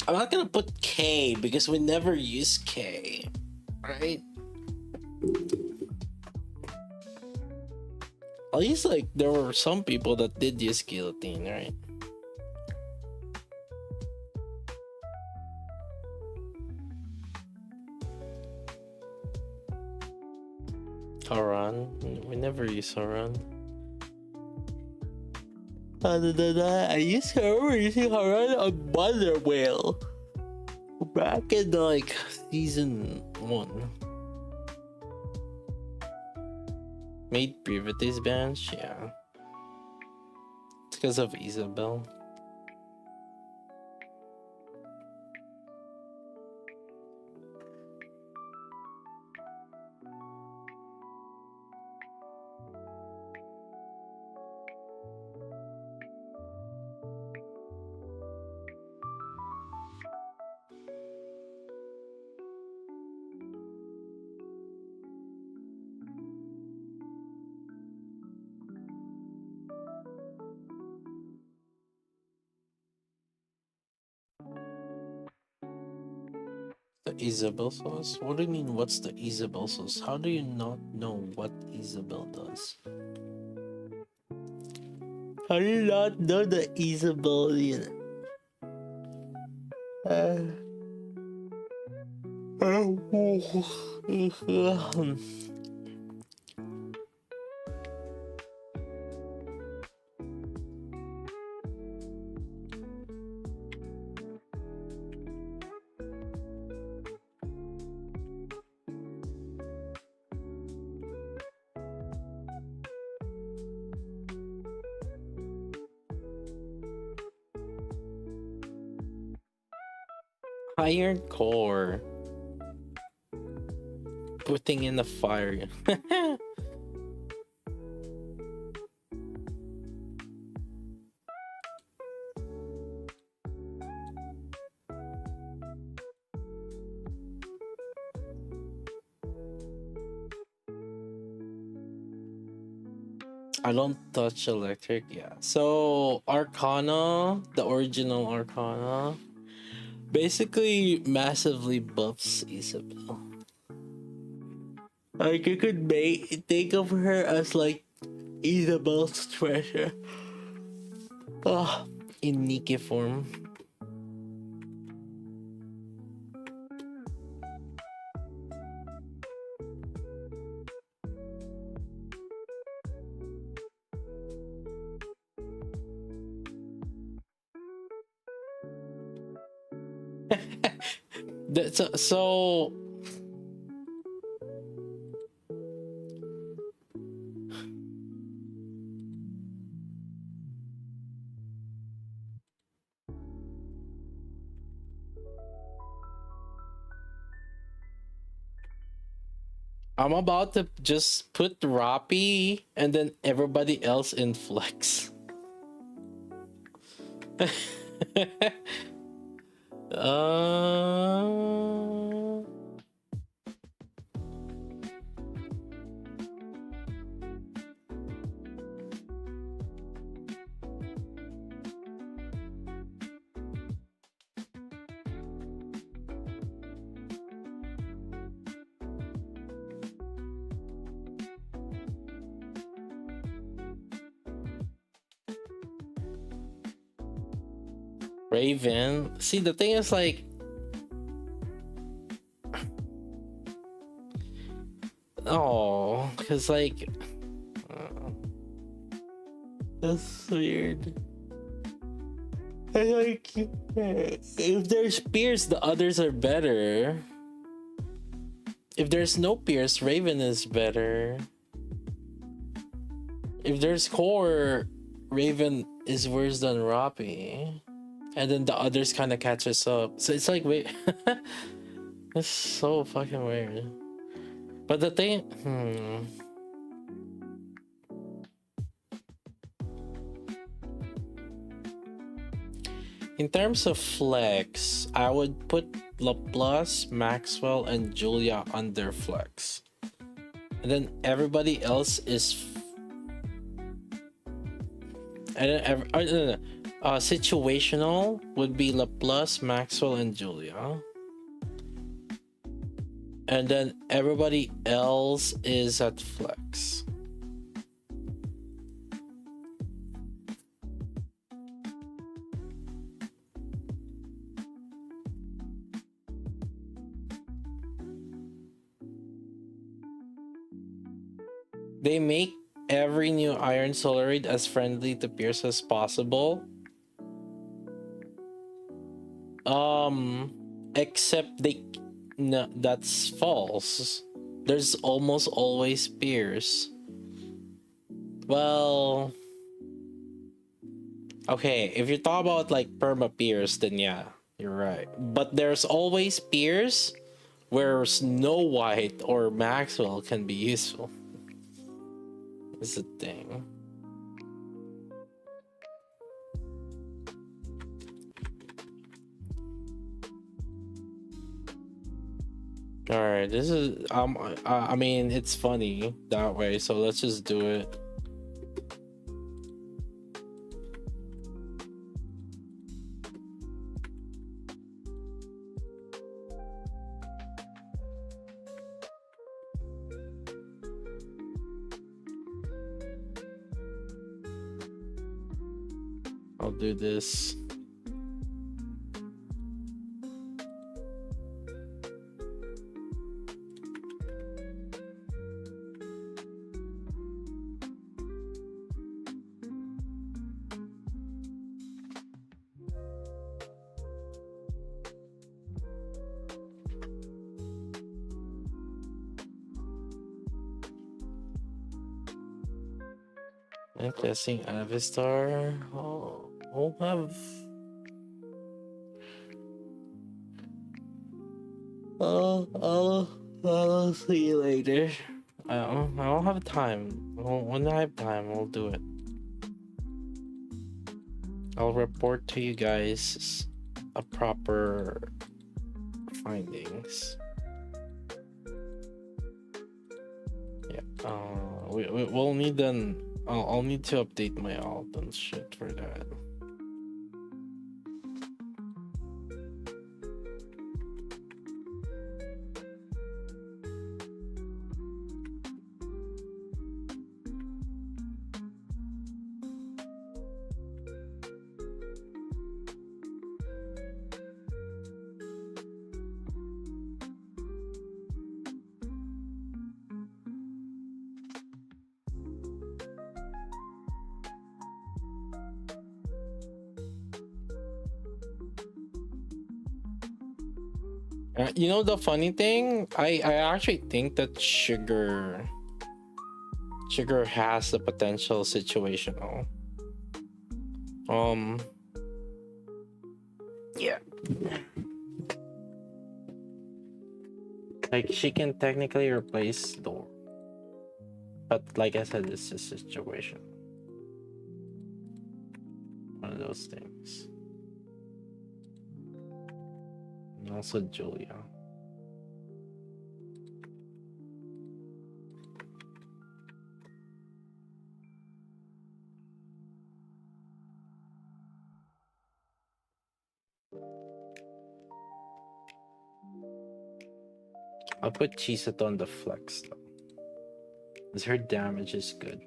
I'm not gonna put K because we never use K, right? At least, like, there were some people that did use guillotine, right? Haran. We never use Haran. Other than that, I used using Haran on Mother Whale back in like season 1. Made Privities bench, yeah. It's because of Isabel. The Isabel sauce? What do you mean, what's the Isabel sauce? How do you not know what Isabel does? How do you not know the easeability? Iron core. Putting in the fire. I don't touch electric, yeah. So Arcana, the original Arcana, basically massively buffs Isabel. Like you could think of her as like Isabel's treasure. In Nikke form. So I'm about to just put Rappi and then everybody else in flex. uh... Raven. See, the thing is like, oh, because like, that's weird. And like, if there's Pierce, the others are better. If there's no Pierce, Raven is better. If there's Core, Raven is worse than Rappi. And then the others kind of catches up. So it's like, wait. It's so fucking weird. But the thing... In terms of flex, I would put Laplace, Maxwell, and Julia under flex. And then everybody else is... And then situational would be Laplace, Maxwell, and Julia. And then everybody else is at flex. They make every new Iron Solar Raid as friendly to Pierce as possible. Except they... No, that's false. There's almost always Pierce. Well... Okay, if you talk about like perma Pierce, then yeah, you're right. But there's always Pierce where Snow White or Maxwell can be useful. Is the thing. All right, this is I mean, it's funny that way, so let's just do it. I'll do this. I'm guessing Avistar. Oh, we'll have. I'll see you later. I don't have time. When I have time, we'll do it. I'll report to you guys a proper findings. Yeah. We'll need an. I'll need to update my alt and shit for that. You know the funny thing? I actually think that sugar has the potential situational. Yeah. Like she can technically replace Door. But like I said, it's a situation. One of those things. And also Julia. I'll put Chisato on the flex though. Because her damage is good.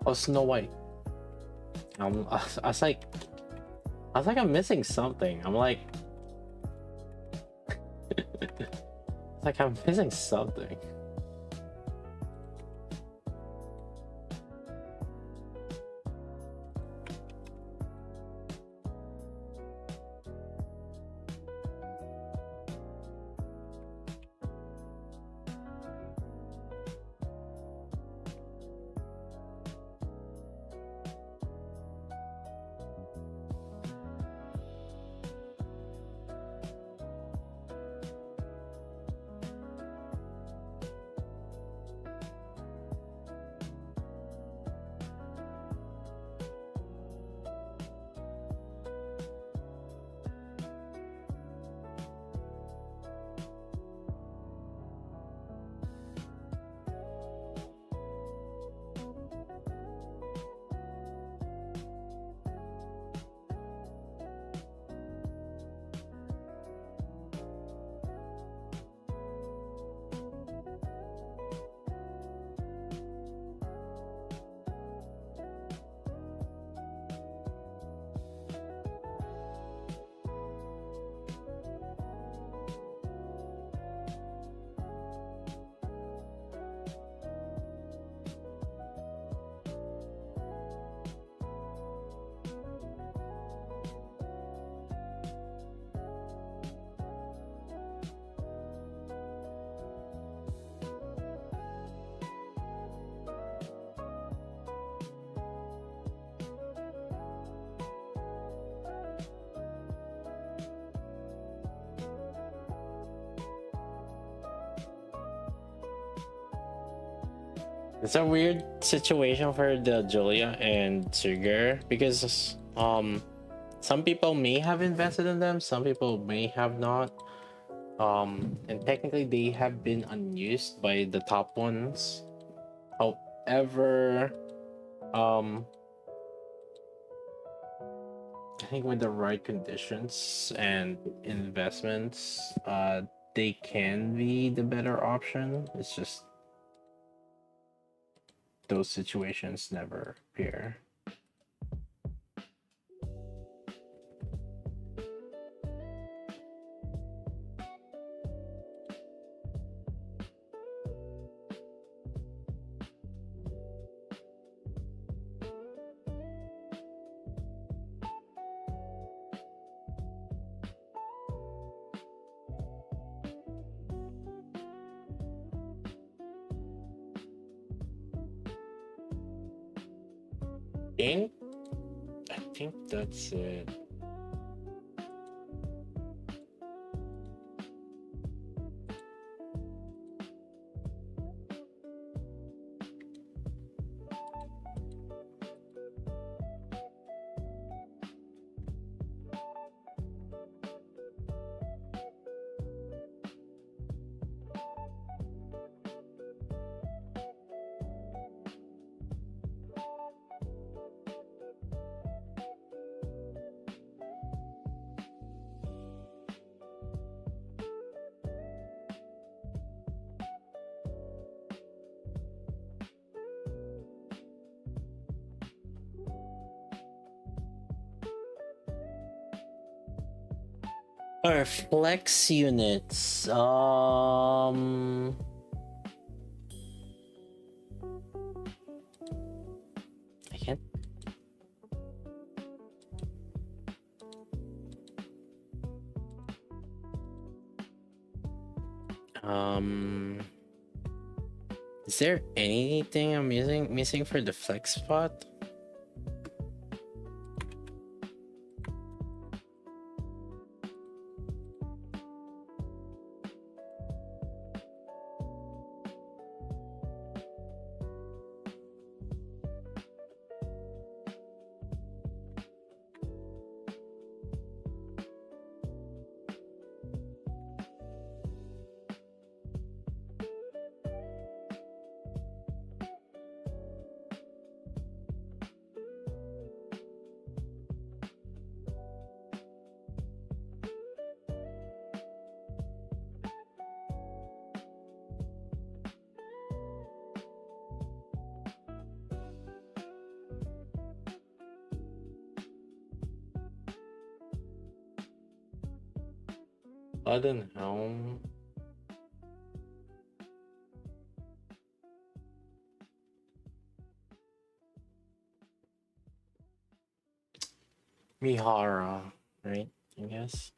Oh, Snow White. I was like, I'm missing something. I'm like, it's like I'm missing something. It's a weird situation for the Julia and Sugar because some people may have invested in them, some people may have not. And technically they have been unused by the top ones. However, I think with the right conditions and investments, they can be the better option. It's just those situations never appear. think I think that's it. Our flex units. I can't. Is there anything I'm missing for the flex spot? Lv1001. Mihara, right? I guess.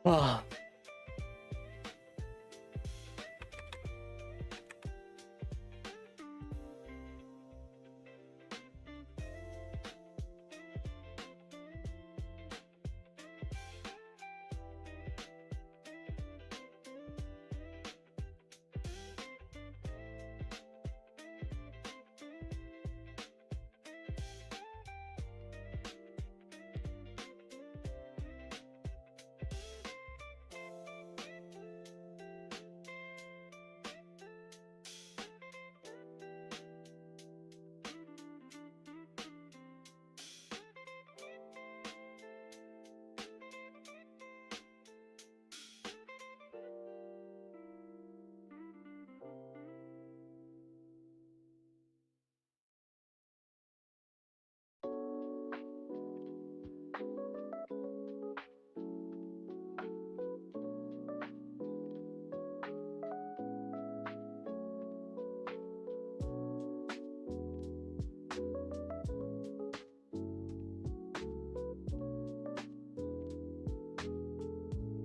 Ah.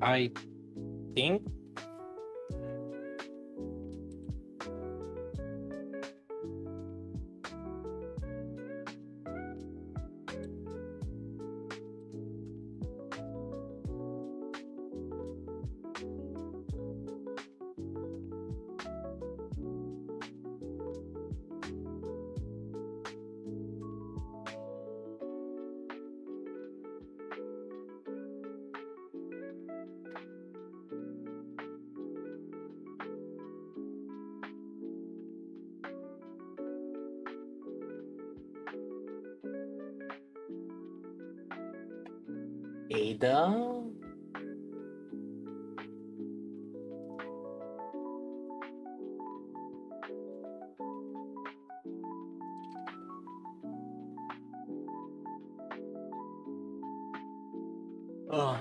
I think Ada. Ugh.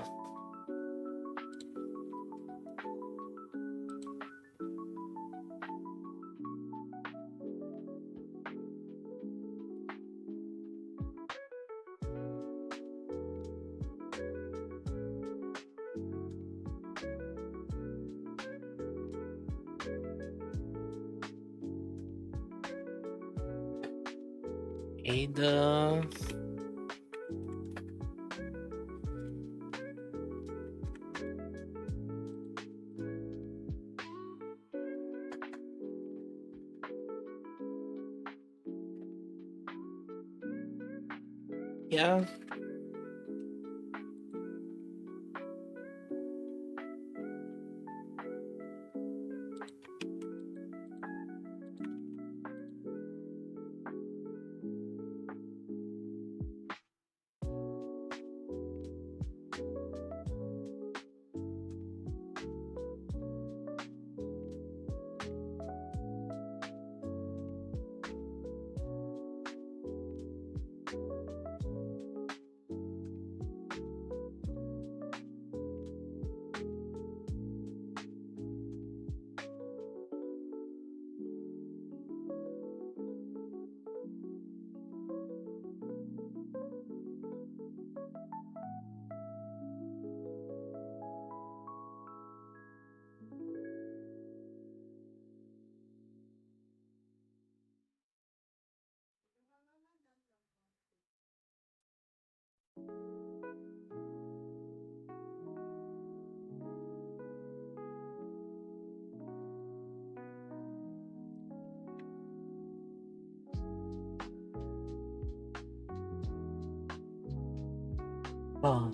Ada. Yeah. Oh.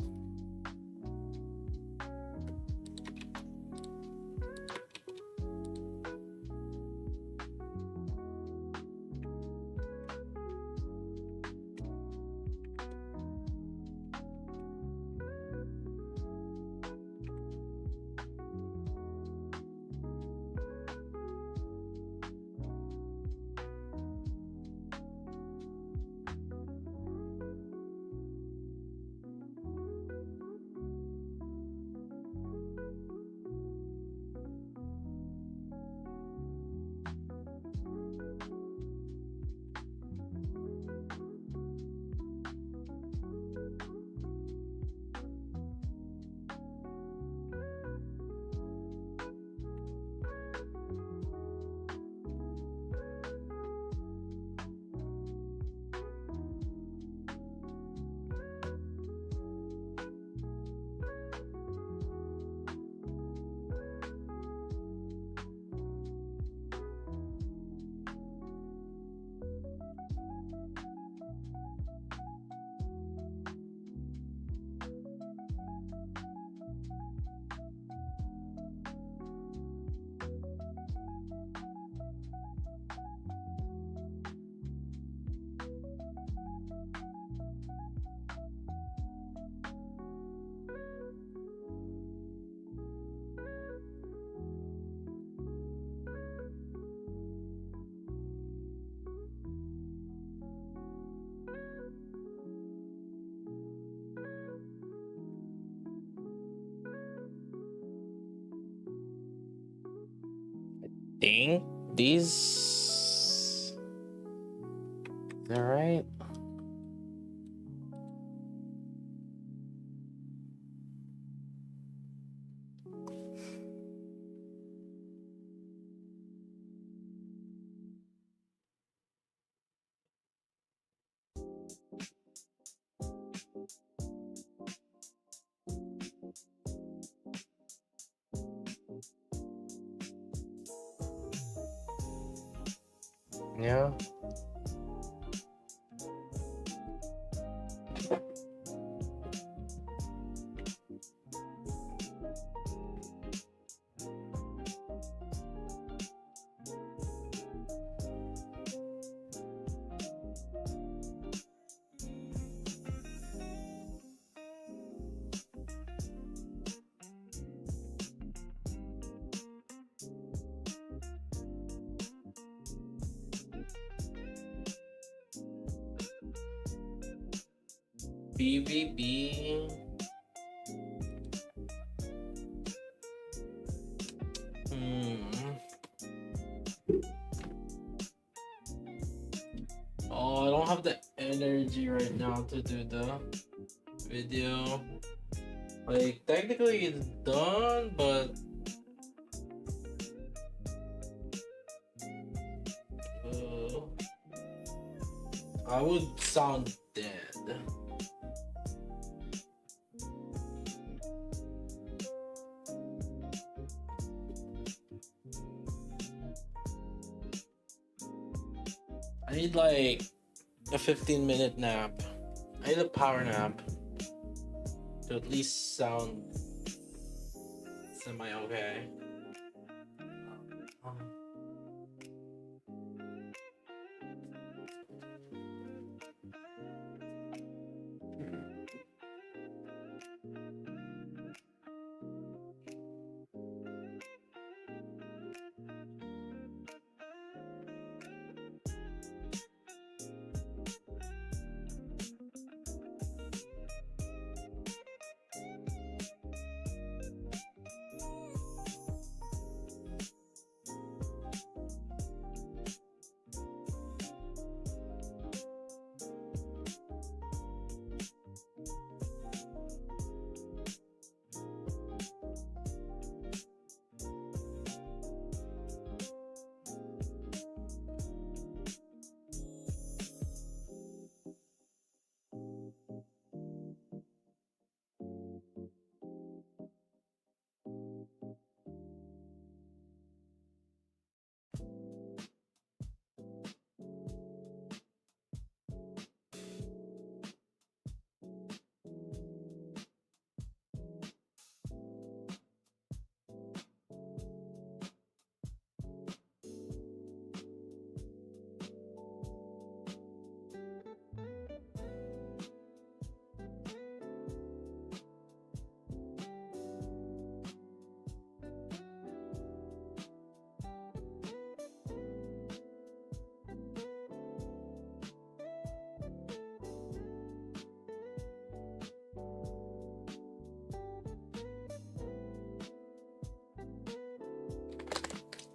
Think these. Is that right? Yeah. BBB. Oh, I don't have the energy right now to do the video. Like, technically it's done, but uh, I would sound dead. I need like a 15-minute nap. I need a power nap to at least sound semi okay.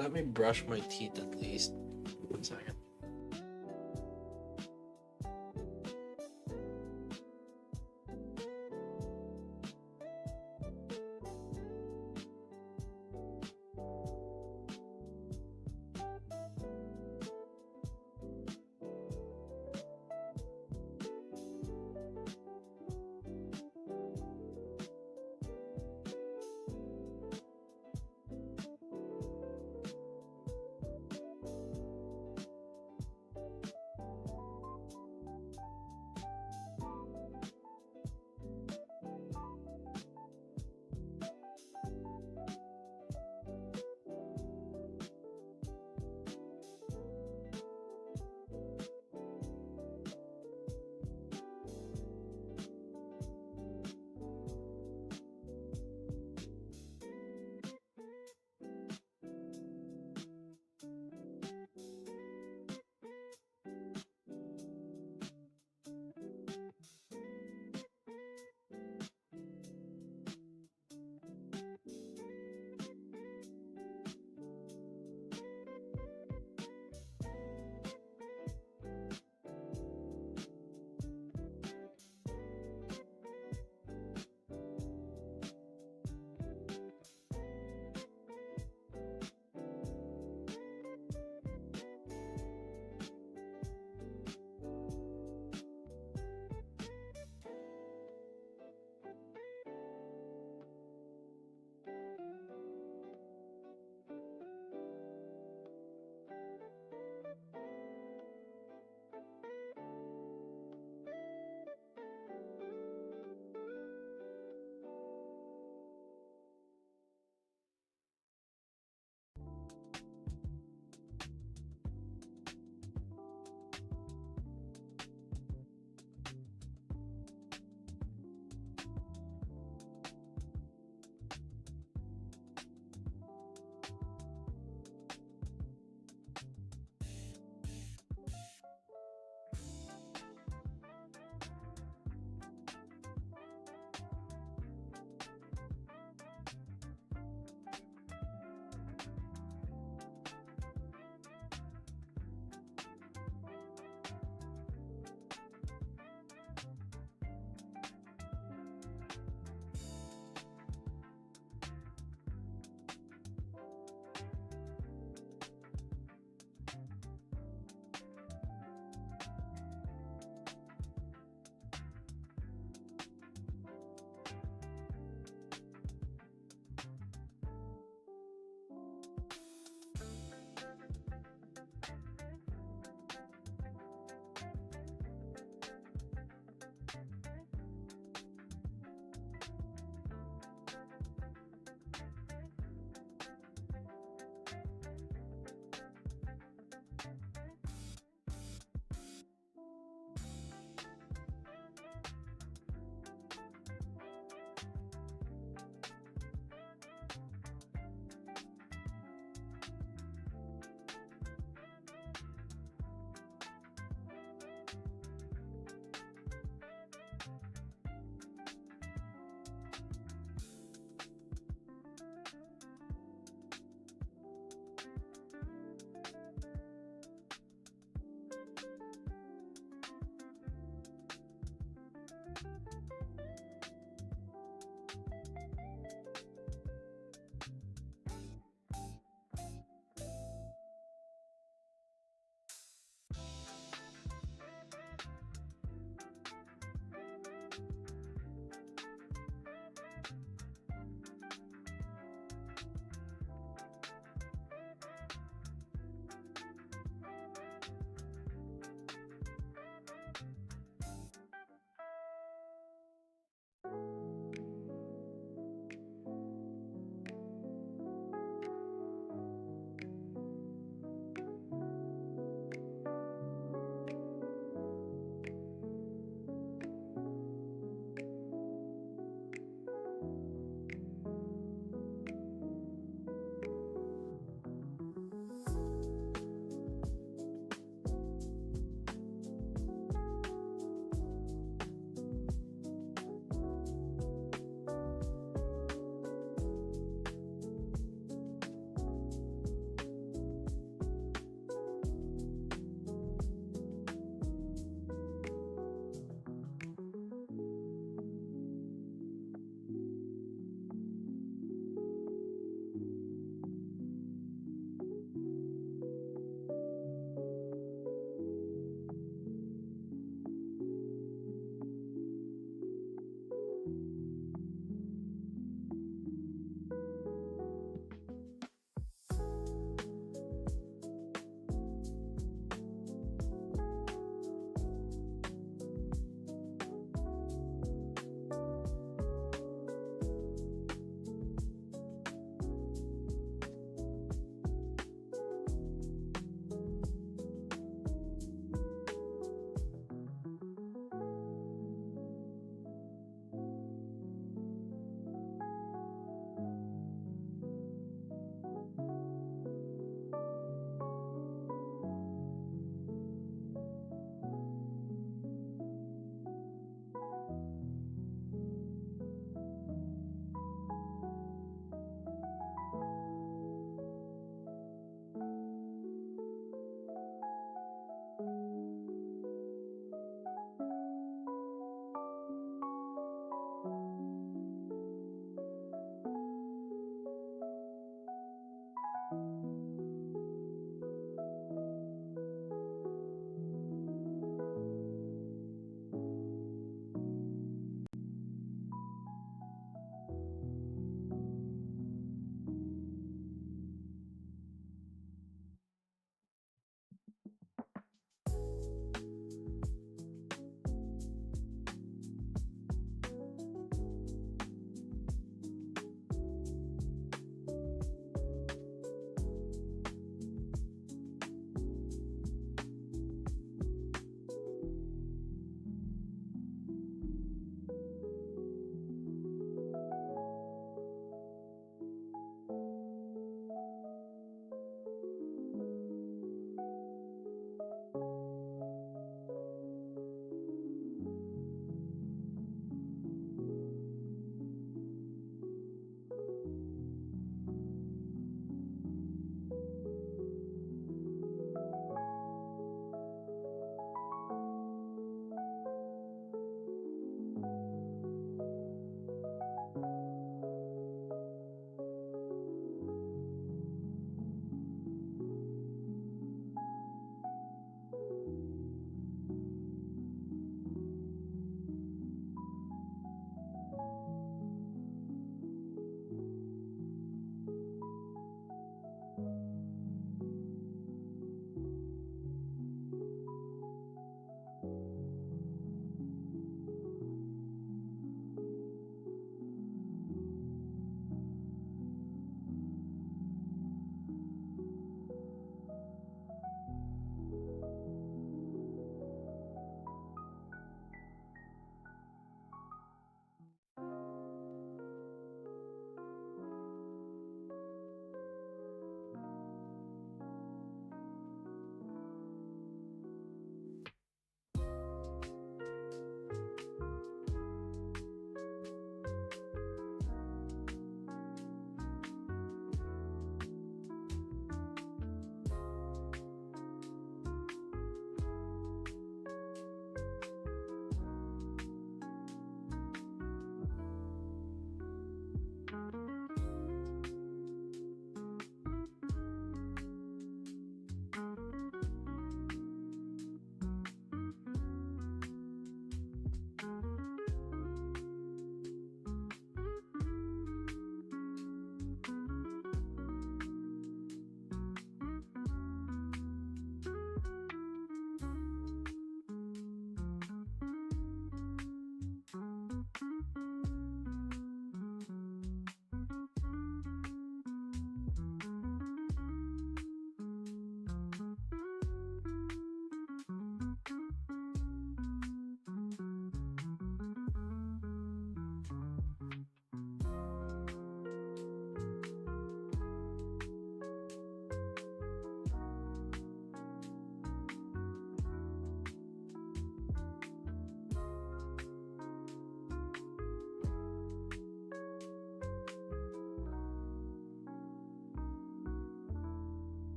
Let me brush my teeth at least. 1 second.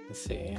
Let's see.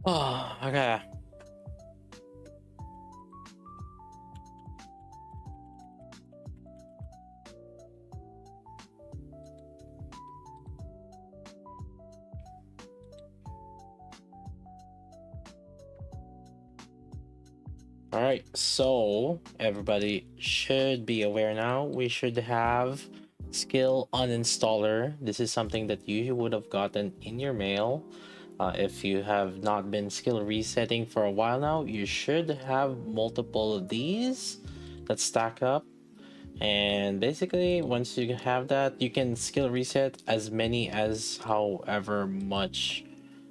Oh, okay. All right, so everybody should be aware now. We should have skill uninstaller. This is something that you would have gotten in your mail. If you have not been skill resetting for a while now, you should have multiple of these that stack up. And basically, once you have that, you can skill reset as many as however much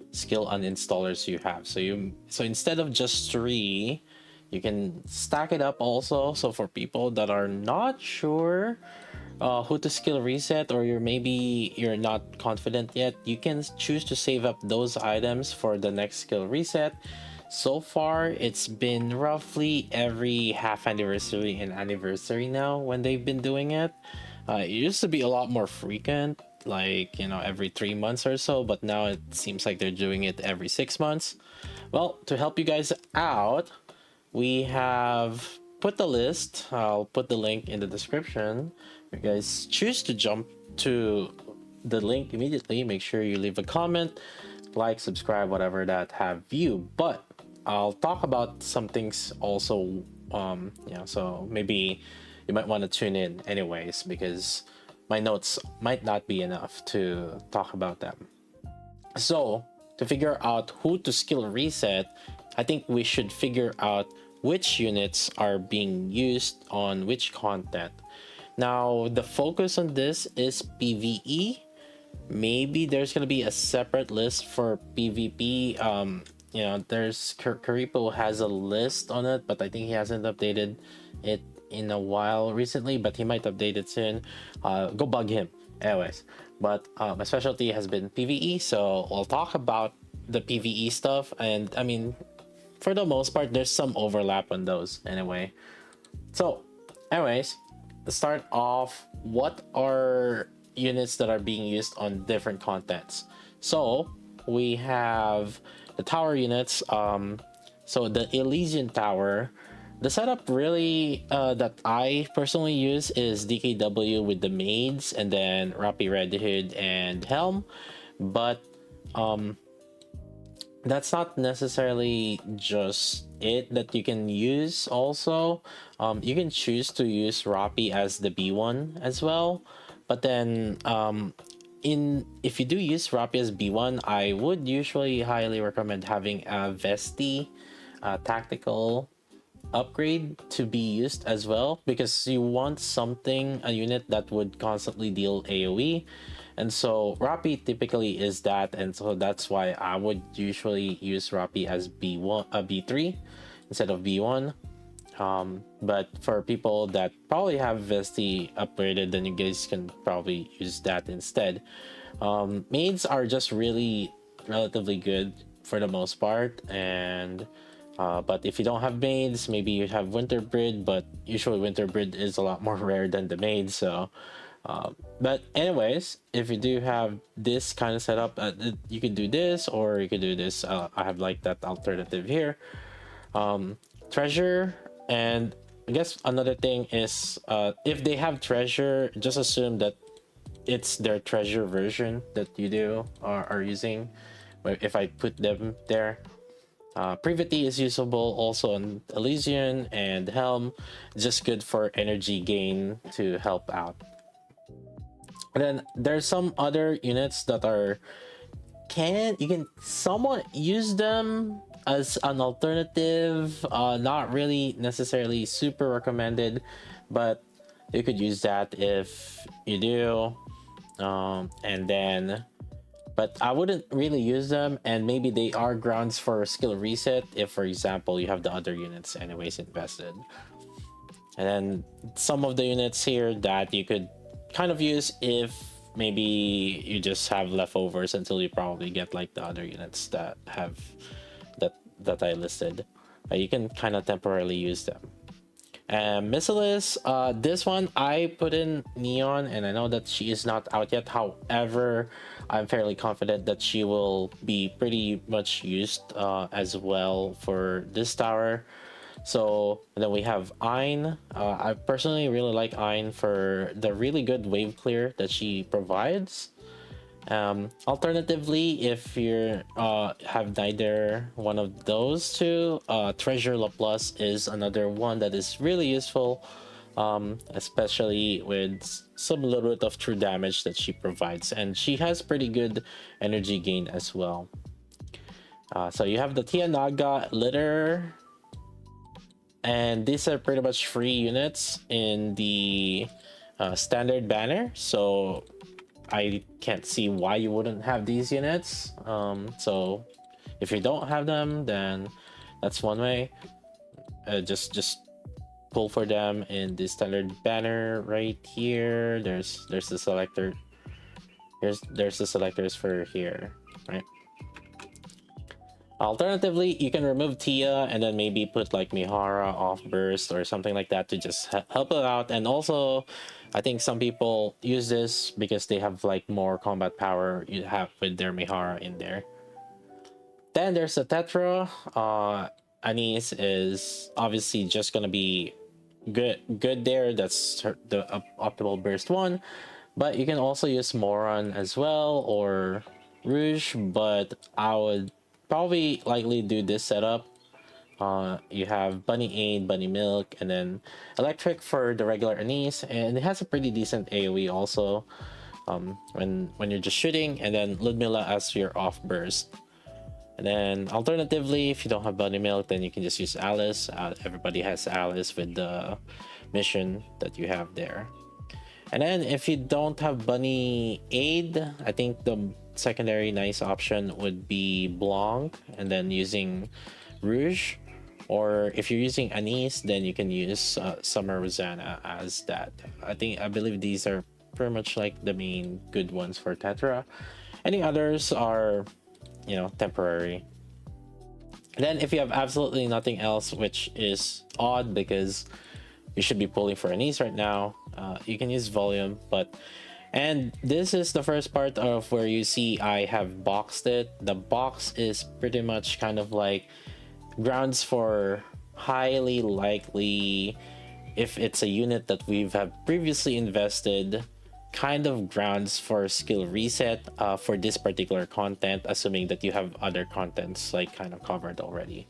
skill uninstallers you have. So instead of just 3, you can stack it up also. So for people that are not sure who to skill reset, or you're not confident yet, you can choose to save up those items for the next skill reset. So far it's been roughly every half anniversary and anniversary now when they've been doing it. It used to be a lot more frequent, like, you know, every 3 months or so, but now it seems like they're doing it every 6 months. Well, to help you guys out, we have put the list. I'll put the link in the description. If you guys choose to jump to the link immediately, make sure you leave a comment, like, subscribe, whatever that have you. But I'll talk about some things also, so maybe you might want to tune in anyways, because my notes might not be enough to talk about them. So to figure out who to skill reset, I think we should figure out which units are being used on which content. Now, the focus on this is PvE. Maybe there's gonna be a separate list for PvP. There's Karipo has a list on it, but I think he hasn't updated it in a while recently, but he might update it soon. Go bug him. Anyways, but my specialty has been PvE, so we'll talk about the PvE stuff. And I mean, for the most part, there's some overlap on those anyway. So, anyways, let's start off. What are units that are being used on different contents? So we have the tower units. So the Elysian Tower, the setup really that I personally use is DKW with the maids, and then Rappi Red Hood and Helm. But that's not necessarily just it that you can use. Also, you can choose to use Rappi as the B1 as well. But then if you do use Rappi as B1, I would usually highly recommend having a Vesti tactical upgrade to be used as well, because you want a unit that would constantly deal AoE. And so Rappi typically is that, and so that's why I would usually use Rappi as B3 instead of B1. But for people that probably have Vesti upgraded, then you guys can probably use that instead. Maids are just really relatively good for the most part, and but if you don't have maids, maybe you have Winterbrid, but usually Winterbrid is a lot more rare than the maid. So but anyways, if you do have this kind of setup, you could do this, or you could do this. I have like that alternative here. Treasure, and I guess another thing is if they have treasure, just assume that it's their treasure version that you do are using. If I put them there, Privity is usable also on Elysian and Helm, just good for energy gain to help out. And then there's some other units that you can somewhat use them as an alternative, not really necessarily super recommended, but you could use that if you do. But I wouldn't really use them, and maybe they are grounds for skill reset if, for example, you have the other units anyways invested. And then some of the units here that you could kind of use if maybe you just have leftovers until you probably get like the other units that have that I listed. You can kind of temporarily use them. And Missilis, this one I put in Neon, and I know that she is not out yet. However, I'm fairly confident that she will be pretty much used as well for this tower. So and then we have Ein. I personally really like Ein for the really good wave clear that she provides. Alternatively, if you have neither one of those two, Treasure Laplace is another one that is really useful, especially with some little bit of true damage that she provides, and she has pretty good energy gain as well. So you have the Tia Naga Litter, and these are pretty much free units in the standard banner, so I can't see why you wouldn't have these units. So if you don't have them, then that's one way. Just pull for them in the standard banner right here. There's the selector. There's the selectors for here, right? Alternatively, you can remove Tia and then maybe put like Mihara off burst or something like that to just help it out. And also, I think some people use this because they have like more combat power you have with their Mihara in there. Then there's the Tetra. Anise is obviously just gonna be good there. That's the optimal burst one. But you can also use Moron as well or Rouge, but I would probably likely do this setup. You have Bunny Aid, Bunny Milk, and then Electric for the regular Anise, and it has a pretty decent AoE also when you're just shooting, and then Ludmilla as your off burst. And then alternatively, if you don't have Bunny Milk, then you can just use Alice. Everybody has Alice with the mission that you have there. And then if you don't have Bunny Aid, I think the secondary nice option would be Blanc and then using Rouge. Or if you're using Anise, then you can use Summer Rosanna as that. I believe these are pretty much like the main good ones for Tetra. Any others are, temporary. And then if you have absolutely nothing else, which is odd because you should be pulling for Anise right now, you can use Volume. And this is the first part of where you see I have boxed it. The box is pretty much kind of like grounds for highly likely, if it's a unit that we've have previously invested, kind of grounds for skill reset for this particular content, assuming that you have other contents like kind of covered already.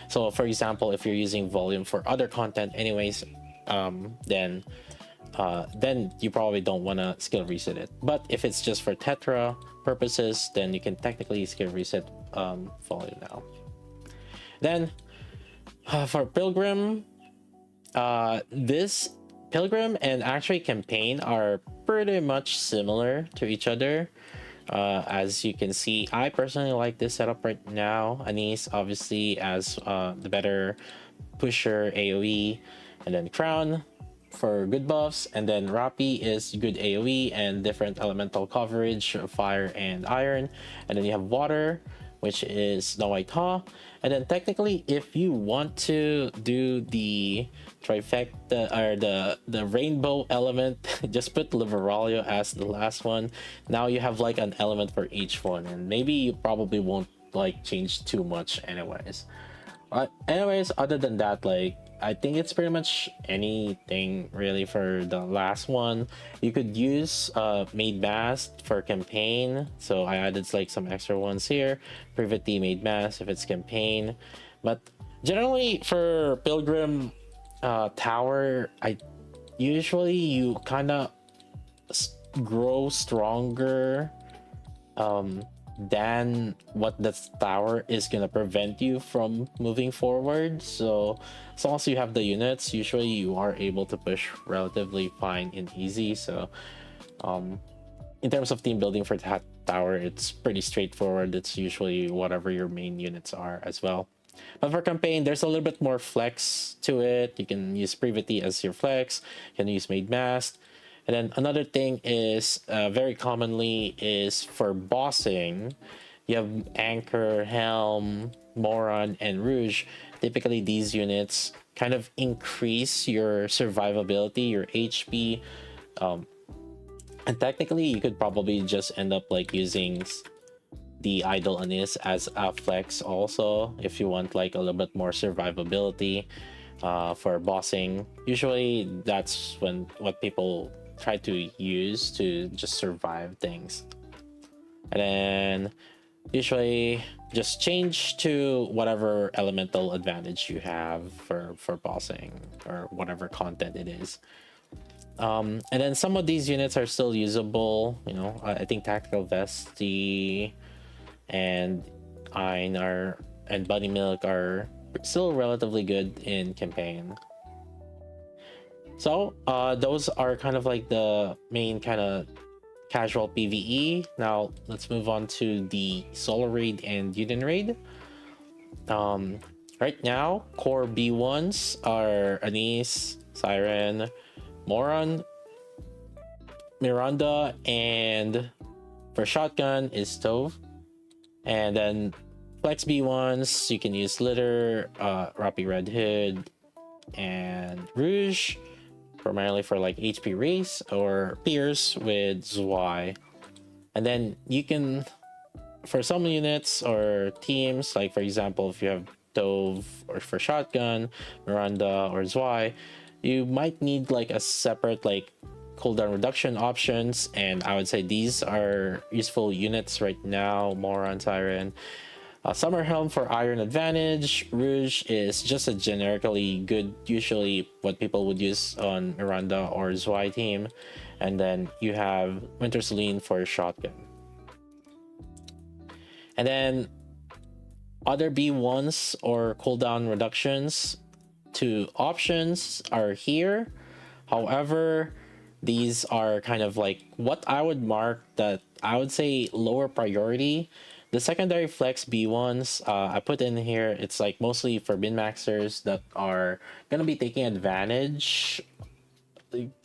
So for example, if you're using Volume for other content anyways, then you probably don't want to skill reset it. But if it's just for Tetra purposes, then you can technically skill reset Volume now. Then for Pilgrim, this Pilgrim and actually Campaign are pretty much similar to each other. As you can see, I personally like this setup right now. Anise obviously as the better pusher AoE, and then Crown for good buffs, and then Rapi is good AoE and different elemental coverage, fire and iron, and then you have Water, which is Snow White Ha. And then technically, if you want to do the trifecta or the rainbow element, just put Liveralio as the last one. Now you have like an element for each one, and maybe you probably won't like change too much anyways. Anyways, other than that, like I think it's pretty much anything really for the last one. You could use Made Mask for Campaign, so I added like some extra ones here. Privity Made Mask if it's Campaign, but generally for Pilgrim Tower, I usually you kind of grow stronger than what the tower is gonna prevent you from moving forward. So as long as you have the units, usually you are able to push relatively fine and easy. So in terms of team building for that tower, it's pretty straightforward. It's usually whatever your main units are as well. But for Campaign, there's a little bit more flex to it. You can use Privity as your flex, you can use Made Mask. And then another thing is very commonly is for bossing, you have Anchor, Helm, Moron, and Rouge. Typically these units kind of increase your survivability, your HP, And technically, you could probably just end up like using the idle anis as a flex also if you want like a little bit more survivability for bossing. Usually that's when what people try to use to just survive things. And then usually just change to whatever elemental advantage you have for bossing or whatever content it is. And then some of these units are still usable, you know. I think Tactical Vesty and Ein are and Bunny Milk are still relatively good in campaign. So those are kind of like the main kind of casual PvE. Now let's move on to the solo raid and Union raid. Right now, core B1s are Anise, Siren, Moron, Miranda, and for shotgun is Stove. And then flex B1s, you can use Litter, Roppy Red Hood, and Rouge, primarily for like HP race, or Pierce with Zwei. And then you can, for some units or teams, like for example, if you have Dove or for shotgun, Miranda or Zwei, you might need like a separate like cooldown reduction options, and I would say these are useful units right now. Moron, Siren, Summer Helm for iron advantage. Rouge is just a generically good, usually what people would use on Miranda or Zwei team. And then you have Winter Celine for shotgun. And then other B1s or cooldown reductions to options are here. However, these are kind of like what I would mark that I would say lower priority. The secondary flex B1s I put in here, it's like mostly for min-maxers that are gonna be taking advantage,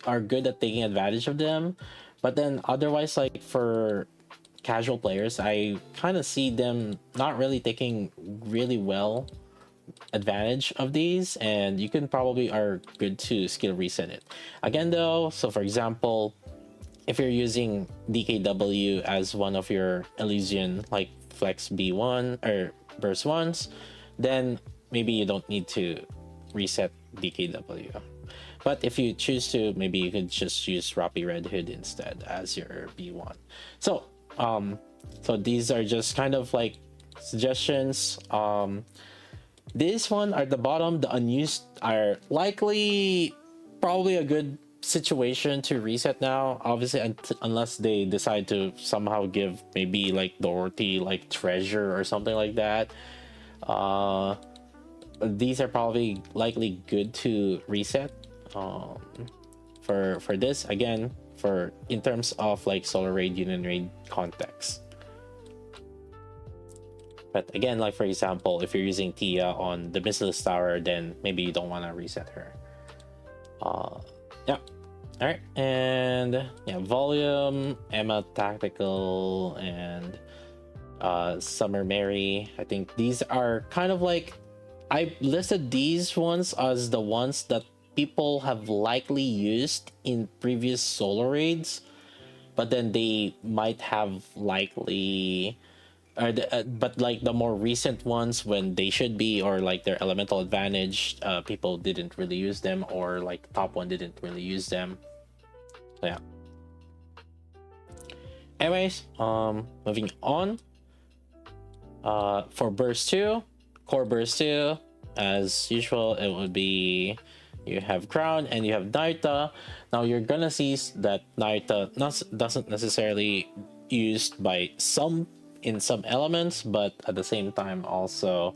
are good at taking advantage of them. But then otherwise, like for casual players, I kind of see them not really taking really well advantage of these, and you can probably are good to skill reset it again though. So for example, if you're using DKW as one of your Elysian like flex B1 or burst ones, then maybe you don't need to reset DKW. But if you choose to, maybe you could just use Roppy Red Hood instead as your B1. So so these are just kind of like suggestions. This one at the bottom, the unused, are likely probably a good situation to reset now, obviously, unless they decide to somehow give maybe like Dorothy like treasure or something like that. These are probably likely good to reset for this, again, for in terms of like solo raid, union raid context. But again, like for example, if you're using Tia on the Mistless Tower, then maybe you don't want to reset her. Yeah. All right, and yeah, Volume, Emma Tactical, and Summer Mary. I think these are kind of like, I listed these ones as the ones that people have likely used in previous solo raids, but then they might have likely, but like the more recent ones when they should be, or like their elemental advantage, people didn't really use them, or like top one didn't really use them. So yeah. Anyways, moving on. For burst 2, core burst 2, as usual, it would be, you have Crown and you have Naita. Now you're gonna see that Naita doesn't necessarily used by some in some elements, but at the same time also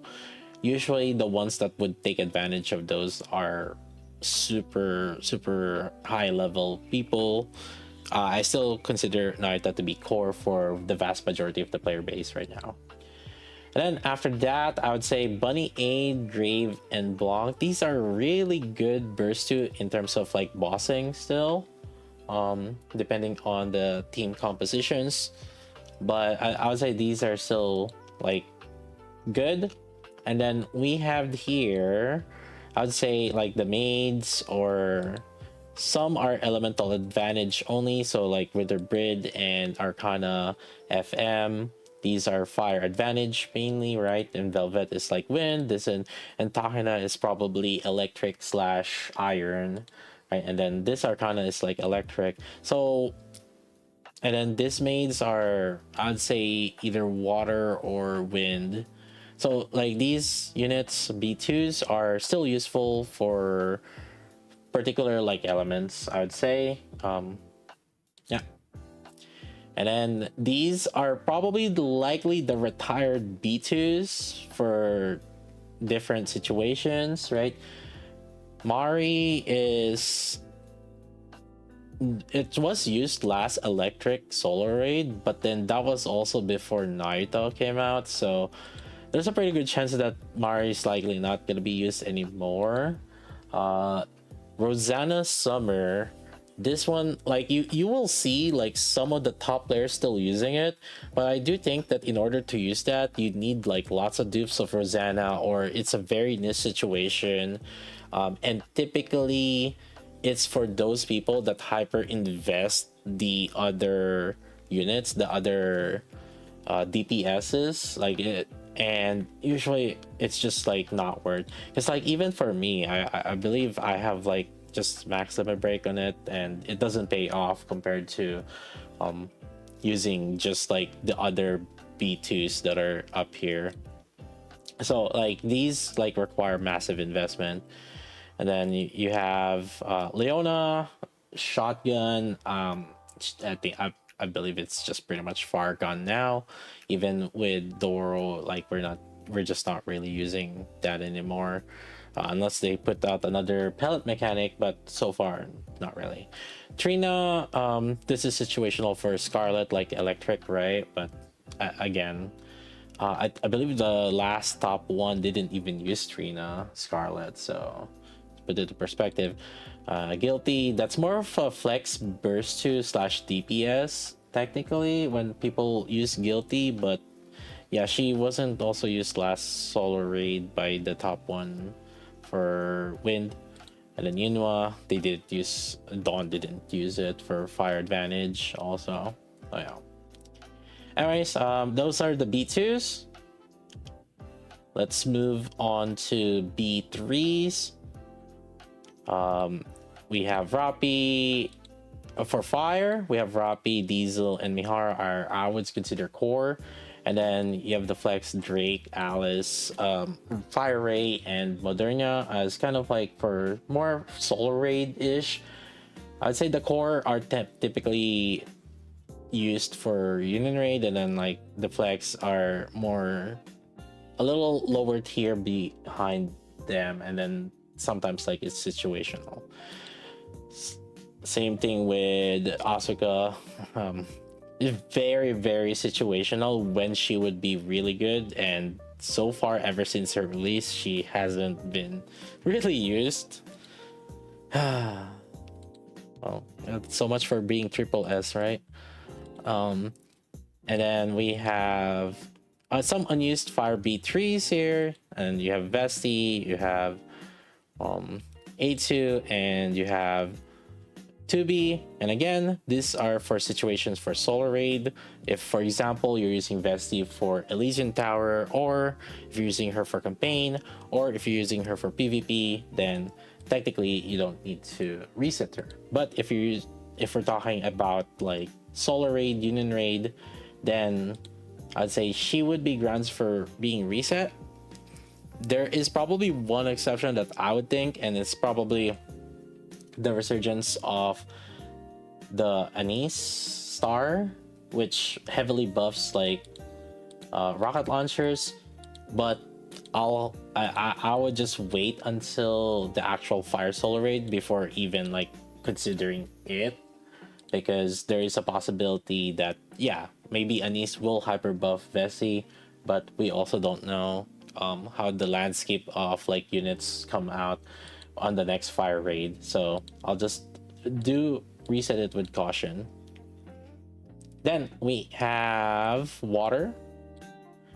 usually the ones that would take advantage of those are super high level people. I still consider Naruto to be core for the vast majority of the player base right now. And then after that, I would say Bunny, Aid, Grave, and Blanc. These are really good burst 2 in terms of like bossing still, depending on the team compositions. But I would say these are still like good. And then we have here, I would say like the maids or some are elemental advantage only, so like Wither Brid and Arcana FM. These are fire advantage mainly, right? And Velvet is like wind. This and Tahina is probably electric slash iron, right? And then this Arcana is like electric. So, and then this maids are, I'd say, either water or wind. So like these units, B2s, are still useful for particular like elements, I would say. Yeah. And then these are probably likely the retired B2s for different situations, right? Mari is, it was used last electric solar raid, but then that was also before Naruto came out, so there's a pretty good chance that Mari is likely not going to be used anymore. Rosanna Summer, this one, like you will see like some of the top players still using it, but I do think that in order to use that, you need like lots of dupes of Rosanna, or it's a very niche situation. And typically it's for those people that hyper invest the other units, the other DPSs, like it, and usually it's just like not worth. It's like, even for me, I believe I have like just max limit break on it, and it doesn't pay off compared to using just like the other B2s that are up here. So like these like require massive investment. And then you have Leona shotgun. I think I believe it's just pretty much far gone now. Even with Doro, like we're just not really using that anymore, unless they put out another pellet mechanic. But so far, not really. Trina, this is situational for Scarlet, like electric, right? But again, I believe the last top one didn't even use Trina Scarlet, so put it into perspective. Guilty, that's more of a flex burst 2 slash DPS technically when people use Guilty, but yeah, she wasn't also used last solar raid by the top one for wind. And then Yunhua, they did use, Dawn didn't use it for fire advantage also. Oh yeah. Anyways, those are the B2s. Let's move on to B3s. We have Rapi for fire. We have Rapi, Diesel, and Mihara are, I would consider, core. And then you have the Flex, Drake, Alice, Fire Ray, and Moderna as kind of like for more solar raid-ish. I'd say the core are typically used for Union Raid, and then like the Flex are more a little lower tier behind them, and then sometimes like it's situational. Same thing with Asuka. Very, very situational when she would be really good, and so far ever since her release she hasn't been really used. Well, so much for being triple S, right? And then we have some unused fire B3s here, and you have Vesti, you have A2, and you have 2B. And again, these are for situations for solar raid. If, for example, you're using Vesti for Elysian Tower, or if you're using her for campaign, or if you're using her for PvP, then technically you don't need to reset her. But if we're talking about like solar raid, union raid, then I'd say she would be grounds for being reset. There is probably one exception that I would think, and it's probably the resurgence of the Anise star, which heavily buffs like rocket launchers. But I would just wait until the actual fire solar raid before even like considering it, because there is a possibility that, yeah, maybe Anise will hyper buff Vessi, but we also don't know how the landscape of like units come out on the next fire raid. So I'll just reset it with caution. Then we have water.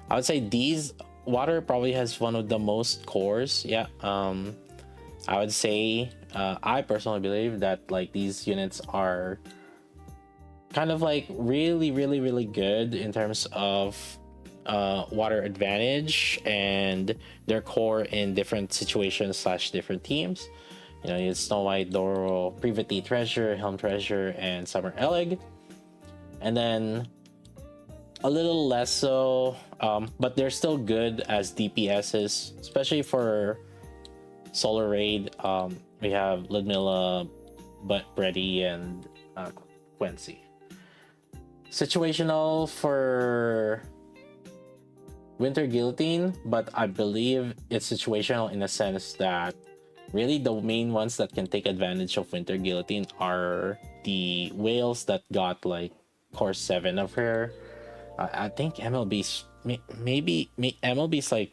I would say these water probably has one of the most cores. Yeah, I would say I personally believe that like these units are kind of like really good in terms of water advantage and their core in different situations slash different teams. You know, it's Snow White, Doro, Privity Treasure, Helm Treasure, and Summer Eleg. And then a little less so, but they're still good as DPSs, especially for Solar Raid. We have Ludmilla, Brady, and Quincy. Situational for Winter Guillotine, but I believe it's situational in a sense that really the main ones that can take advantage of Winter Guillotine are the whales that got like core 7 of her. I think MLB's maybe MLB's like,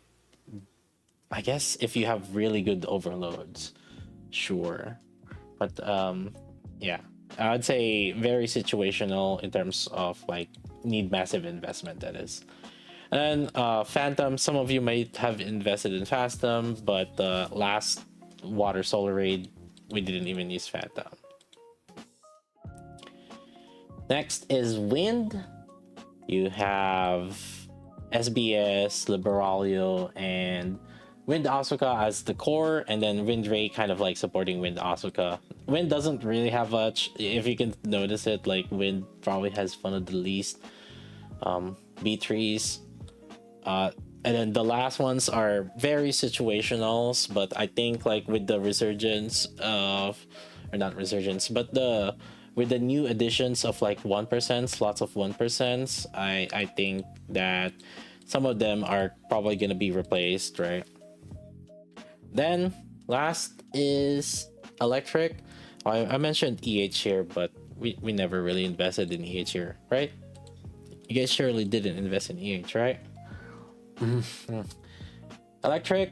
I guess if you have really good overloads, sure, but yeah, I would say very situational in terms of like need massive investment, that is. And Phantom, some of you might have invested in Phantom, but the last Water Solar Raid we didn't even use Phantom. Next is Wind. You have SBS, Liberalio, and Wind Asuka as the core, and then Wind Ray kind of like supporting Wind Asuka. Wind doesn't really have much, if you can notice it, like Wind probably has one of the least B3s. And then the last ones are very situationals, but I think like with the resurgence of, or not resurgence, but with the new additions of like 1%, lots of 1%, I think that some of them are probably gonna be replaced, right? Then last is Electric. I mentioned EH here, but we never really invested in EH here, right? You guys surely didn't invest in EH, right? Electric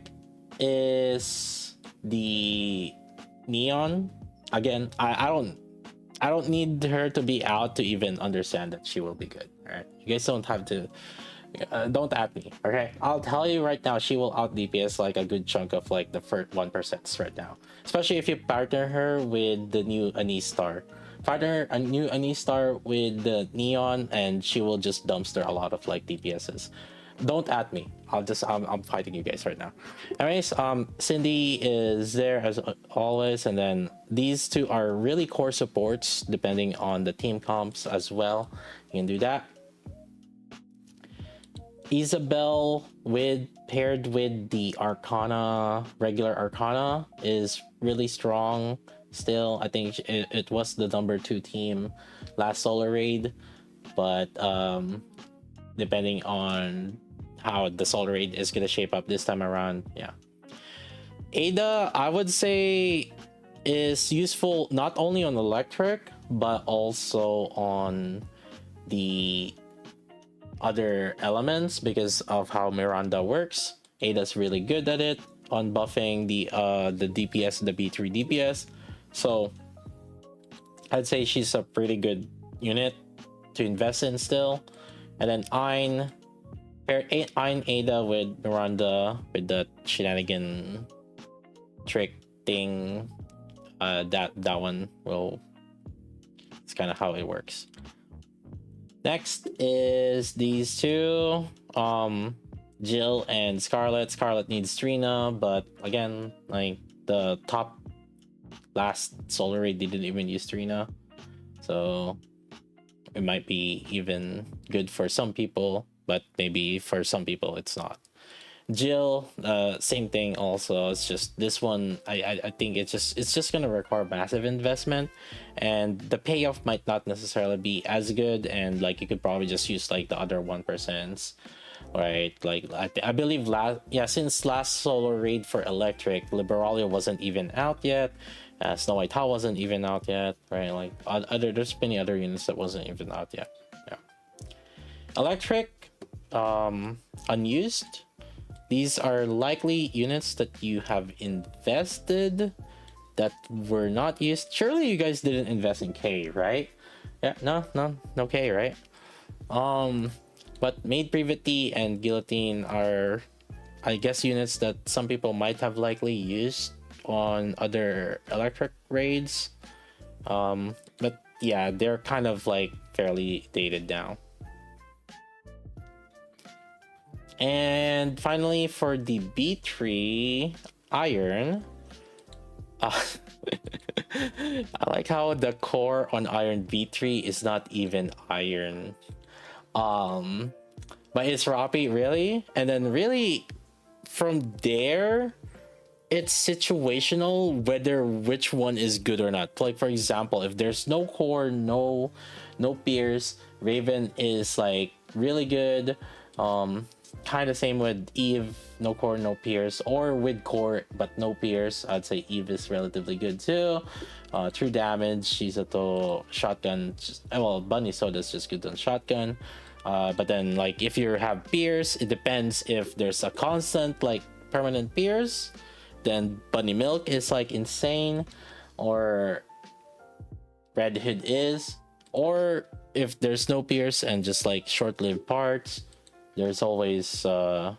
is the Neon. Again, I don't need her to be out to even understand that she will be good. All right, you guys don't have to. Don't at me. Okay, I'll tell you right now, she will out DPS like a good chunk of like the first 1% right now. Especially if you partner her with the new Anise Star. Partner a new Anise Star with the Neon, and she will just dumpster a lot of like DPSs. Don't at me. I'm fighting you guys right now. Anyways, Cindy is there as always, and then these two are really core supports depending on the team comps as well. You can do that. Isabel paired with the Arcana, regular Arcana, is really strong still. I think it was the number 2 team last Solar Raid, but depending on how the Solar Raid is gonna shape up this time around, yeah. Ada, I would say, is useful not only on Electric but also on the other elements because of how Miranda works. Ada's really good at it on buffing the DPS, the B3 DPS. So I'd say she's a pretty good unit to invest in still. And then Ein, pair Ein Ada with Miranda with the shenanigan trick thing. That one will. It's kind of how it works. Next is these two, Jill and Scarlet. Scarlet needs Trina, but again, like the top last Solar Raid didn't even use Trina, so it might be even good for some people, but maybe for some people it's not. Jill, same thing also. It's just this one, I think it's just gonna require massive investment, and the payoff might not necessarily be as good, and like you could probably just use like the other 1%, right? Like I believe since last Solar Raid for Electric, Liberalia wasn't even out yet. Snow White Tau wasn't even out yet, right? Like there's many other units that wasn't even out yet. Yeah. Electric, unused. These are likely units that you have invested that were not used. Surely you guys didn't invest in K, right? Yeah, no K, right? But Maid Privity and Guillotine are, I guess, units that some people might have likely used on other electric raids. But yeah, they're kind of like fairly dated now. And finally, for the B3 iron, I like how the core on iron B3 is not even iron. But it's Roppy, really? And then really from there, it's situational whether which one is good or not. Like for example, if there's no core, no pierce, Raven is like really good. Kind of same with Eve, no core, no pierce, or with core but no pierce. I'd say Eve is relatively good too. True damage, Shizato shotgun. Well, Bunny Soda's just good on shotgun. But then like if you have pierce, it depends if there's a constant like permanent pierce, then Bunny Milk is like insane, or Red Hood is, or if there's no pierce and just like short-lived parts, there's always or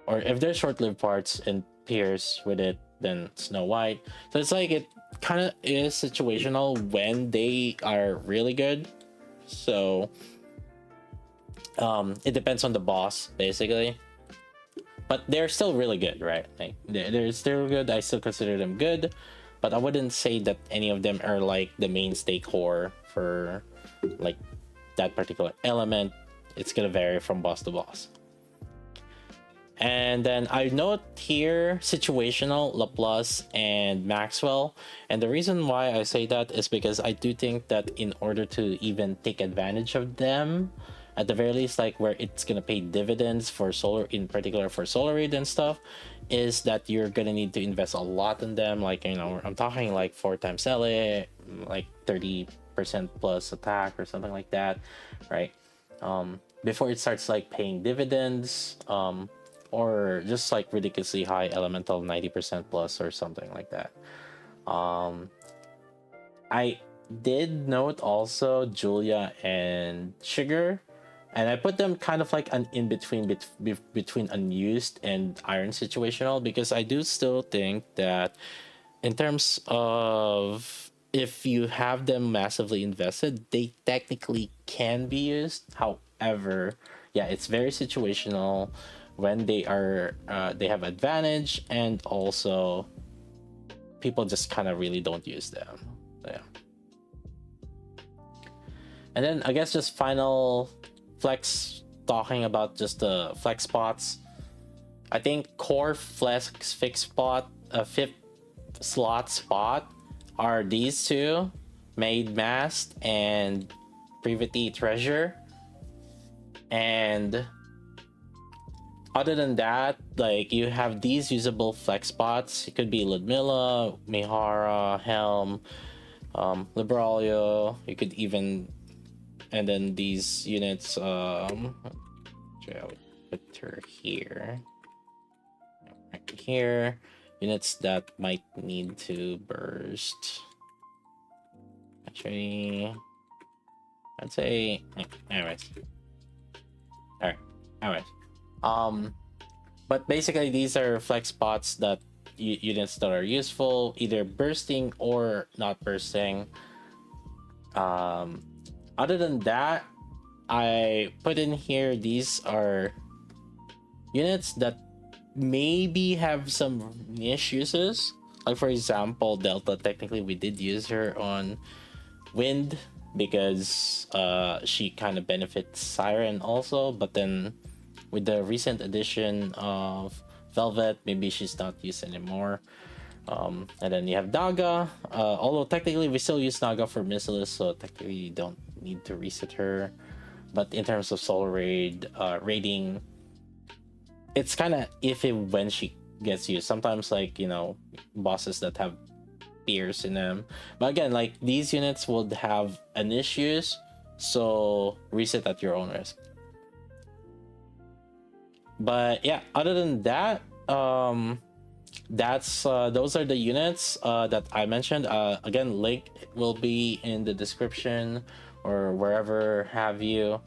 if there's short-lived parts and pierce with it, then Snow White. So it's like it kind of is situational when they are really good. So it depends on the boss basically, but they're still really good, right? Like they're still good. I still consider them good, but I wouldn't say that any of them are like the mainstay core for like that particular element. It's gonna vary from boss to boss. And then I note here situational, Laplace, and Maxwell. And the reason why I say that is because I do think that in order to even take advantage of them, at the very least, like where it's gonna pay dividends for solar, in particular for Solar Raid and stuff, is that you're gonna need to invest a lot in them. Like, you know, I'm talking like 4 times LA, like 30% plus attack or something like that, right? Before it starts like paying dividends, or just like ridiculously high elemental 90% plus or something like that. I did note also Julia and Sugar, and I put them kind of like an in between between unused and iron situational, because I do still think that in terms of if you have them massively invested, they technically can be used. However, yeah, it's very situational when they are they have advantage, and also people just kind of really don't use them. So, yeah. And then I guess just final flex, talking about just the flex spots. I think core flex fix spot, fifth slot spot are these two, Maid Mast and Privity Treasure. And other than that, like you have these usable flex spots. It could be Ludmilla, Mihara, Helm, Libralio. You could even, and then these units. Actually, I would put her here. Right here. Units that might need to burst. Actually, I'd say. Anyways. All right. Anyways. But basically these are flex spots that units that are useful, either bursting or not bursting. Other than that, I put in here these are units that maybe have some niche uses. Like for example, Delta, technically we did use her on Wind because she kind of benefits Siren also, but then with the recent addition of Velvet, maybe she's not used anymore. And then you have Naga, although technically we still use Naga for Missiles, so technically you don't need to reset her. But in terms of Solar Raid raiding, it's kind of iffy when she gets used. Sometimes, like, you know, bosses that have Pierce in them. But again, like, these units would have an issues, so reset at your own risk. But yeah, other than that, that's those are the units that I mentioned. Again, link will be in the description or wherever have you.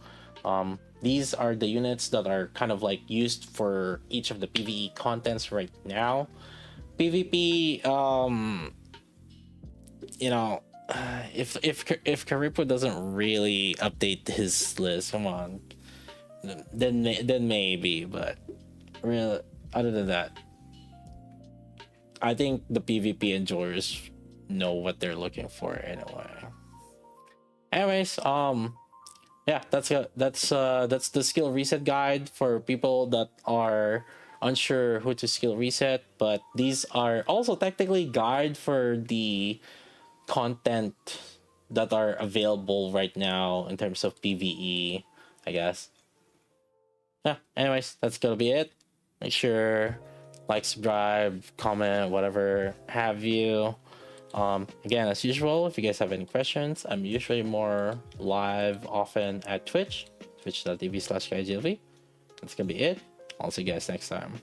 These are the units that are kind of like used for each of the PvE contents right now. PvP, you know, if Karipo doesn't really update his list, come on, then maybe. But really, other than that, I think the PvP enjoyers know what they're looking for anyway. Anyways, yeah, that's the skill reset guide for people that are unsure who to skill reset. But these are also technically guide for the content that are available right now in terms of PvE, I guess. Yeah, anyways, that's gonna be it. Make sure like, subscribe, comment, whatever have you. Again, as usual, if you guys have any questions, I'm usually more live often at twitch.tv/guylv. That's gonna be it. I'll see you guys next time.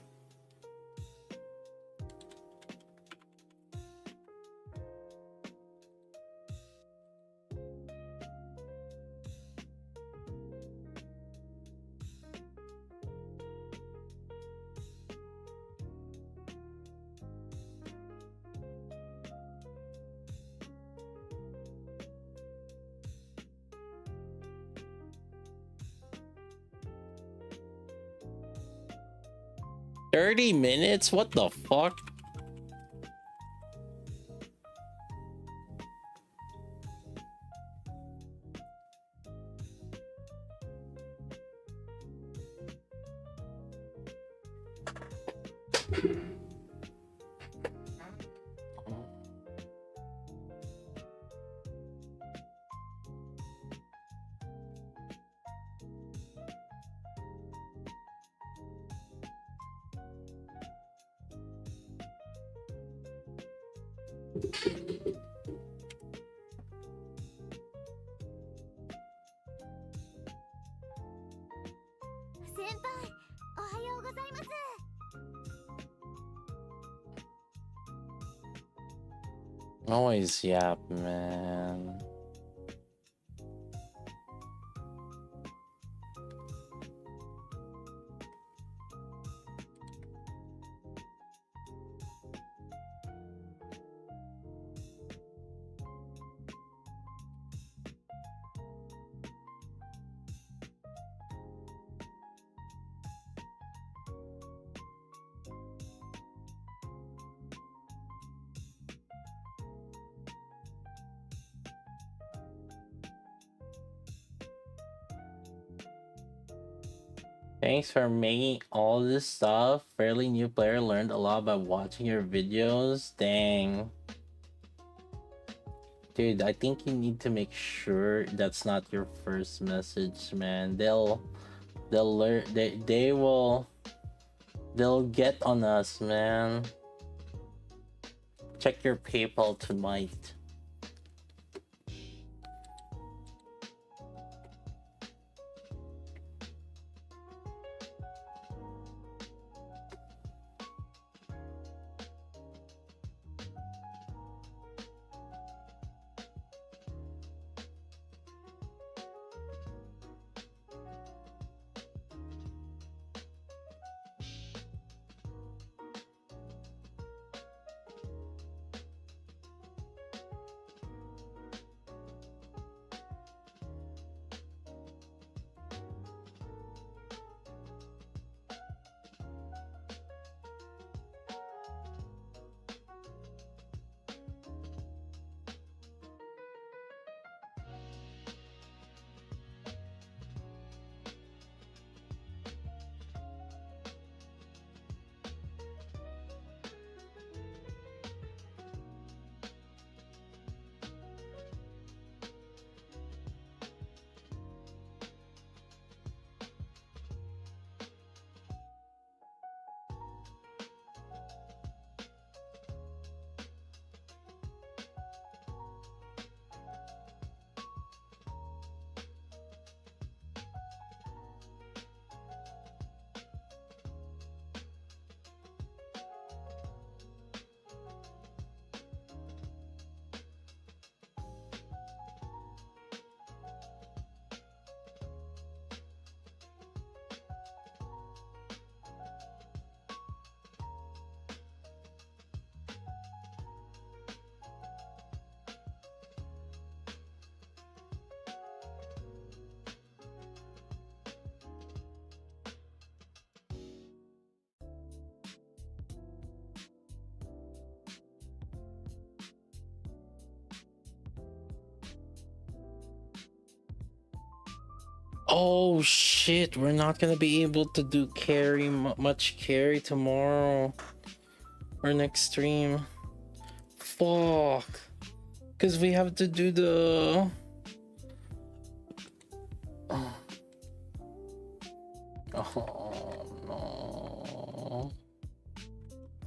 30 minutes? What the fuck? Always yap, man. Thanks for making all this stuff. Fairly new player, learned a lot by watching your videos. Dang. Dude, I think you need to make sure that's not your first message, man. They'll learn, they'll get on us, man. Check your PayPal tonight. Oh shit, we're not gonna be able to do carry much carry tomorrow or next stream. Fuck. Cause we have to do the oh no.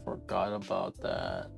Forgot about that.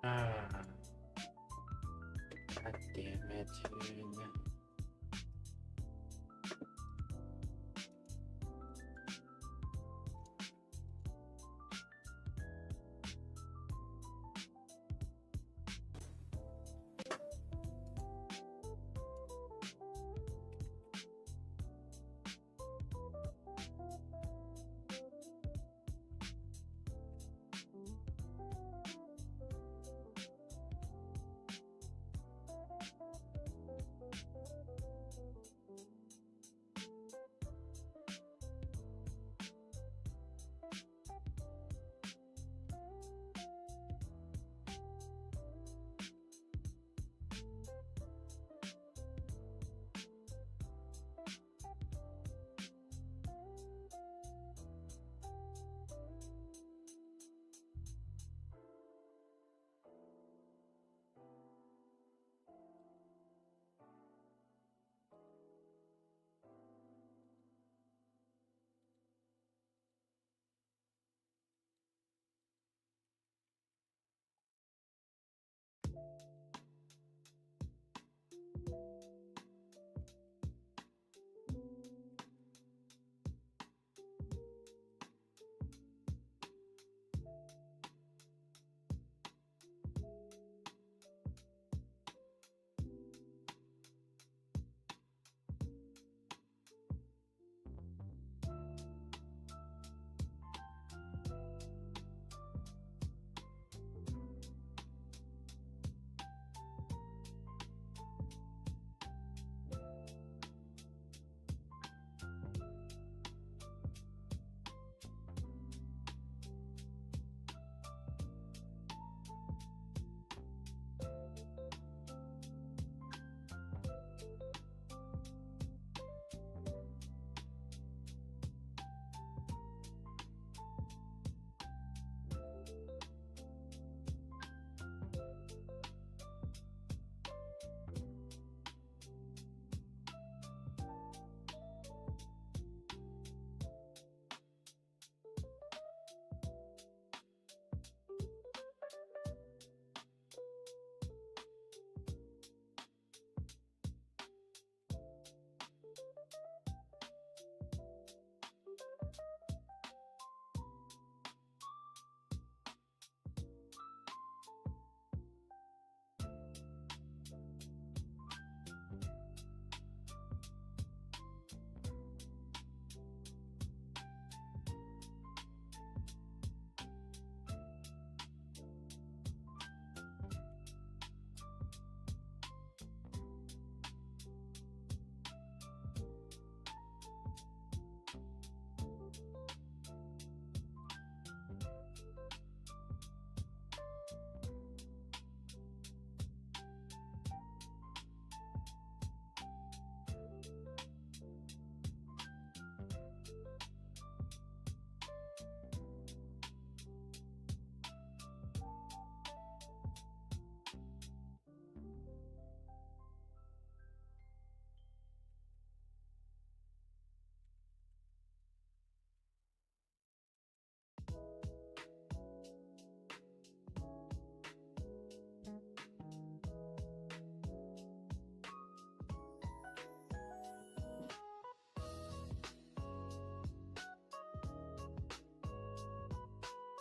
Ah, God damn it, dude.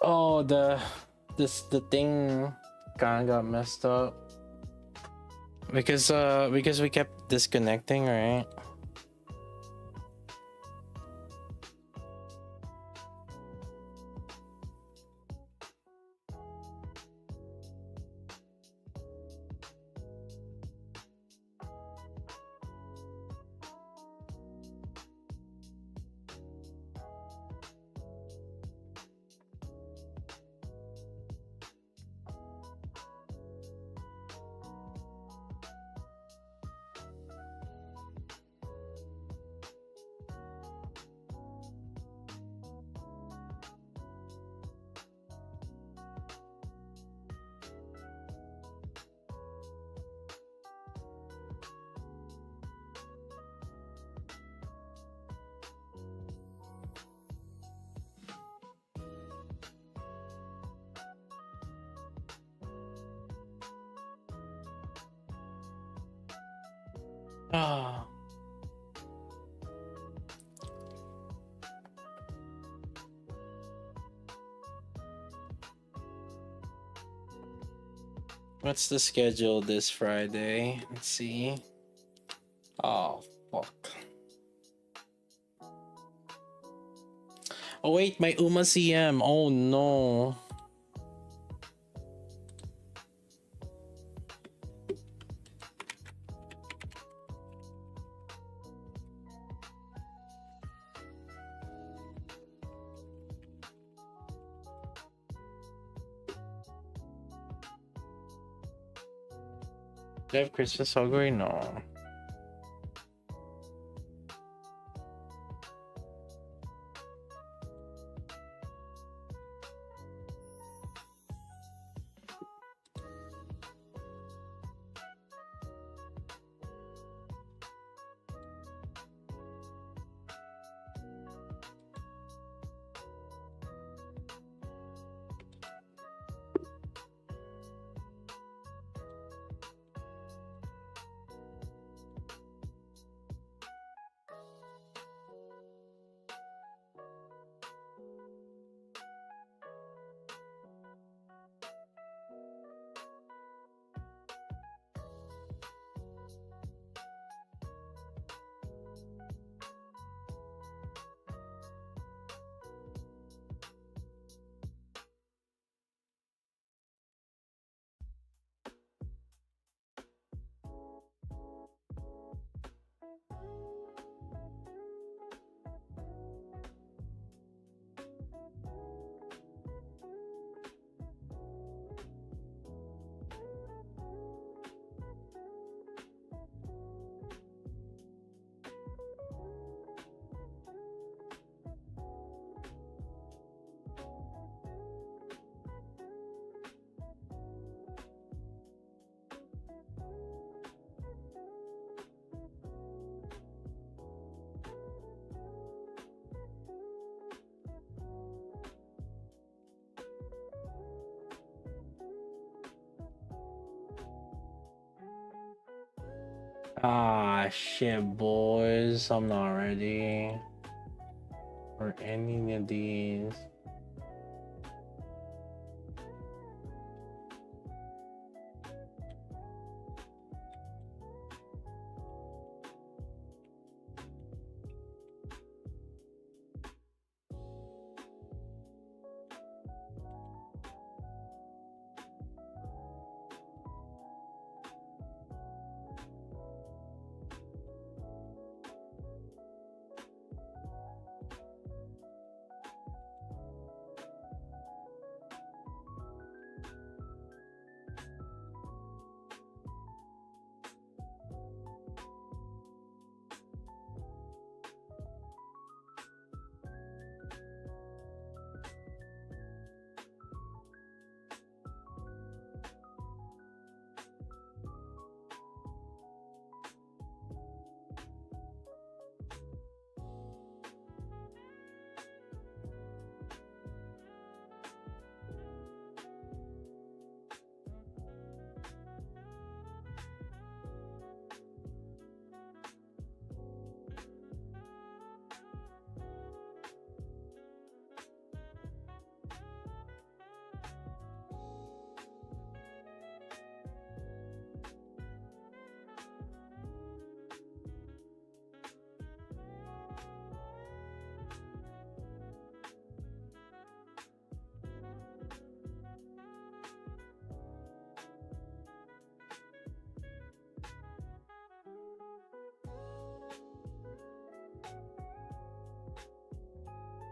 Oh, the thing kind of got messed up because we kept disconnecting, right? Ah. What's the schedule this Friday? Let's see. Oh, fuck. Oh, wait, my Uma CM. Oh, no. Do I have Christmas Hogwarts? No. Ah, shit, boys. I'm not ready for any of these.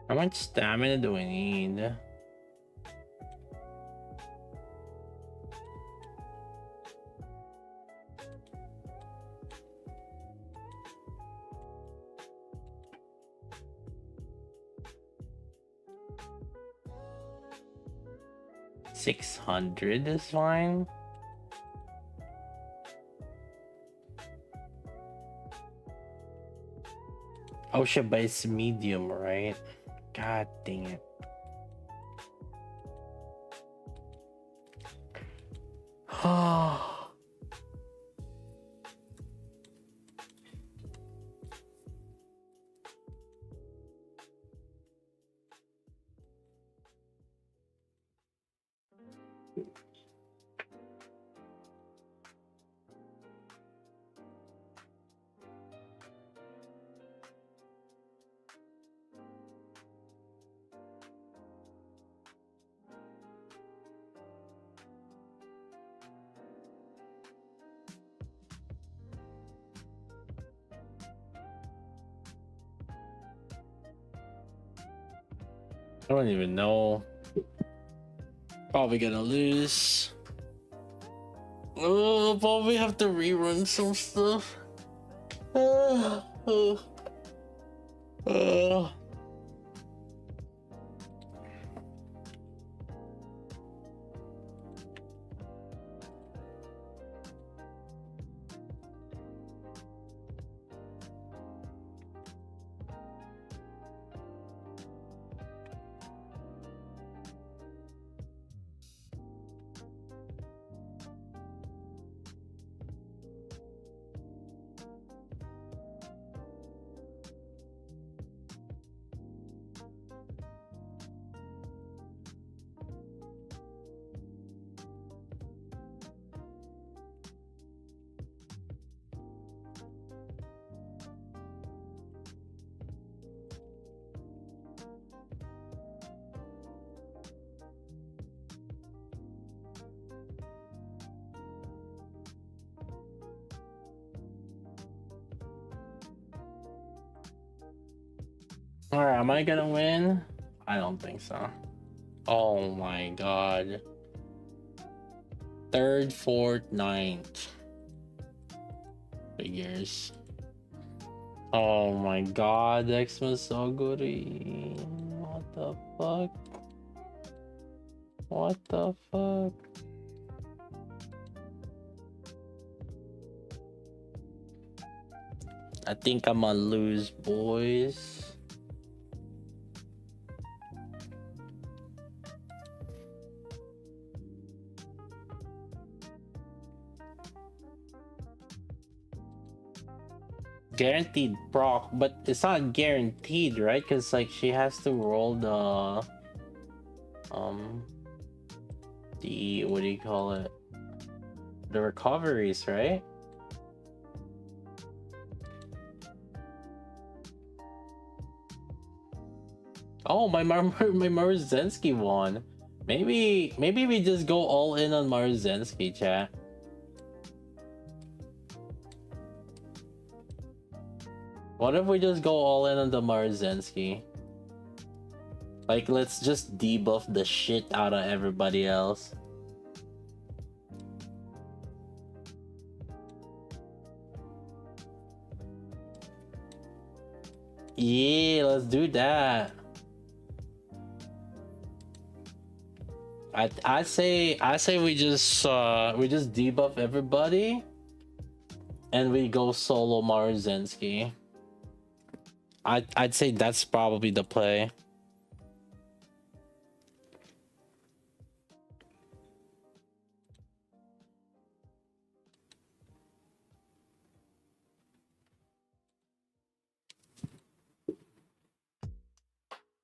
How much stamina do I need? $600 is fine. Oh shit, but it's medium, right? God dang it. I don't even know. Probably gonna lose. Oh, probably have to rerun some stuff. Alright, am I gonna win? I don't think so. Oh my god. Third, fourth, ninth. Figures. Oh my god, Xmas so good. What the fuck? What the fuck? I think I'm gonna lose, boys. Guaranteed proc, but it's not guaranteed, right? Because like she has to roll the what do you call it? The recoveries, right? Oh, my Maruzensky won. Maybe we just go all in on Maruzensky, chat. What if we just go all in on the Maruzensky? Like, let's just debuff the shit out of everybody else. Yeah, let's do that. I say we just debuff everybody and we go solo Maruzensky. I'd say that's probably the play.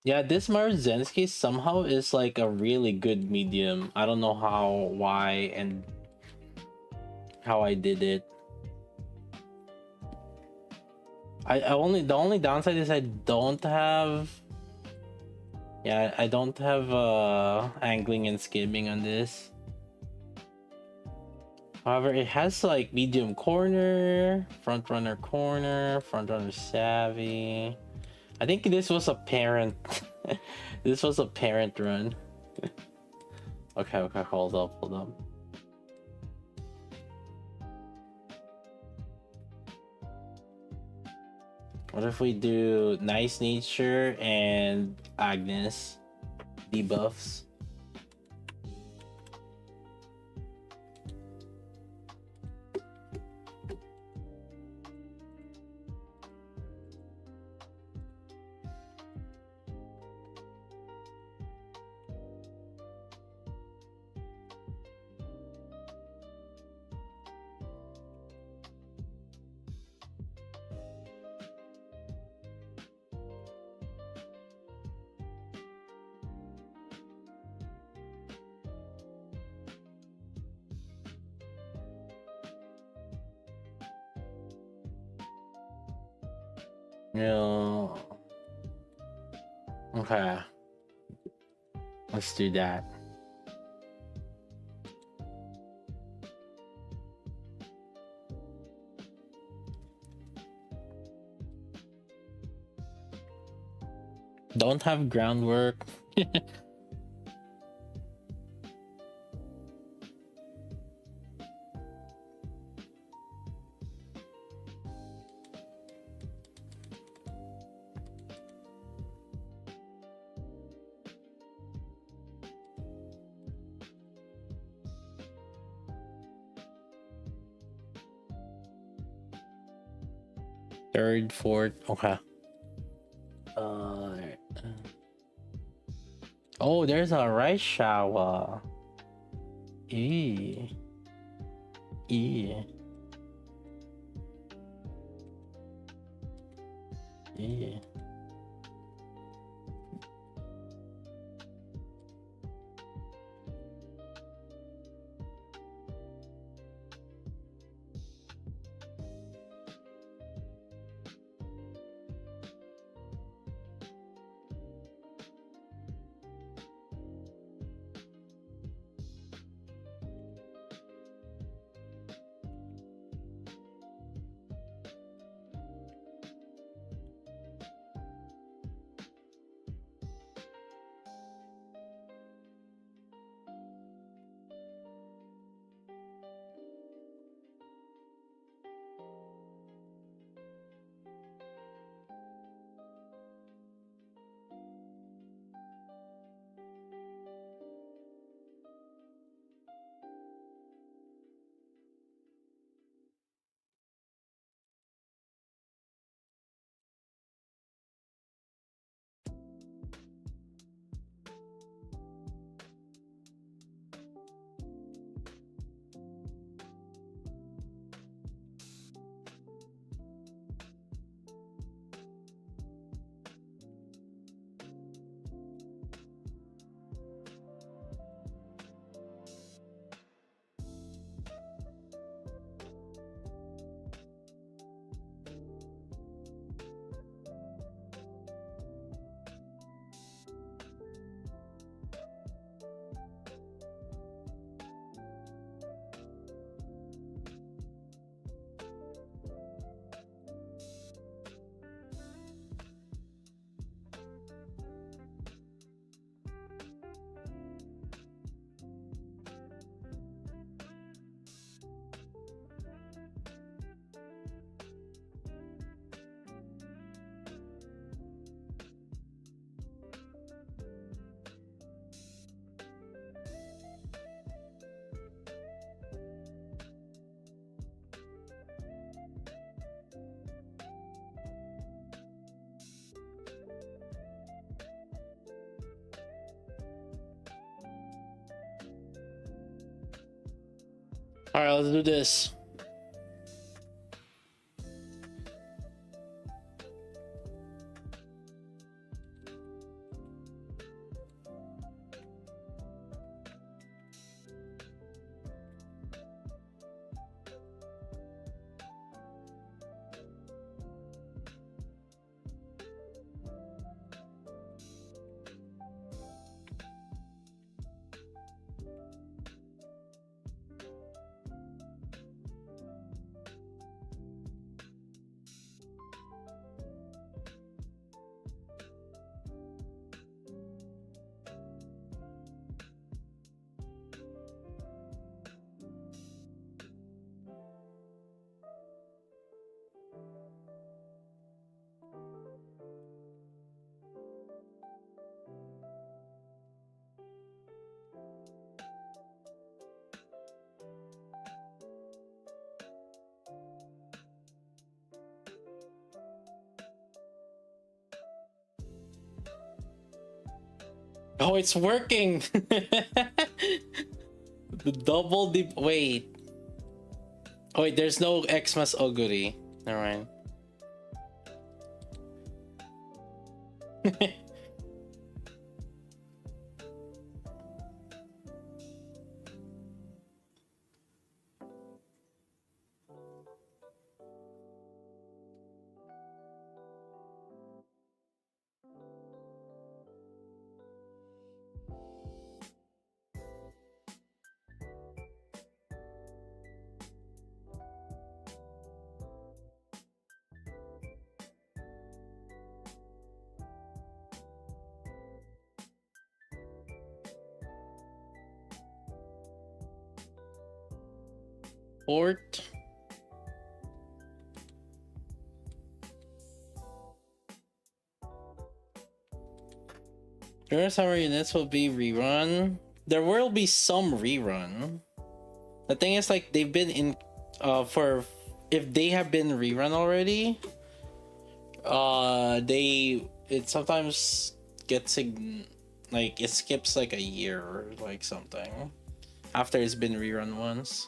Yeah, this Maruzensky somehow is like a really good medium. I don't know how, why, and how I did it. The only downside is I don't have angling and skimming on this. However, it has like medium corner, front runner corner, front runner savvy. I think this was a parent. This was a parent run. Okay, hold up. What if we do nice nature and Agnes debuffs? Yeah. Okay. Let's do that. Don't have groundwork. Third, fourth, okay. Oh, there's a rice shower. Eee. Eee. Eee. All right, let's do this. Oh, it's working. The double deep. Wait. Oh wait, there's no Xmas Oguri. Never mind. Port. During summer units will be rerun. There will be some rerun. The thing is, like, they've been in for, if they have been rerun already, it sometimes gets like it skips like a year or like something after it's been rerun once.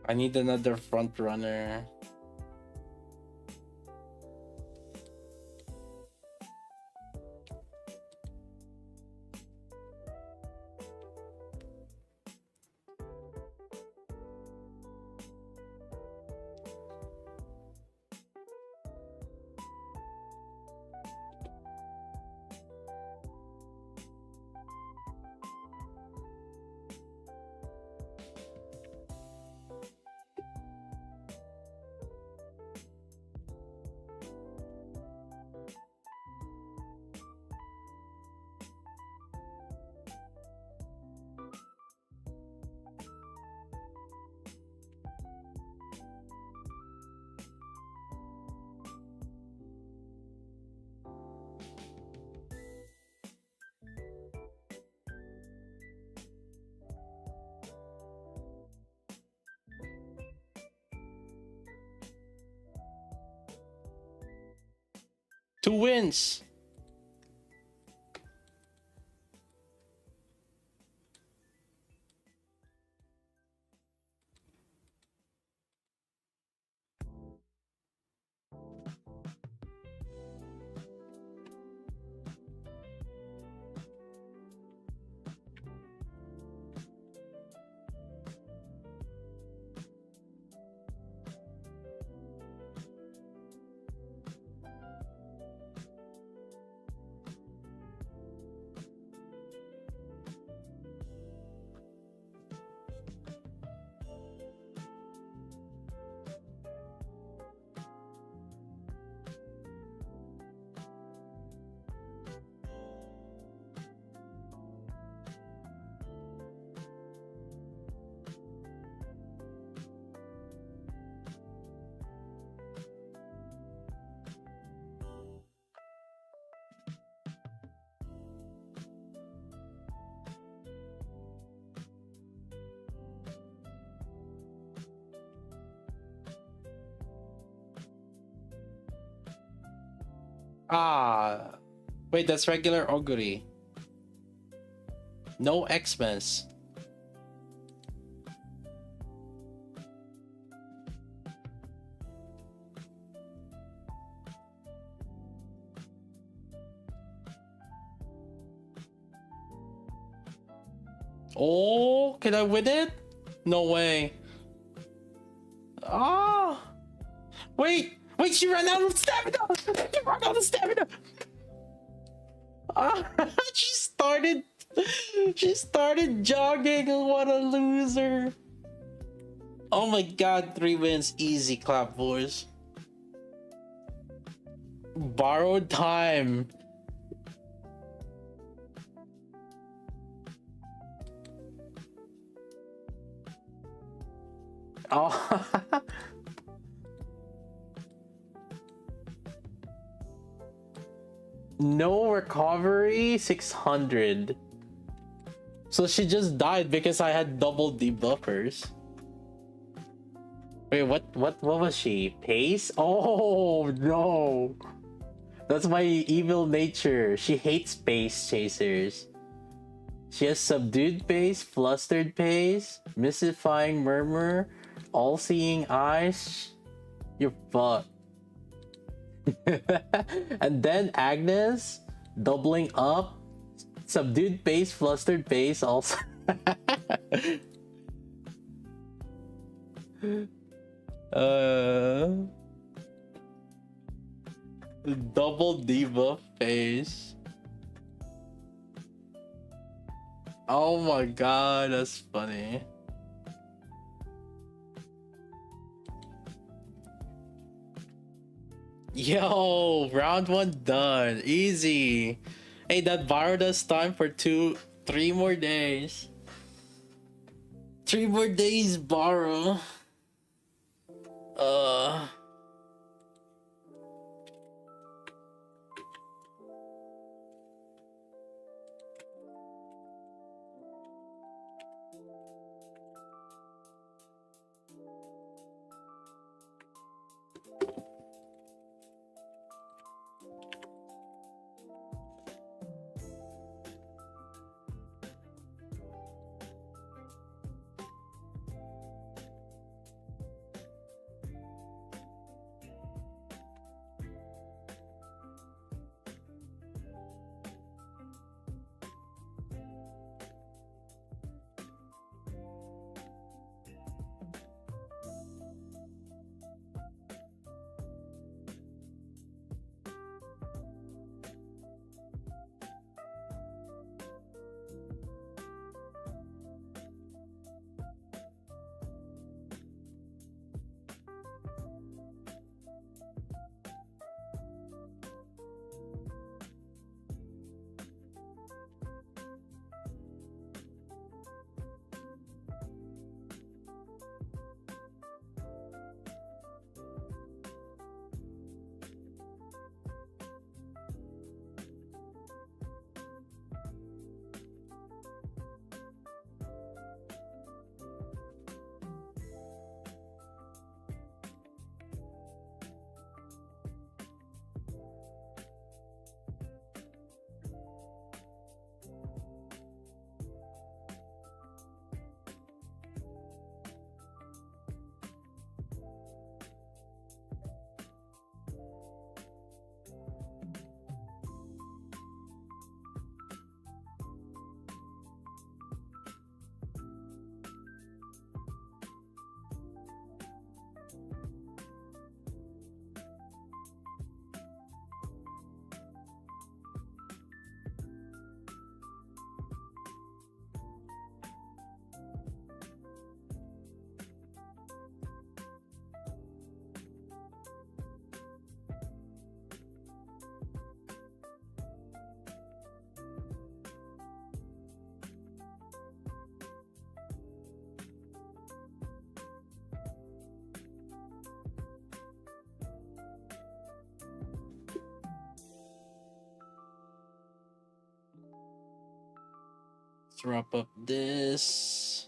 I need another front runner. Two wins. Ah, wait, that's regular Oguri. No Xmas. Oh, can I win it? No way. Ah! Wait! Wait, she ran out of stamina! She ran out of stamina! Ah! She started... She started jogging. What a loser. Oh my god, 3 wins. Easy clap, boys. Borrowed time. Oh. No recovery, 600. So she just died because I had double debuffers. Wait, what was she? Pace? Oh no. That's my evil nature. She hates pace chasers. She has subdued pace, flustered pace, mystifying murmur, all-seeing eyes. You're fucked. And then Agnes, doubling up, subdued pace, flustered pace, also. Double debuff face. Oh my god, that's funny. Yo, round 1 done. Easy. Hey, that borrowed us time for 3 more days. 3 more days borrow. Let's wrap up this.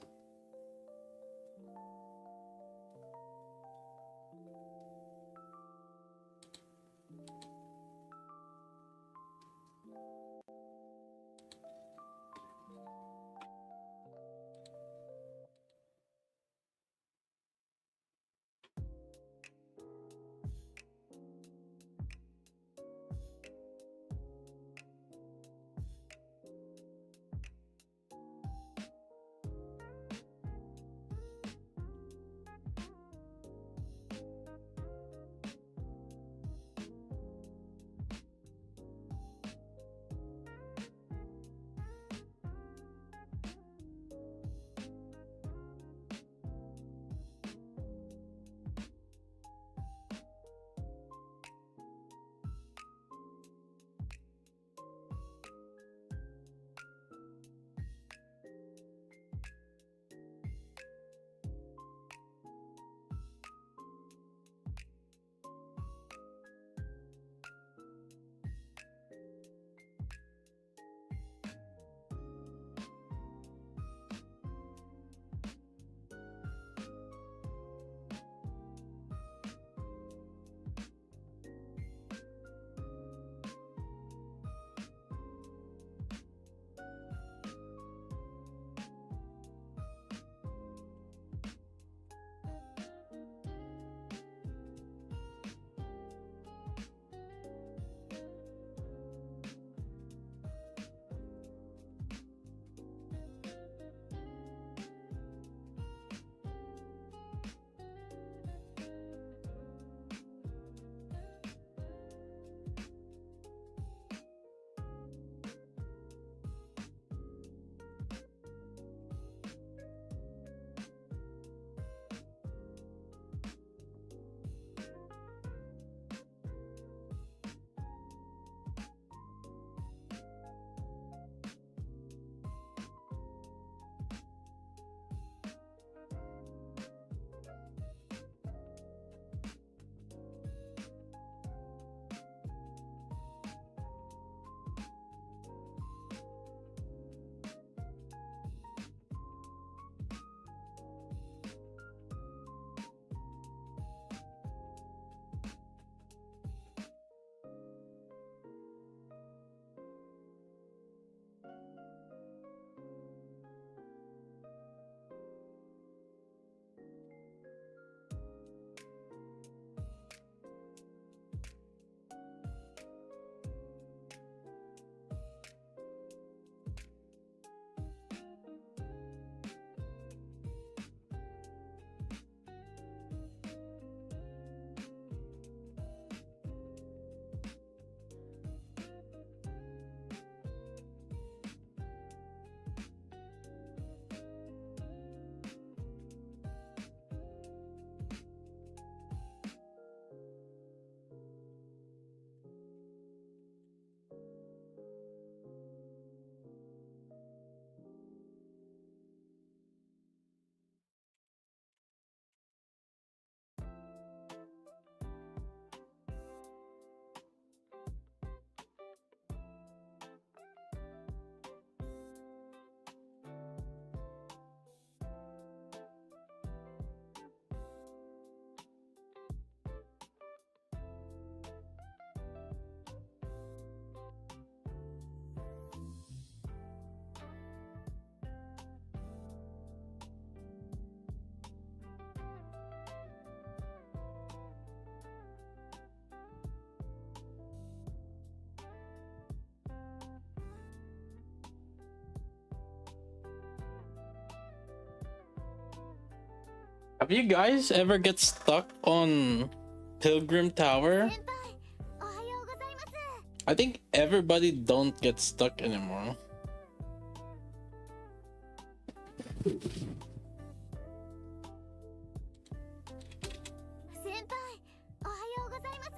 Have you guys ever get stuck on Pilgrim Tower? 先輩おはようございます。 I think everybody don't get stuck anymore. 先輩おはようございます。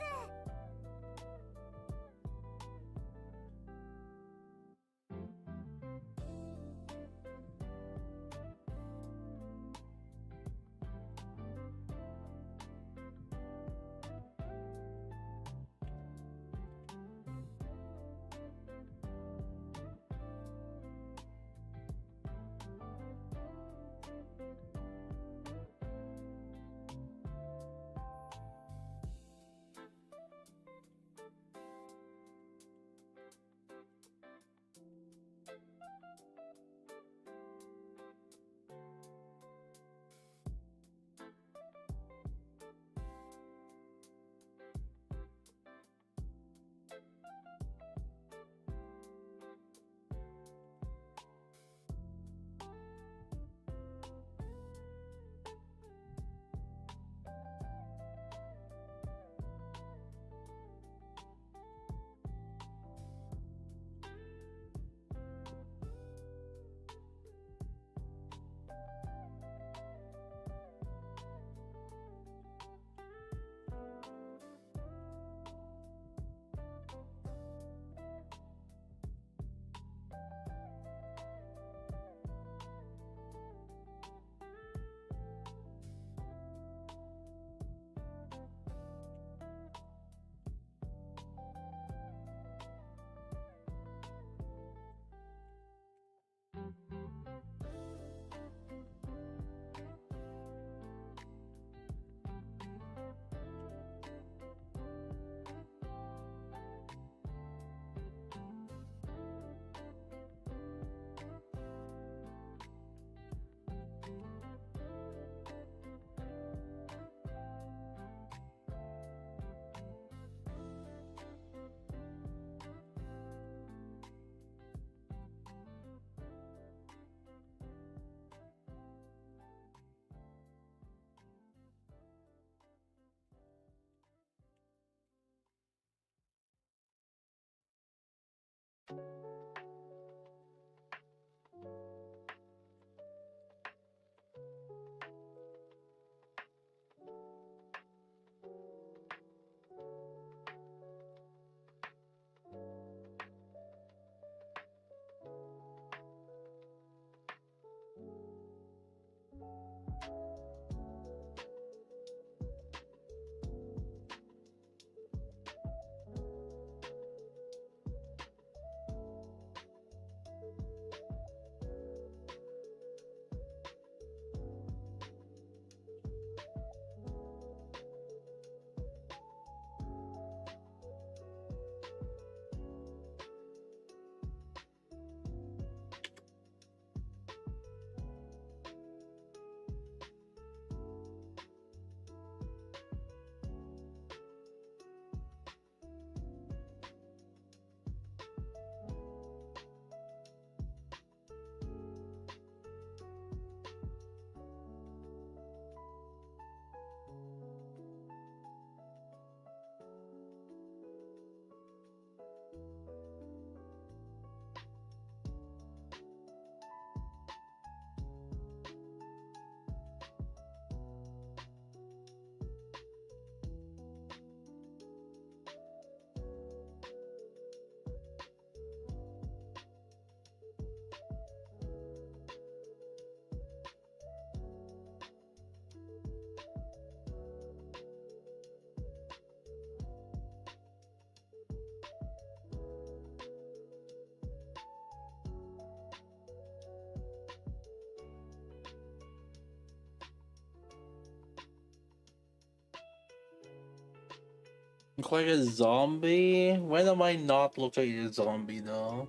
Look like a zombie? When am I not looking like a zombie though?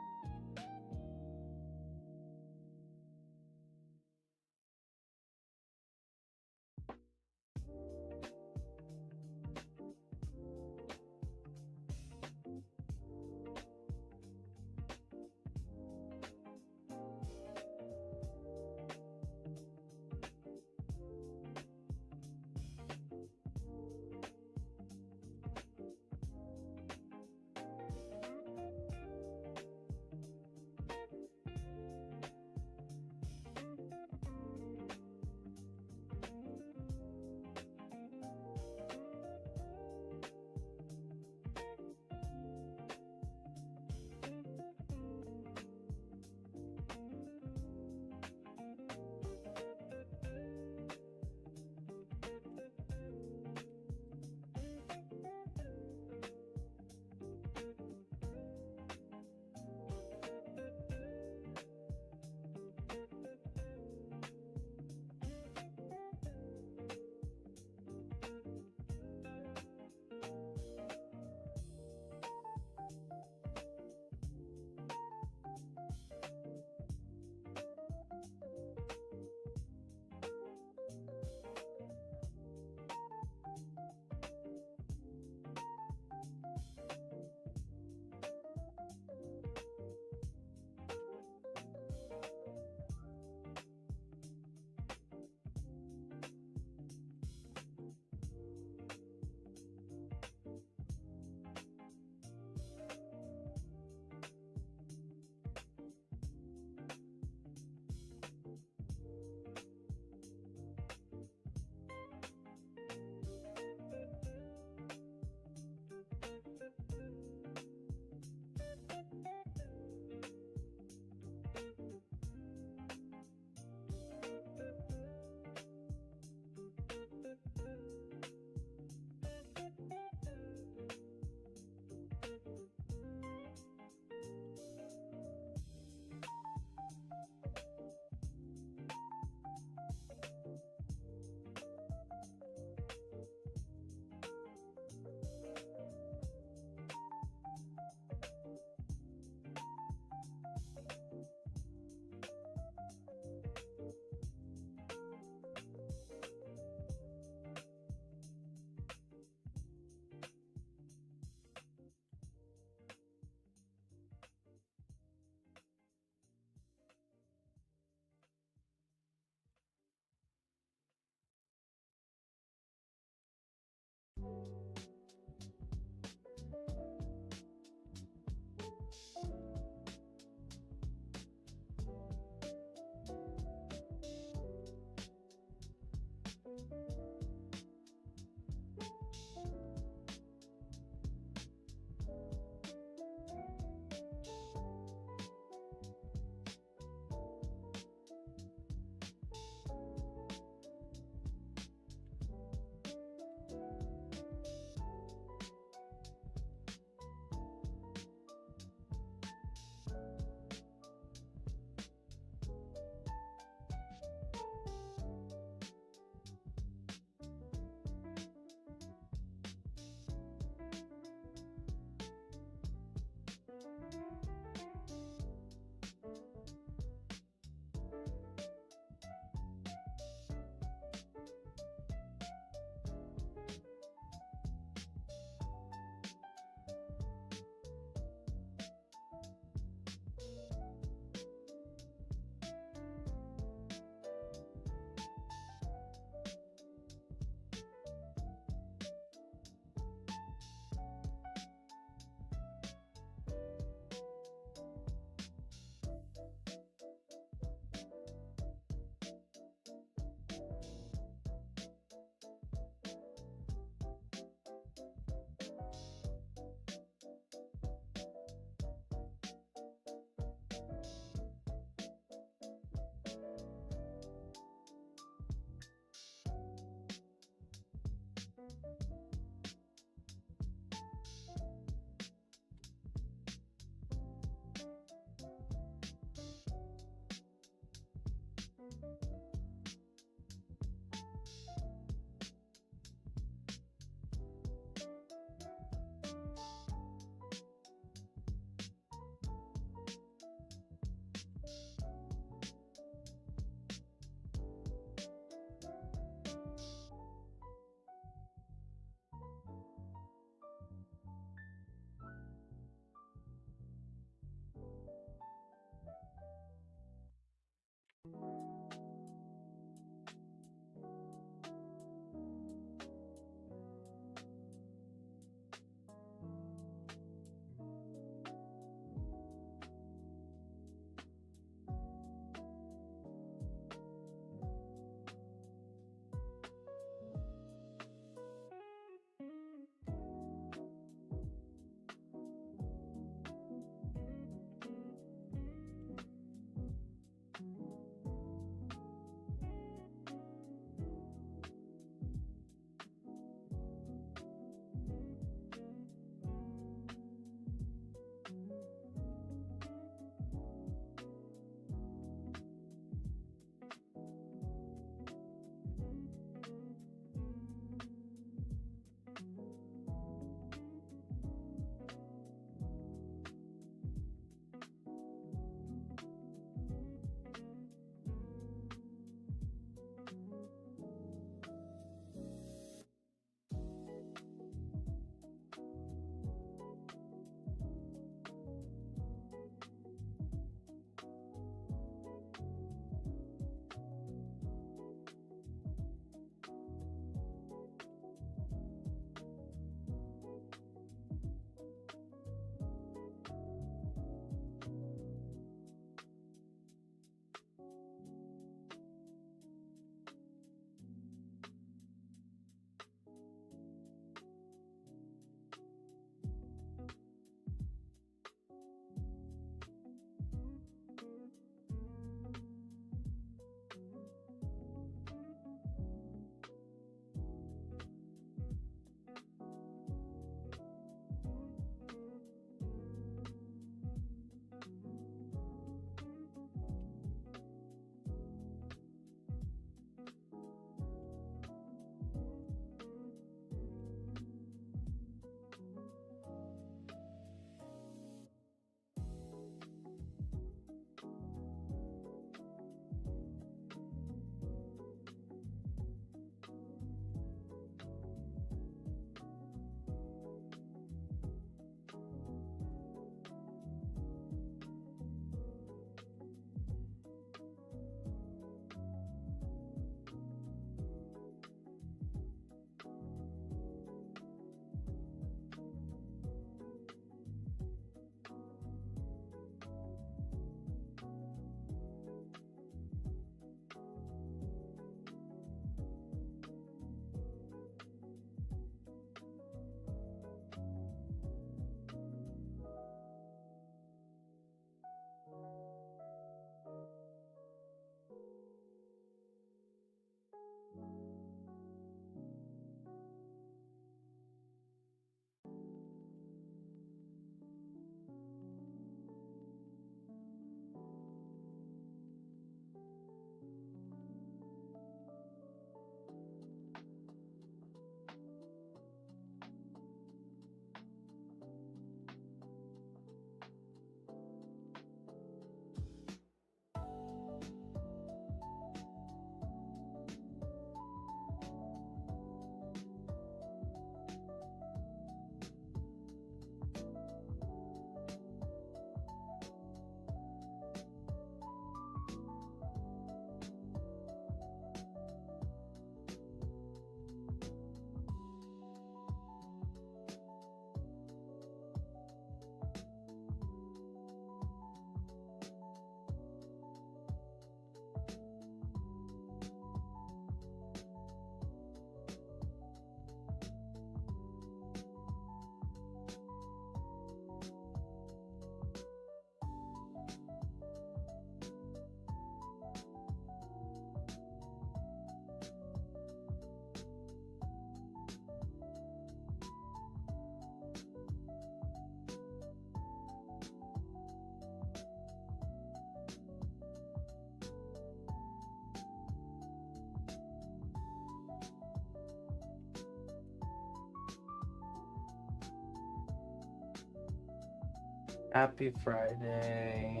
Happy Friday.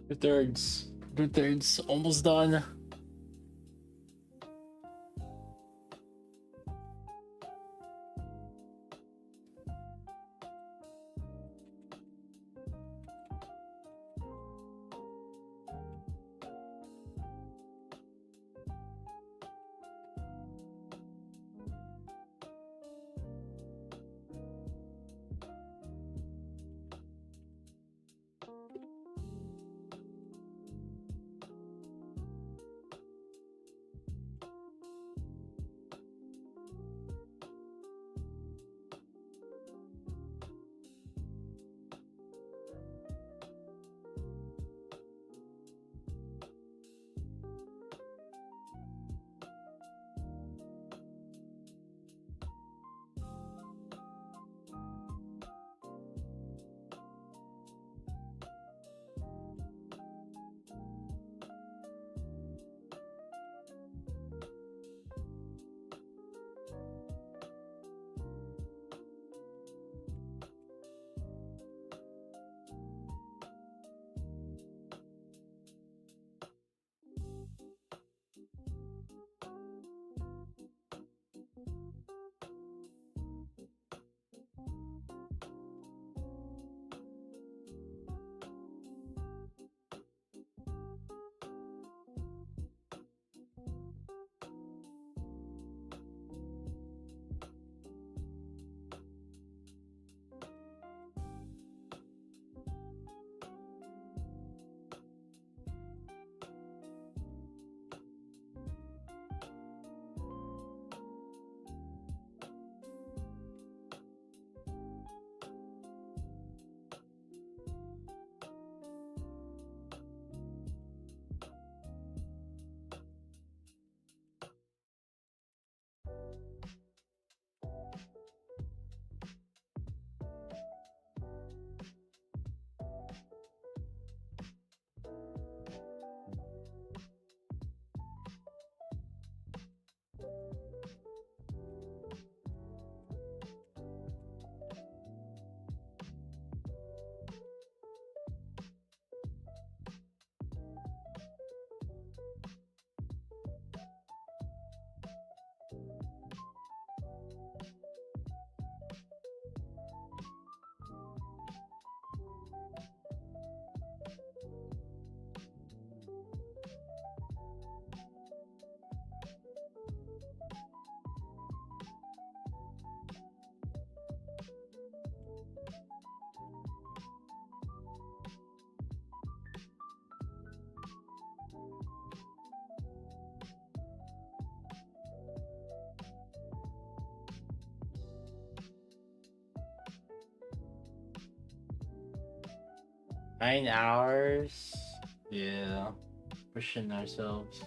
Two-thirds. Two-thirds. Almost done. 9 hours. Yeah, pushing ourselves.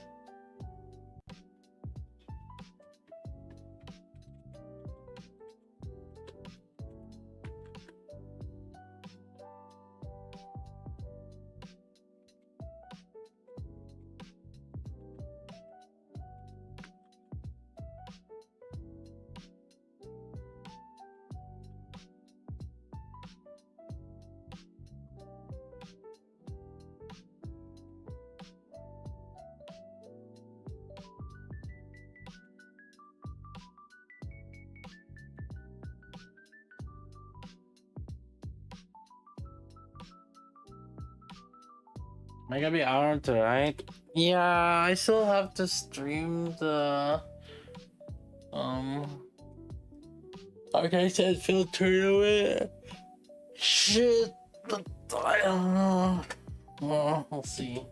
Am I gonna be out tonight? Yeah, I still have to stream the like I said, filter it. Shit, but I don't know. Well, we'll see.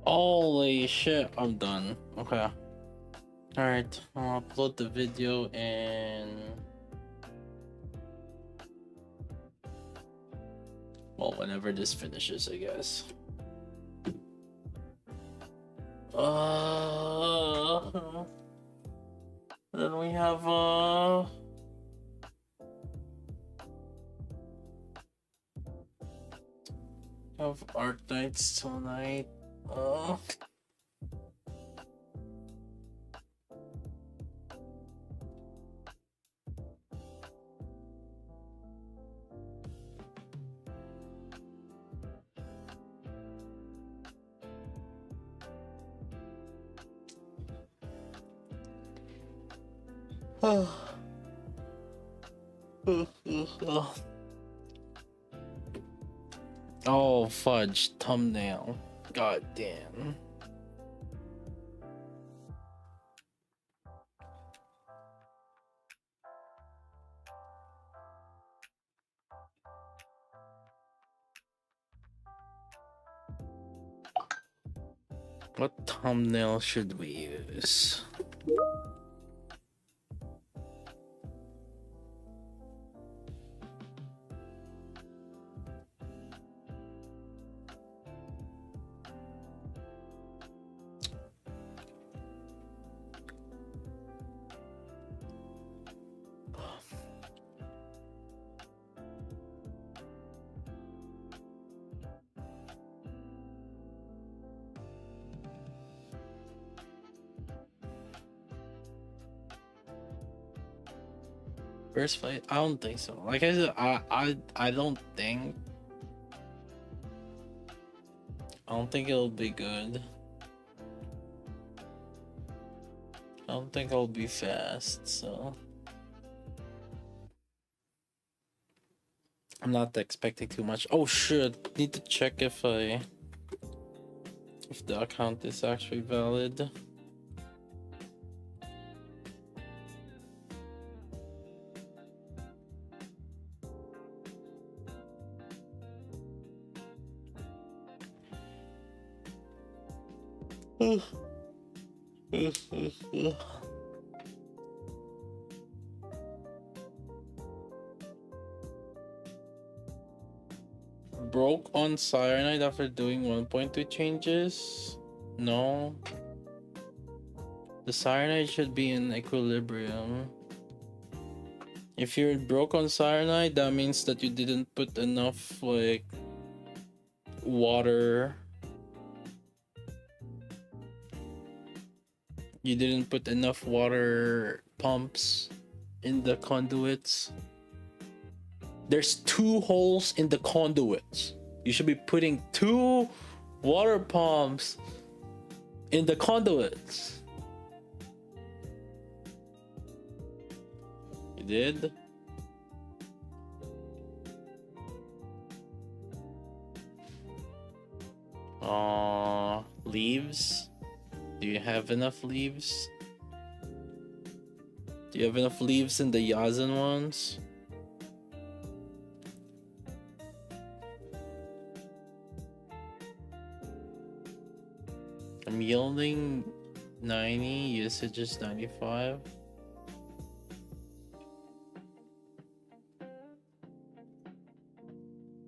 Holy shit, I'm done. Okay. Alright, I'll upload the video and... well, whenever this finishes, I guess. Then we have art nights tonight. Oh, fudge, thumbnail. God damn. What thumbnail should we use? First place? I don't think so. Like I said, I don't think. I don't think it'll be good. I don't think I'll be fast, so I'm not expecting too much. Oh shit! Need to check if the account is actually valid. Broke on cyanide after doing 1.2 changes? No. The cyanide should be in equilibrium. If you're broke on cyanide, that means that you didn't put enough like water. You didn't put enough water pumps in the conduits. There's 2 holes in the conduits. You should be putting 2 water pumps in the conduits. You did? Leaves? Do you have enough leaves? Do you have enough leaves in the Yazan ones? I'm yielding 90, usage is 95.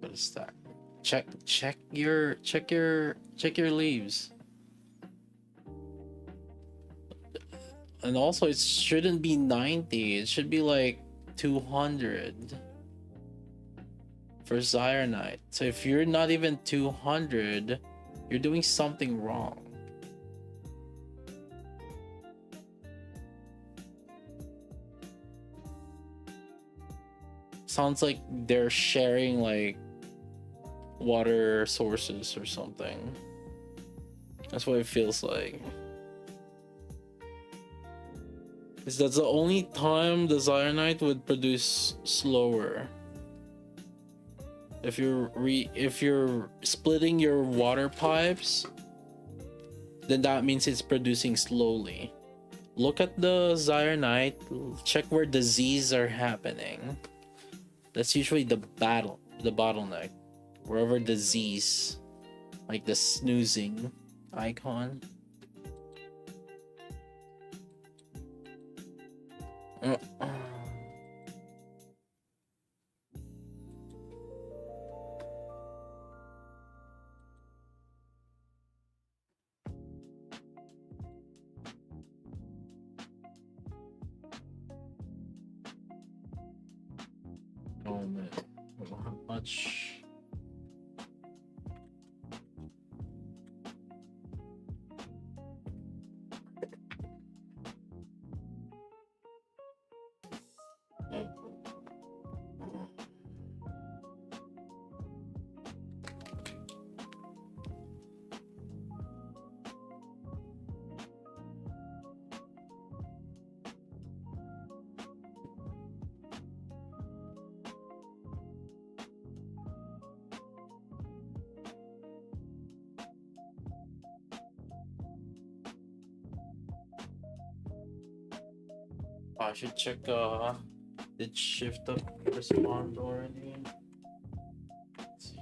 What is that? Check your leaves. And also it shouldn't be 90, it should be like 200 for Zionite. So if you're not even 200, you're doing something wrong. Sounds like they're sharing like water sources or something. That's what it feels like. Is that's the only time the Zionite would produce slower. If you're splitting your water pipes, then that means it's producing slowly. Look at the Zionite, check where disease are happening. That's usually the bottleneck. Wherever disease, like the snoozing icon. Oh man, how much? I should check did shift up respond already? Let's see.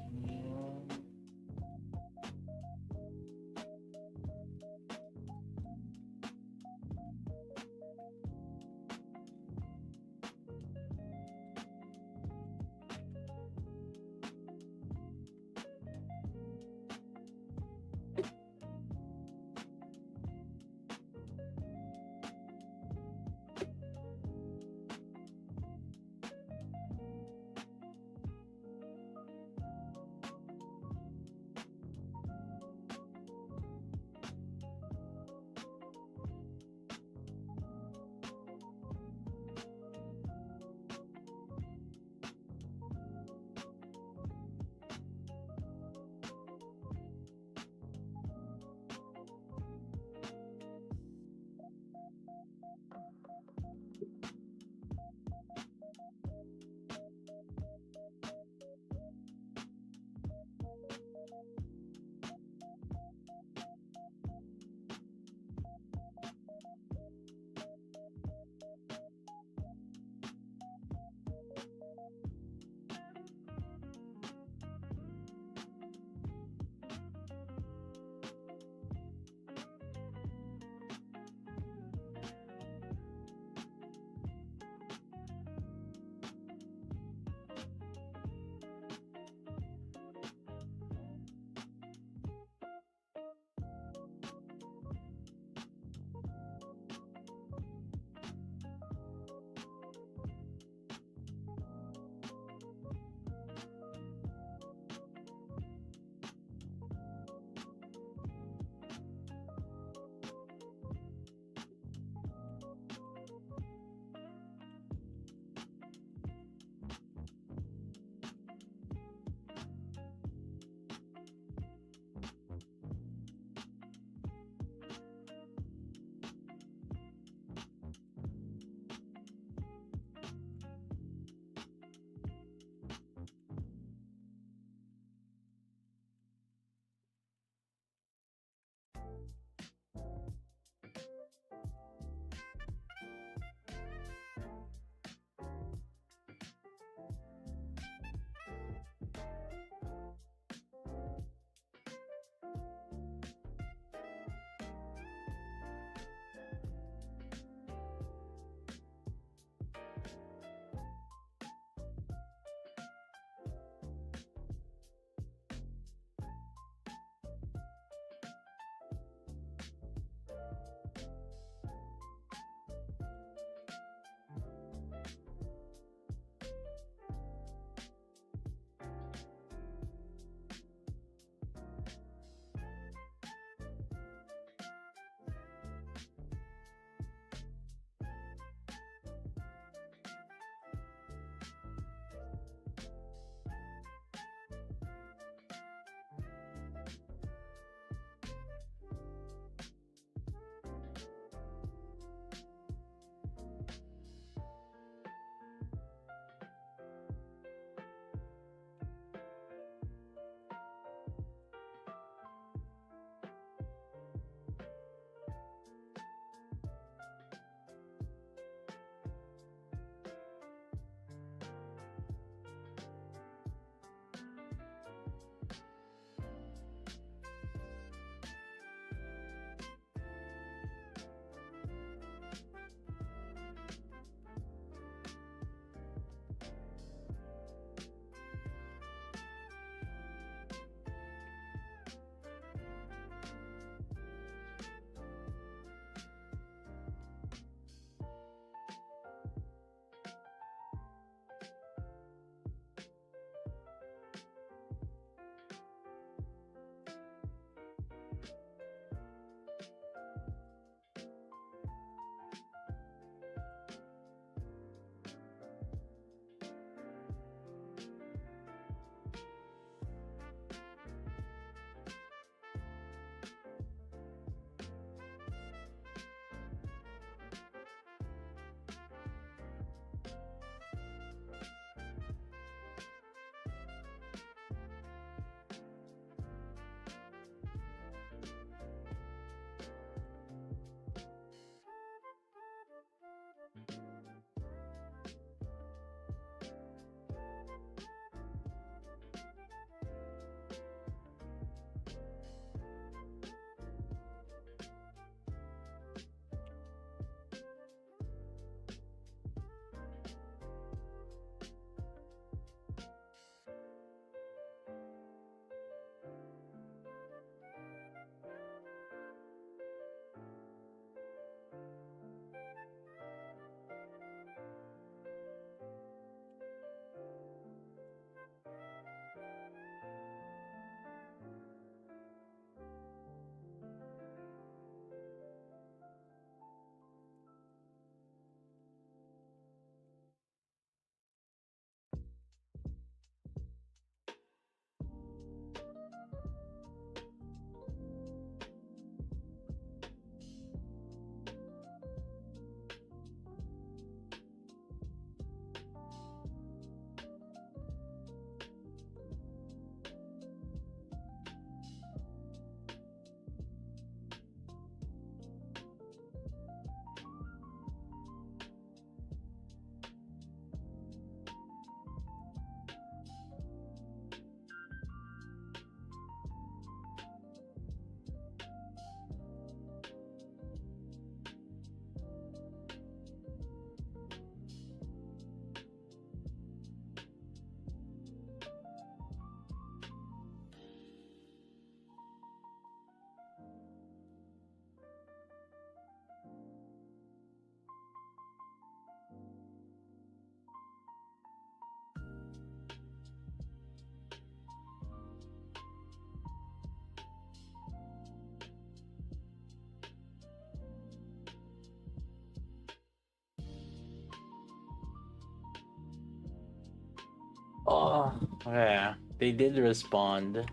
Yeah, they did respond.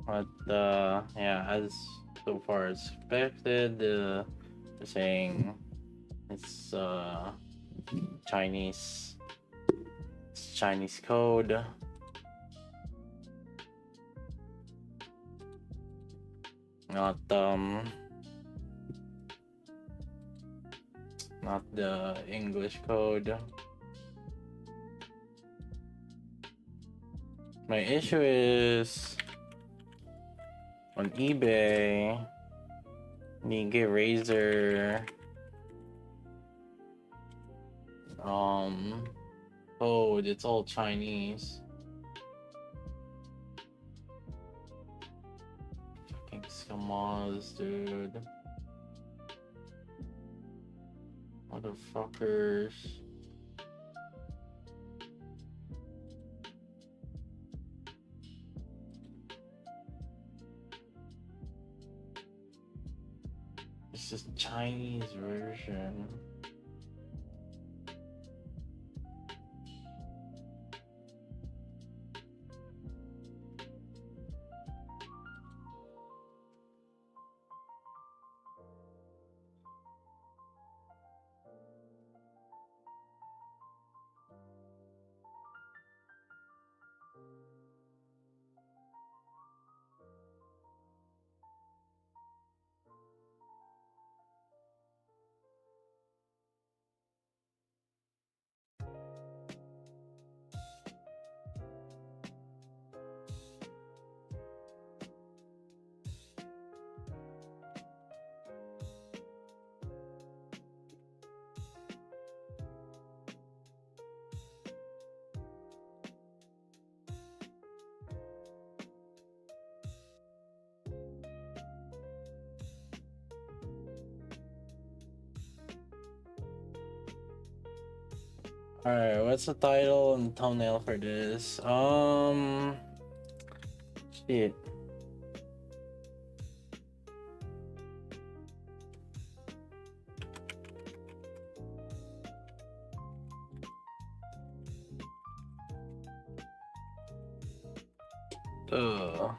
But yeah, as so far as expected, they're saying it's Chinese. It's Chinese code. Not not the English code. My issue is on eBay, Nikke Razor code, it's all Chinese. Fucking scammers, dude. Motherfuckers. It's just Chinese version. Alright, what's the title and thumbnail for this? Shit. Ugh.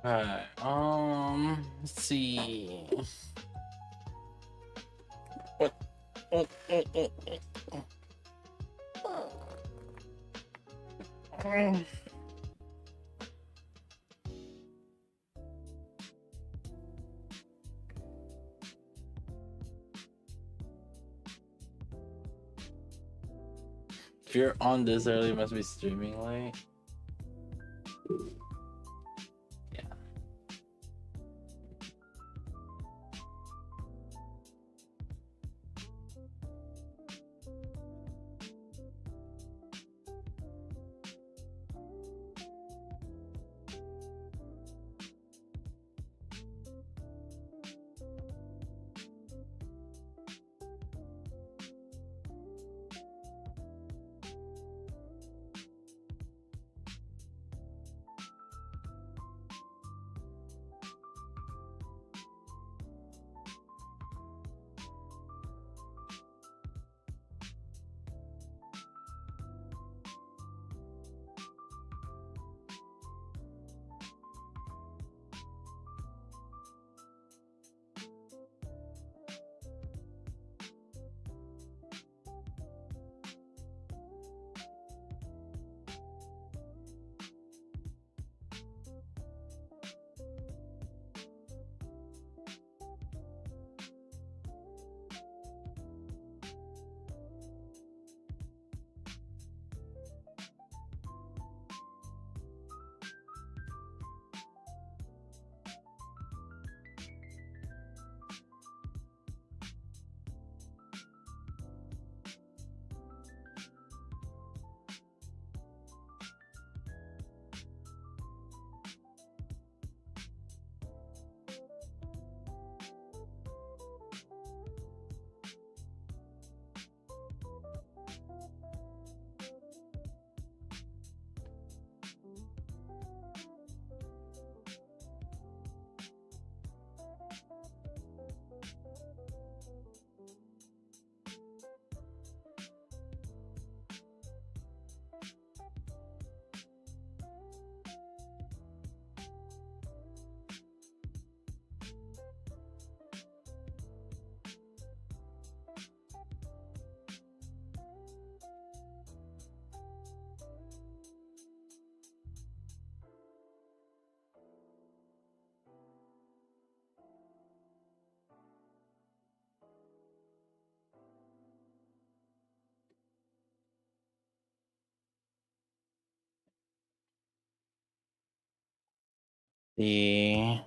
Alright, let's see. What? If you're on this early, you must be streaming late. Yeah. The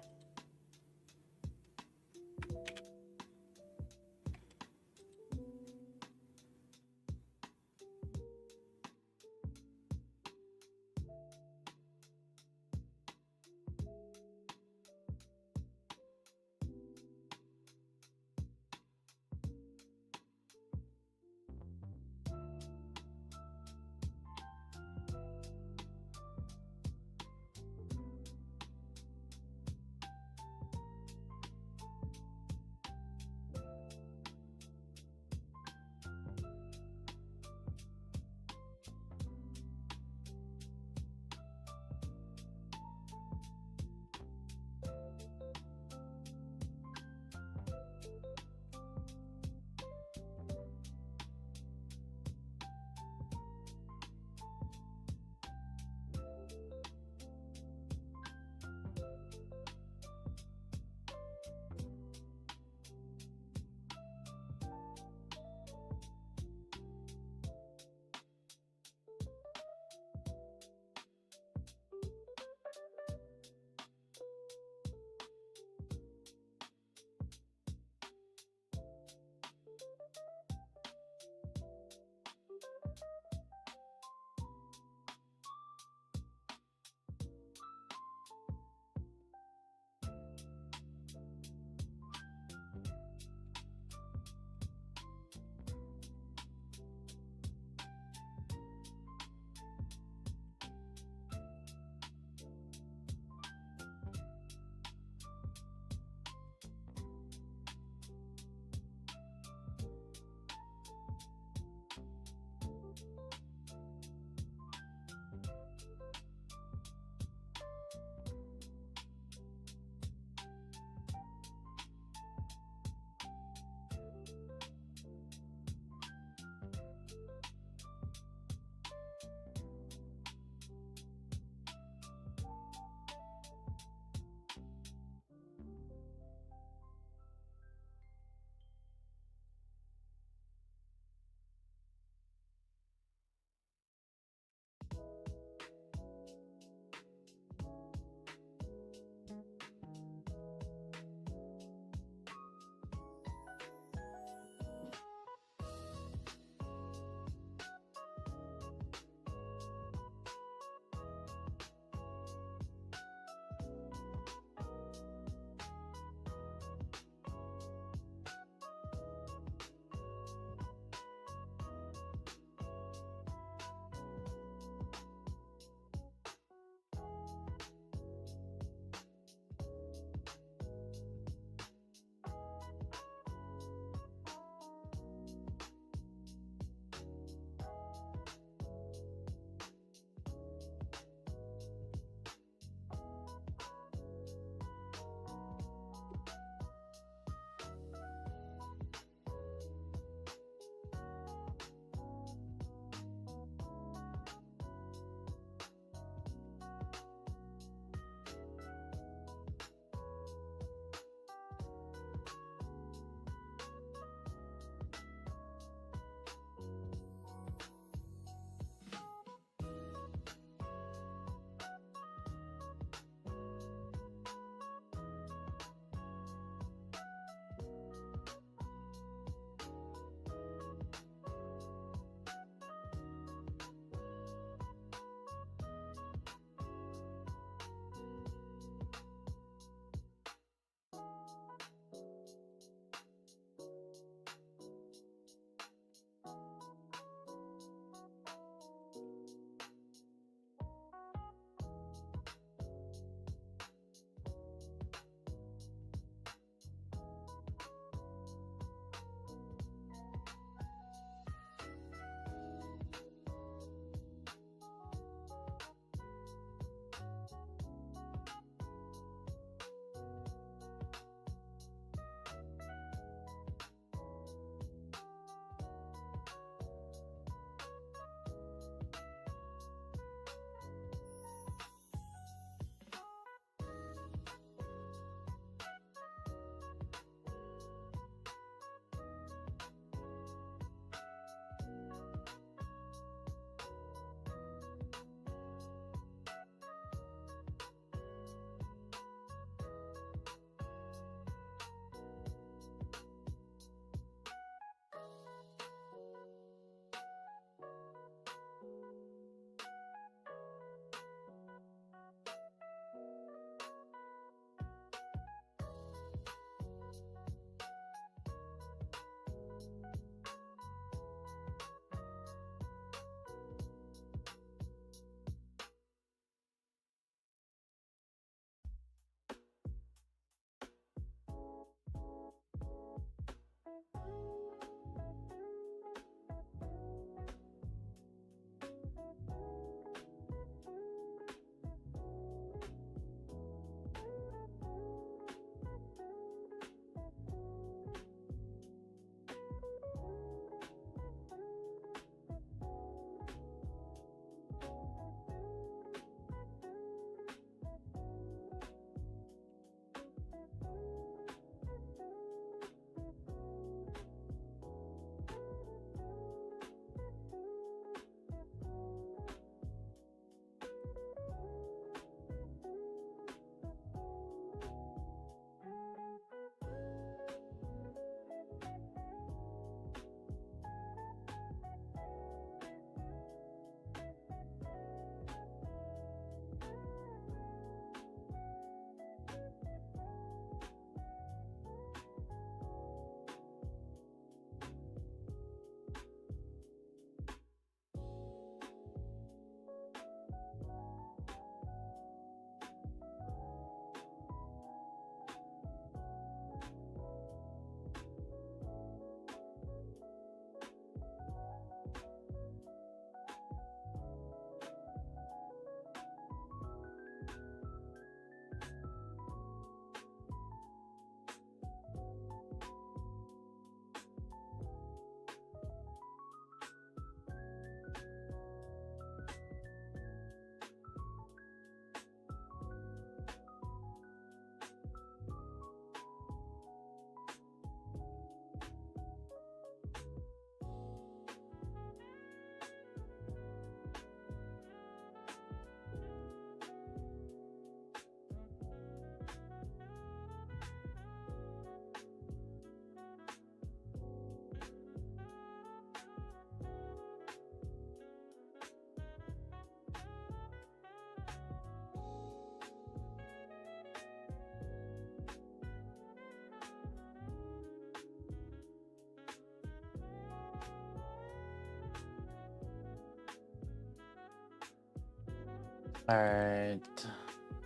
Alright.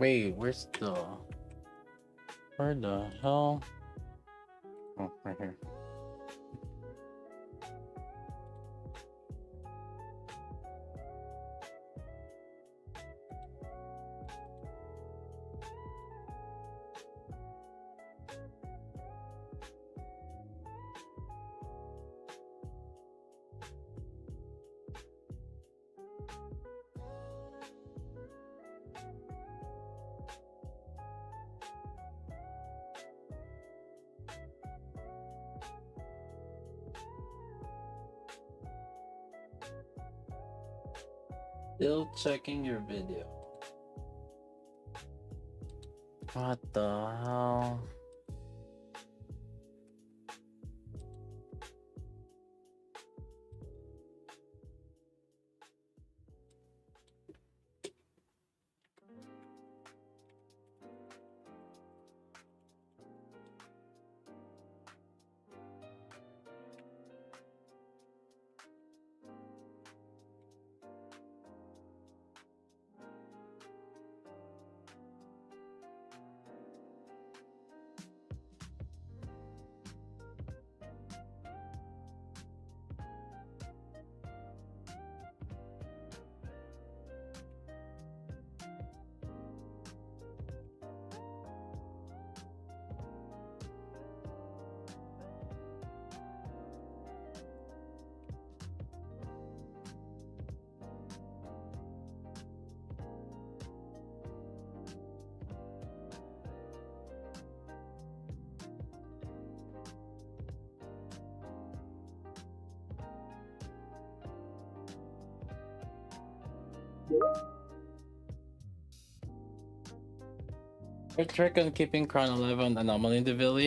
Wait, where the hell? Oh, right here. Still checking your video. What the hell? A trick on keeping Crown 11 anomaly in the Villa.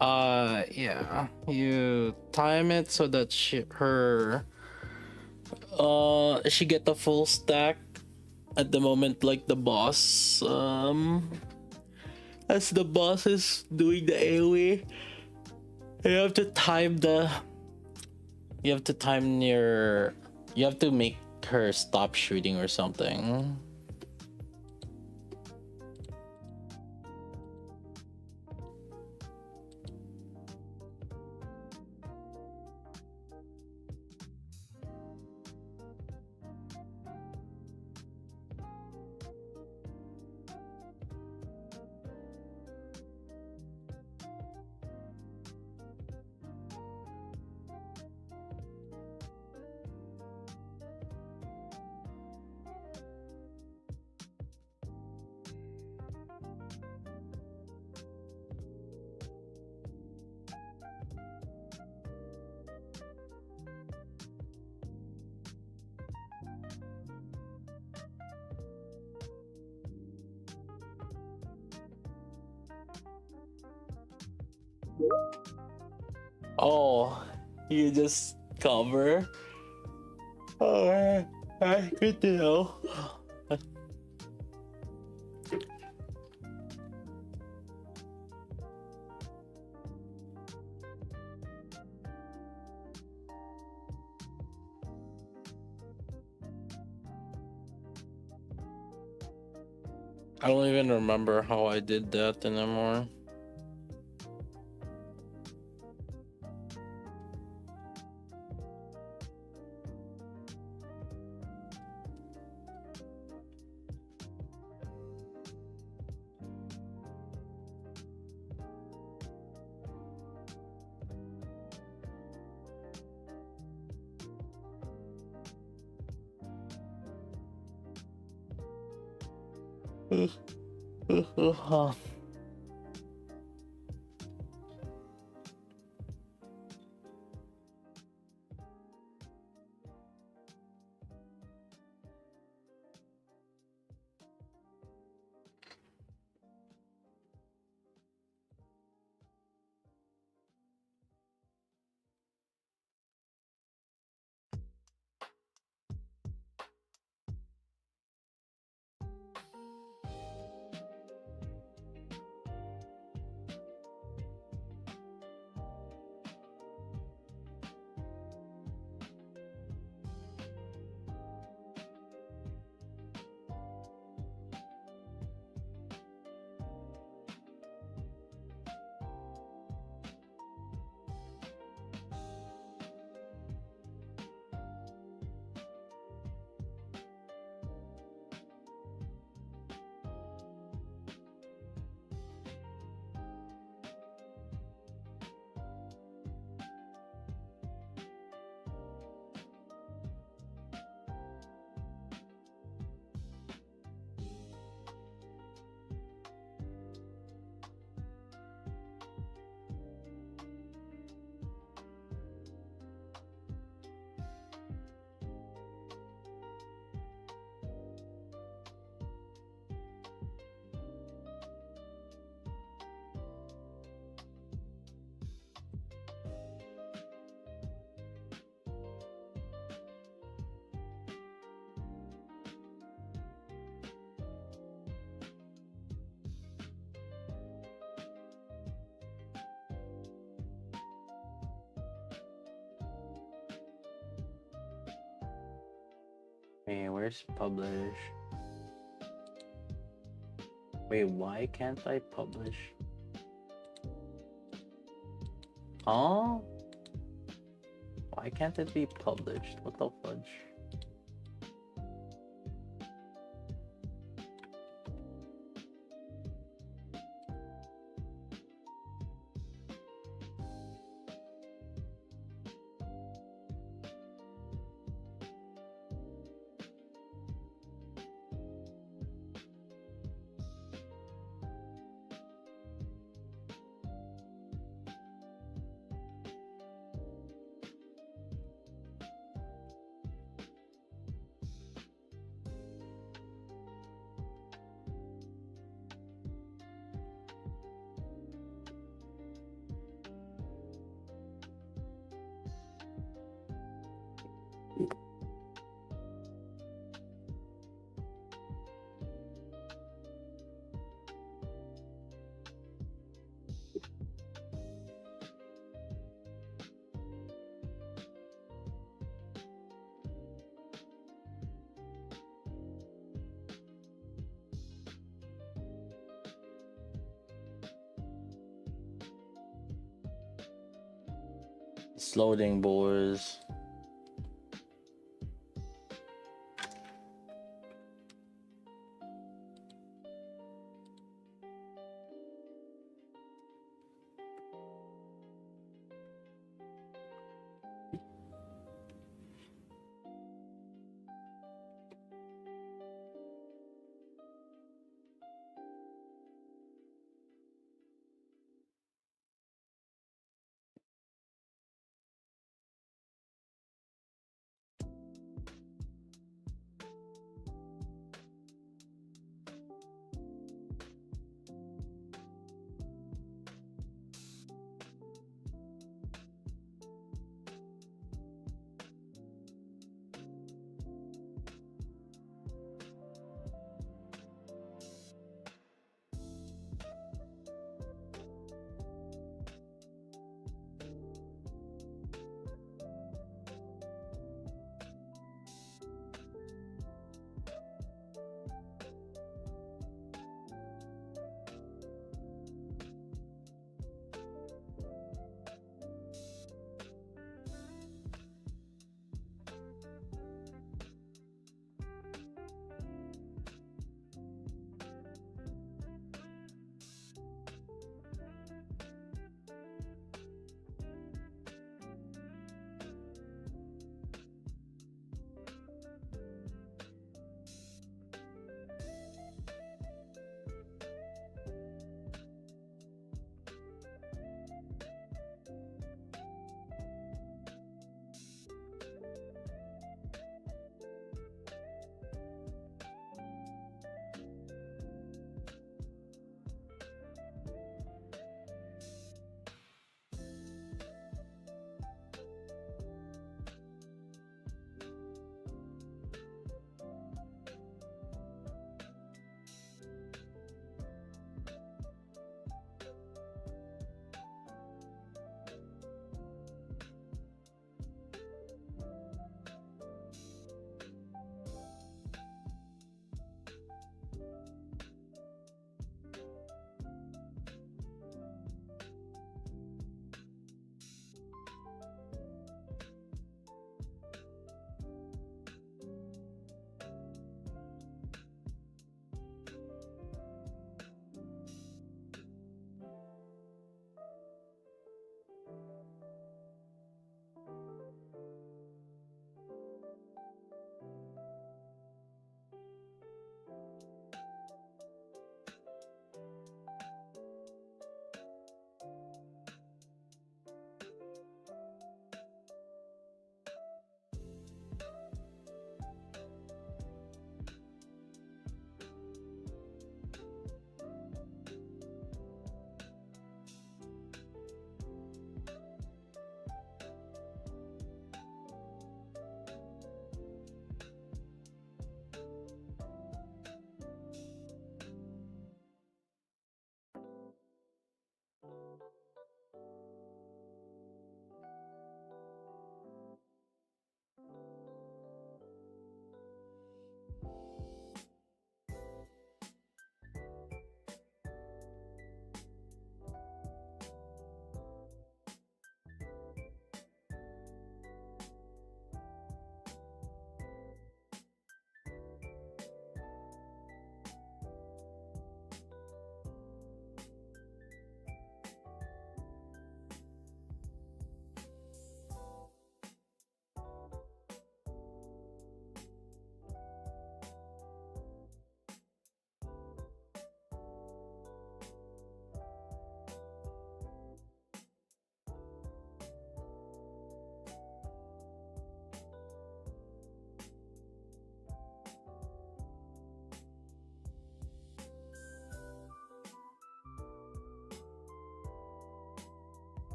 Yeah. You time it so that she get the full stack at the moment, like the boss. As the boss is doing the AoE, you have to time the. You have to time your. You have to make her stop shooting or something. Oh, you just cover? Alright, good to know. I don't even remember how I did that anymore. Hey, where's publish? Wait, why can't I publish? Huh? Why can't it be published? What the fudge? It's loading, boys.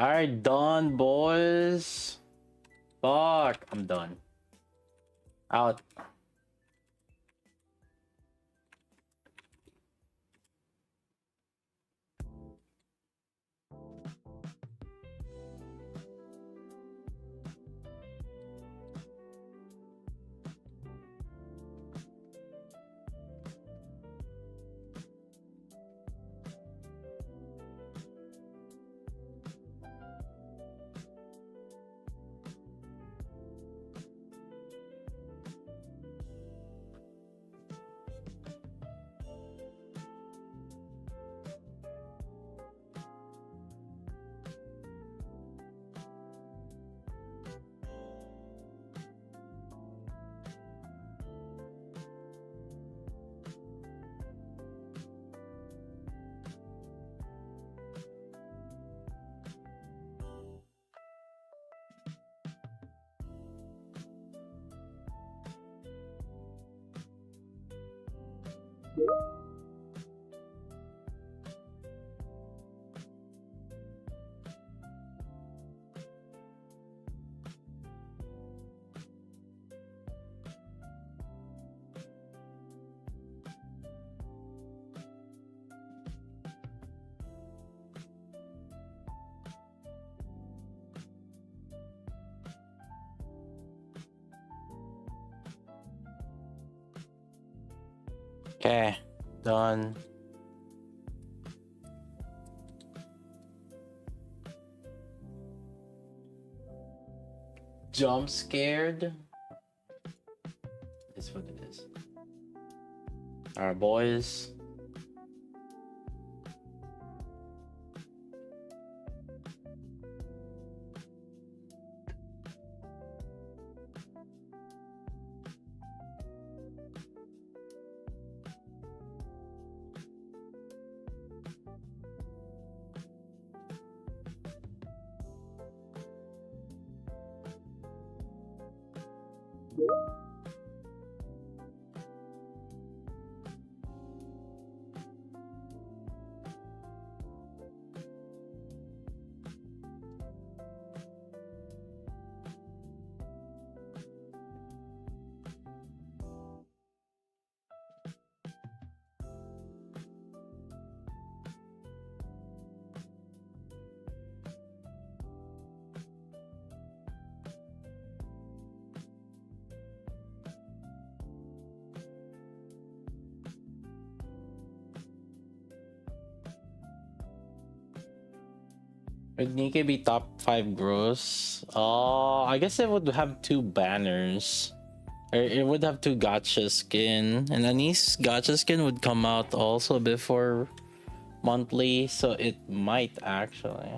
Alright, done, boys. Fuck, I'm done. Out. Okay, done. Jump scared. Is what it is. Alright, boys. Would Nikke be top 5 gross? I guess it would have 2 banners. Or it would have 2 gacha skin. And Anis gacha skin would come out also before monthly, so it might actually.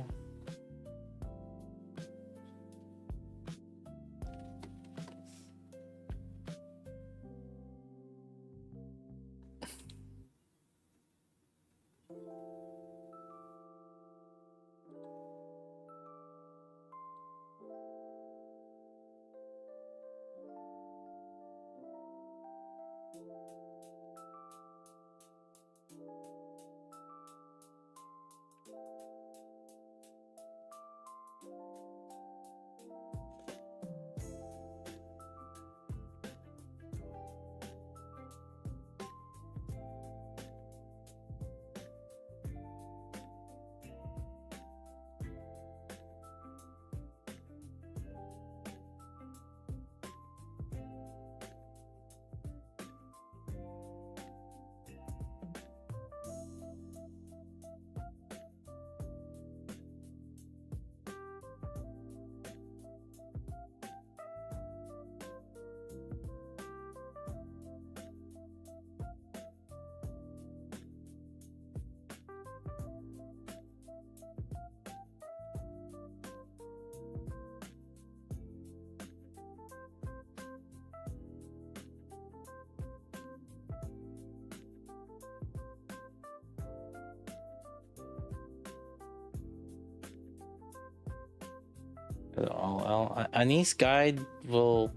Anis guide will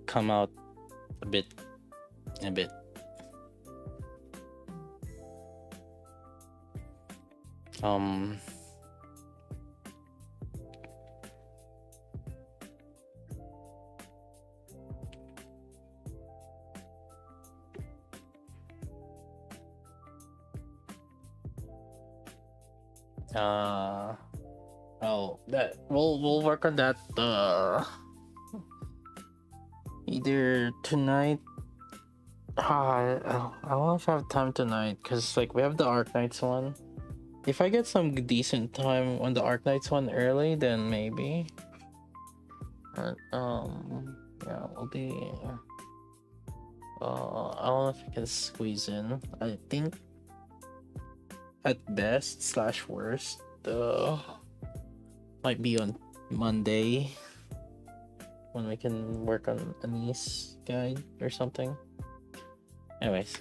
come out a bit. Oh, that we'll work on that. Either tonight. I won't have time tonight because like we have the Arc Knights one. If I get some decent time on the Arc Knights one early, then maybe. But, yeah, we'll be. I don't know if I can squeeze in. I think at best slash worst, might be on Monday when we can work on a niece guide or something. Anyways,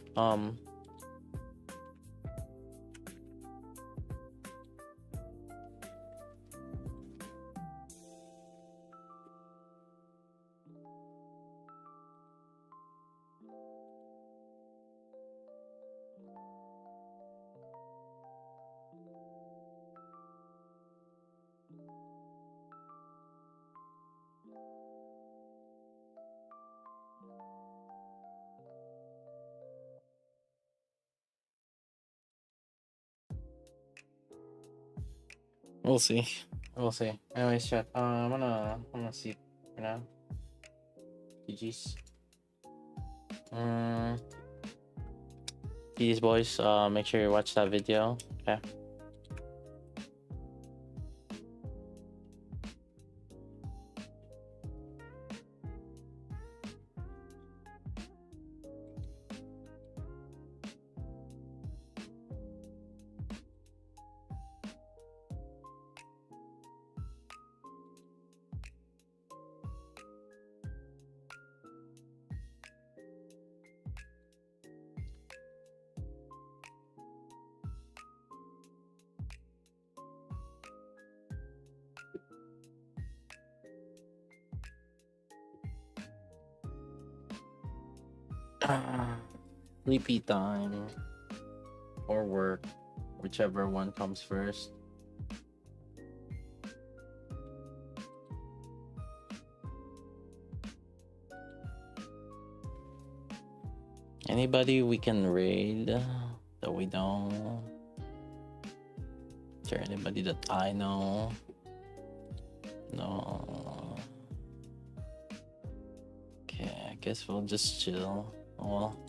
we'll see. We'll see. Anyways, chat. I'm gonna sleep for now. GG's. GG's, boys. Make sure you watch that video. Okay. Sleepy time or work, whichever one comes first. Anybody we can raid that we don't? Is there anybody that I know? No. Okay, I guess we'll just chill. Well,